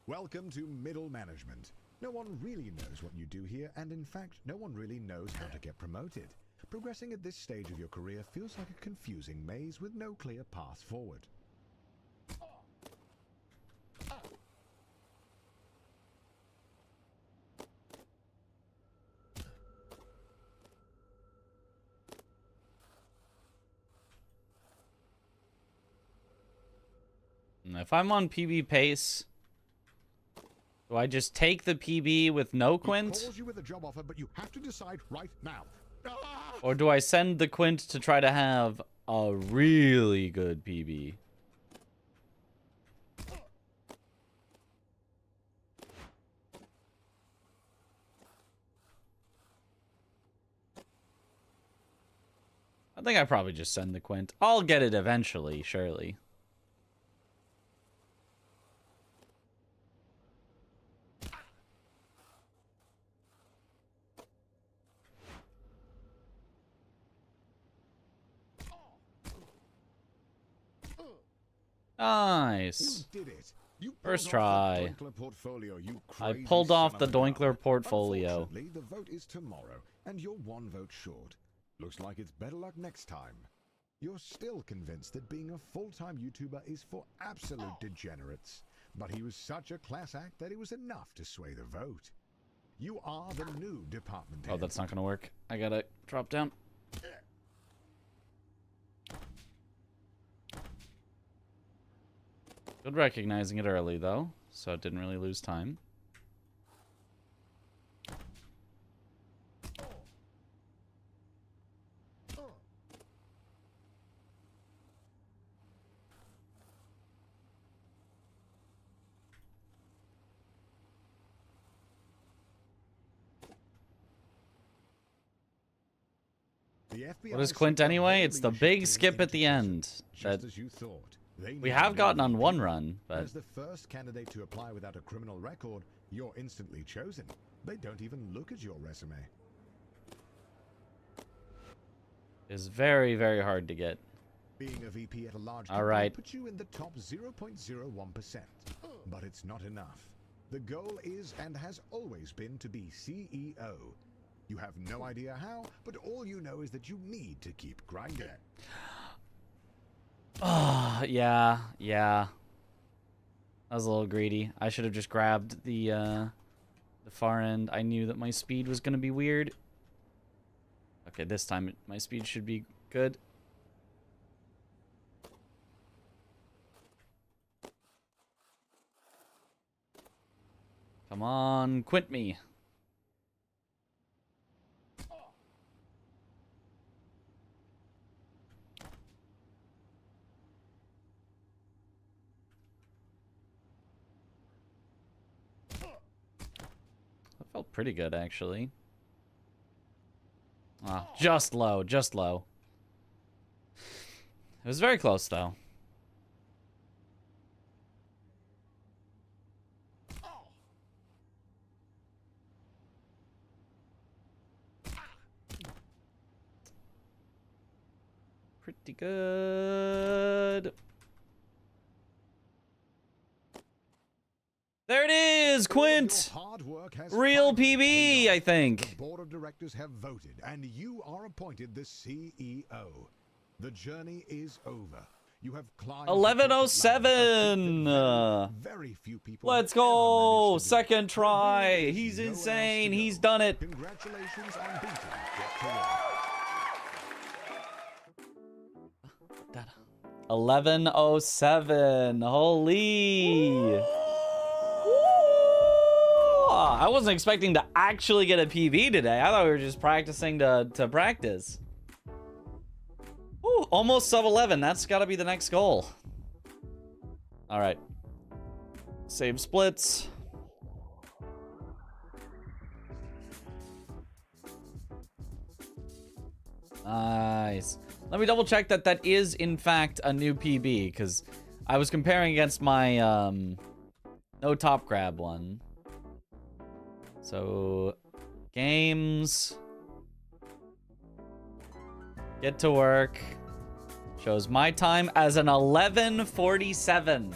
C: Welcome to middle management. No one really knows what you do here, and in fact, no one really knows how to get promoted. Progressing at this stage of your career feels like a confusing maze with no clear path forward.
B: If I'm on PB pace, do I just take the PB with no
C: He
B: quint?
C: calls you with a job offer, but you have to decide right now. Ah!
B: Or do I send the quint to try to have a really good PB? I think I probably just send the quint. I'll get it eventually, surely. Nice.
C: You did it. You
B: First
C: pulled off the
B: try.
C: Doinkler portfolio, you
B: I
C: crazy
B: pulled off
C: son
B: the
C: of a gun.
B: Doinkler portfolio.
C: Unfortunately, the vote is tomorrow, and you're one vote short. Looks like it's better luck next time. You're still convinced that being a full-time YouTuber is for absolute degenerates. But he was such a class act that it was enough to sway the vote. You are the new department head.
B: Oh, that's not gonna work. I gotta drop down. Good recognizing it early, though, so it didn't really lose time.
C: The FBI
B: What is
C: sent
B: Quint
C: a
B: anyway?
C: whole
B: It's the
C: leadership
B: big
C: team
B: skip at the
C: into
B: end.
C: Just
B: That
C: as you thought. They
B: we
C: needed
B: have
C: a
B: gotten on
C: VP.
B: one run, but
C: As the first candidate to apply without a criminal record, you're instantly chosen. They don't even look at your resume.
B: it's very, very hard to get.
C: Being a VP at a large
B: All
C: company
B: right.
C: puts you in the top 0.01%. But it's not enough. The goal is and has always been to be CEO. You have no idea how, but all you know is that you need to keep grinding.
B: Yeah. I was a little greedy. I should have just grabbed the far end. I knew that my speed was going to be weird. Okay, this time my speed should be good. Come on, quint me. That felt pretty good, actually. Ah, just low, just low. It was very close, though. Pretty good. There it is, Quint! Real PB, I think.
C: The board of directors have voted, and you are appointed the CEO. The journey is over. You have climbed
B: 1107.
C: Very few people.
B: Let's
C: have ever
B: go.
C: managed to do it.
B: Second try.
C: There
B: He's
C: is nowhere else
B: insane.
C: to
B: He's
C: go.
B: done it.
C: Congratulations on beating Get to Work.
B: 1107. Holy. I wasn't expecting to actually get a PB today. I thought we were just practicing to practice. Ooh, almost sub 11. That's got to be the next goal. All right. Save splits. Nice. Let me double check that that is in fact a new PB, because I was comparing against my no top grab one. So games, get to work, shows my time as an 11:47.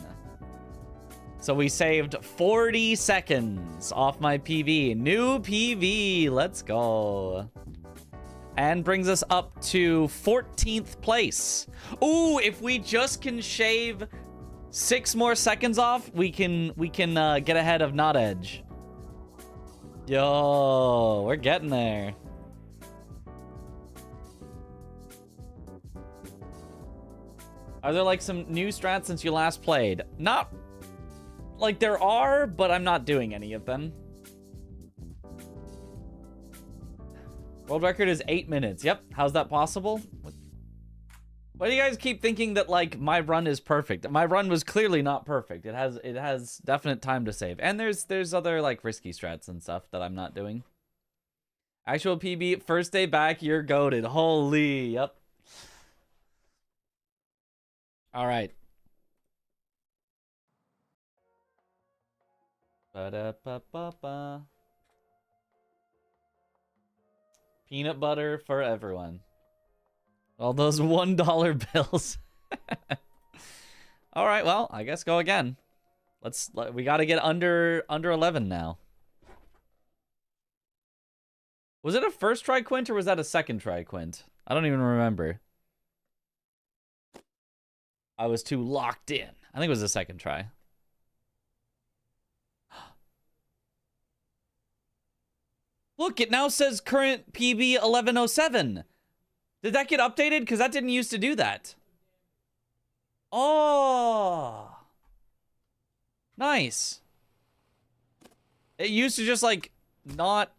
B: So we saved 40 seconds off my PB. New PB, let's go. And brings us up to 14th place. Ooh, if we just can shave 6 more seconds off, we can get ahead of Not Edge. Yo, we're getting there. Are there like some new strats since you last played? Not like there are, but I'm not doing any of them. World record is 8 minutes. Yep. How's that possible? Why do you guys keep thinking that like my run is perfect? My run was clearly not perfect. It has definite time to save. And there's other like risky strats and stuff that I'm not doing. Actual PB, first day back, you're goated. Holy, yep. All right. Ba-da-ba-ba-ba. Peanut butter for everyone. All those $1 bills. All right, well, I guess go again. We got to get under 11 now. Was it a first try quint or was that a second try quint? I don't even remember. I was too locked in. I think it was a second try. Look, it now says current PB 1107. Did that get updated? Because that didn't used to do that. Oh. Nice. It used to just like not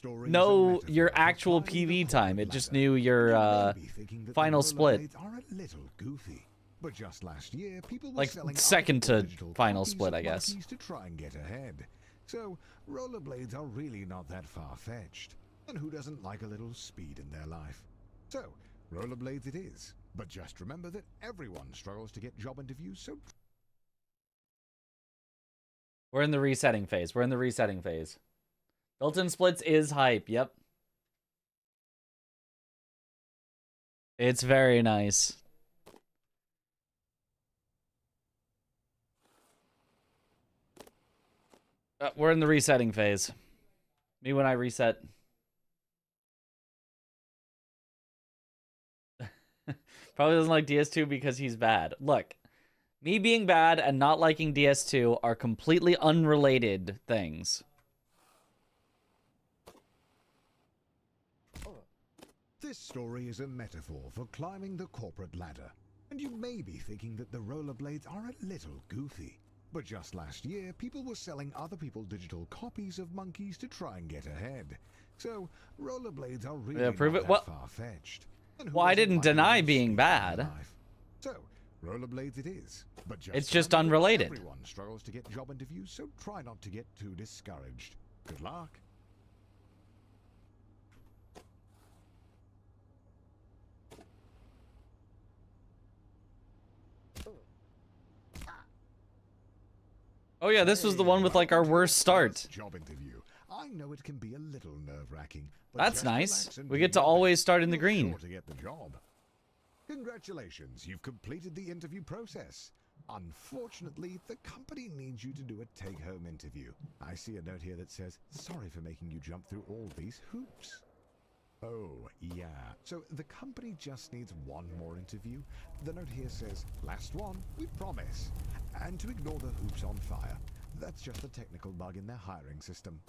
B: know your actual PB time. It just knew your final split.
C: But just last year, people were
B: Like
C: selling
B: second to
C: digital
B: final
C: copies
B: split,
C: of
B: I guess.
C: monkeys to try and get ahead. So rollerblades are really not that far-fetched. And who doesn't like a little speed in their life? So rollerblades it is. But just remember that everyone struggles to get job interviews, so
B: We're in the resetting phase. Built-in splits is hype. Yep. It's very nice. We're in the resetting phase. Me when I reset. Probably doesn't like DS2 because he's bad. Look, Me being bad and not liking DS2 are completely unrelated things.
C: This story is a metaphor for climbing the corporate ladder. And you may be thinking that the rollerblades are a little goofy. But just last year, people were selling other people digital copies of monkeys to try and get ahead. So, rollerblades are really not that far-fetched.
B: Well, I didn't deny being bad.
C: So, rollerblades it is. But
B: it's just unrelated.
C: Everyone struggles to get job interviews, so try not to get too discouraged. Good luck.
B: Oh yeah, this was the one with like our worst start.
C: Job interview. I know it can be a little nerve-wracking.
B: That's nice. We get to always start in the green.
C: To get the job. Congratulations, you've completed the interview process. Unfortunately, the company needs you to do a take-home interview. I see a note here that says, "Sorry for making you jump through all these hoops." Oh, yeah. So the company just needs one more interview. The note here says, "Last one, we promise." And to ignore the hoops on fire. That's just a technical bug in their hiring system.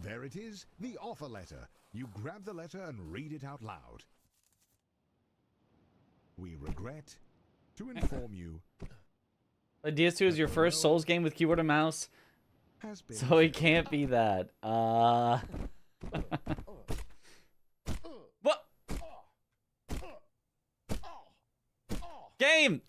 C: There it is, the offer letter. You grab the letter and read it out loud. We regret to inform you.
B: DS2 is your first Souls game with keyboard and mouse, so it can't be that. What? Game!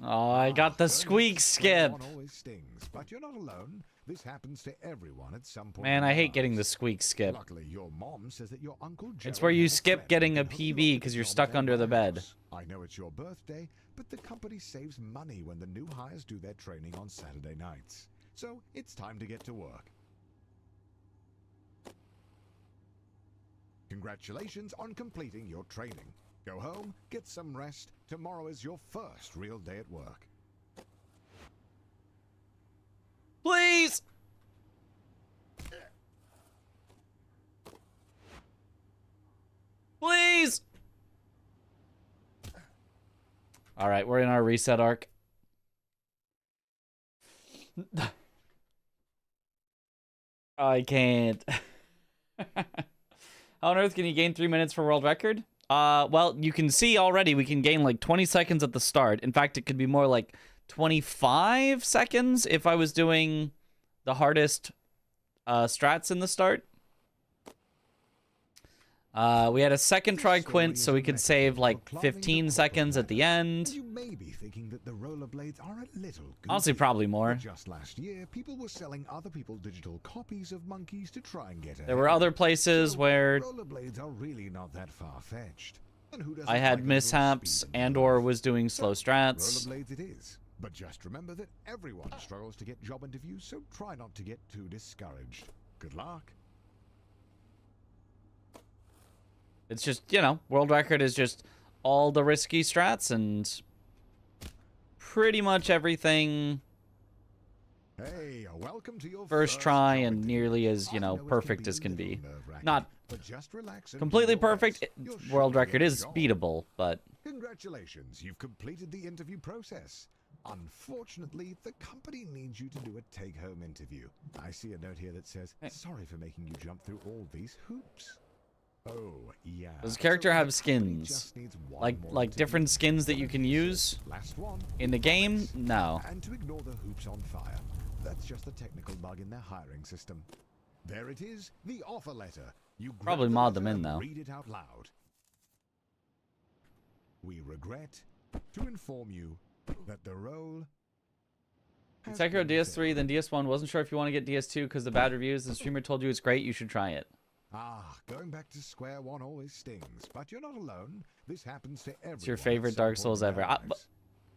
B: Oh, I got the squeak skip.
C: Always stings, but you're not alone. This happens to everyone at some point.
B: Man, I hate getting the squeak skip.
C: Luckily, your mom says that your uncle
B: it's where you skip getting a PB because you're stuck under the bed.
C: I know it's your birthday, but the company saves money when the new hires do their training on Saturday nights. So it's time to get to work. Congratulations on completing your training. Go home, get some rest. Tomorrow is your first real day at work.
B: Please! Please! Alright, we're in our reset arc. I can't. How on earth can you gain 3 minutes for world record? Well, you can see already we can gain like 20 seconds at the start. In fact, it could be more like 25 seconds if I was doing the hardest strats in the start. We had a second try quint, so we could save like 15 seconds at the end.
C: You may be thinking that the rollerblades are a little goofy.
B: Honestly, probably more.
C: Just last year, people were selling other people digital copies of monkeys to try and get ahead.
B: There were other places where
C: rollerblades are really not that far-fetched.
B: I had mishaps and/or was doing slow strats.
C: Rollerblades it is. But just remember that everyone struggles to get job interviews, so try not to get too discouraged. Good luck.
B: It's just, you know, world record is just all the risky strats and pretty much everything
C: Hey, welcome to your
B: first try and nearly as, you know, perfect as can be. Not completely perfect. World record is beatable, but...
C: Congratulations, you've completed the interview process. Unfortunately, the company needs you to do a take-home interview. I see a note here that says, "Sorry for making you jump through all these hoops." Oh, yeah.
B: Does the character have skins? Like different skins that you can use in the game? No.
C: And to ignore the hoops on fire. That's just a technical bug in their hiring system. There it is, the offer letter. You
B: probably mod them in though.
C: Read it out loud. We regret to inform you that the role
B: Sekiro DS3, then DS1. Wasn't sure if you want to get DS2 because the bad reviews. The streamer told you it's great. You should try it.
C: Going back to square one always stings, but you're not alone. This happens to everyone.
B: It's your favorite Dark Souls ever.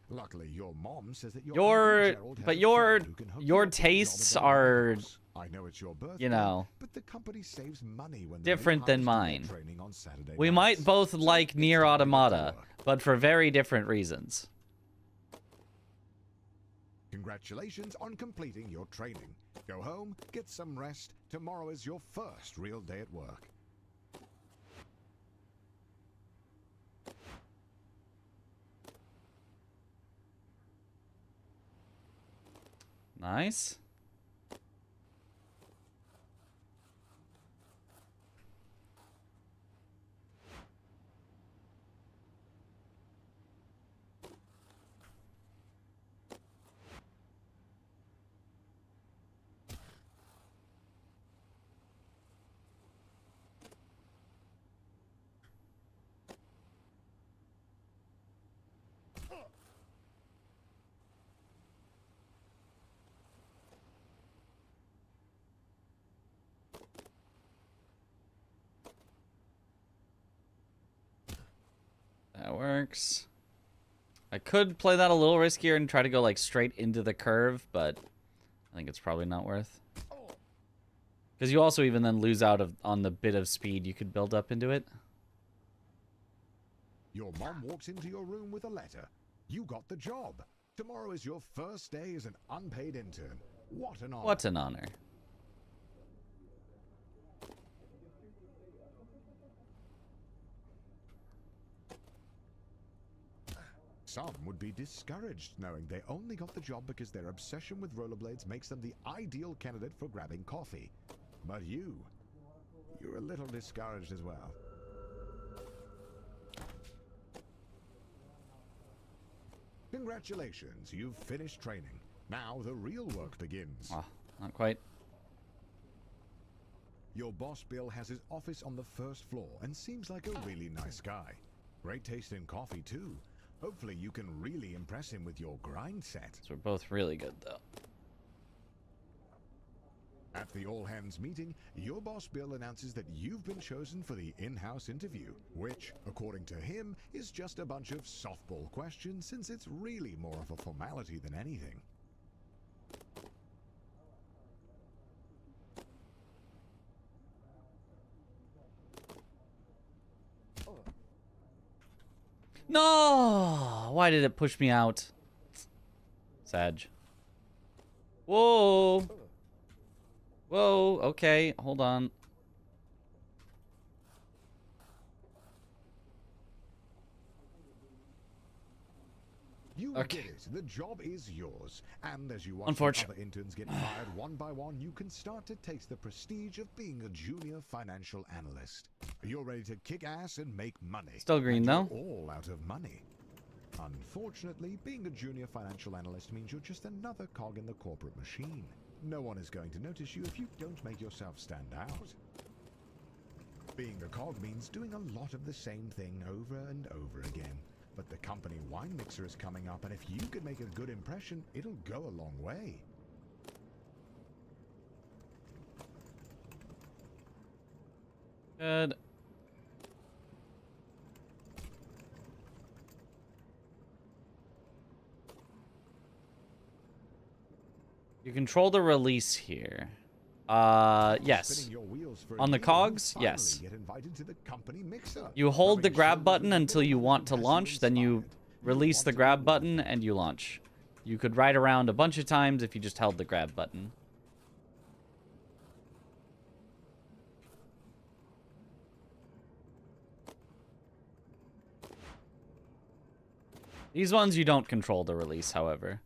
C: Luckily, your mom says that
B: your tastes are,
C: I know it's your birthday,
B: you know,
C: but the company saves money when
B: different than mine. We might both like Nier Automata, but for very different reasons.
C: Congratulations on completing your training. Go home, get some rest. Tomorrow is your first real day at work.
B: Nice. That works. I could play that a little riskier and try to go like straight into the curve, but I think it's probably not worth. Because you also even then lose out on the bit of speed you could build up into it.
C: Your mom walks into your room with a letter. You got the job. Tomorrow is your first day as an unpaid intern. What an honor.
B: What an honor.
C: Some would be discouraged knowing they only got the job because their obsession with rollerblades makes them the ideal candidate for grabbing coffee. But you're a little discouraged as well. Congratulations, you've finished training. Now the real work begins.
B: Oh, not quite.
C: Your boss Bill has his office on the first floor and seems like a really nice guy. Great taste in coffee too. Hopefully you can really impress him with your grind set.
B: So we're both really good though.
C: At the all-hands meeting, your boss Bill announces that you've been chosen for the in-house interview, which, according to him, is just a bunch of softball questions since it's really more of a formality than anything.
B: No! Why did it push me out? Sag. Whoa! Whoa, okay, hold on.
C: You
B: Okay.
C: did it. The job is yours. And as you watch the
B: Unfortunate.
C: other interns get fired one by one, you can start to taste the prestige of being a junior financial analyst. You're ready to kick ass and make money.
B: Still green,
C: and
B: though.
C: you're all out of money. Unfortunately, being a junior financial analyst means you're just another cog in the corporate machine. No one is going to notice you if you don't make yourself stand out. Being a cog means doing a lot of the same thing over and over again. But the company wine mixer is coming up, and if you can make a good impression, it'll go a long way.
B: Good. You control the release here. Yes.
C: Spinning your wheels for a
B: On the
C: deal,
B: cogs,
C: you
B: yes.
C: finally get invited to the company mixer.
B: You hold the
C: Rubbing
B: grab
C: shoulders
B: button
C: with
B: until you
C: Bill
B: want to
C: has you
B: launch, then you
C: inspired.
B: release
C: want
B: the
C: to
B: grab
C: move.
B: button and you launch. You could ride around a bunch of times if you just held the grab button. These ones you don't control the release, however.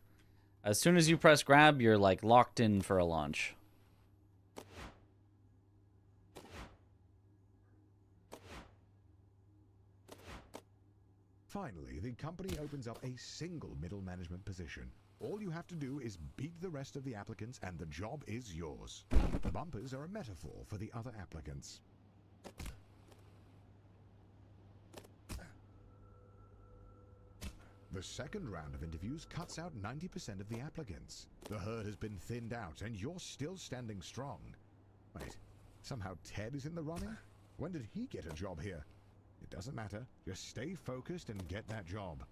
B: As soon as you press grab, you're like locked in for a launch.
C: Finally, the company opens up a single middle management position. All you have to do is beat the rest of the applicants and the job is yours. The bumpers are a metaphor for the other applicants. The second round of interviews cuts out 90% of the applicants. The herd has been thinned out and you're still standing strong. Wait, somehow Ted is in the running? When did he get a job here? It doesn't matter. Just stay focused and get that job.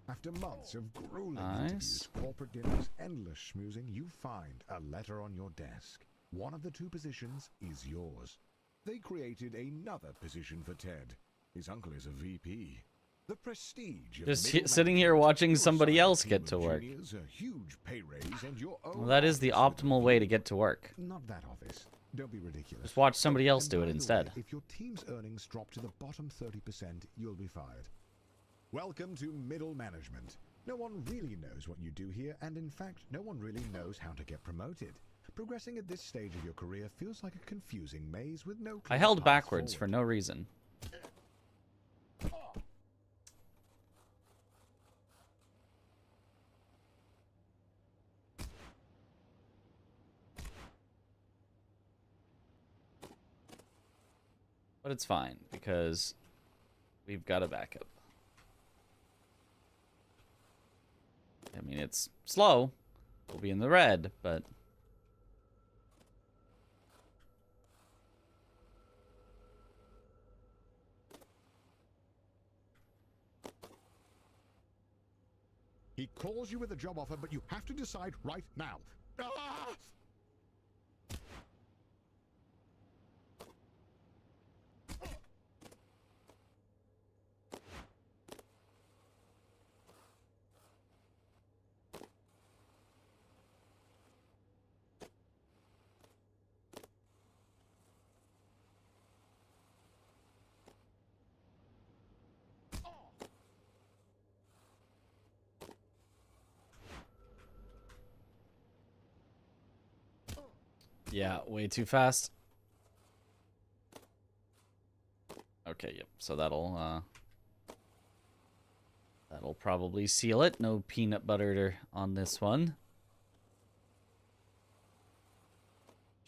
C: After months of grueling interviews, corporate dinners, endless schmoozing, you find a letter on your desk. One of the two positions is yours. They created another position for Ted. His uncle is a VP. The prestige of
B: Just
C: middle
B: sitting here
C: management.
B: watching
C: You're
B: somebody
C: assigned a
B: else
C: team
B: get
C: of
B: to work.
C: juniors, a huge pay raise, and your own
B: Well, that is the
C: office with a
B: optimal way to
C: view.
B: get to work.
C: Not that office. Don't be ridiculous.
B: Just watch somebody else
C: And
B: do
C: by
B: it
C: the
B: instead.
C: way, if your team's earnings drop to the bottom 30%, you'll be fired. Welcome to middle management. No one really knows what you do here, and in fact, no one really knows how to get promoted. Progressing at this stage of your career feels like a confusing maze with no
B: I
C: clear
B: held
C: path
B: backwards for
C: forward.
B: no reason. But it's fine, because we've got a backup. I mean, it's slow. We'll be in the red, but...
C: He calls you with a job offer, but you have to decide right now. Ah!
B: Yeah, way too fast. Okay, yep. So that'll probably seal it. No peanut butter on this one.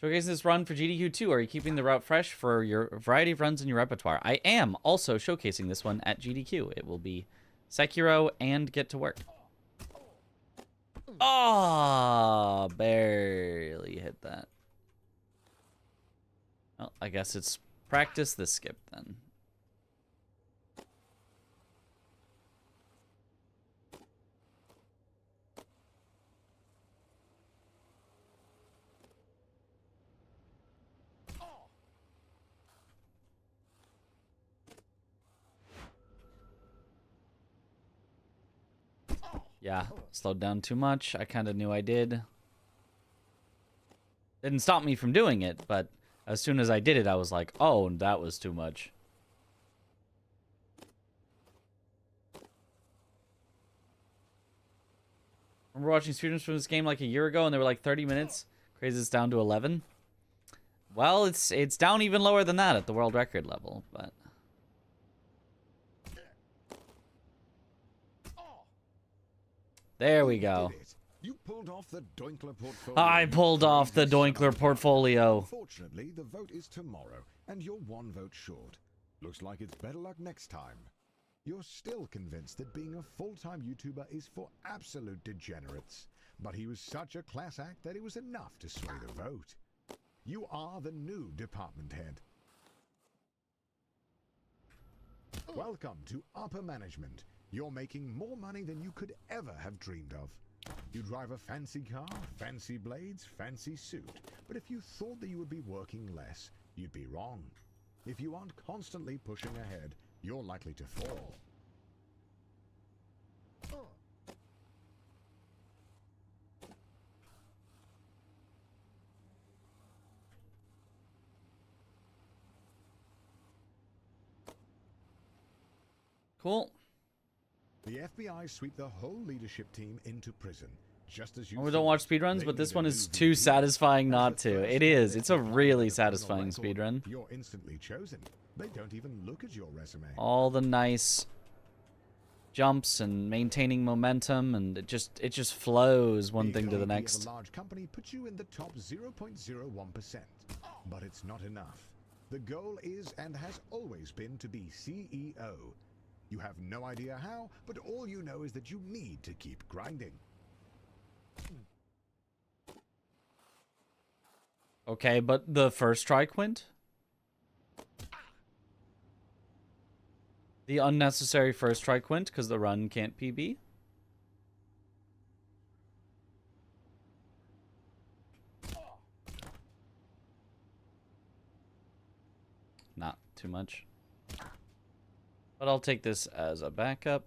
B: Showcasing this run for GDQ 2. Are you keeping the route fresh for your variety of runs in your repertoire? I am also showcasing this one at GDQ. It will be Sekiro and Get to Work. Oh, barely hit that. Well, I guess it's practice the skip then. Yeah, slowed down too much. I kind of knew I did. Didn't stop me from doing it, but as soon as I did it, I was like, oh, that was too much. Remember watching speedruns from this game like a year ago, and they were like 30 minutes? Crazy, it's down to 11. Well, it's down even lower than that at the world record level, but... There we go.
C: You pulled off the Dinkler portfolio.
B: I pulled off the Dinkler portfolio.
C: Unfortunately, the vote is tomorrow, and you're one vote short. Looks like it's better luck next time. You're still convinced that being a full-time YouTuber is for absolute degenerates. But he was such a class act that it was enough to sway the vote. You are the new department head. Welcome to upper management. You're making more money than you could ever have dreamed of. You drive a fancy car, fancy blades, fancy suit. But if you thought that you would be working less, you'd be wrong. If you aren't constantly pushing ahead, you're likely to fall.
B: Cool.
C: The FBI sweep the whole leadership team into prison, just as you.
B: We don't watch speedruns, but this one is too satisfying not to. It is. It's a really satisfying speedrun.
C: You're instantly chosen. They don't even look at your resume.
B: All the nice jumps and maintaining momentum, and it just flows one thing to the next.
C: A large company puts you in the top 0.01%, but it's not enough. The goal is and has always been to be CEO. You have no idea how, but all you know is that you need to keep grinding.
B: Okay, but the first try, Quint? The unnecessary first try, Quint, because the run can't PB? Not too much. But I'll take this as a backup.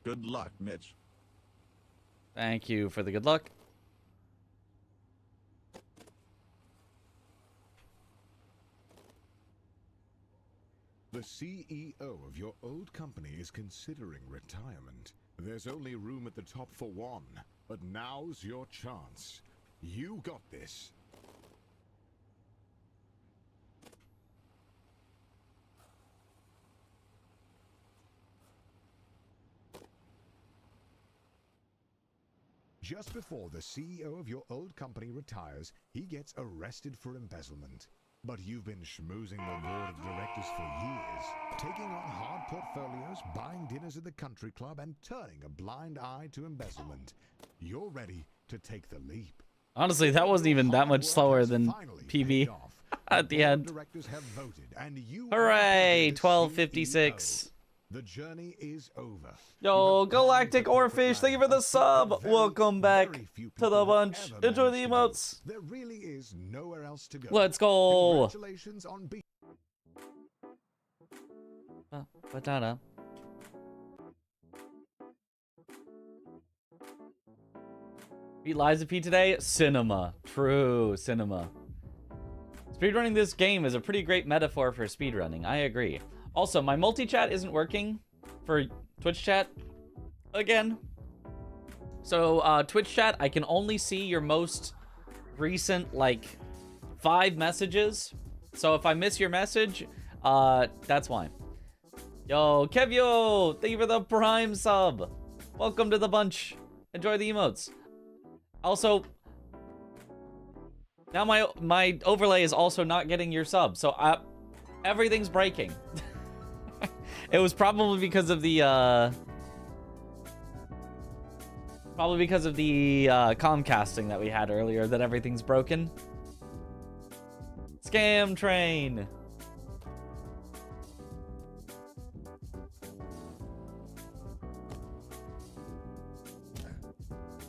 G: Good luck, Mitch.
B: Thank you for the good luck.
C: The CEO of your old company is considering retirement. There's only room at the top for one, but now's your chance. You got this. Just before the CEO of your old company retires, he gets arrested for embezzlement. But you've been schmoozing the board of directors for years, taking on hard portfolios, buying dinners at the country club, and turning a blind eye to embezzlement. You're ready to take the leap.
B: Honestly, that wasn't even that much slower than PB at the end. Hooray! 1256.
C: The journey is over.
B: Yo, Galactic Oarfish, thank you for the sub. Welcome back to the bunch. Enjoy the emotes.
C: There really is nowhere else to go.
B: Let's go.
C: Congratulations on being
B: Batata. Beat Liza P today? Cinema. True, cinema. Speedrunning this game is a pretty great metaphor for speedrunning. I agree. Also, my multi-chat isn't working for Twitch chat again. So, Twitch chat, I can only see your most recent, like, 5 messages. So if I miss your message, that's why. Yo, Kevio, thank you for the Prime sub. Welcome to the bunch. Enjoy the emotes. Also, now my overlay is also not getting your sub, so everything's breaking. It was probably because of the Comcasting that we had earlier that everything's broken. Scam train.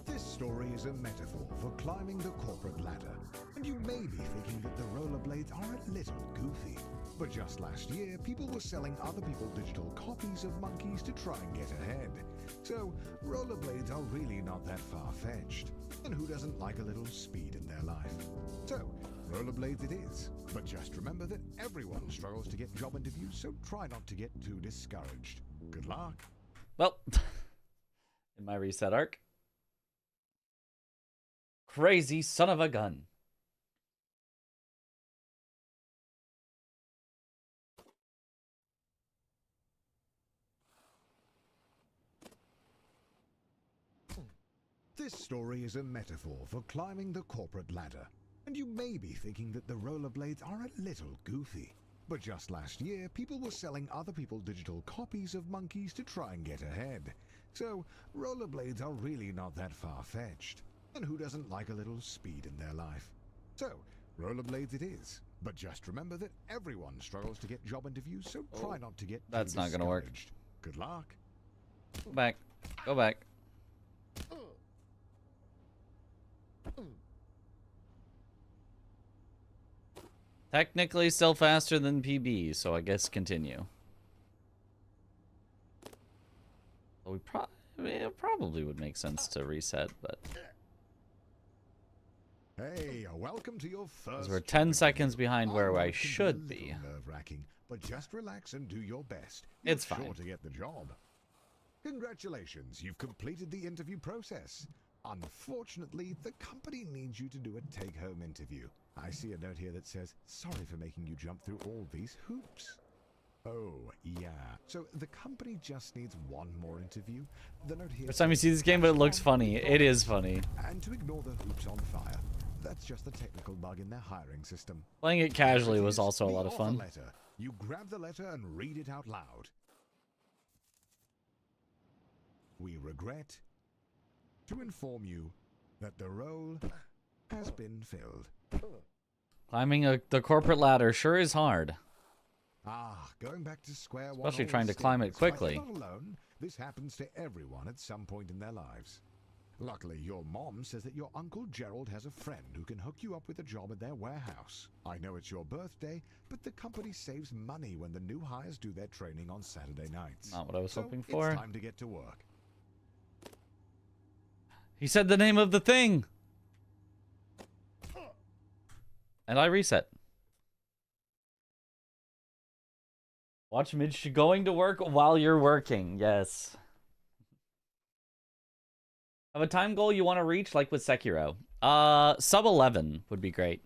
C: This story is a metaphor for climbing the corporate ladder. And you may be thinking that the rollerblades are a little goofy. But just last year, people were selling other people's digital copies of monkeys to try and get ahead. So, rollerblades are really not that far-fetched. And who doesn't like a little speed in their life? So, rollerblades it is. But just remember that everyone struggles to get job interviews, so try not to get too discouraged. Good luck.
B: Well, in my reset arc. Crazy son of a gun.
C: This story is a metaphor for climbing the corporate ladder. And you may be thinking that the rollerblades are a little goofy. But just last year, people were selling other people's digital copies of monkeys to try and get ahead. So, rollerblades are really not that far-fetched. And who doesn't like a little speed in their life? So, rollerblades it is. But just remember that everyone struggles to get job interviews, so try not to get too
B: That's not gonna work.
C: discouraged. Good luck.
B: Go back. Go back. Technically still faster than PB, so I guess continue. Well, it probably would make sense to reset, but
C: Hey, welcome to your first.
B: we're 10 seconds behind where
C: know
B: I
C: it can
B: should
C: be.
B: be.
C: a little nerve-wracking, but just relax and do your best.
B: It's
C: You're
B: fine.
C: sure to get the job. Congratulations, you've completed the interview process. Unfortunately, the company needs you to do a take-home interview. I see a note here that says, sorry for making you jump through all these hoops. Oh, yeah. So the company just needs one more interview. The note here
B: First time you
C: says,
B: see this game, but it looks
C: "That's
B: funny.
C: one
B: It is
C: thought."
B: funny.
C: And to ignore the hoops on fire. That's just a technical bug in their hiring system.
B: Playing it casually
C: Here it
B: was
C: is,
B: also a
C: the
B: lot of
C: offer
B: fun.
C: letter. You grab the letter and read it out loud. We regret to inform you that the role has been filled.
B: Climbing the corporate ladder sure is hard.
C: Going back to square one.
B: Especially
C: all
B: trying to climb it
C: stinks, but
B: quickly.
C: you're not alone. This happens to everyone at some point in their lives. Luckily, your mom says that your Uncle Gerald has a friend who can hook you up with a job at their warehouse. I know it's your birthday, but the company saves money when the new hires do their training on Saturday nights.
B: Not what I was
C: So
B: hoping for.
C: It's time to get to work.
B: He said the name of the thing. And I reset. Watch Mitch going to work while you're working. Yes. Have a time goal you want to reach, like with Sekiro. Sub 11 would be great.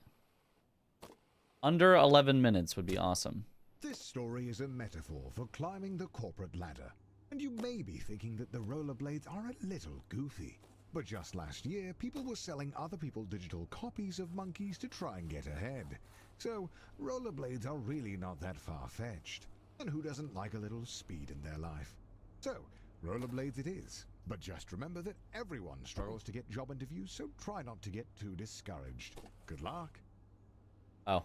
B: Under 11 minutes would be awesome.
C: This story is a metaphor for climbing the corporate ladder. And you may be thinking that the rollerblades are a little goofy. But just last year, people were selling other people digital copies of monkeys to try and get ahead. So, rollerblades are really not that far-fetched. And who doesn't like a little speed in their life? So, rollerblades it is. But just remember that everyone struggles to get job interviews, so try not to get too discouraged. Good luck.
B: Oh.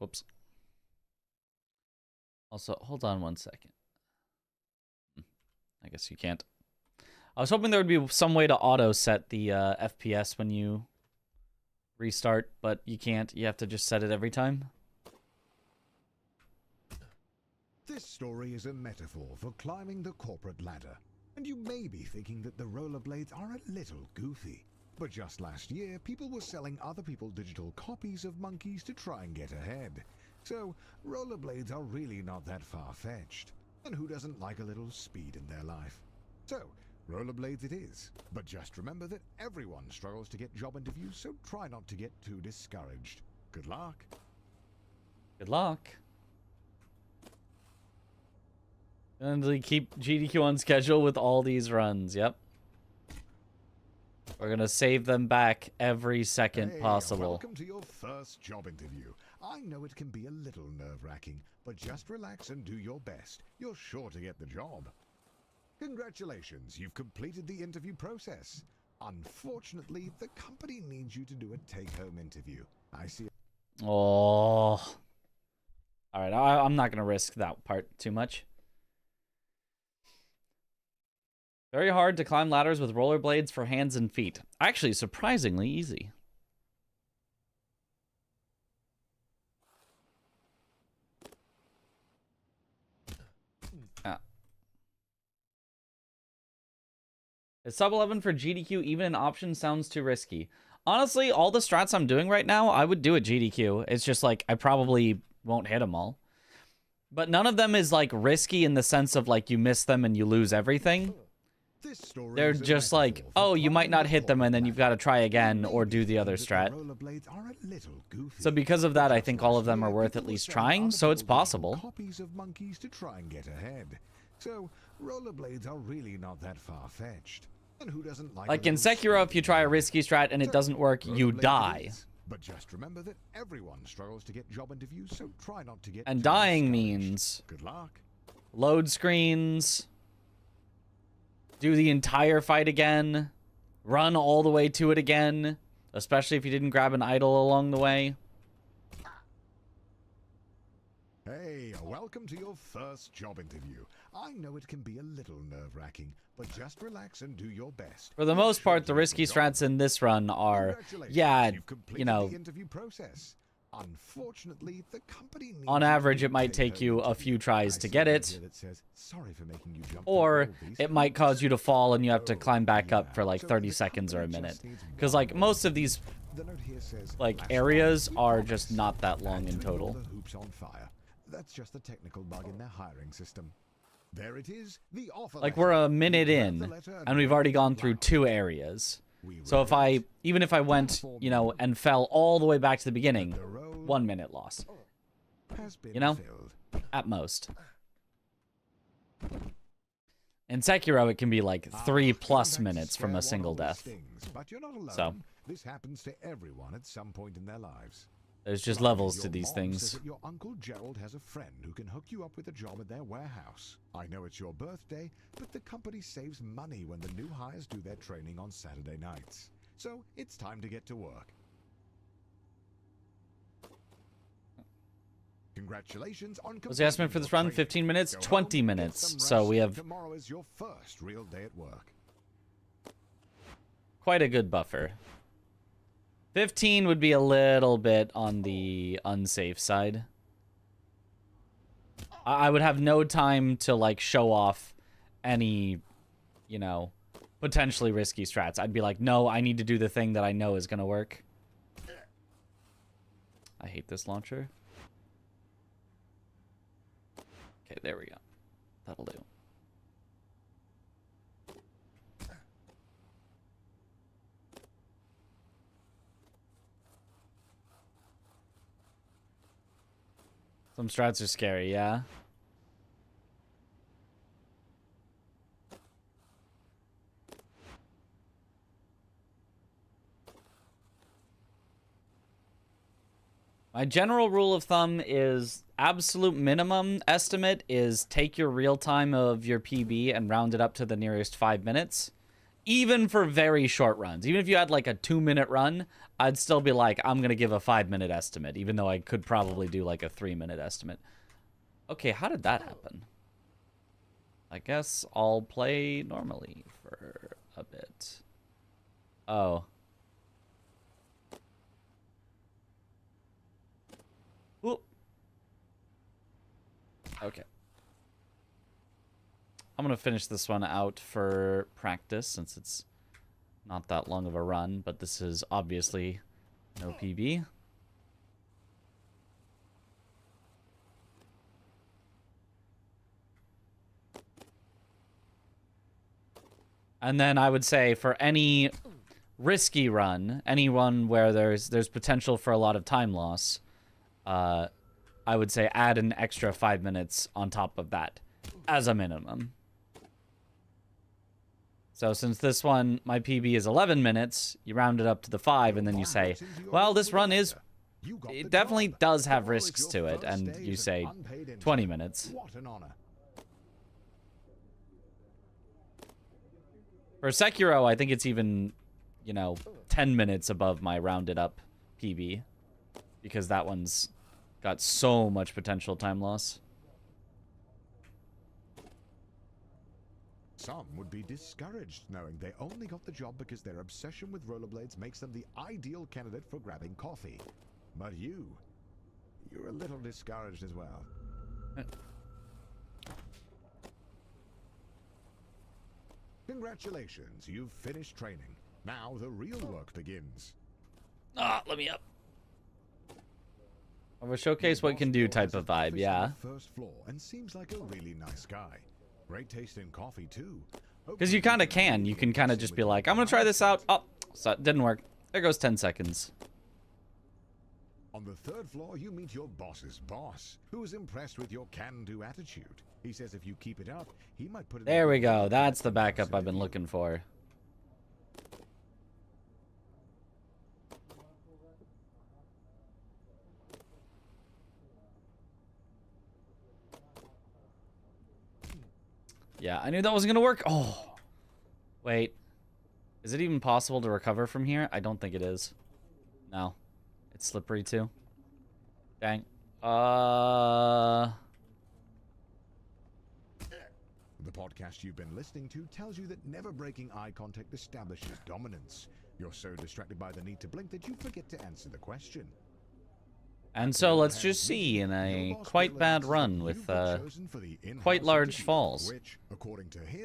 B: Whoops. Also, hold on one second. I guess you can't. I was hoping there would be some way to auto set the FPS when you restart, but you can't. You have to just set it every time.
C: This story is a metaphor for climbing the corporate ladder. And you may be thinking that the rollerblades are a little goofy. But just last year, people were selling other people digital copies of monkeys to try and get ahead. So, rollerblades are really not that far-fetched. And who doesn't like a little speed in their life? So, rollerblades it is. But just remember that everyone struggles to get job interviews, so try not to get too discouraged. Good luck.
B: Good luck. And they keep GDQ on schedule with all these runs. Yep. We're going to save them back every second possible.
C: Welcome to your first job interview. I know it can be a little nerve-wracking, but just relax and do your best. You're sure to get the job. Congratulations, you've completed the interview process. Unfortunately, the company needs you to do a take-home interview. I see.
B: Oh. All right, I'm not going to risk that part too much. Very hard to climb ladders with rollerblades for hands and feet. Actually, surprisingly easy. Is sub 11 for GDQ even an option? Sounds too risky. Honestly, all the strats I'm doing right now, I would do at GDQ. It's just like, I probably won't hit them all. But none of them is like risky in the sense of like you miss them and you lose everything. They're just like, oh, you might not hit them and then you've got to try again or do the other strat. So because of that, I think all of them are worth at least trying, so it's possible.
C: Copies of monkeys to try and get ahead. So, rollerblades are really not that far-fetched. And who doesn't like
B: in Sekiro, if you try a risky strat and it doesn't work, you die.
C: But just remember that everyone struggles to get job interviews, so try not to get
B: and dying means
C: good luck.
B: Load screens. Do the entire fight again. Run all the way to it again. Especially if you didn't grab an idol along the way.
C: Hey, welcome to your first job interview. I know it can be a little nerve-wracking, but just relax and do your best.
B: For the most part, the risky strats in this run are, yeah, you know,
C: the interview process. Unfortunately, the company
B: on average, it might take you a few tries to get it, or it might cause you to fall and you have to climb back up for like 30 seconds or a minute. Because like most of these like areas are just not that long in total.
C: That's just a technical bug in their hiring system. There it is, the offer
B: like we're a minute in and we've already gone through 2 areas. So if even if I went, you know, and fell all the way back to the beginning, 1 minute loss. You know? At most. In Sekiro, it can be like 3+ minutes from a single death. So
C: this happens to everyone at some point in their lives.
B: There's just levels to these things.
C: Your Uncle Gerald has a friend who can hook you up with a job at their warehouse. I know it's your birthday, but the company saves money when the new hires do their training on Saturday nights. So it's time to get to work. Congratulations on
B: was the estimate for this run 15 minutes, 20 minutes. So we have
C: tomorrow is your first real day at work.
B: Quite a good buffer. 15 would be a little bit on the unsafe side. I would have no time to, like, show off any, you know, potentially risky strats. I'd be like, no, I need to do the thing that I know is going to work. I hate this launcher. There we go. That'll do. Some strats are scary, yeah. My general rule of thumb is absolute minimum estimate is take your real time of your PB and round it up to the nearest 5 minutes. Even for very short runs. Even if you had like a 2-minute run, I'd still be like, I'm going to give a 5-minute estimate, even though I could probably do like a 3-minute estimate. Okay, how did that happen? I guess I'll play normally for a bit. Oh. Whoop. Okay. I'm going to finish this one out for practice since it's not that long of a run, but this is obviously no PB. And then I would say for any risky run, any run where there's potential for a lot of time loss, I would say add an extra 5 minutes on top of that as a minimum. So since this one, my PB is 11 minutes, you round it up to the 5, and then you say, well, this run is, it definitely does have risks to it, and you say 20 minutes. For Sekiro, I think it's even, you know, 10 minutes above my rounded up PB, because that one's got so much potential time loss.
C: Some would be discouraged knowing they only got the job because their obsession with rollerblades makes them the ideal candidate for grabbing coffee. But you're a little discouraged as well. Congratulations, you've finished training. Now the real work begins.
B: Ah, let me up. Of a showcase what you can do type of vibe, yeah.
C: First floor and seems like a really nice guy. Great taste in coffee too.
B: Because you kind of can. You can kind of just be like, I'm going to try this out. Oh, so it didn't work. There goes 10 seconds.
C: On the third floor, you meet your boss's boss, who is impressed with your can-do attitude. He says if you keep it up, he might put it...
B: There we go. That's the backup I've been looking for. Yeah, I knew that wasn't going to work. Oh, wait. Is it even possible to recover from here? I don't think it is. No. It's slippery too. Dang.
C: The podcast you've been listening to tells you that never breaking eye contact establishes dominance. You're so distracted by the need to blink that you forget to answer the question.
B: And so let's just see in a quite bad run with quite large falls.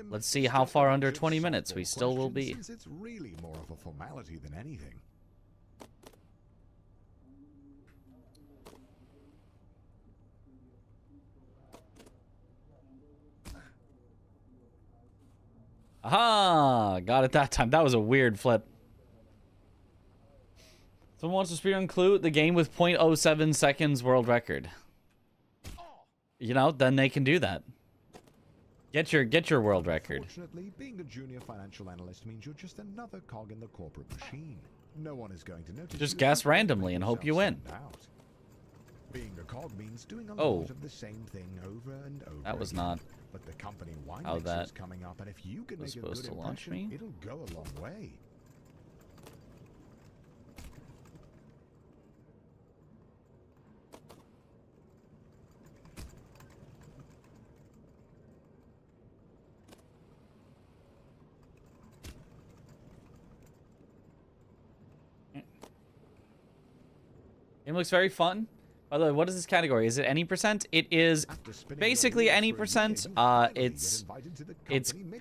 B: Let's see how far under 20 minutes we still will be.
C: Since it's really more of a formality than anything.
B: Aha! Got it that time. That was a weird flip. Someone wants to speedrun Clue, the game with 0.07 seconds world record. You know, then they can do that. Get your world record.
C: Unfortunately, being a junior financial analyst means you're just another cog in the corporate machine. No one is going to notice.
B: Just guess randomly and hope you win.
C: Being a cog means doing a lot of the same thing over and over.
B: That was not
C: but the company
B: how that
C: is coming up, and if you can
B: was
C: make a
B: supposed
C: good
B: to launch
C: impression,
B: me.
C: it'll go a long way.
B: Game looks very fun. By the way, what is this category? Is it any percent? It is basically any percent. It's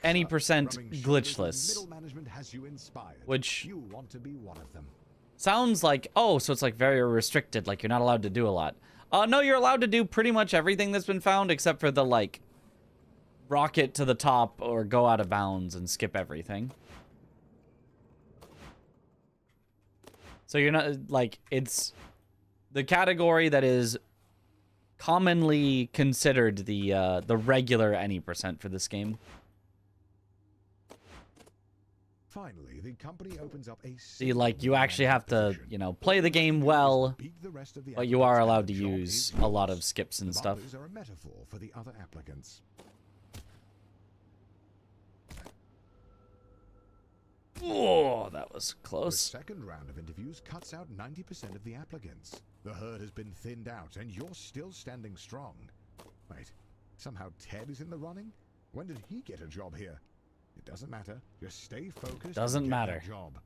B: any percent glitchless, which sounds like, oh, so it's like very restricted, like you're not allowed to do a lot. No, you're allowed to do pretty much everything that's been found except for the, like, rocket to the top or go out of bounds and skip everything. So you're not, like, it's the category that is commonly considered the regular any percent for this game.
C: Finally, the company opens up a
B: See, like, you actually have to, you know, play the game well, but you are allowed to use a lot of skips and stuff.
C: Are a metaphor for the other applicants.
B: Oh, that was
C: The
B: close.
C: second round of interviews cuts out 90% of the applicants. The herd has been thinned out, and you're still standing strong. Wait, somehow Ted is in the running? When did he get a job here? It doesn't matter. Just stay focused.
B: Doesn't
C: and get
B: matter.
C: that job.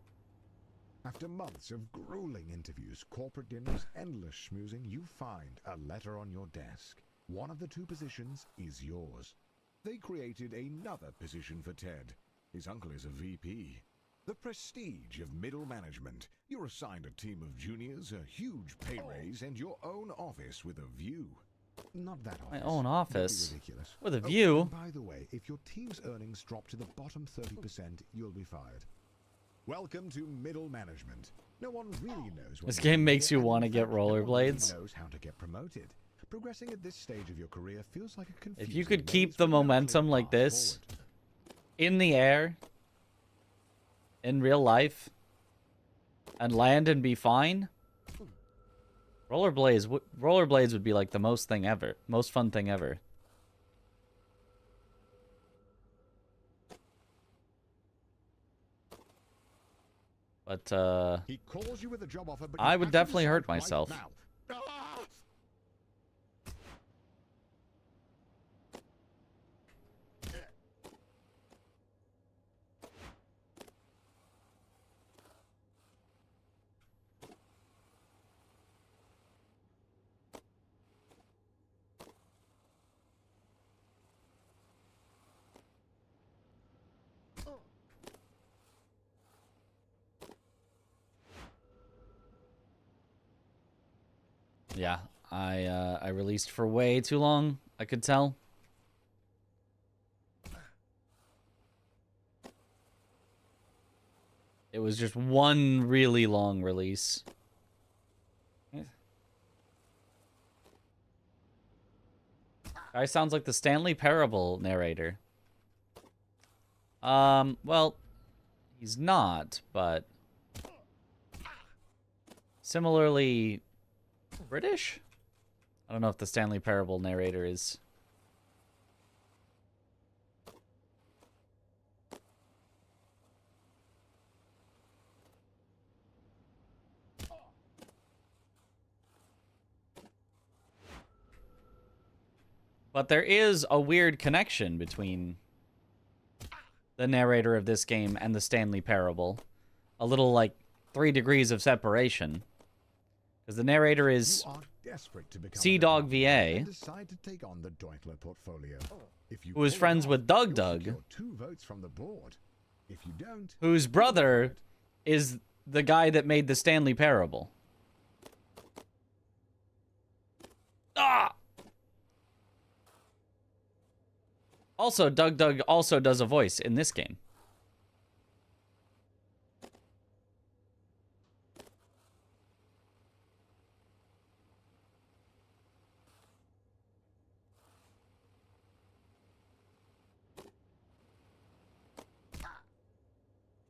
C: After months of grueling interviews, corporate dinners, endless schmoozing, you find a letter on your desk. One of the two positions is yours. They created another position for Ted. His uncle is a VP. The prestige of middle management. You're assigned a team of juniors, a huge pay raise, and your own office with a view. Not that office.
B: My own
C: That'd be
B: office.
C: ridiculous.
B: With a
C: Oh,
B: view.
C: and by the way, if your team's earnings drop to the bottom 30%, you'll be fired. Welcome to middle management. No one really knows what
B: This
C: they
B: game
C: do,
B: makes you
C: and in
B: want to get
C: fact, no one really
B: rollerblades.
C: knows how to get promoted. Progressing at this stage of your career feels like a confusing
B: If you could
C: maze
B: keep the
C: with no clear
B: momentum like
C: path
B: this
C: forward.
B: in the air, in real life, and land and be fine, rollerblades would be like the most fun thing ever. But
C: He calls you with a job offer, but
B: I
C: you
B: would
C: have to
B: definitely
C: decide
B: hurt
C: right
B: myself.
C: now. Ah!
B: yeah, I released for way too long, I could tell. It was just one really long release. Guy sounds like the Stanley Parable narrator. Well, he's not, but similarly British? I don't know if the Stanley Parable narrator is. But there is a weird connection between the narrator of this game and the Stanley Parable. A little, like, 3 degrees of separation. Because the narrator is
C: You are desperate to become
B: Sea
C: a
B: Dog
C: department
B: VA,
C: and decide to take on the Dinkler portfolio. If you
B: who is
C: pull it
B: friends
C: off,
B: with Doug
C: you'll
B: Doug,
C: secure 2 votes from the board. If you don't,
B: whose brother is the guy that made the Stanley Parable. Ah! Also, Doug Doug also does a voice in this game.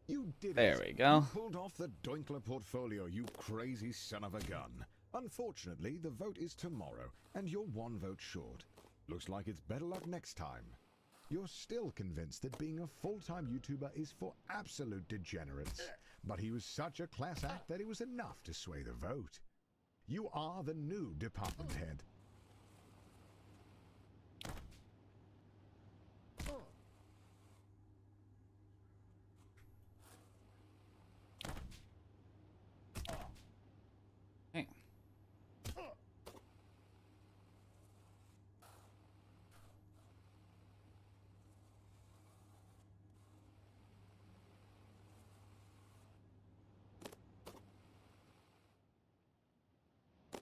C: you did
B: There
C: it.
B: we go.
C: You pulled off the Dinkler portfolio, you crazy son of a gun. Unfortunately, the vote is tomorrow, and you're 1 vote short. Looks like it's better luck next time. You're still convinced that being a full-time YouTuber is for absolute degenerates. But he was such a class act that it was enough to sway the vote. You are the new department head.
B: Hey.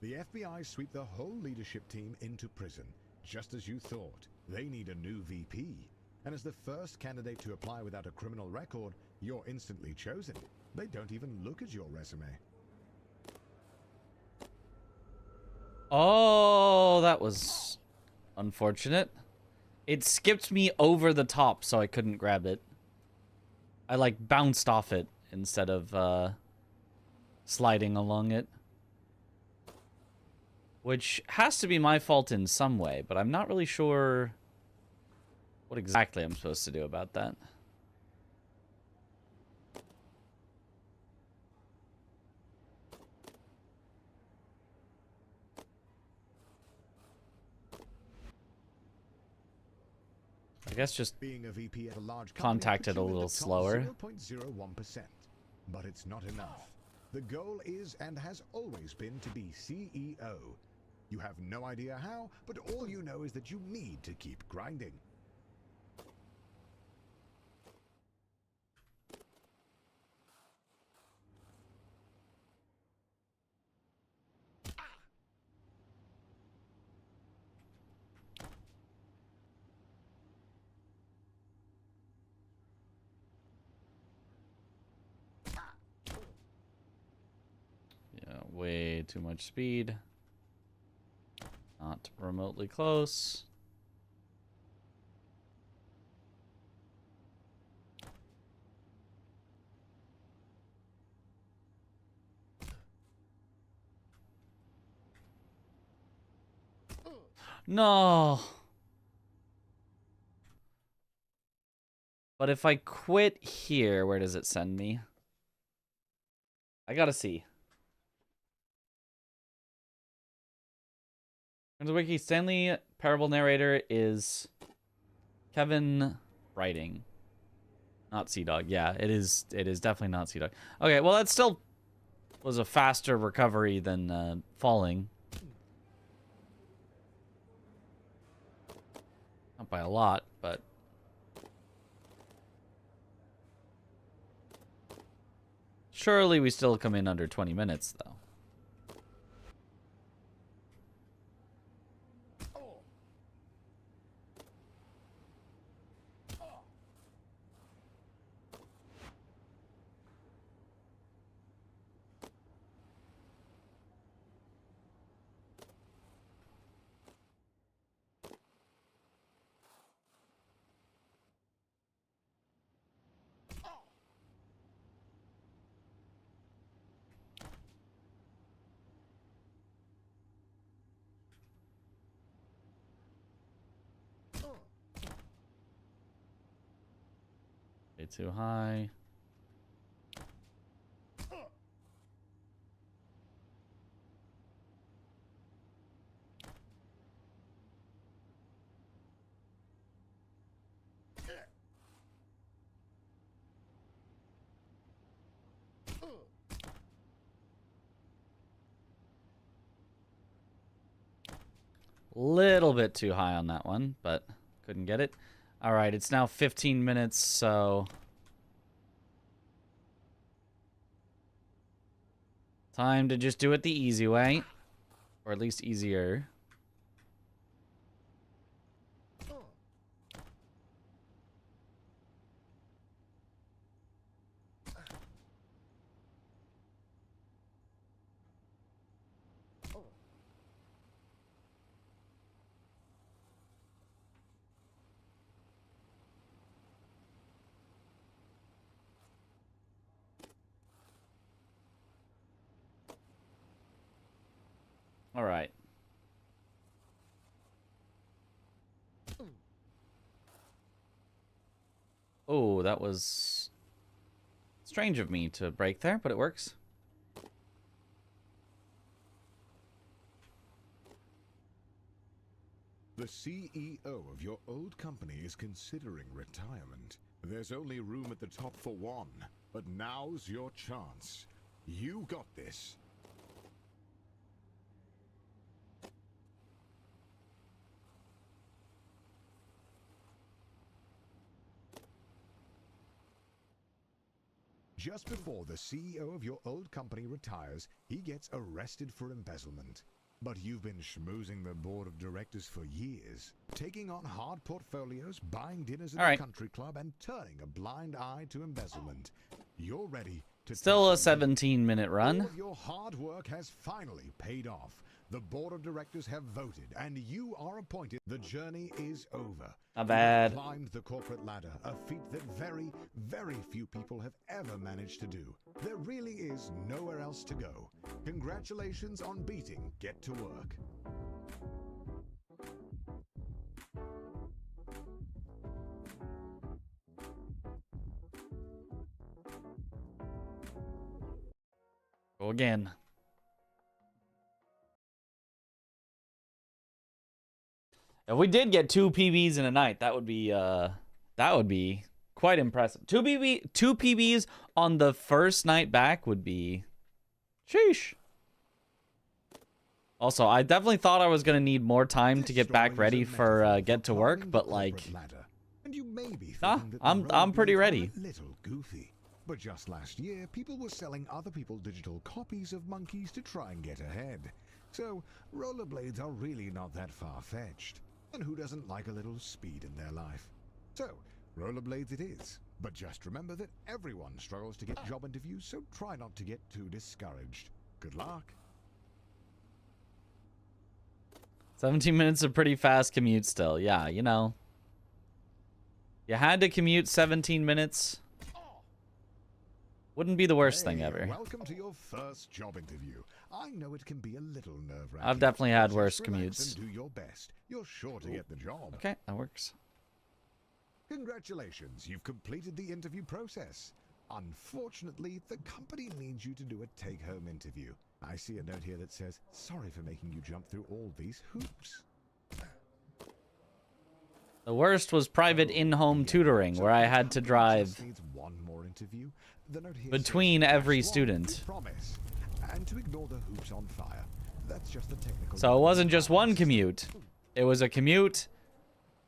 C: The FBI sweep the whole leadership team into prison, just as you thought. They need a new VP. And as the first candidate to apply without a criminal record, you're instantly chosen. They don't even look at your resume.
B: Oh, that was unfortunate. It skipped me over the top, so I couldn't grab it. I, like, bounced off it instead of, sliding along it. Which has to be my fault in some way, but I'm not really sure what exactly I'm supposed to do about that. I guess just
C: Being a VP at a large
B: contact it a
C: company
B: little
C: puts you in
B: slower.
C: the top 0.01%. But it's not enough. The goal is and has always been to be CEO. You have no idea how, but all you know is that you need to keep grinding.
B: Yeah, way too much speed. Not remotely close. No. But if I quit here, where does it send me? I gotta see. In the wiki, Stanley parable narrator is Kevin writing. Not Sea Dog. Yeah, it is definitely not Sea Dog. Okay, well that still was a faster recovery than falling. Not by a lot, but surely we still come in under 20 minutes though. Way too high. Little bit too high on that one, but couldn't get it. All right, it's now 15 minutes, so time to just do it the easy way, or at least easier. All right. Oh, that was strange of me to break there, but it works.
C: The CEO of your old company is considering retirement. There's only room at the top for one, but now's your chance. You got this. just before the CEO of your old company retires, he gets arrested for embezzlement. But you've been schmoozing the board of directors for years, taking on hard portfolios, buying dinners at the country club, and turning a blind eye to embezzlement. You're ready to
B: Still a 17-minute run.
C: All of your hard work has finally paid off. The board of directors have voted, and you are appointed. The journey is over.
B: Not bad.
C: You climbed the corporate ladder, a feat that very, very few people have ever managed to do. There really is nowhere else to go. Congratulations on beating Get to Work.
B: Go again. If we did get 2 PBs in a night, that would be quite impressive. 2 PBs on the first night back would be sheesh. Also, I definitely thought I was gonna need more time to get back ready for Get to Work, but like, I'm pretty ready.
C: Little goofy. But just last year, people were selling other people digital copies of monkeys to try and get ahead. So, rollerblades are really not that far-fetched. And who doesn't like a little speed in their life? So, rollerblades it is. But just remember that everyone struggles to get job interviews, so try not to get too discouraged. Good luck.
B: 17 minutes of pretty fast commute still. Yeah, you know. You had to commute 17 minutes. Wouldn't be the worst thing ever.
C: Welcome to your first job interview. I know it can be a little nerve-wracking.
B: I've definitely had
C: Just
B: worse
C: relax
B: commutes.
C: and do your best. You're sure to get the job.
B: Okay, that works.
C: Congratulations, you've completed the interview process. Unfortunately, the company needs you to do a take-home interview. I see a note here that says, sorry for making you jump through all these hoops.
B: The worst was private in-home tutoring, where I had to drive
C: Needs one more interview. The note here
B: between
C: says,
B: every
C: "That's one,
B: student.
C: we promise." And to ignore the hoops on fire. That's just the technical.
B: So it wasn't just one commute. It was a commute,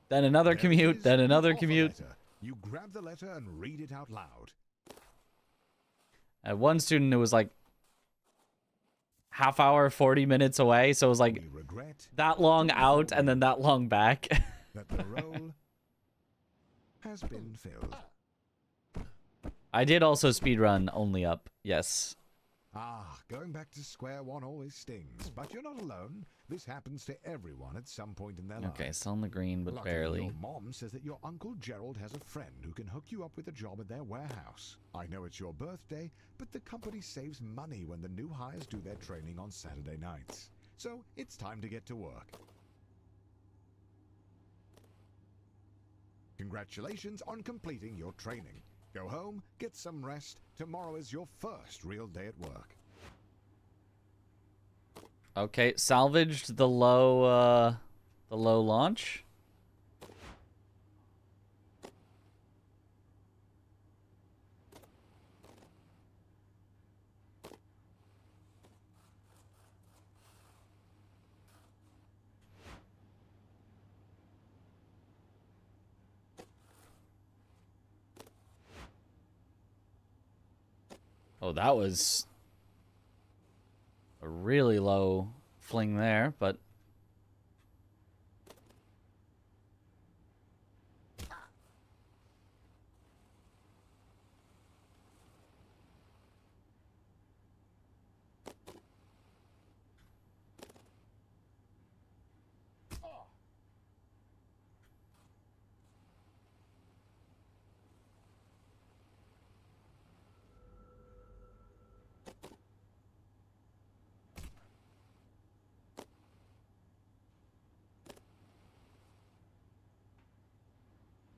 B: then another
C: There it
B: commute,
C: is,
B: then
C: the
B: another
C: offer
B: commute.
C: letter. You grab the letter and read it out loud.
B: At one student, it was like half hour, 40 minutes away. So it was like
C: We regret
B: that long out and then that long back.
C: that the role has been filled.
B: I did also speedrun only up. Yes.
C: Ah, going back to square one always stings, but you're not alone. This happens to everyone at some point in their life.
B: Okay, still in the green, but
C: Luckily,
B: barely.
C: Your mom says that your Uncle Gerald has a friend who can hook you up with a job at their warehouse. I know it's your birthday, but the company saves money when the new hires do their training on Saturday nights. So it's time to get to work. Congratulations on completing your training. Go home, get some rest. Tomorrow is your first real day at work.
B: Okay, salvaged the low launch. Oh, that was a really low fling there, but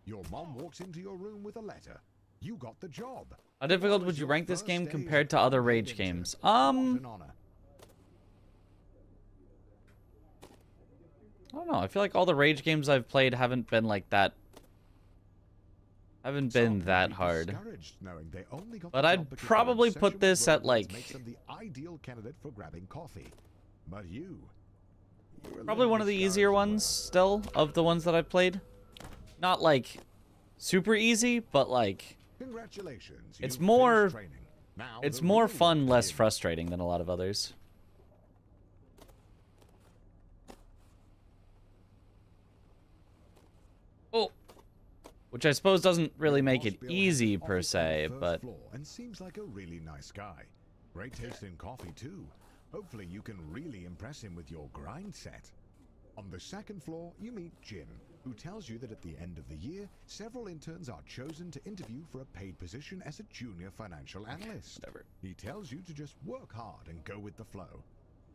C: Your mom walks into your room with a letter. You got the job.
B: how difficult would you rank this game compared to other Rage games? I don't know. I feel like all the Rage games I've played haven't been like that. Haven't been that hard. But I'd probably put this at like
C: makes them the ideal candidate for grabbing coffee. But you were a
B: probably
C: little
B: one of the
C: discouraged
B: easier
C: as well.
B: ones still of the ones that I've played. Not like super easy, but like
C: Congratulations.
B: It's
C: you've
B: more-
C: finished training. Now
B: It's
C: the
B: more
C: real
B: fun,
C: work
B: less
C: begins.
B: frustrating than a lot of others. Oh, which I suppose doesn't really make it
C: Boss Bill has
B: easy
C: an
B: per
C: office on the
B: se,
C: first
B: but
C: floor and seems like a really nice guy. Great taste in coffee too. Hopefully you can really impress him with your grind set. On the second floor, you meet Jim, who tells you that at the end of the year, several interns are chosen to interview for a paid position as a junior financial analyst.
B: whatever.
C: He tells you to just work hard and go with the flow.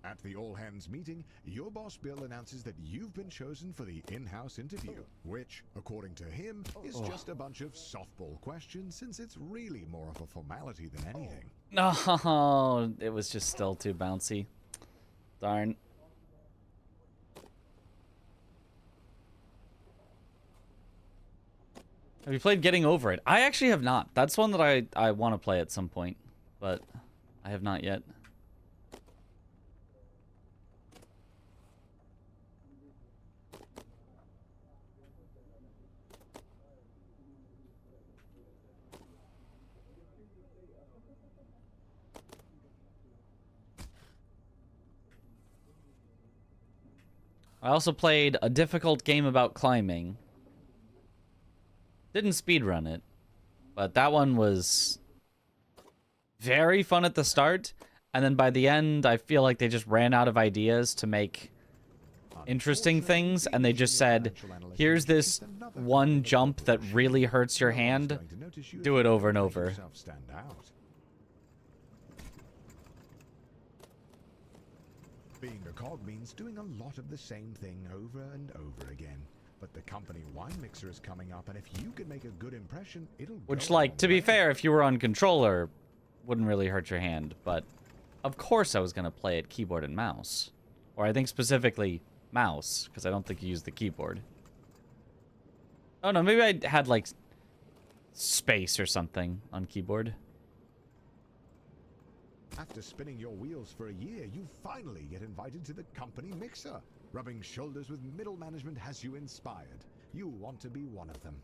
C: At the all-hands meeting, your boss Bill announces that you've been chosen for the in-house interview, which, according to him, is just a bunch of softball questions since it's really more of a formality than anything.
B: No, it was just still too bouncy. Darn. Have you played Getting Over It? I actually have not. That's one that I want to play at some point, but I have not yet. I also played a difficult game about climbing. Didn't speedrun it, but that one was very fun at the start, and then by the end, I feel like they just ran out of ideas to make interesting things, and they just said, here's this one jump that really hurts your hand, do it over and over.
C: Being a cog means doing a lot of the same thing over and over again. But the company wine mixer is coming up, and if you can make a good impression, it'll
B: Which,
C: go a
B: like,
C: long
B: to be
C: way.
B: fair, if you were on controller, wouldn't really hurt your hand, but of course I was going to play it keyboard and mouse. Or I think specifically mouse, because I don't think you use the keyboard. Oh no, maybe I had, like, space or something on keyboard.
C: After spinning your wheels for a year, you finally get invited to the company mixer. Rubbing shoulders with middle management has you inspired. You want to be one of them.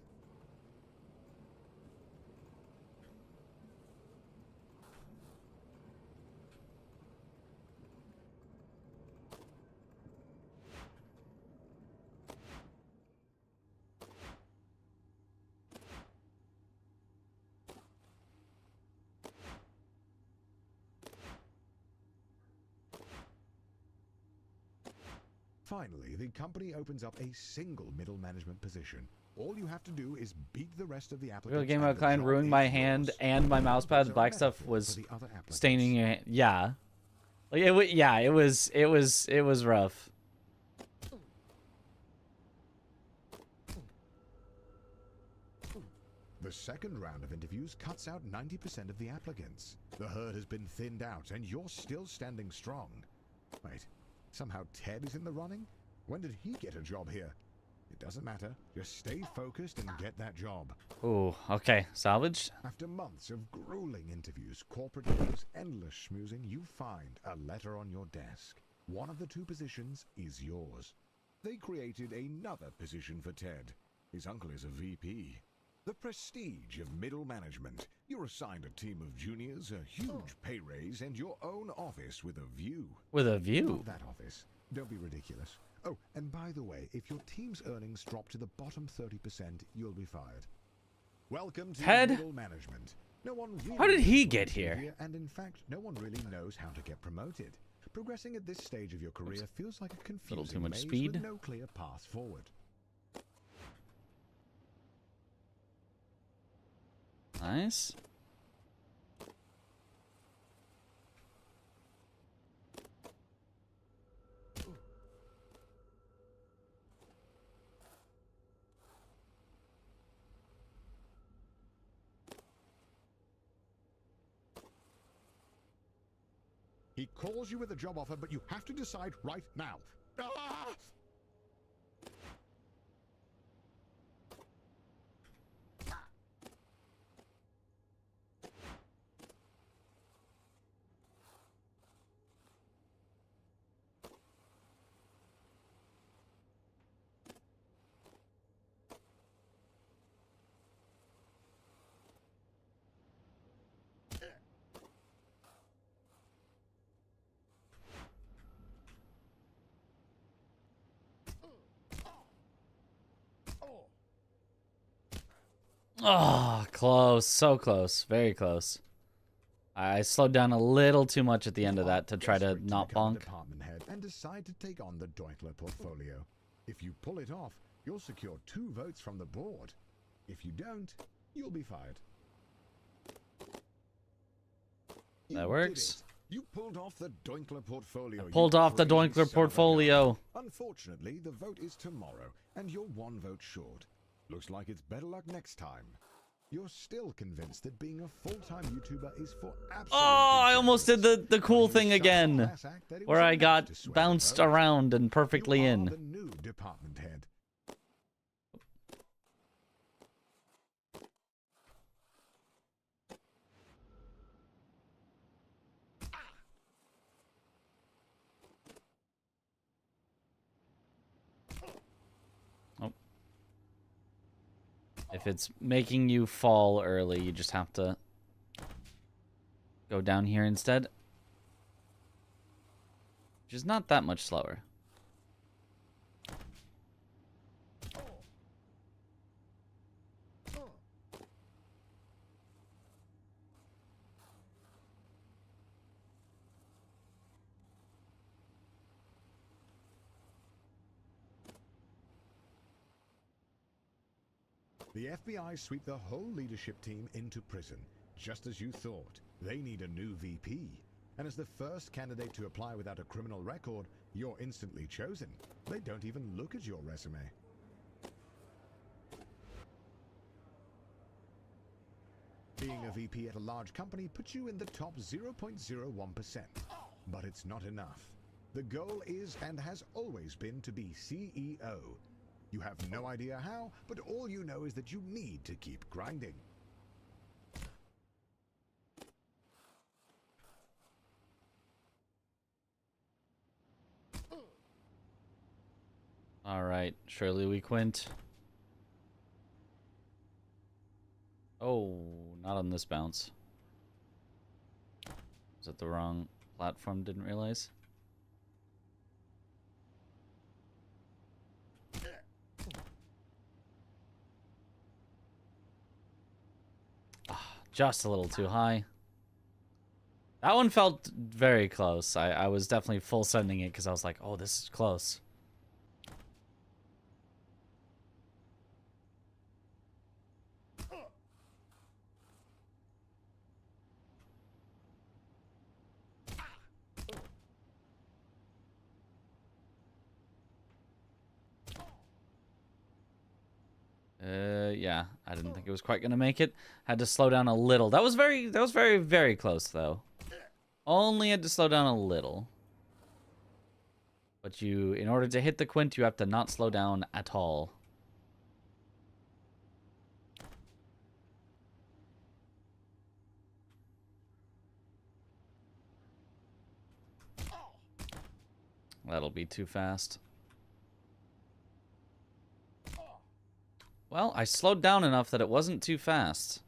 C: Finally, the company opens up a single middle management position. All you have to do is beat the rest of the applicants.
B: Real game
C: and
B: about
C: the
B: client
C: job
B: ruined
C: is
B: my
C: yours.
B: hand and my mouse pad.
C: Those are
B: Black stuff
C: metaphors
B: was
C: for the other applicants.
B: staining your hand. Yeah. Like, it was rough.
C: The second round of interviews cuts out 90% of the applicants. The herd has been thinned out, and you're still standing strong. Wait, somehow Ted is in the running? When did he get a job here? It doesn't matter. Just stay focused and get that job.
B: Ooh, okay. Salvaged.
C: After months of grueling interviews, corporate meetings, endless schmoozing, you find a letter on your desk. One of the two positions is yours. They created another position for Ted. His uncle is a VP. The prestige of middle management. You're assigned a team of juniors, a huge pay raise, and your own office with a view.
B: With a view.
C: Not that office. Don't be ridiculous. Oh, and by the way, if your team's earnings drop to the bottom 30%, you'll be fired. Welcome to
B: Ted?
C: middle management. No one really
B: How did he
C: knows
B: get
C: what to do
B: here?
C: And in fact, no one really knows how to get promoted. Progressing at this stage of your career feels like a confusing
B: too much
C: maze
B: speed.
C: with no clear path forward.
B: Nice.
C: He calls you with a job offer, but you have to decide right now. Ah!
B: Oh, close. So close. Very close. I slowed down a little too much at the end of that to try to
C: Desperate
B: not
C: become a
B: bonk.
C: department head and decide to take on the Dinkler portfolio. If you pull it off, you'll secure 2 votes from the board. If you don't, you'll be fired. You
B: That
C: did
B: works.
C: it. You pulled off the Dinkler portfolio.
B: I pulled
C: you
B: off the
C: crazy
B: Dinkler
C: son of a
B: portfolio.
C: gun. Unfortunately, the vote is tomorrow, and you're 1 vote short. Looks like it's better luck next time. You're still convinced that being a full-time YouTuber is for absolute
B: Oh, I almost did the cool
C: degenerates.
B: thing
C: But you
B: again,
C: such a class act that it
B: where
C: was
B: I
C: enough
B: got
C: to sway the
B: bounced
C: vote.
B: around and perfectly
C: You are
B: in.
C: the new department head.
B: If it's making you fall early, you just have to go down here instead. Which is not that much slower.
C: The FBI sweep the whole leadership team into prison, just as you thought. They need a new VP. And as the first candidate to apply without a criminal record, you're instantly chosen. They don't even look at your resume. Being a VP at a large company puts you in the top 0.01%. But it's not enough. The goal is and has always been to be CEO. You have no idea how, but all you know is that you need to keep grinding.
B: All right, surely we quint. Oh, not on this bounce. Was it the wrong platform? Didn't realize. Just a little too high. That one felt very close. I was definitely full sending it because I was like, oh, this is close. Yeah, I didn't think it was quite gonna make it. Had to slow down a little. That was very close though. Only had to slow down a little. But in order to hit the quint, you have to not slow down at all. That'll be too fast. Well, I slowed down enough that it wasn't too fast.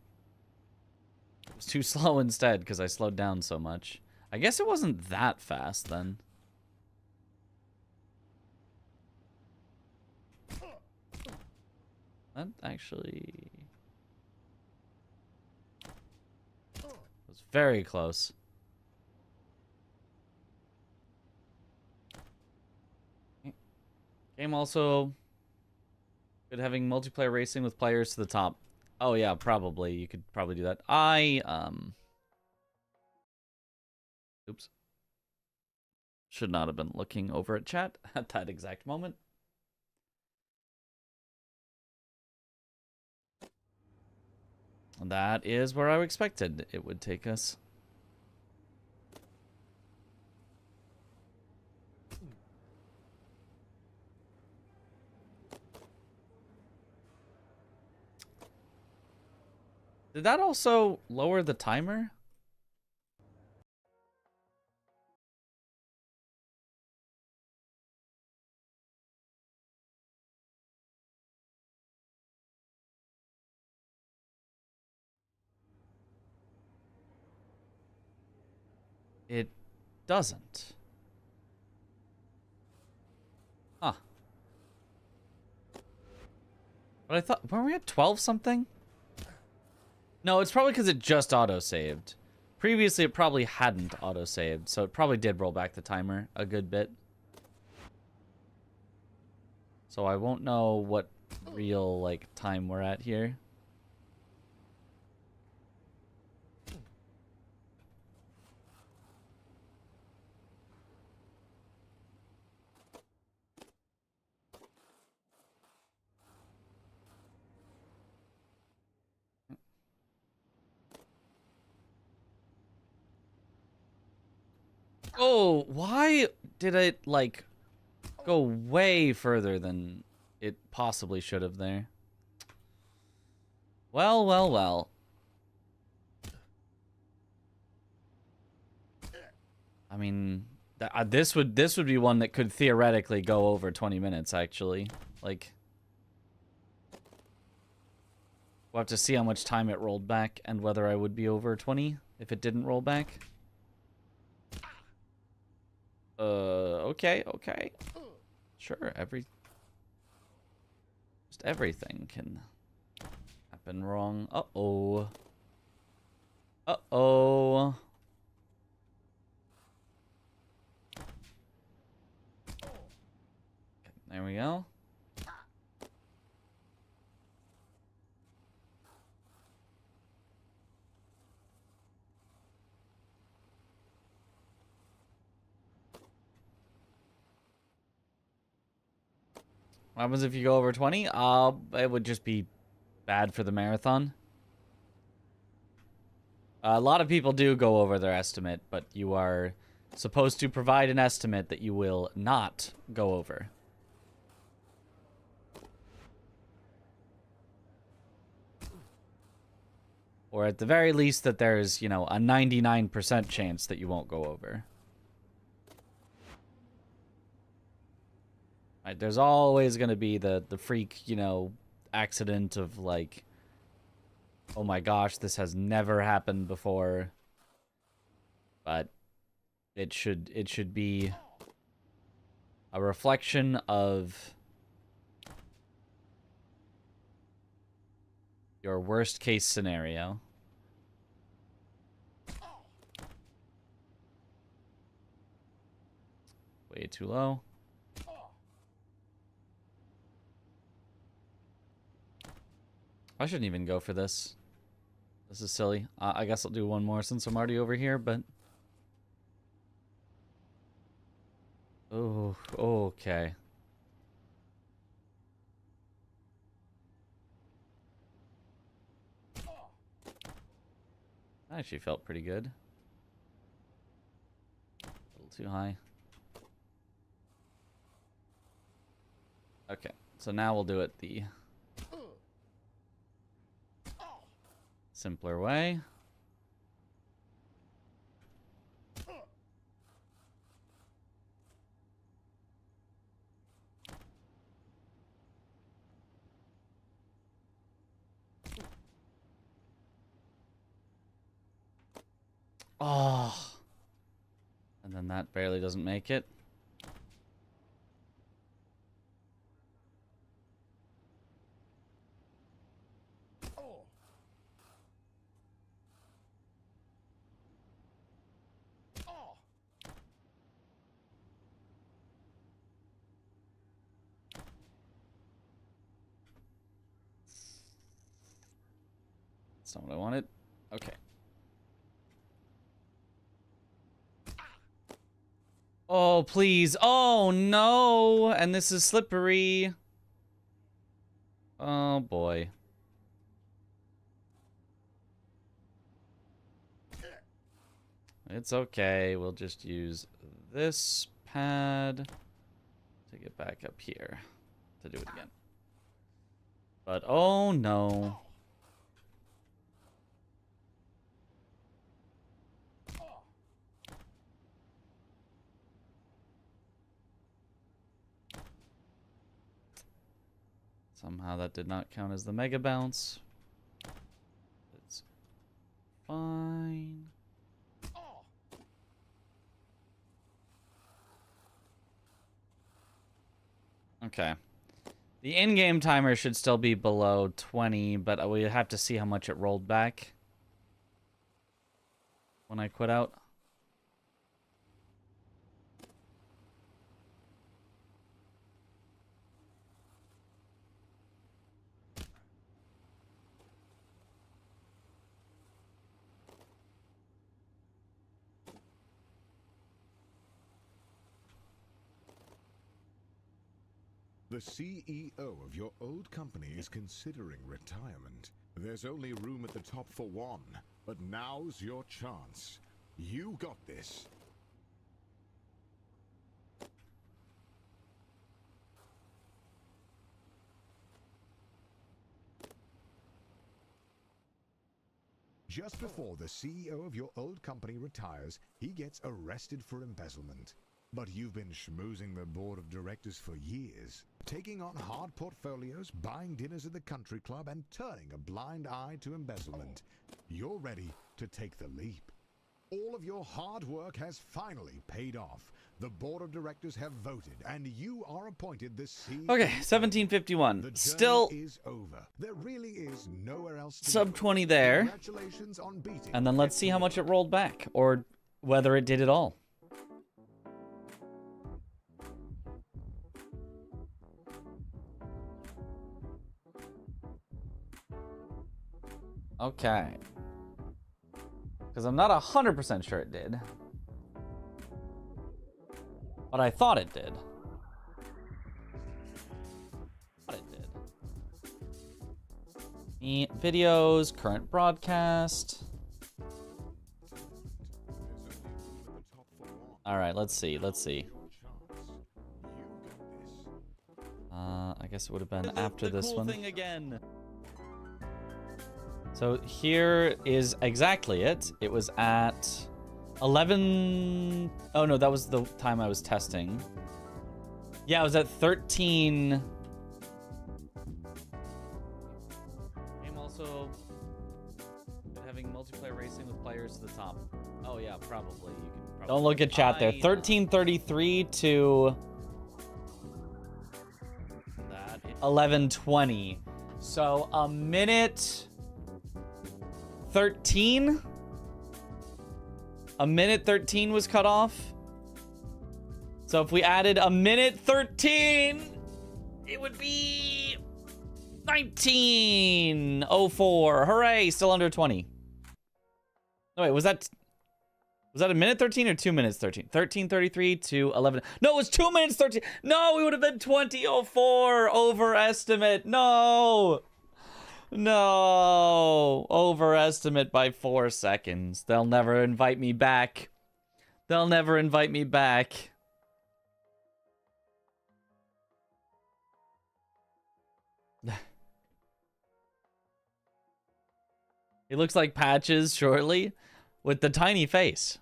B: It was too slow instead because I slowed down so much. I guess it wasn't that fast then. That actually was very close. Game also good having multiplayer racing with players to the top. Oh yeah, probably. You could probably do that. Oops. Should not have been looking over at chat at that exact moment. That is where I expected it would take us. Did that also lower the timer? It doesn't. Huh. But I thought, weren't we at 12 something? No, it's probably because it just auto-saved. Previously, it probably hadn't auto-saved, so it probably did roll back the timer a good bit. So I won't know what real, like, time we're at here. Oh, why did it, like, go way further than it possibly should have there? Well, well, well. I mean, this would be one that could theoretically go over 20 minutes, actually. Like, we'll have to see how much time it rolled back and whether I would be over 20 if it didn't roll back. Okay, okay. Sure, just everything can happen wrong. Uh-oh. Uh-oh. Okay, there we go. What happens if you go over 20? It would just be bad for the marathon. A lot of people do go over their estimate, but you are supposed to provide an estimate that you will not go over. Or at the very least that there's, you know, a 99% chance that you won't go over. Right, there's always going to be the freak, you know, accident of like, oh my gosh, this has never happened before. But it should be a reflection of your worst case scenario. Way too low. I shouldn't even go for this. This is silly. I guess I'll do one more since I'm already over here, but... Oh, okay. That actually felt pretty good. A little too high. Okay, so now we'll do it the simpler way. Oh. And then that barely doesn't make it. That's not what I wanted. Okay. Oh, please. Oh, no. And this is slippery. Oh, boy. It's okay. We'll just use this pad to get back up here to do it again. But, oh, no. Somehow that did not count as the mega bounce. It's fine. Okay. The in-game timer should still be below 20, but we have to see how much it rolled back when I quit out.
C: The CEO of your old company is considering retirement. There's only room at the top for one, but now's your chance. You got this. Just before the CEO of your old company retires, he gets arrested for embezzlement. But you've been schmoozing the board of directors for years, taking on hard portfolios, buying dinners at the country club, and turning a blind eye to embezzlement. You're ready to take the leap. All of your hard work has finally paid off. The board of directors have voted, and you are appointed the CEO.
B: Okay, 1751.
C: The
B: Still
C: journey is over. There really is nowhere else to
B: sub
C: go.
B: 20 there.
C: Congratulations on beating.
B: And then let's see how much it rolled back, or whether it did it all. Okay. Because I'm not 100% sure it did. But I thought it did. Videos, current broadcast. All right, let's see. I guess it would have been after this one. Thing again. So here is exactly it. It was at 11. Oh no, that was the time I was testing. Yeah, I was at 13. I'm also having multiplayer racing with players to the top. Oh yeah, probably. You can probably. Don't look at chat there. 13:33 to 11:20. So a minute 13. A minute 13 was cut off. So if we added a minute 13, it would be 19:04. Hooray! Still under 20. No, wait, was that a minute 13 or 2 minutes 13? 13:33 to 11. No, it was 2 minutes 13. No, it would have been 20:04. Overestimate. No. No. Overestimate by 4 seconds. They'll never invite me back. They'll never invite me back. He looks like Patches shortly with the tiny face,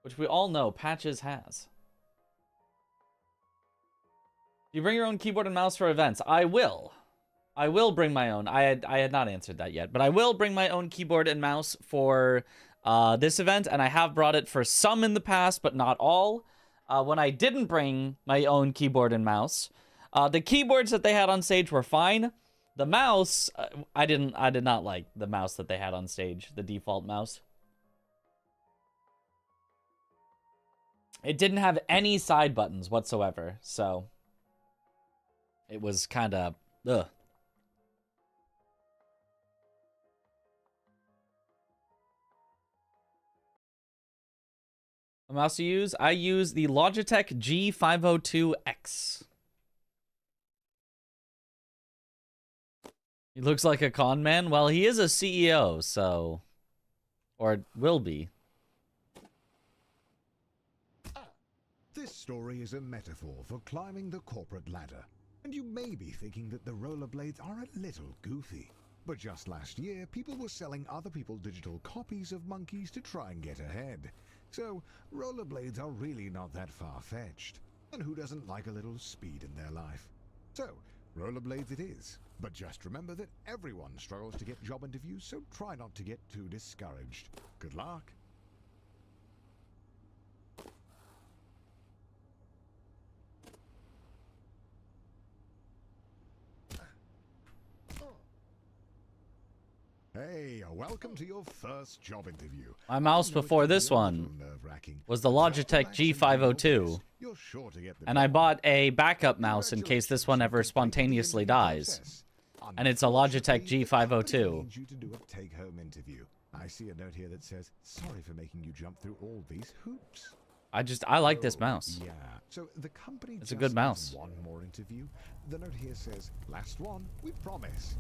B: which we all know Patches has. Do you bring your own keyboard and mouse for events? I will. I will bring my own. I had not answered that yet, but I will bring my own keyboard and mouse for this event, and I have brought it for some in the past, but not all. When I didn't bring my own keyboard and mouse, the keyboards that they had on stage were fine. The mouse, I did not like the mouse that they had on stage, the default mouse. It didn't have any side buttons whatsoever, so it was kind of ugh. What mouse do you use? I use the Logitech G502X. He looks like a con man. Well, he is a CEO, so... Or will be.
C: This story is a metaphor for climbing the corporate ladder. And you may be thinking that the rollerblades are a little goofy. But just last year, people were selling other people digital copies of monkeys to try and get ahead. So, rollerblades are really not that far-fetched. And who doesn't like a little speed in their life? So, rollerblades it is. But just remember that everyone struggles to get job interviews, so try not to get too discouraged. Good luck. Hey, welcome to your first job interview.
B: My mouse
C: I know it
B: before
C: can be
B: this
C: a little
B: one
C: nerve-wracking,
B: was the
C: but just
B: Logitech
C: relax and do your
B: G502.
C: best. You're sure to get the
B: And I
C: job.
B: bought a backup mouse in case this one ever
C: Congratulations, you've completed the
B: spontaneously
C: interview
B: dies.
C: process.
B: And it's a Logitech
C: Unfortunately, the company
B: G502.
C: needs you to do a take-home interview. I see a note here that says, "Sorry for making you jump through all these hoops."
B: I like this mouse.
C: Yeah. So the company
B: It's a
C: just
B: good
C: needs
B: mouse.
C: one more interview. The note here says, "Last one, we promise."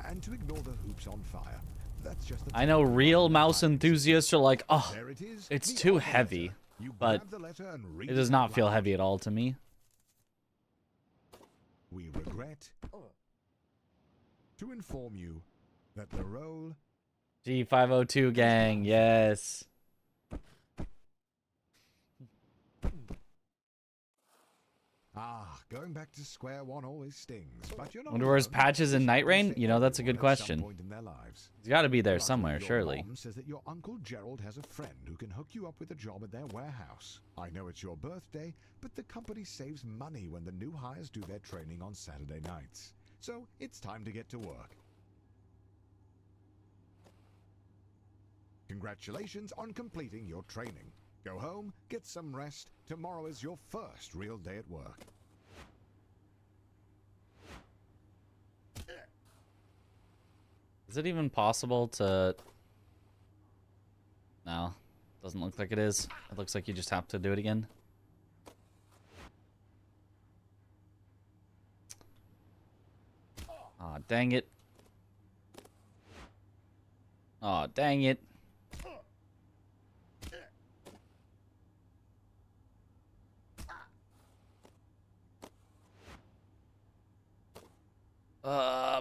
C: And to ignore the hoops on fire. That's just the
B: I know real mouse enthusiasts are like, oh,
C: There it is.
B: it's
C: the
B: too
C: offer
B: heavy.
C: letter. You
B: But
C: grab the letter and read
B: it does
C: out
B: not feel
C: loud.
B: heavy at all to me.
C: We regret to inform you that the role
B: G502 gang, yes.
C: going back to square one always stings, but you're not
B: Wonder where's
C: alone.
B: Patches in Night Rain?
C: Almost
B: You know, that's a good
C: everyone at some
B: question.
C: point in their lives.
B: He's got to be there
C: Luckily,
B: somewhere,
C: your
B: surely.
C: mom says that your Uncle Gerald has a friend who can hook you up with a job at their warehouse. I know it's your birthday, but the company saves money when the new hires do their training on Saturday nights. So it's time to get to work. Congratulations on completing your training. Go home, get some rest. Tomorrow is your first real day at work.
B: Is it even possible to... No, doesn't look like it is. It looks like you just have to do it again. Aw, dang it. Aw, dang it.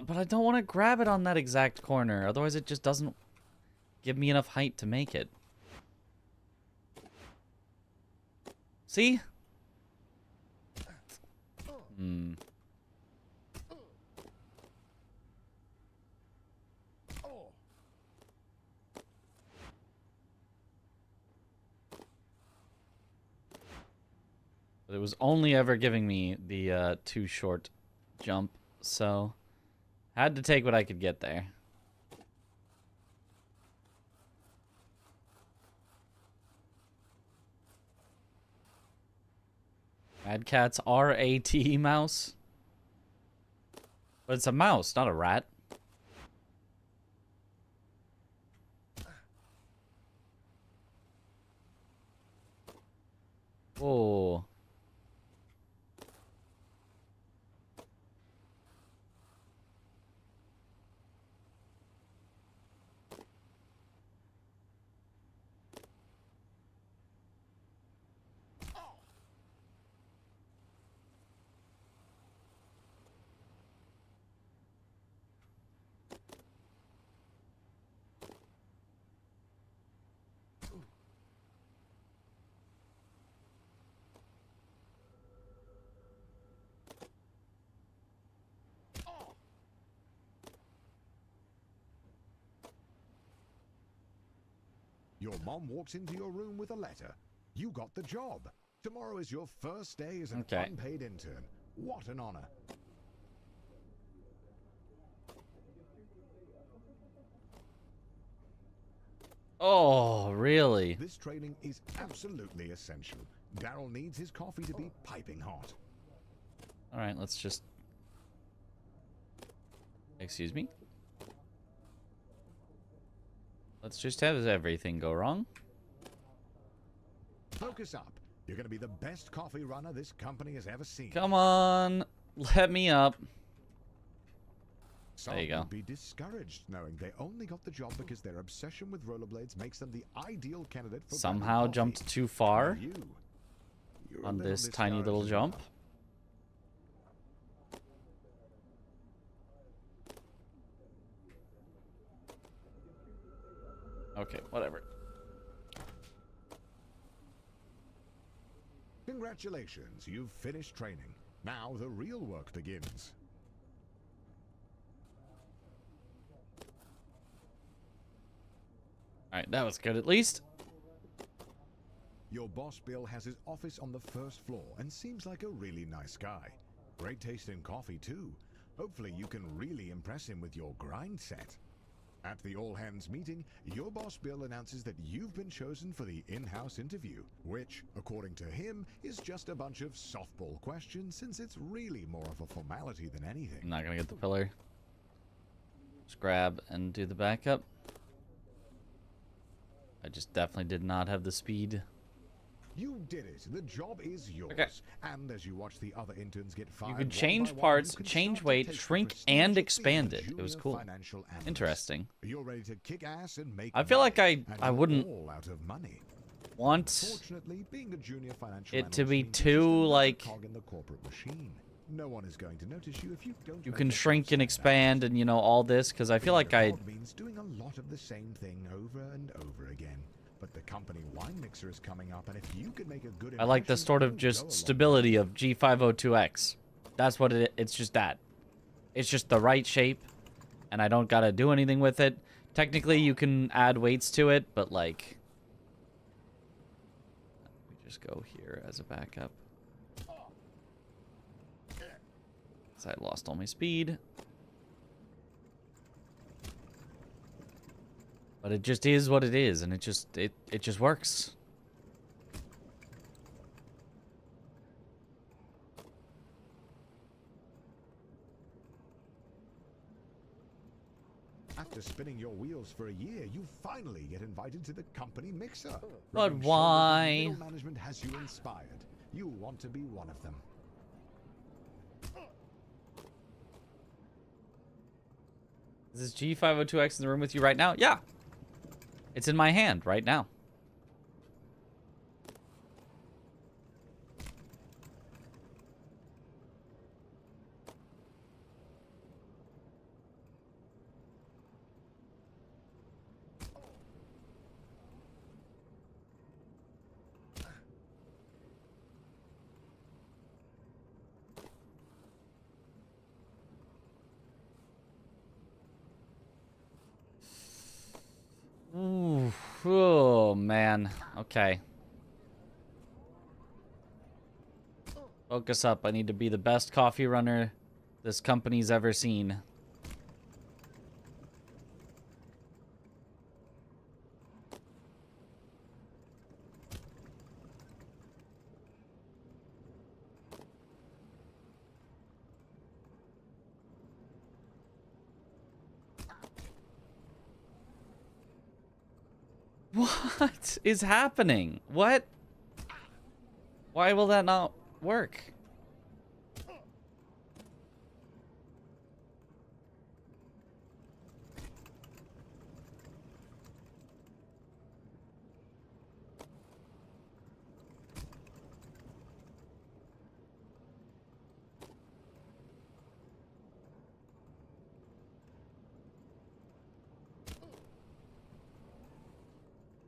B: But I don't want to grab it on that exact corner. Otherwise it just doesn't give me enough height to make it. See? Hmm. But it was only ever giving me the too short jump, so had to take what I could get there. Mad Cat's RAT mouse? But it's a mouse, not a rat. Oh.
C: Your mom walks into your room with a letter. You got the job. Tomorrow is your first day as an
B: Okay.
C: unpaid intern. What an honor.
B: Oh, really?
C: This training is absolutely essential. Daryl needs his coffee to be piping hot.
B: All right, let's just... Excuse me? Let's just have everything go wrong.
C: Focus up. You're going to be the best coffee runner this company has ever seen.
B: Come on, let me up.
C: Some
B: There you go.
C: would be discouraged knowing they only got the job because their obsession with rollerblades makes them the ideal candidate for
B: Somehow
C: grabbing
B: jumped
C: coffee.
B: too far
C: Now you're a
B: on
C: little
B: this tiny little
C: discouraged
B: jump.
C: enough.
B: Okay, whatever.
C: Congratulations, you've finished training. Now the real work begins.
B: All right, that was good at least.
C: Your boss Bill has his office on the first floor and seems like a really nice guy. Great taste in coffee too. Hopefully you can really impress him with your grind set. At the all-hands meeting, your boss Bill announces that you've been chosen for the in-house interview, which, according to him, is just a bunch of softball questions since it's really more of a formality than anything.
B: I'm not gonna get the pillar. Just grab and do the backup. I just definitely did not have the speed.
C: You did it. The job is yours.
B: Okay.
C: And as you watch the other interns get fired,
B: You could
C: one
B: change
C: by one,
B: parts,
C: you can
B: change
C: start to
B: weight,
C: take the
B: shrink,
C: prestige
B: and
C: of being
B: expand
C: a
B: it. It was
C: junior
B: cool.
C: financial analyst.
B: Interesting.
C: You're ready to kick ass and make
B: I feel like
C: money,
B: I
C: and you're
B: wouldn't
C: all out of money.
B: want
C: Fortunately, being a junior financial
B: it to
C: analyst
B: be
C: means you're just
B: too,
C: another
B: like,
C: cog in the corporate machine. No one is going to notice you if you don't.
B: you
C: make
B: can
C: a
B: shrink and
C: stand out.
B: expand and, you know, all this, because I feel like
C: Being a
B: I
C: cog means doing a lot of the same thing over and over again. But the company wine mixer is coming up, and if you can make a good
B: I like the
C: impression,
B: sort of
C: you'll go
B: just
C: a long
B: stability
C: way.
B: of G502X. That's what it's just that. It's just the right shape, and I don't gotta do anything with it. Technically, you can add weights to it, but like... Let me just go here as a backup. 'Cause I lost all my speed. But it just is what it is, and it just works.
C: After spinning your wheels for a year, you finally get invited to the company mixer.
B: But
C: Rubbing shoulders with
B: why?
C: middle management has you inspired. You want to be one of them.
B: Is this G502X in the room with you right now? Yeah. It's in my hand right now. Ooh, oh man. Okay. Focus up. I need to be the best coffee runner this company's ever seen. What is happening? What? Why will that not work?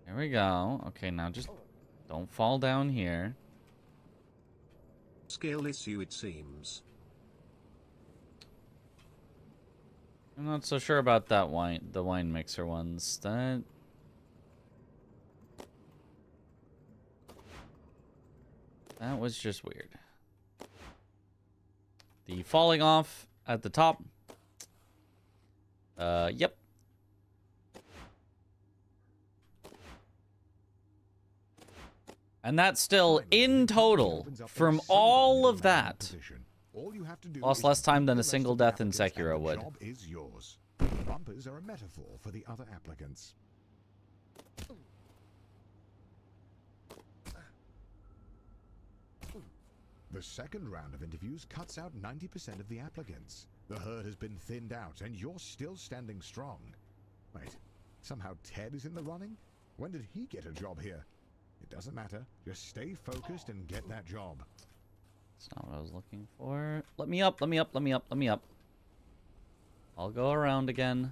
B: There we go. Okay, now just don't fall down here.
A: Skill issue, it seems.
B: I'm not so sure about that the wine mixer ones. That was just weird. The falling off at the top. Yep. And that's still in total from all of that. Lost less time than a single death in Sekiro would.
C: Job is yours. Bumpers are a metaphor for the other applicants. The second round of interviews cuts out 90% of the applicants. The herd has been thinned out, and you're still standing strong. Wait, somehow Ted is in the running? When did he get a job here? It doesn't matter. Just stay focused and get that job.
B: That's not what I was looking for. Let me up, let me up, let me up, let me up. I'll go around again.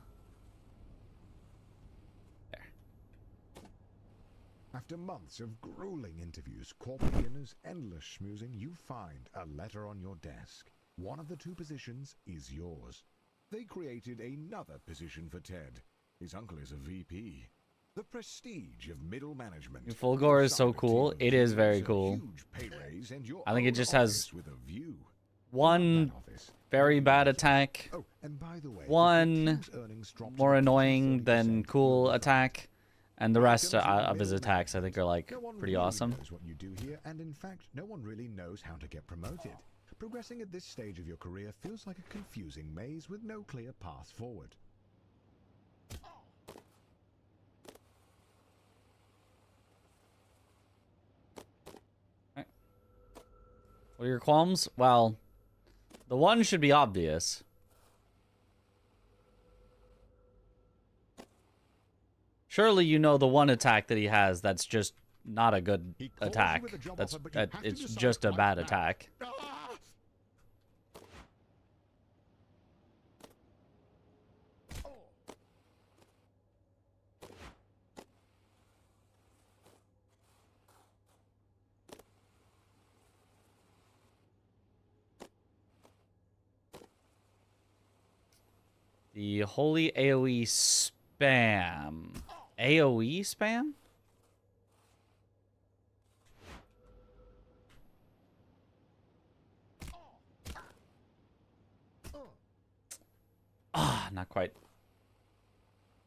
B: There.
C: After months of grueling interviews, corporate dinners, endless schmoozing, you find a letter on your desk. One of the two positions is yours. They created another position for Ted. His uncle is a VP. The prestige of middle management.
B: Fulgore is so cool. It is very cool. I think it just has one very bad attack
C: And by the way,
B: one more annoying than cool attack, and the rest of his attacks I think are like pretty awesome.
C: Knows what you do here, and in fact, no one really knows how to get promoted. Progressing at this stage of your career feels like a confusing maze with no clear path forward.
B: What are your qualms? Well, the one should be obvious. Surely you know the one attack that he has that's just not a good attack. It's just a bad attack. The holy AoE spam. AoE spam? Ah, not quite.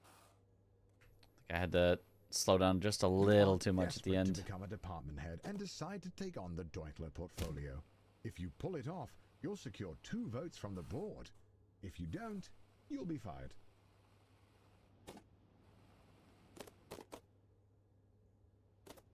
B: I think I had to slow down just a little too much at the end.
C: To become a department head and decide to take on the Dinkler portfolio. If you pull it off, you'll secure 2 votes from the board. If you don't, you'll be fired.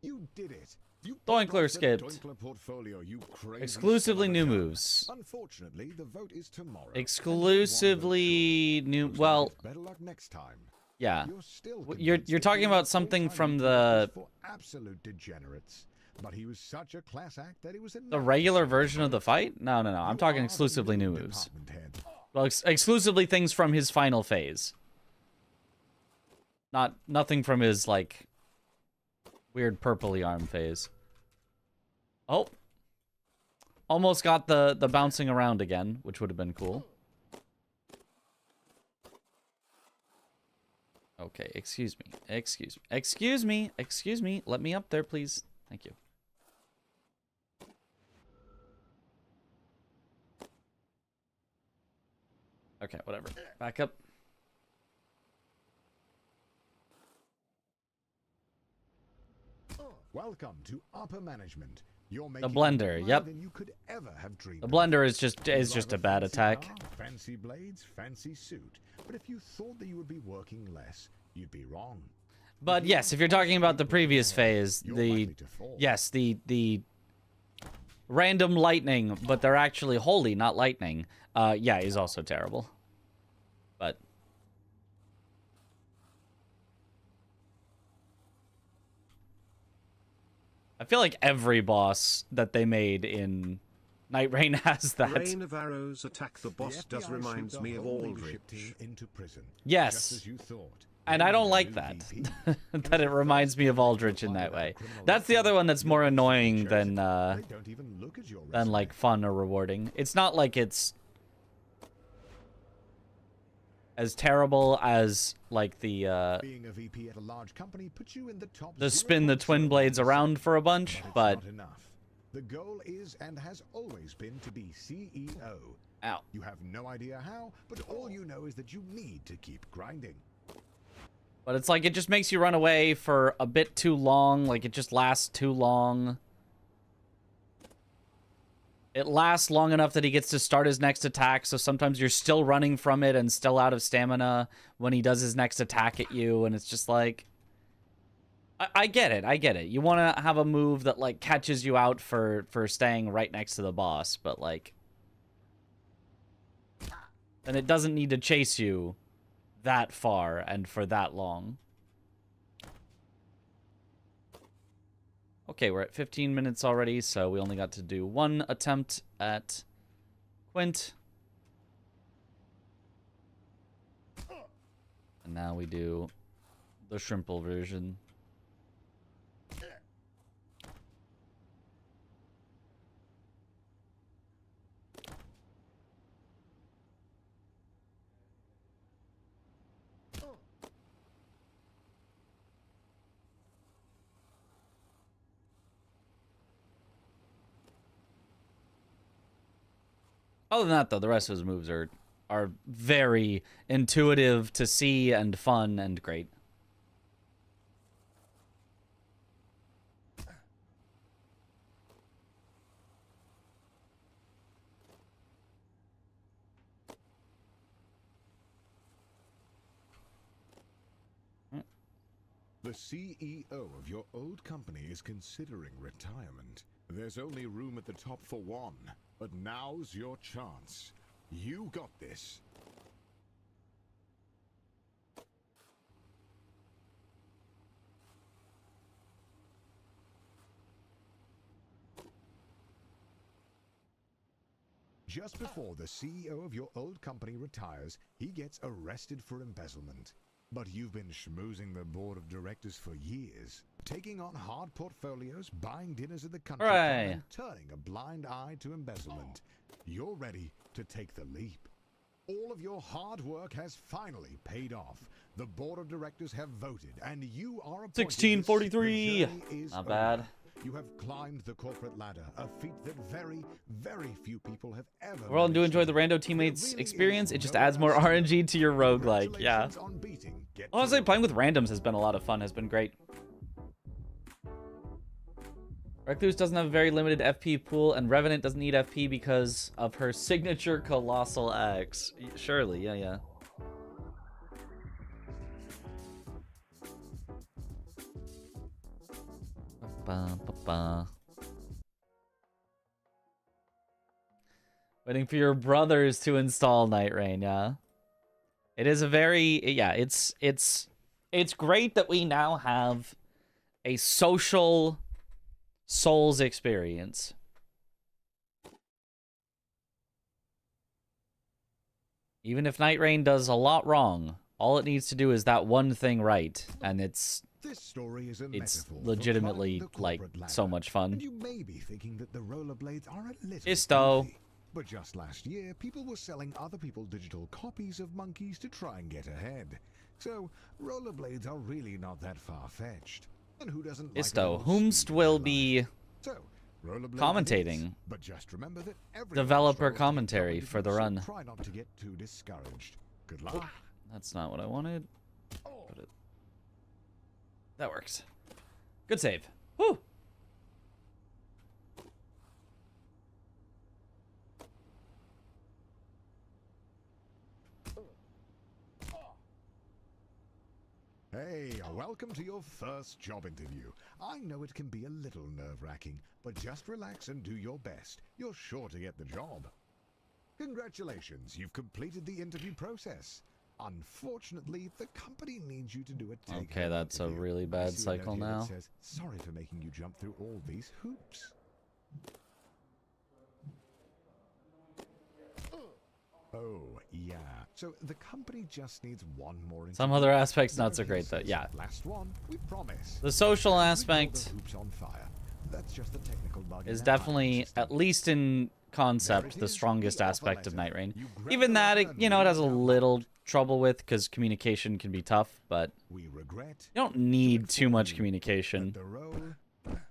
C: You did it. You
B: Dinkler skipped.
C: Dinkler portfolio, you crazy
B: Exclusively
C: son of a
B: new
C: gun.
B: moves.
C: Unfortunately, the vote is tomorrow.
B: Exclusively new. Well,
C: better luck next time.
B: yeah.
C: You're still
B: You're
C: convinced
B: talking
C: that
B: about
C: the
B: something
C: full-time
B: from
C: YouTuber
B: the
C: was for absolute degenerates. But he was such a class act that it was
B: the regular version of the fight. No. I'm talking exclusively new moves. Well, exclusively things from his final phase. Nothing from his like weird purpley arm phase. Oh. Almost got the bouncing around again, which would have been cool. Okay, excuse me. Let me up there, please. Thank you. Okay, whatever. Back up.
C: Welcome to upper management. You're
B: The
C: making
B: blender,
C: more
B: yep.
C: than you could ever have dreamed
B: The
C: of.
B: blender is just
C: You
B: a
C: drive
B: bad
C: fancy
B: attack.
C: car, fancy blades, fancy suit. But if you thought that you would be working less, you'd be wrong.
B: But yes, if you're talking about the previous phase,
C: You're
B: the
C: likely to fall.
B: the random lightning, but they're actually holy, not lightning. Yeah, is also terrible. But I feel like every boss that they made in Night Rain has that.
A: Rain of Arrows attack the boss
C: The
A: does
C: FBI
A: reminds
C: sent
A: me
C: the
A: of
C: whole
A: Aldrich.
C: leadership team into prison,
B: Yes.
C: just as you thought.
B: And I don't like that. That it reminds me of Aldrich in that way. That's the other one that's more annoying than
C: They don't even look at your resume.
B: like fun or rewarding. It's not like it's as terrible as like the
C: Being a VP at a large company puts you in the top
B: spin the twin blades
C: 0.01%,
B: around for a bunch, but
C: it's not enough. The goal is and has always been to be CEO.
B: ow.
C: You have no idea how, but all you know is that you need to keep grinding.
B: But it's like it just makes you run away for a bit too long, like it just lasts too long. It lasts long enough that he gets to start his next attack, so sometimes you're still running from it and still out of stamina when he does his next attack at you, and it's just like... I get it. You want to have a move that, like, catches you out for staying right next to the boss, but, like... And it doesn't need to chase you that far and for that long. Okay, we're at 15 minutes already, so we only got to do one attempt at Quint. And now we do the shrimple version. Other than that, though, the rest of his moves are are very intuitive to see and fun and great.
C: The CEO of your old company is considering retirement. There's only room at the top for one, but now's your chance. You got this. Just before the CEO of your old company retires, he gets arrested for embezzlement. But you've been schmoozing the board of directors for years, taking on hard portfolios, buying dinners at the country club,
B: Hooray.
C: and turning a blind eye to embezzlement. You're ready to take the leap. All of your hard work has finally paid off. The board of directors have voted, and you are appointed.
B: 1643.
C: The journey is
B: Not bad.
C: over. You have climbed the corporate ladder, a feat that very, very few people have ever.
B: Overall, do
C: managed
B: enjoy
C: to
B: the
C: do.
B: rando teammates
C: There really
B: experience.
C: is
B: It just
C: no
B: adds more
C: last
B: RNG to your roguelike. Yeah.
C: Congratulations on beating. Get to
B: Honestly,
C: work.
B: playing with randoms has been a lot of fun. Has been great. Recluse doesn't have a very limited FP pool, and Revenant doesn't need FP because of her signature Colossal Axe. Surely, yeah. Ba-ba-ba. Waiting for your brothers to install Night Rain, yeah. It is a very, yeah, it's great that we now have a social Souls experience. Even if Night Rain does a lot wrong, all it needs to do is that one thing right, and it's
C: This story is a
B: it's
C: metaphor for
B: legitimately
C: climbing the
B: like
C: corporate
B: so
C: ladder.
B: much fun.
C: And you may be thinking that the rollerblades are a little
B: Isto.
C: goofy. But just last year, people were selling other people's digital copies of monkeys to try and get ahead. So rollerblades are really not that far-fetched. And who doesn't like a
B: Isto,
C: little
B: whomst
C: speed in
B: will
C: their
B: be
C: life? So, rollerblades
B: commentating.
C: it is, but just remember that everyone
B: Developer
C: struggles to get
B: commentary
C: double
B: for the
C: digits, so
B: run.
C: Try not to get too discouraged. Good luck.
B: That's not what I wanted. Put it. That works. Good save. Whew.
C: Hey, welcome to your first job interview. I know it can be a little nerve-wracking, but just relax and do your best. You're sure to get the job. Congratulations, you've completed the interview process. Unfortunately, the company needs you to do a take-home
B: Okay, that's a
C: interview.
B: really
C: I
B: bad
C: see a note
B: cycle
C: here that
B: now.
C: says, sorry for making you jump through all these hoops. Oh, yeah. So the company just needs one more interview.
B: Some other aspects not so
C: There he
B: great though.
C: says,
B: Yeah.
C: Last one, we promise.
B: The social
C: We call the
B: aspect
C: hoops on fire. That's just a technical bug in
B: is
C: their
B: definitely,
C: hiring system.
B: at least in concept,
C: There
B: the
C: it is,
B: strongest
C: the offer
B: aspect of
C: letter.
B: Night Rain.
C: You grab
B: Even
C: the
B: that,
C: letter
B: it,
C: and
B: you know, it
C: read
B: has a
C: out loud.
B: little trouble with because communication can be tough, but
C: We regret
B: you don't need
C: to
B: too
C: inform
B: much
C: you
B: communication.
C: that the role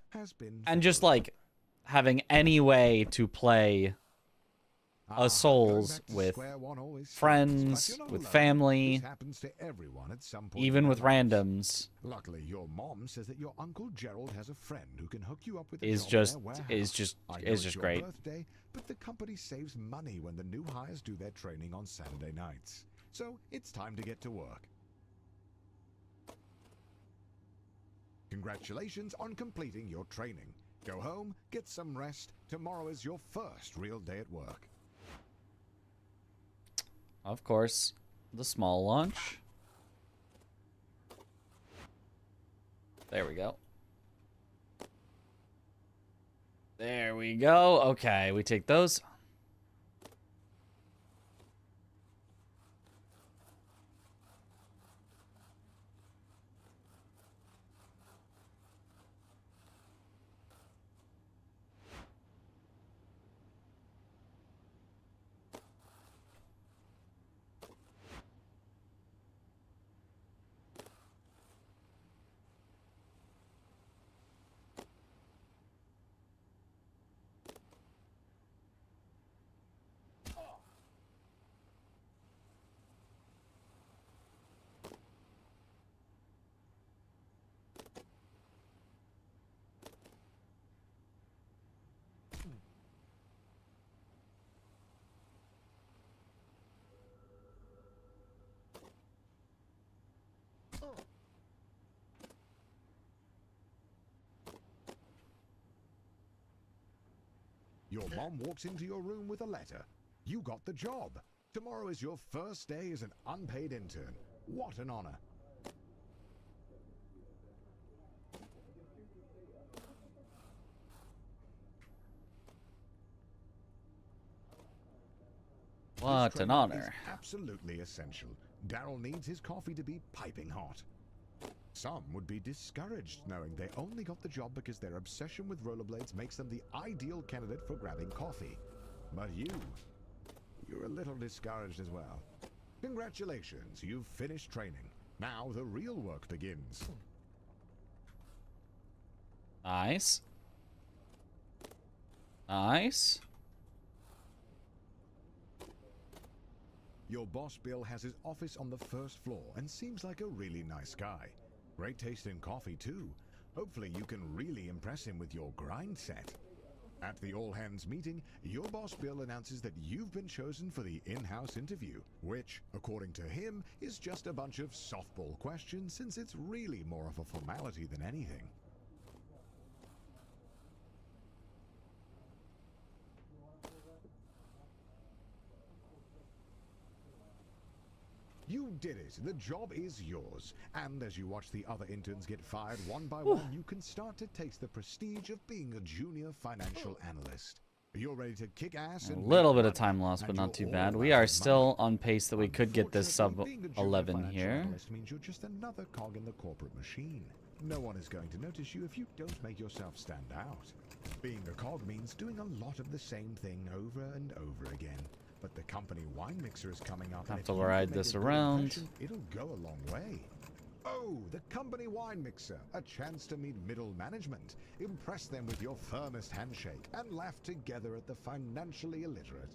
C: has been
B: And just
C: filled.
B: like having any way to play
C: Going
B: Souls
C: back to
B: with
C: square one always sucks,
B: friends,
C: but you're not
B: with
C: alone.
B: family,
C: This happens to everyone at some point
B: even
C: in
B: with
C: their lives.
B: randoms,
C: Luckily, your mom says that your Uncle Gerald has a friend who can hook you up with a
B: is
C: job in
B: just
C: their warehouse.
B: is just
C: I know
B: is
C: it's
B: just
C: your
B: great.
C: birthday, but the company saves money when the new hires do their training on Saturday nights. So it's time to get to work. Congratulations on completing your training. Go home, get some rest. Tomorrow is your first real day at work.
B: Of course, the small launch. There we go. There we go. Okay, we take those.
C: Your mom walks into your room with a letter. You got the job. Tomorrow is your first day as an unpaid intern. What an honor.
B: What an honor.
C: Absolutely essential. Daryl needs his coffee to be piping hot. Some would be discouraged knowing they only got the job because their obsession with rollerblades makes them the ideal candidate for grabbing coffee. But you're a little discouraged as well. Congratulations, you've finished training. Now the real work begins.
B: Nice. Nice.
C: Your boss Bill has his office on the first floor and seems like a really nice guy. Great taste in coffee too. Hopefully you can really impress him with your grind set. At the all-hands meeting, your boss Bill announces that you've been chosen for the in-house interview, which, according to him, is just a bunch of softball questions since it's really more of a formality than anything. You did it. The job is yours. And as you watch the other interns get fired one by one, you can start to taste the prestige of being a junior financial analyst. You're ready to kick ass
B: A
C: and
B: little
C: make
B: bit of
C: money,
B: time lost, but
C: and
B: not too
C: you're
B: bad.
C: all
B: We
C: about
B: are
C: money.
B: still on pace that we could get this sub
C: Unfortunately, being a junior
B: 11
C: financial
B: here.
C: analyst means you're just another cog in the corporate machine. No one is going to notice you if you don't make yourself stand out. Being a cog means doing a lot of the same thing over and over again. But the company wine mixer is coming up.
B: Have
C: and
B: to
C: if you can
B: ride
C: make
B: this
C: a good
B: around.
C: impression, it'll go a long way. Oh, the company wine mixer. A chance to meet middle management. Impress them with your firmest handshake and laugh together at the financially illiterate.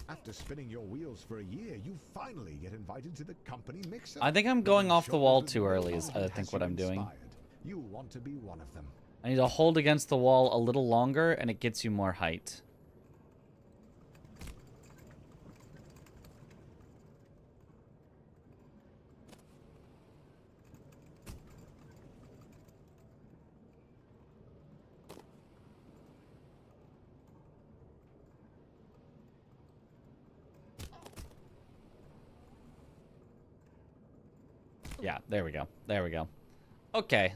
C: After spinning your wheels for a year, you finally get invited to the company mixer.
B: I think I'm going off the wall too early is I think what I'm doing.
C: You'll want to be one of them.
B: I need to hold against the wall a little longer and it gets you more height. Yeah, there we go. There we go. Okay.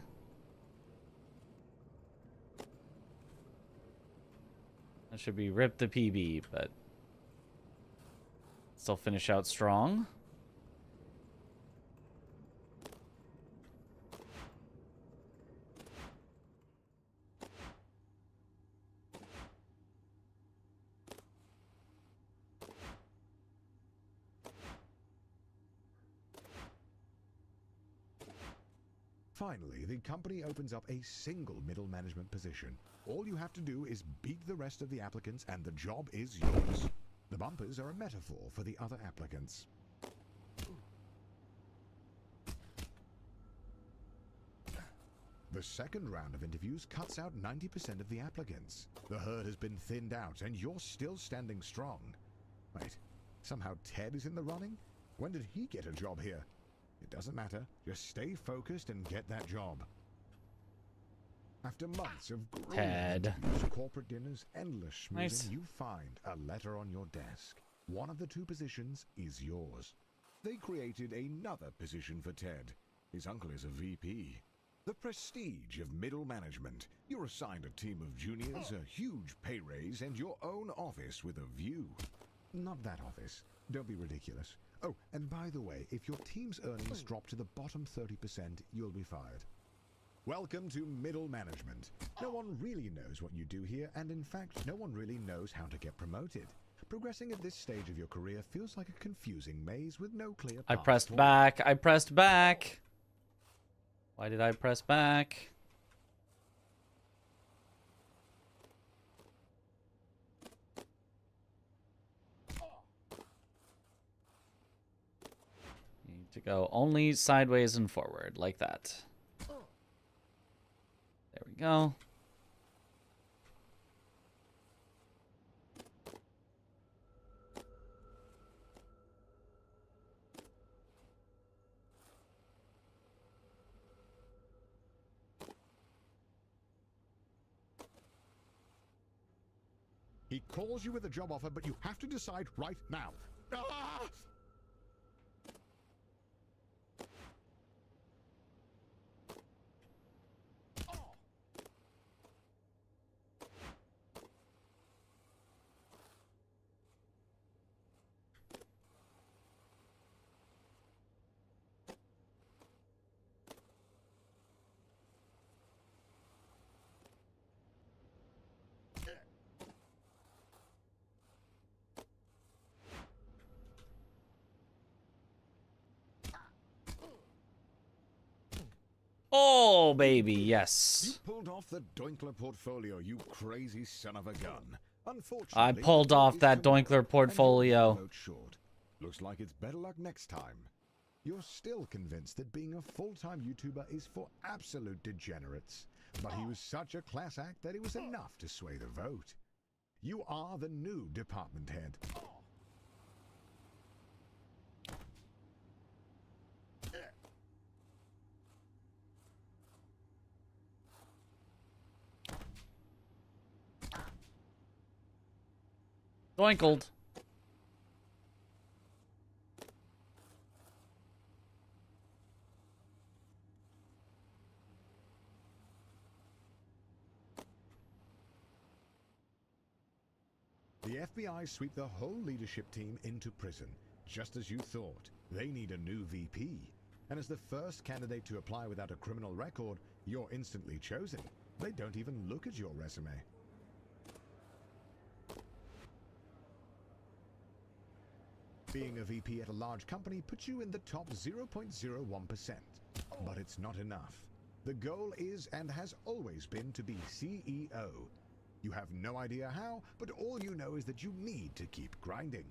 B: That should be rip the PB, but still finish out strong.
C: Finally, the company opens up a single middle management position. All you have to do is beat the rest of the applicants and the job is yours. The bumpers are a metaphor for the other applicants. The second round of interviews cuts out 90% of the applicants. The herd has been thinned out and you're still standing strong. Wait, somehow Ted is in the running? When did he get a job here? It doesn't matter. Just stay focused and get that job. After months of grueling
B: Ted.
C: interviews, corporate dinners, endless schmoozing,
B: Nice.
C: you find a letter on your desk. One of the two positions is yours. They created another position for Ted. His uncle is a VP. The prestige of middle management. You're assigned a team of juniors, a huge pay raise, and your own office with a view. Not that office. Don't be ridiculous. Oh, and by the way, if your team's earnings drop to the bottom 30%, you'll be fired. Welcome to middle management. No one really knows what you do here, and in fact, no one really knows how to get promoted. Progressing at this stage of your career feels like a confusing maze with no clear path
B: I pressed
C: forward.
B: back. I pressed back. Why did I press back? You need to go only sideways and forward, like that. There we go.
C: He calls you with a job offer, but you have to decide right now. Ah!
B: Oh, baby, yes.
C: You pulled off the Dinkler portfolio, you crazy son of a gun. Unfortunately,
B: I pulled off that Dinkler portfolio.
C: Short. Looks like it's better luck next time. You're still convinced that being a full-time YouTuber is for absolute degenerates. But he was such a class act that it was enough to sway the vote. You are the new department head.
B: Doinkled.
C: The FBI sweep the whole leadership team into prison, just as you thought. They need a new VP. And as the first candidate to apply without a criminal record, you're instantly chosen. They don't even look at your resume. Being a VP at a large company puts you in the top 0.01%. But it's not enough. The goal is and has always been to be CEO. You have no idea how, but all you know is that you need to keep grinding.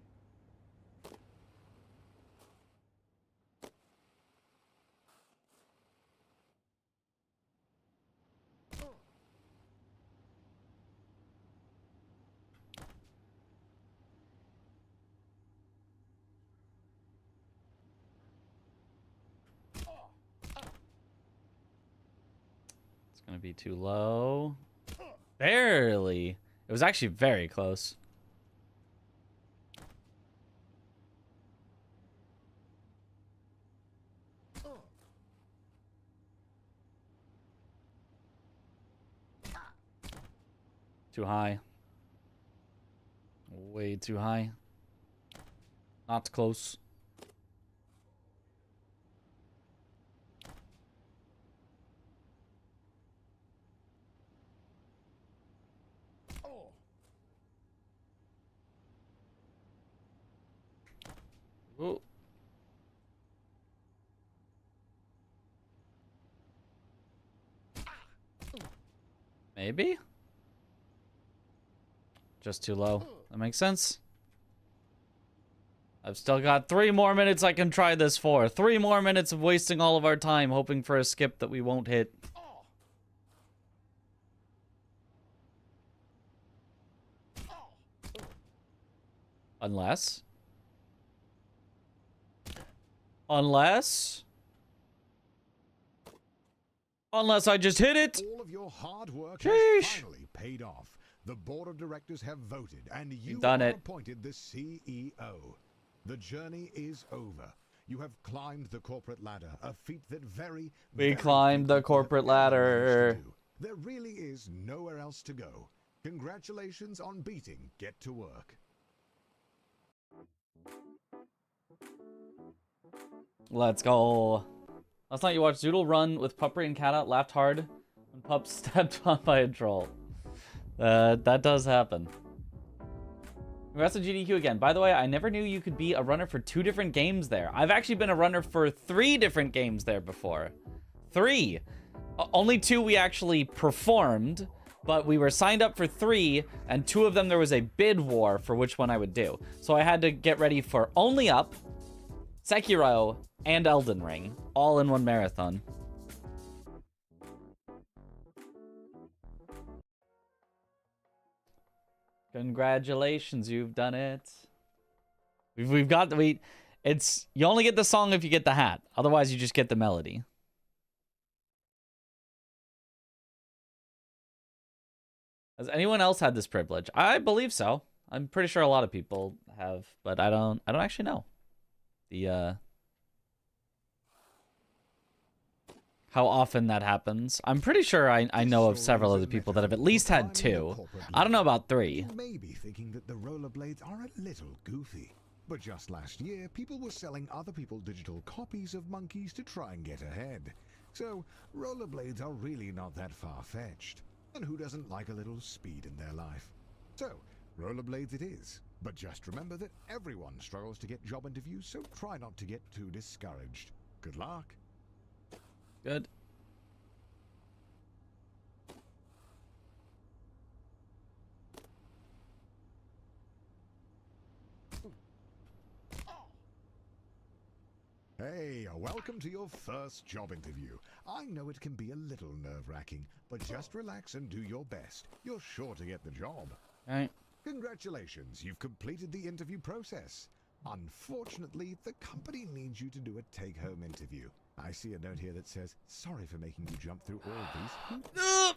B: It's gonna be too low. Barely. It was actually very close. Too high. Way too high. Not close. Ooh. Maybe? Just too low. That makes sense. I've still got 3 more minutes I can try this for. 3 more minutes of wasting all of our time hoping for a skip that we won't hit. Unless I just hit it.
C: All of your hard work
B: Sheesh.
C: has finally paid off. The board of directors have voted, and you
B: done
C: are
B: it.
C: appointed the CEO. The journey is over. You have climbed the corporate ladder, a feat that
B: We climbed the corporate ladder.
C: There really is nowhere else to go. Congratulations on beating Get to Work.
B: Let's go. Last night you watched Zoodle run with Puppery and Cat Out, laughed hard when Pup stepped on by a troll. That does happen. Congrats to GDQ again. By the way, I never knew you could be a runner for 2 different games there. I've actually been a runner for 3 different games there before. 3. Only 2 we actually performed, but we were signed up for 3, and 2 of them there was a bid war for which one I would do. So I had to get ready for Only Up, Sekiro, and Elden Ring, all in one marathon. Congratulations, you've done it. It's you only get the song if you get the hat. Otherwise, you just get the melody. Has anyone else had this privilege? I believe so. I'm pretty sure a lot of people have, but I don't actually know the how often that happens. I'm pretty sure I know of several other people that have at least had 2. I don't know about 3.
C: You may be thinking that the rollerblades are a little goofy, but just last year, people were selling other people digital copies of monkeys to try and get ahead. So, rollerblades are really not that far-fetched. And who doesn't like a little speed in their life? So, rollerblades it is. But just remember that everyone struggles to get job interviews, so try not to get too discouraged. Good luck.
B: Good.
C: Hey, welcome to your first job interview. I know it can be a little nerve-wracking, but just relax and do your best. You're sure to get the job.
B: All right.
C: Congratulations, you've completed the interview process. Unfortunately, the company needs you to do a take-home interview. I see a note here that says, sorry for making you jump through all these hoops.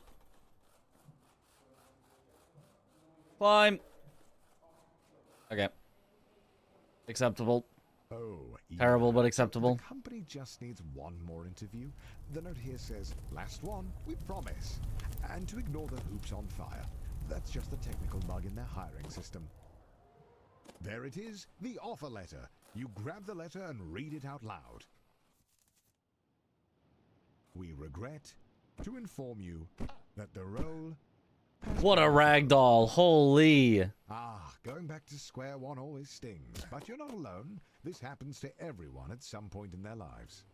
B: Climb. Okay. Acceptable.
C: Oh,
B: Terrible, but acceptable.
C: The company just needs one more interview. The note here says, last one, we promise. And to ignore the hoops on fire. That's just a technical bug in their hiring system. There it is, the offer letter. You grab the letter and read it out loud. We regret to inform you that the role...
B: What a ragdoll. Holy.
C: Going back to square one always stings, but you're not alone. This happens to everyone at some point in their lives.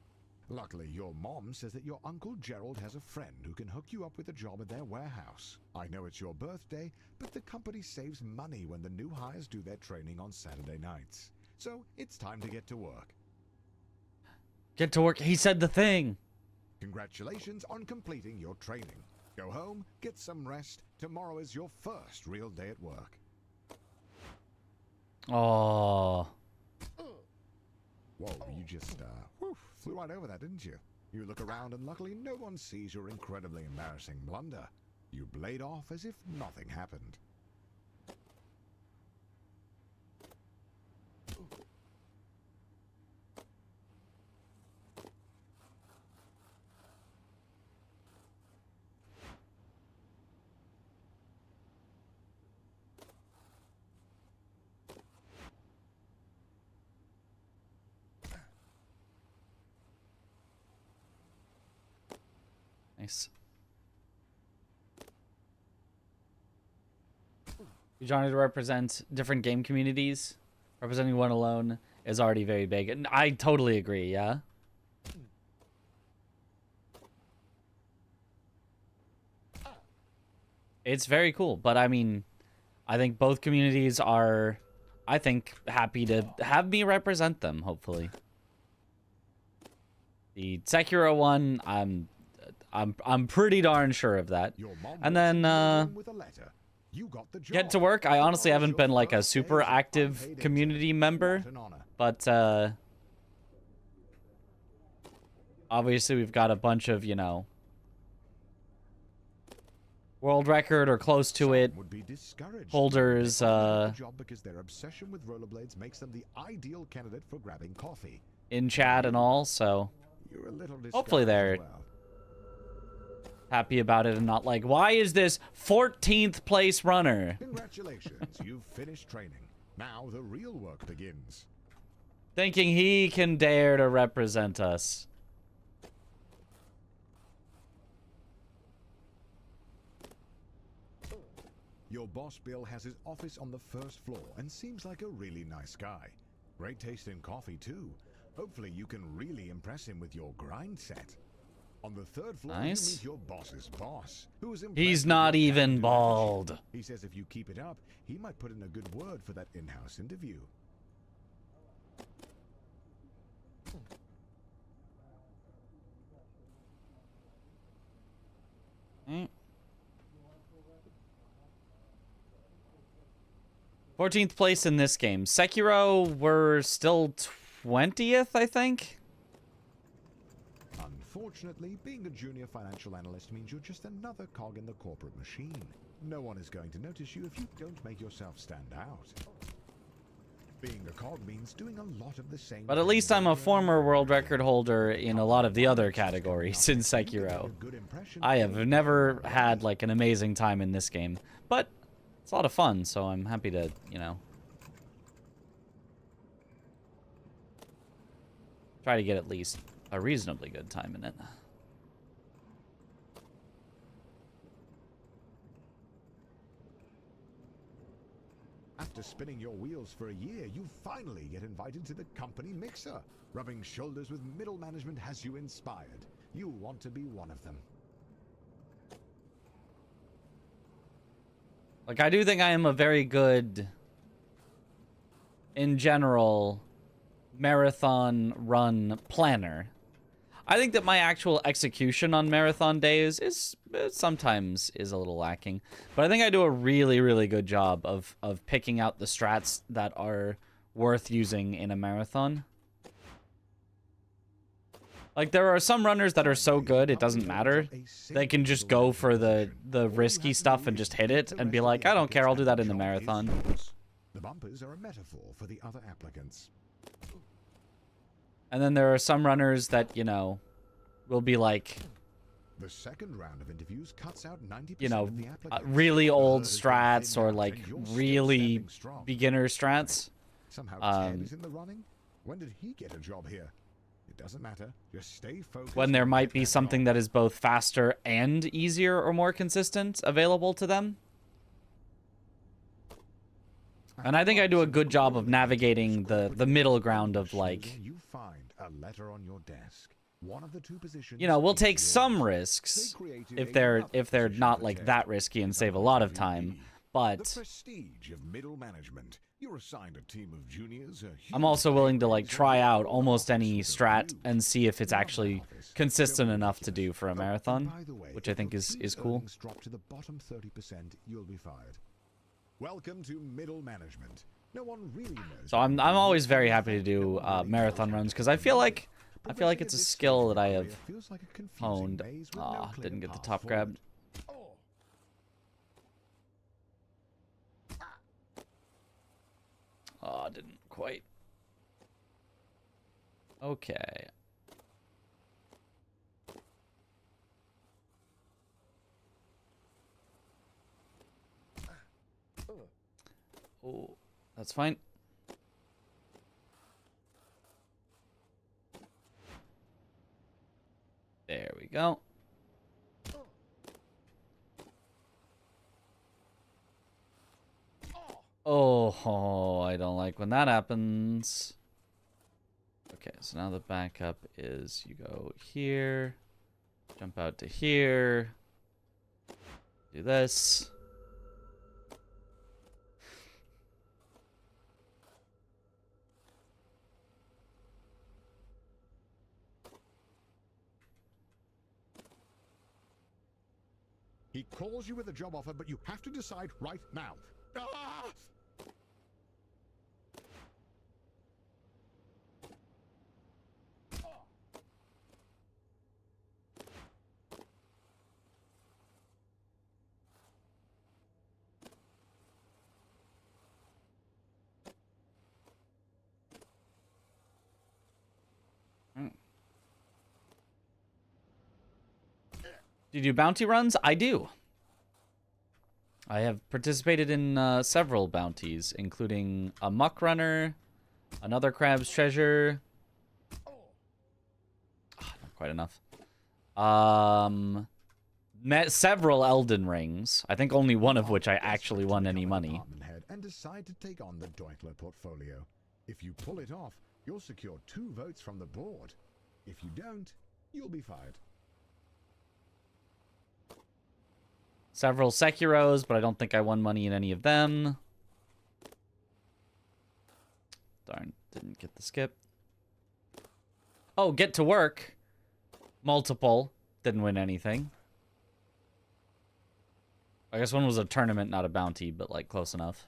C: Luckily, your mom says that your Uncle Gerald has a friend who can hook you up with a job at their warehouse. I know it's your birthday, but the company saves money when the new hires do their training on Saturday nights. So, it's time to get to work.
B: Get to work. He said the thing.
C: Congratulations on completing your training. Go home, get some rest. Tomorrow is your first real day at work.
B: Oh.
C: Whoa, you just, flew right over that, didn't you? You look around and luckily no one sees your incredibly embarrassing blunder. You blade off as if nothing happened.
B: Nice. Johnny to represent different game communities. Representing one alone is already very big. And I totally agree, yeah? It's very cool, but I mean, I think both communities are, I think, happy to have me represent them, hopefully. The Sekiro one, I'm pretty darn sure of that. And then get to work. I honestly haven't been like a super active community member, but obviously we've got a bunch of, you know, world record or close to it holders
C: because their obsession with rollerblades makes them the ideal candidate for grabbing coffee.
B: In chat and all, so hopefully they're happy about it and not like, why is this 14th place runner?
C: Congratulations, you've finished training. Now the real work begins.
B: Thinking he can dare to represent us.
C: Your boss Bill has his office on the first floor and seems like a really nice guy. Great taste in coffee too. Hopefully you can really impress him with your grind set. On the third floor,
B: nice.
C: You meet your boss's boss, who is
B: He's not even bald.
C: He says if you keep it up, he might put in a good word for that in-house interview.
B: Mm. 14th place in this game. Sekiro, we're still 20th, I think.
C: Unfortunately, being a junior financial analyst means you're just another cog in the corporate machine. No one is going to notice you if you don't make yourself stand out. Being a cog means doing a lot of the same.
B: But at least I'm a former world record holder in a lot of the other categories in Sekiro. I have never had like an amazing time in this game, but it's a lot of fun, so I'm happy to, you know, try to get at least a reasonably good time in it.
C: After spinning your wheels for a year, you finally get invited to the company mixer. Rubbing shoulders with middle management has you inspired. You want to be one of them.
B: Like, I do think I am a very good, in general, marathon run planner. I think that my actual execution on marathon days is sometimes is a little lacking, but I think I do a really, really good job of picking out the strats that are worth using in a marathon. Like, there are some runners that are so good it doesn't matter. They can just go for the risky stuff and just hit it and be like, I don't care, I'll do that in the marathon.
C: The bumpers are a metaphor for the other applicants.
B: And then there are some runners that, you know, will be like,
C: the second round of interviews cuts out 90%
B: you know,
C: of the applicants.
B: really old
C: Others
B: strats
C: don't
B: or
C: fit
B: like
C: and you're still
B: really
C: standing strong.
B: beginner strats.
C: Somehow Ted is in the running. When did he get a job here? It doesn't matter. Just stay focused.
B: When there
C: and
B: might
C: get
B: be
C: that
B: something
C: job.
B: that is both faster and easier or more consistent available to them. And I think I do a good job of navigating the middle ground of, like,
C: You find a letter on your desk. One of the two positions.
B: you know, we'll
C: is
B: take
C: yours.
B: some risks if they're not like that risky and save a lot of time.
C: The
B: But
C: prestige of middle management. You're assigned a team of juniors.
B: I'm also willing to like try out almost any strat and see if it's actually consistent enough to do for a marathon, which I think is cool.
C: Drop to the bottom 30%, you'll be fired. Welcome to middle management. No one really knows.
B: So I'm always very happy to do marathon runs because I feel like it's a skill that I have honed. Ah, didn't get the top grab. Oh, didn't quite. Okay. Oh, that's fine. There we go. Oh, I don't like when that happens. Okay, so now the backup is you go here, jump out to here, do this.
C: He calls you with a job offer, but you have to decide right now. Ah!
B: Do you do bounty runs? I do. I have participated in several bounties, including a muck runner, another crab's treasure. Not quite enough. Met several Elden Rings. I think only one of which I actually won any money.
C: And decide to take on the Dinkler portfolio. If you pull it off, you'll secure 2 votes from the board. If you don't, you'll be fired.
B: Several Sekiros, but I don't think I won money in any of them. Darn, didn't get the skip. Oh, get to work. Multiple. Didn't win anything. I guess one was a tournament, not a bounty, but like close enough.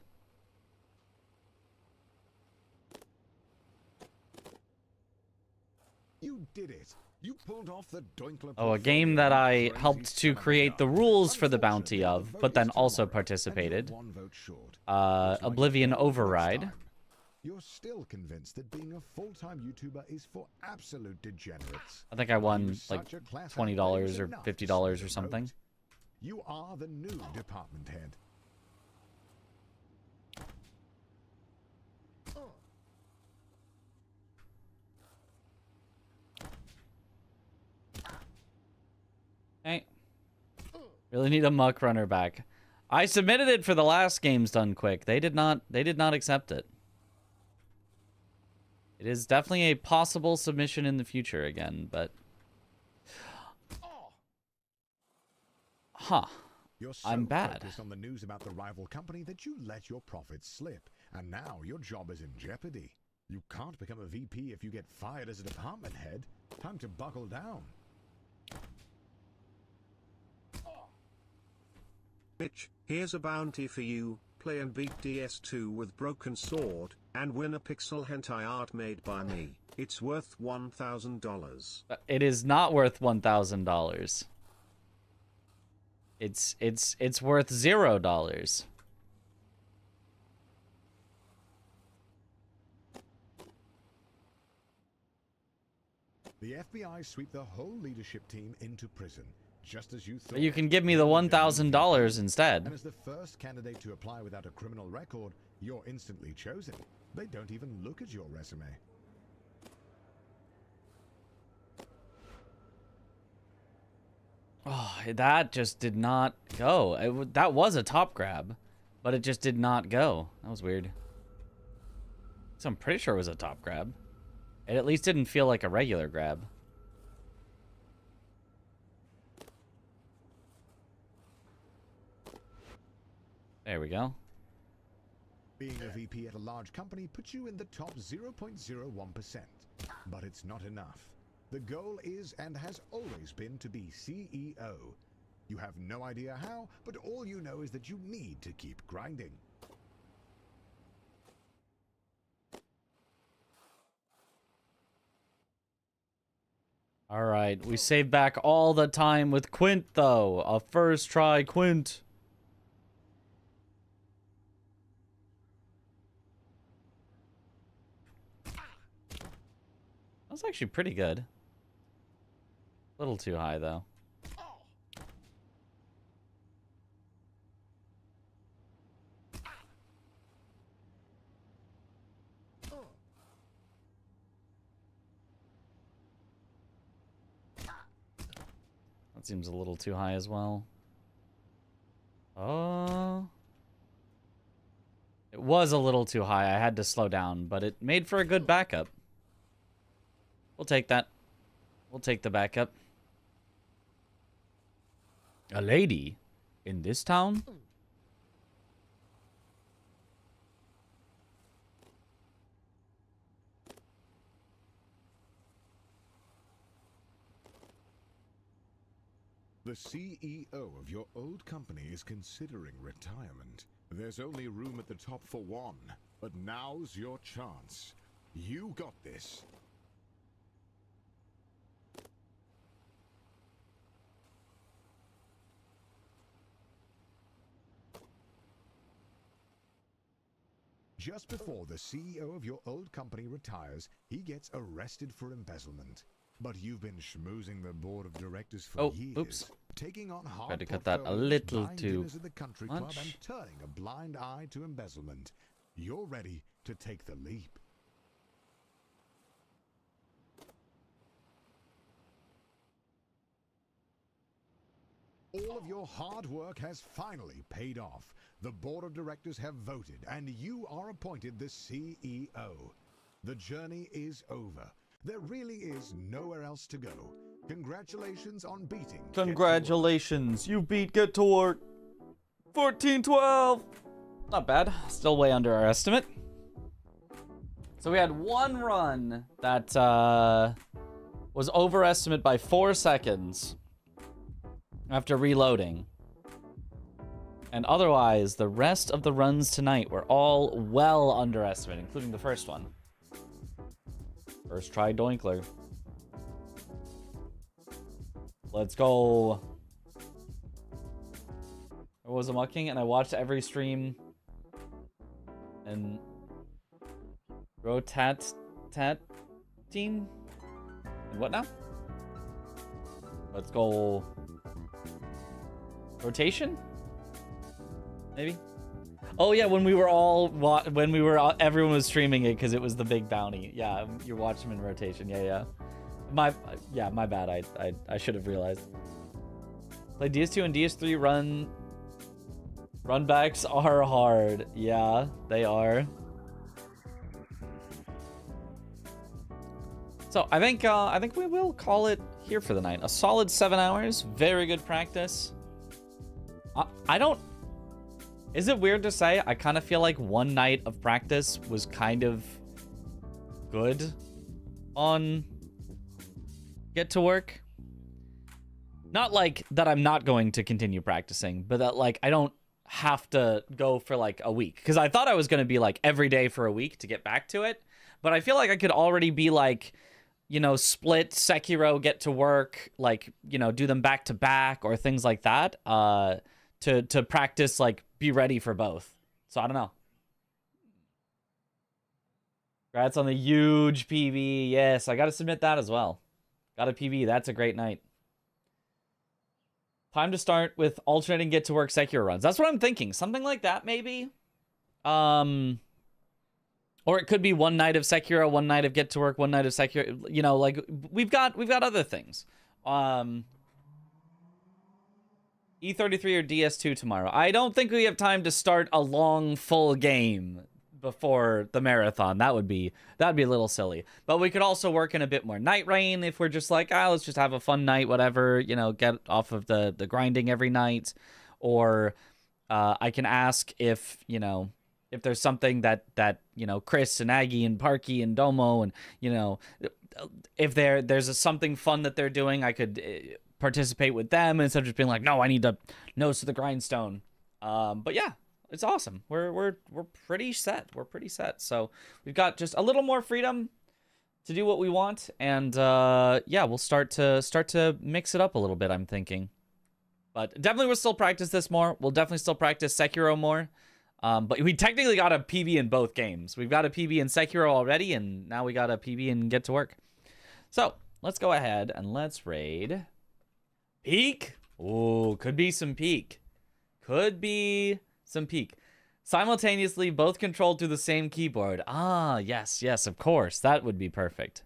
C: You did it. You pulled off the Dinkler
B: Oh, a game that I helped to create the rules for the bounty of, but then also participated. Oblivion Override.
C: You're still convinced that being a full-time YouTuber is for absolute degenerates.
B: I think I won like $20 or $50 or something.
C: You are the new department head.
B: Hey, really need a muck runner back. I submitted it for the last Games Done Quick. They did not accept it. It is definitely a possible submission in the future again, but
C: You're so
B: I'm bad.
C: focused on the news about the rival company that you let your profits slip, and now your job is in jeopardy. You can't become a VP if you get fired as a department head. Time to buckle down.
A: Mitch, here's a bounty for you. Play and beat DS2 with Broken Sword, and win a pixel hentai art made by me. It's worth $1,000.
B: It is not worth $1,000. It's worth $0.
C: The FBI sweep the whole leadership team into prison, just as you thought.
B: But you can give me the $1,000 instead.
C: And as the first candidate to apply without a criminal record, you're instantly chosen. They don't even look at your resume.
B: Oh, that just did not go. That was a top grab, but it just did not go. That was weird. So I'm pretty sure it was a top grab. It at least didn't feel like a regular grab. There we go.
C: Being a VP at a large company puts you in the top 0.01%. But it's not enough. The goal is and has always been to be CEO. You have no idea how, but all you know is that you need to keep grinding.
B: All right, we saved back all the time with Quint, though. A first try Quint. That's actually pretty good. A little too high, though. That seems a little too high as well. Oh. It was a little too high. I had to slow down, but it made for a good backup. We'll take that. We'll take the backup. A lady in this town?
C: The CEO of your old company is considering retirement. There's only room at the top for one, but now's your chance. You got this. Just before the CEO of your old company retires, he gets arrested for embezzlement. But you've been schmoozing the board of directors for years.
B: Oops.
C: Taking on hard
B: Tried to cut that a
C: portfolios,
B: little
C: buying
B: too
C: dinners at the country club,
B: much.
C: and turning a blind eye to embezzlement. You're ready to take the leap. All of your hard work has finally paid off. The board of directors have voted, and you are appointed the CEO. The journey is over. There really is nowhere else to go. Congratulations on beating.
B: Congratulations, you beat Get to Work. 1412. Not bad. Still way under our estimate. So we had one run that was overestimate by 4 seconds after reloading. And otherwise, the rest of the runs tonight were all well underestimate, including the first one. First try Dinkler. Let's go. I was mucking and I watched every stream and team. And what now? Let's go. Rotation? Maybe? Oh yeah, when we were everyone was streaming it because it was the big bounty. Yeah, you're watching them in rotation. Yeah. My bad. I should have realized. Play DS2 and DS3 runbacks are hard. Yeah, they are. So I think we will call it here for the night. A solid 7 hours. Very good practice. I don't. Is it weird to say? I kind of feel like one night of practice was kind of good on Get to Work. Not like that I'm not going to continue practicing, but that like I don't have to go for like a week. Because I thought I was going to be like every day for a week to get back to it. But I feel like I could already be like, you know, split Sekiro, Get to Work, like, you know, do them back to back or things like that. To practice, like, be ready for both. So I don't know. Congrats on the huge PB. Yes, I got to submit that as well. Got a PB. That's a great night. Time to start with alternating Get to Work Sekiro runs. That's what I'm thinking. Something like that, maybe. Or it could be one night of Sekiro, one night of Get to Work, one night of Sekiro. You know, like we've got other things. E33 or DS2 tomorrow. I don't think we have time to start a long full game before the marathon. That'd be a little silly. But we could also work in a bit more Night Rain if we're just like, let's just have a fun night, whatever, you know, get off of the grinding every night. Or I can ask if, you know, if there's something that you know, Chris and Aggie and Parky and Domo and, you know, if there's something fun that they're doing, I could participate with them instead of just being like, no, I need to nose to the grindstone. But yeah, it's awesome. We're pretty set. We're pretty set. So we've got just a little more freedom to do what we want, and yeah, we'll start to mix it up a little bit, I'm thinking. But definitely we'll still practice this more. We'll definitely still practice Sekiro more. But we technically got a PB in both games. We've got a PB in Sekiro already, and now we got a PB in Get to Work. So let's go ahead and let's raid Peak. Oh, could be some Peak. Could be some Peak. Simultaneously, both controlled through the same keyboard. Ah, yes, of course. That would be perfect.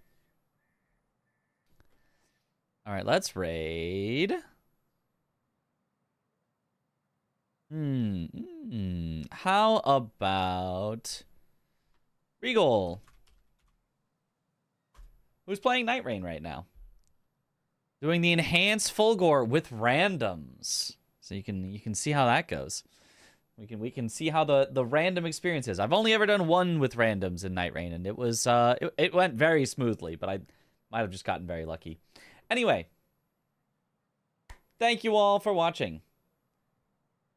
B: All right, let's raid. How about Regal? Who's playing Night Rain right now? Doing the enhanced Fulgore with randoms. So you can see how that goes. We can see how the random experience is. I've only ever done one with randoms in Night Rain, and it was it went very smoothly, but I might have just gotten very lucky. Anyway, thank you all for watching.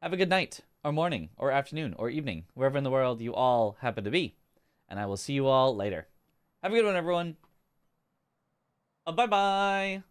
B: Have a good night, or morning, or afternoon, or evening, wherever in the world you all happen to be. And I will see you all later. Have a good one, everyone. Bye-bye.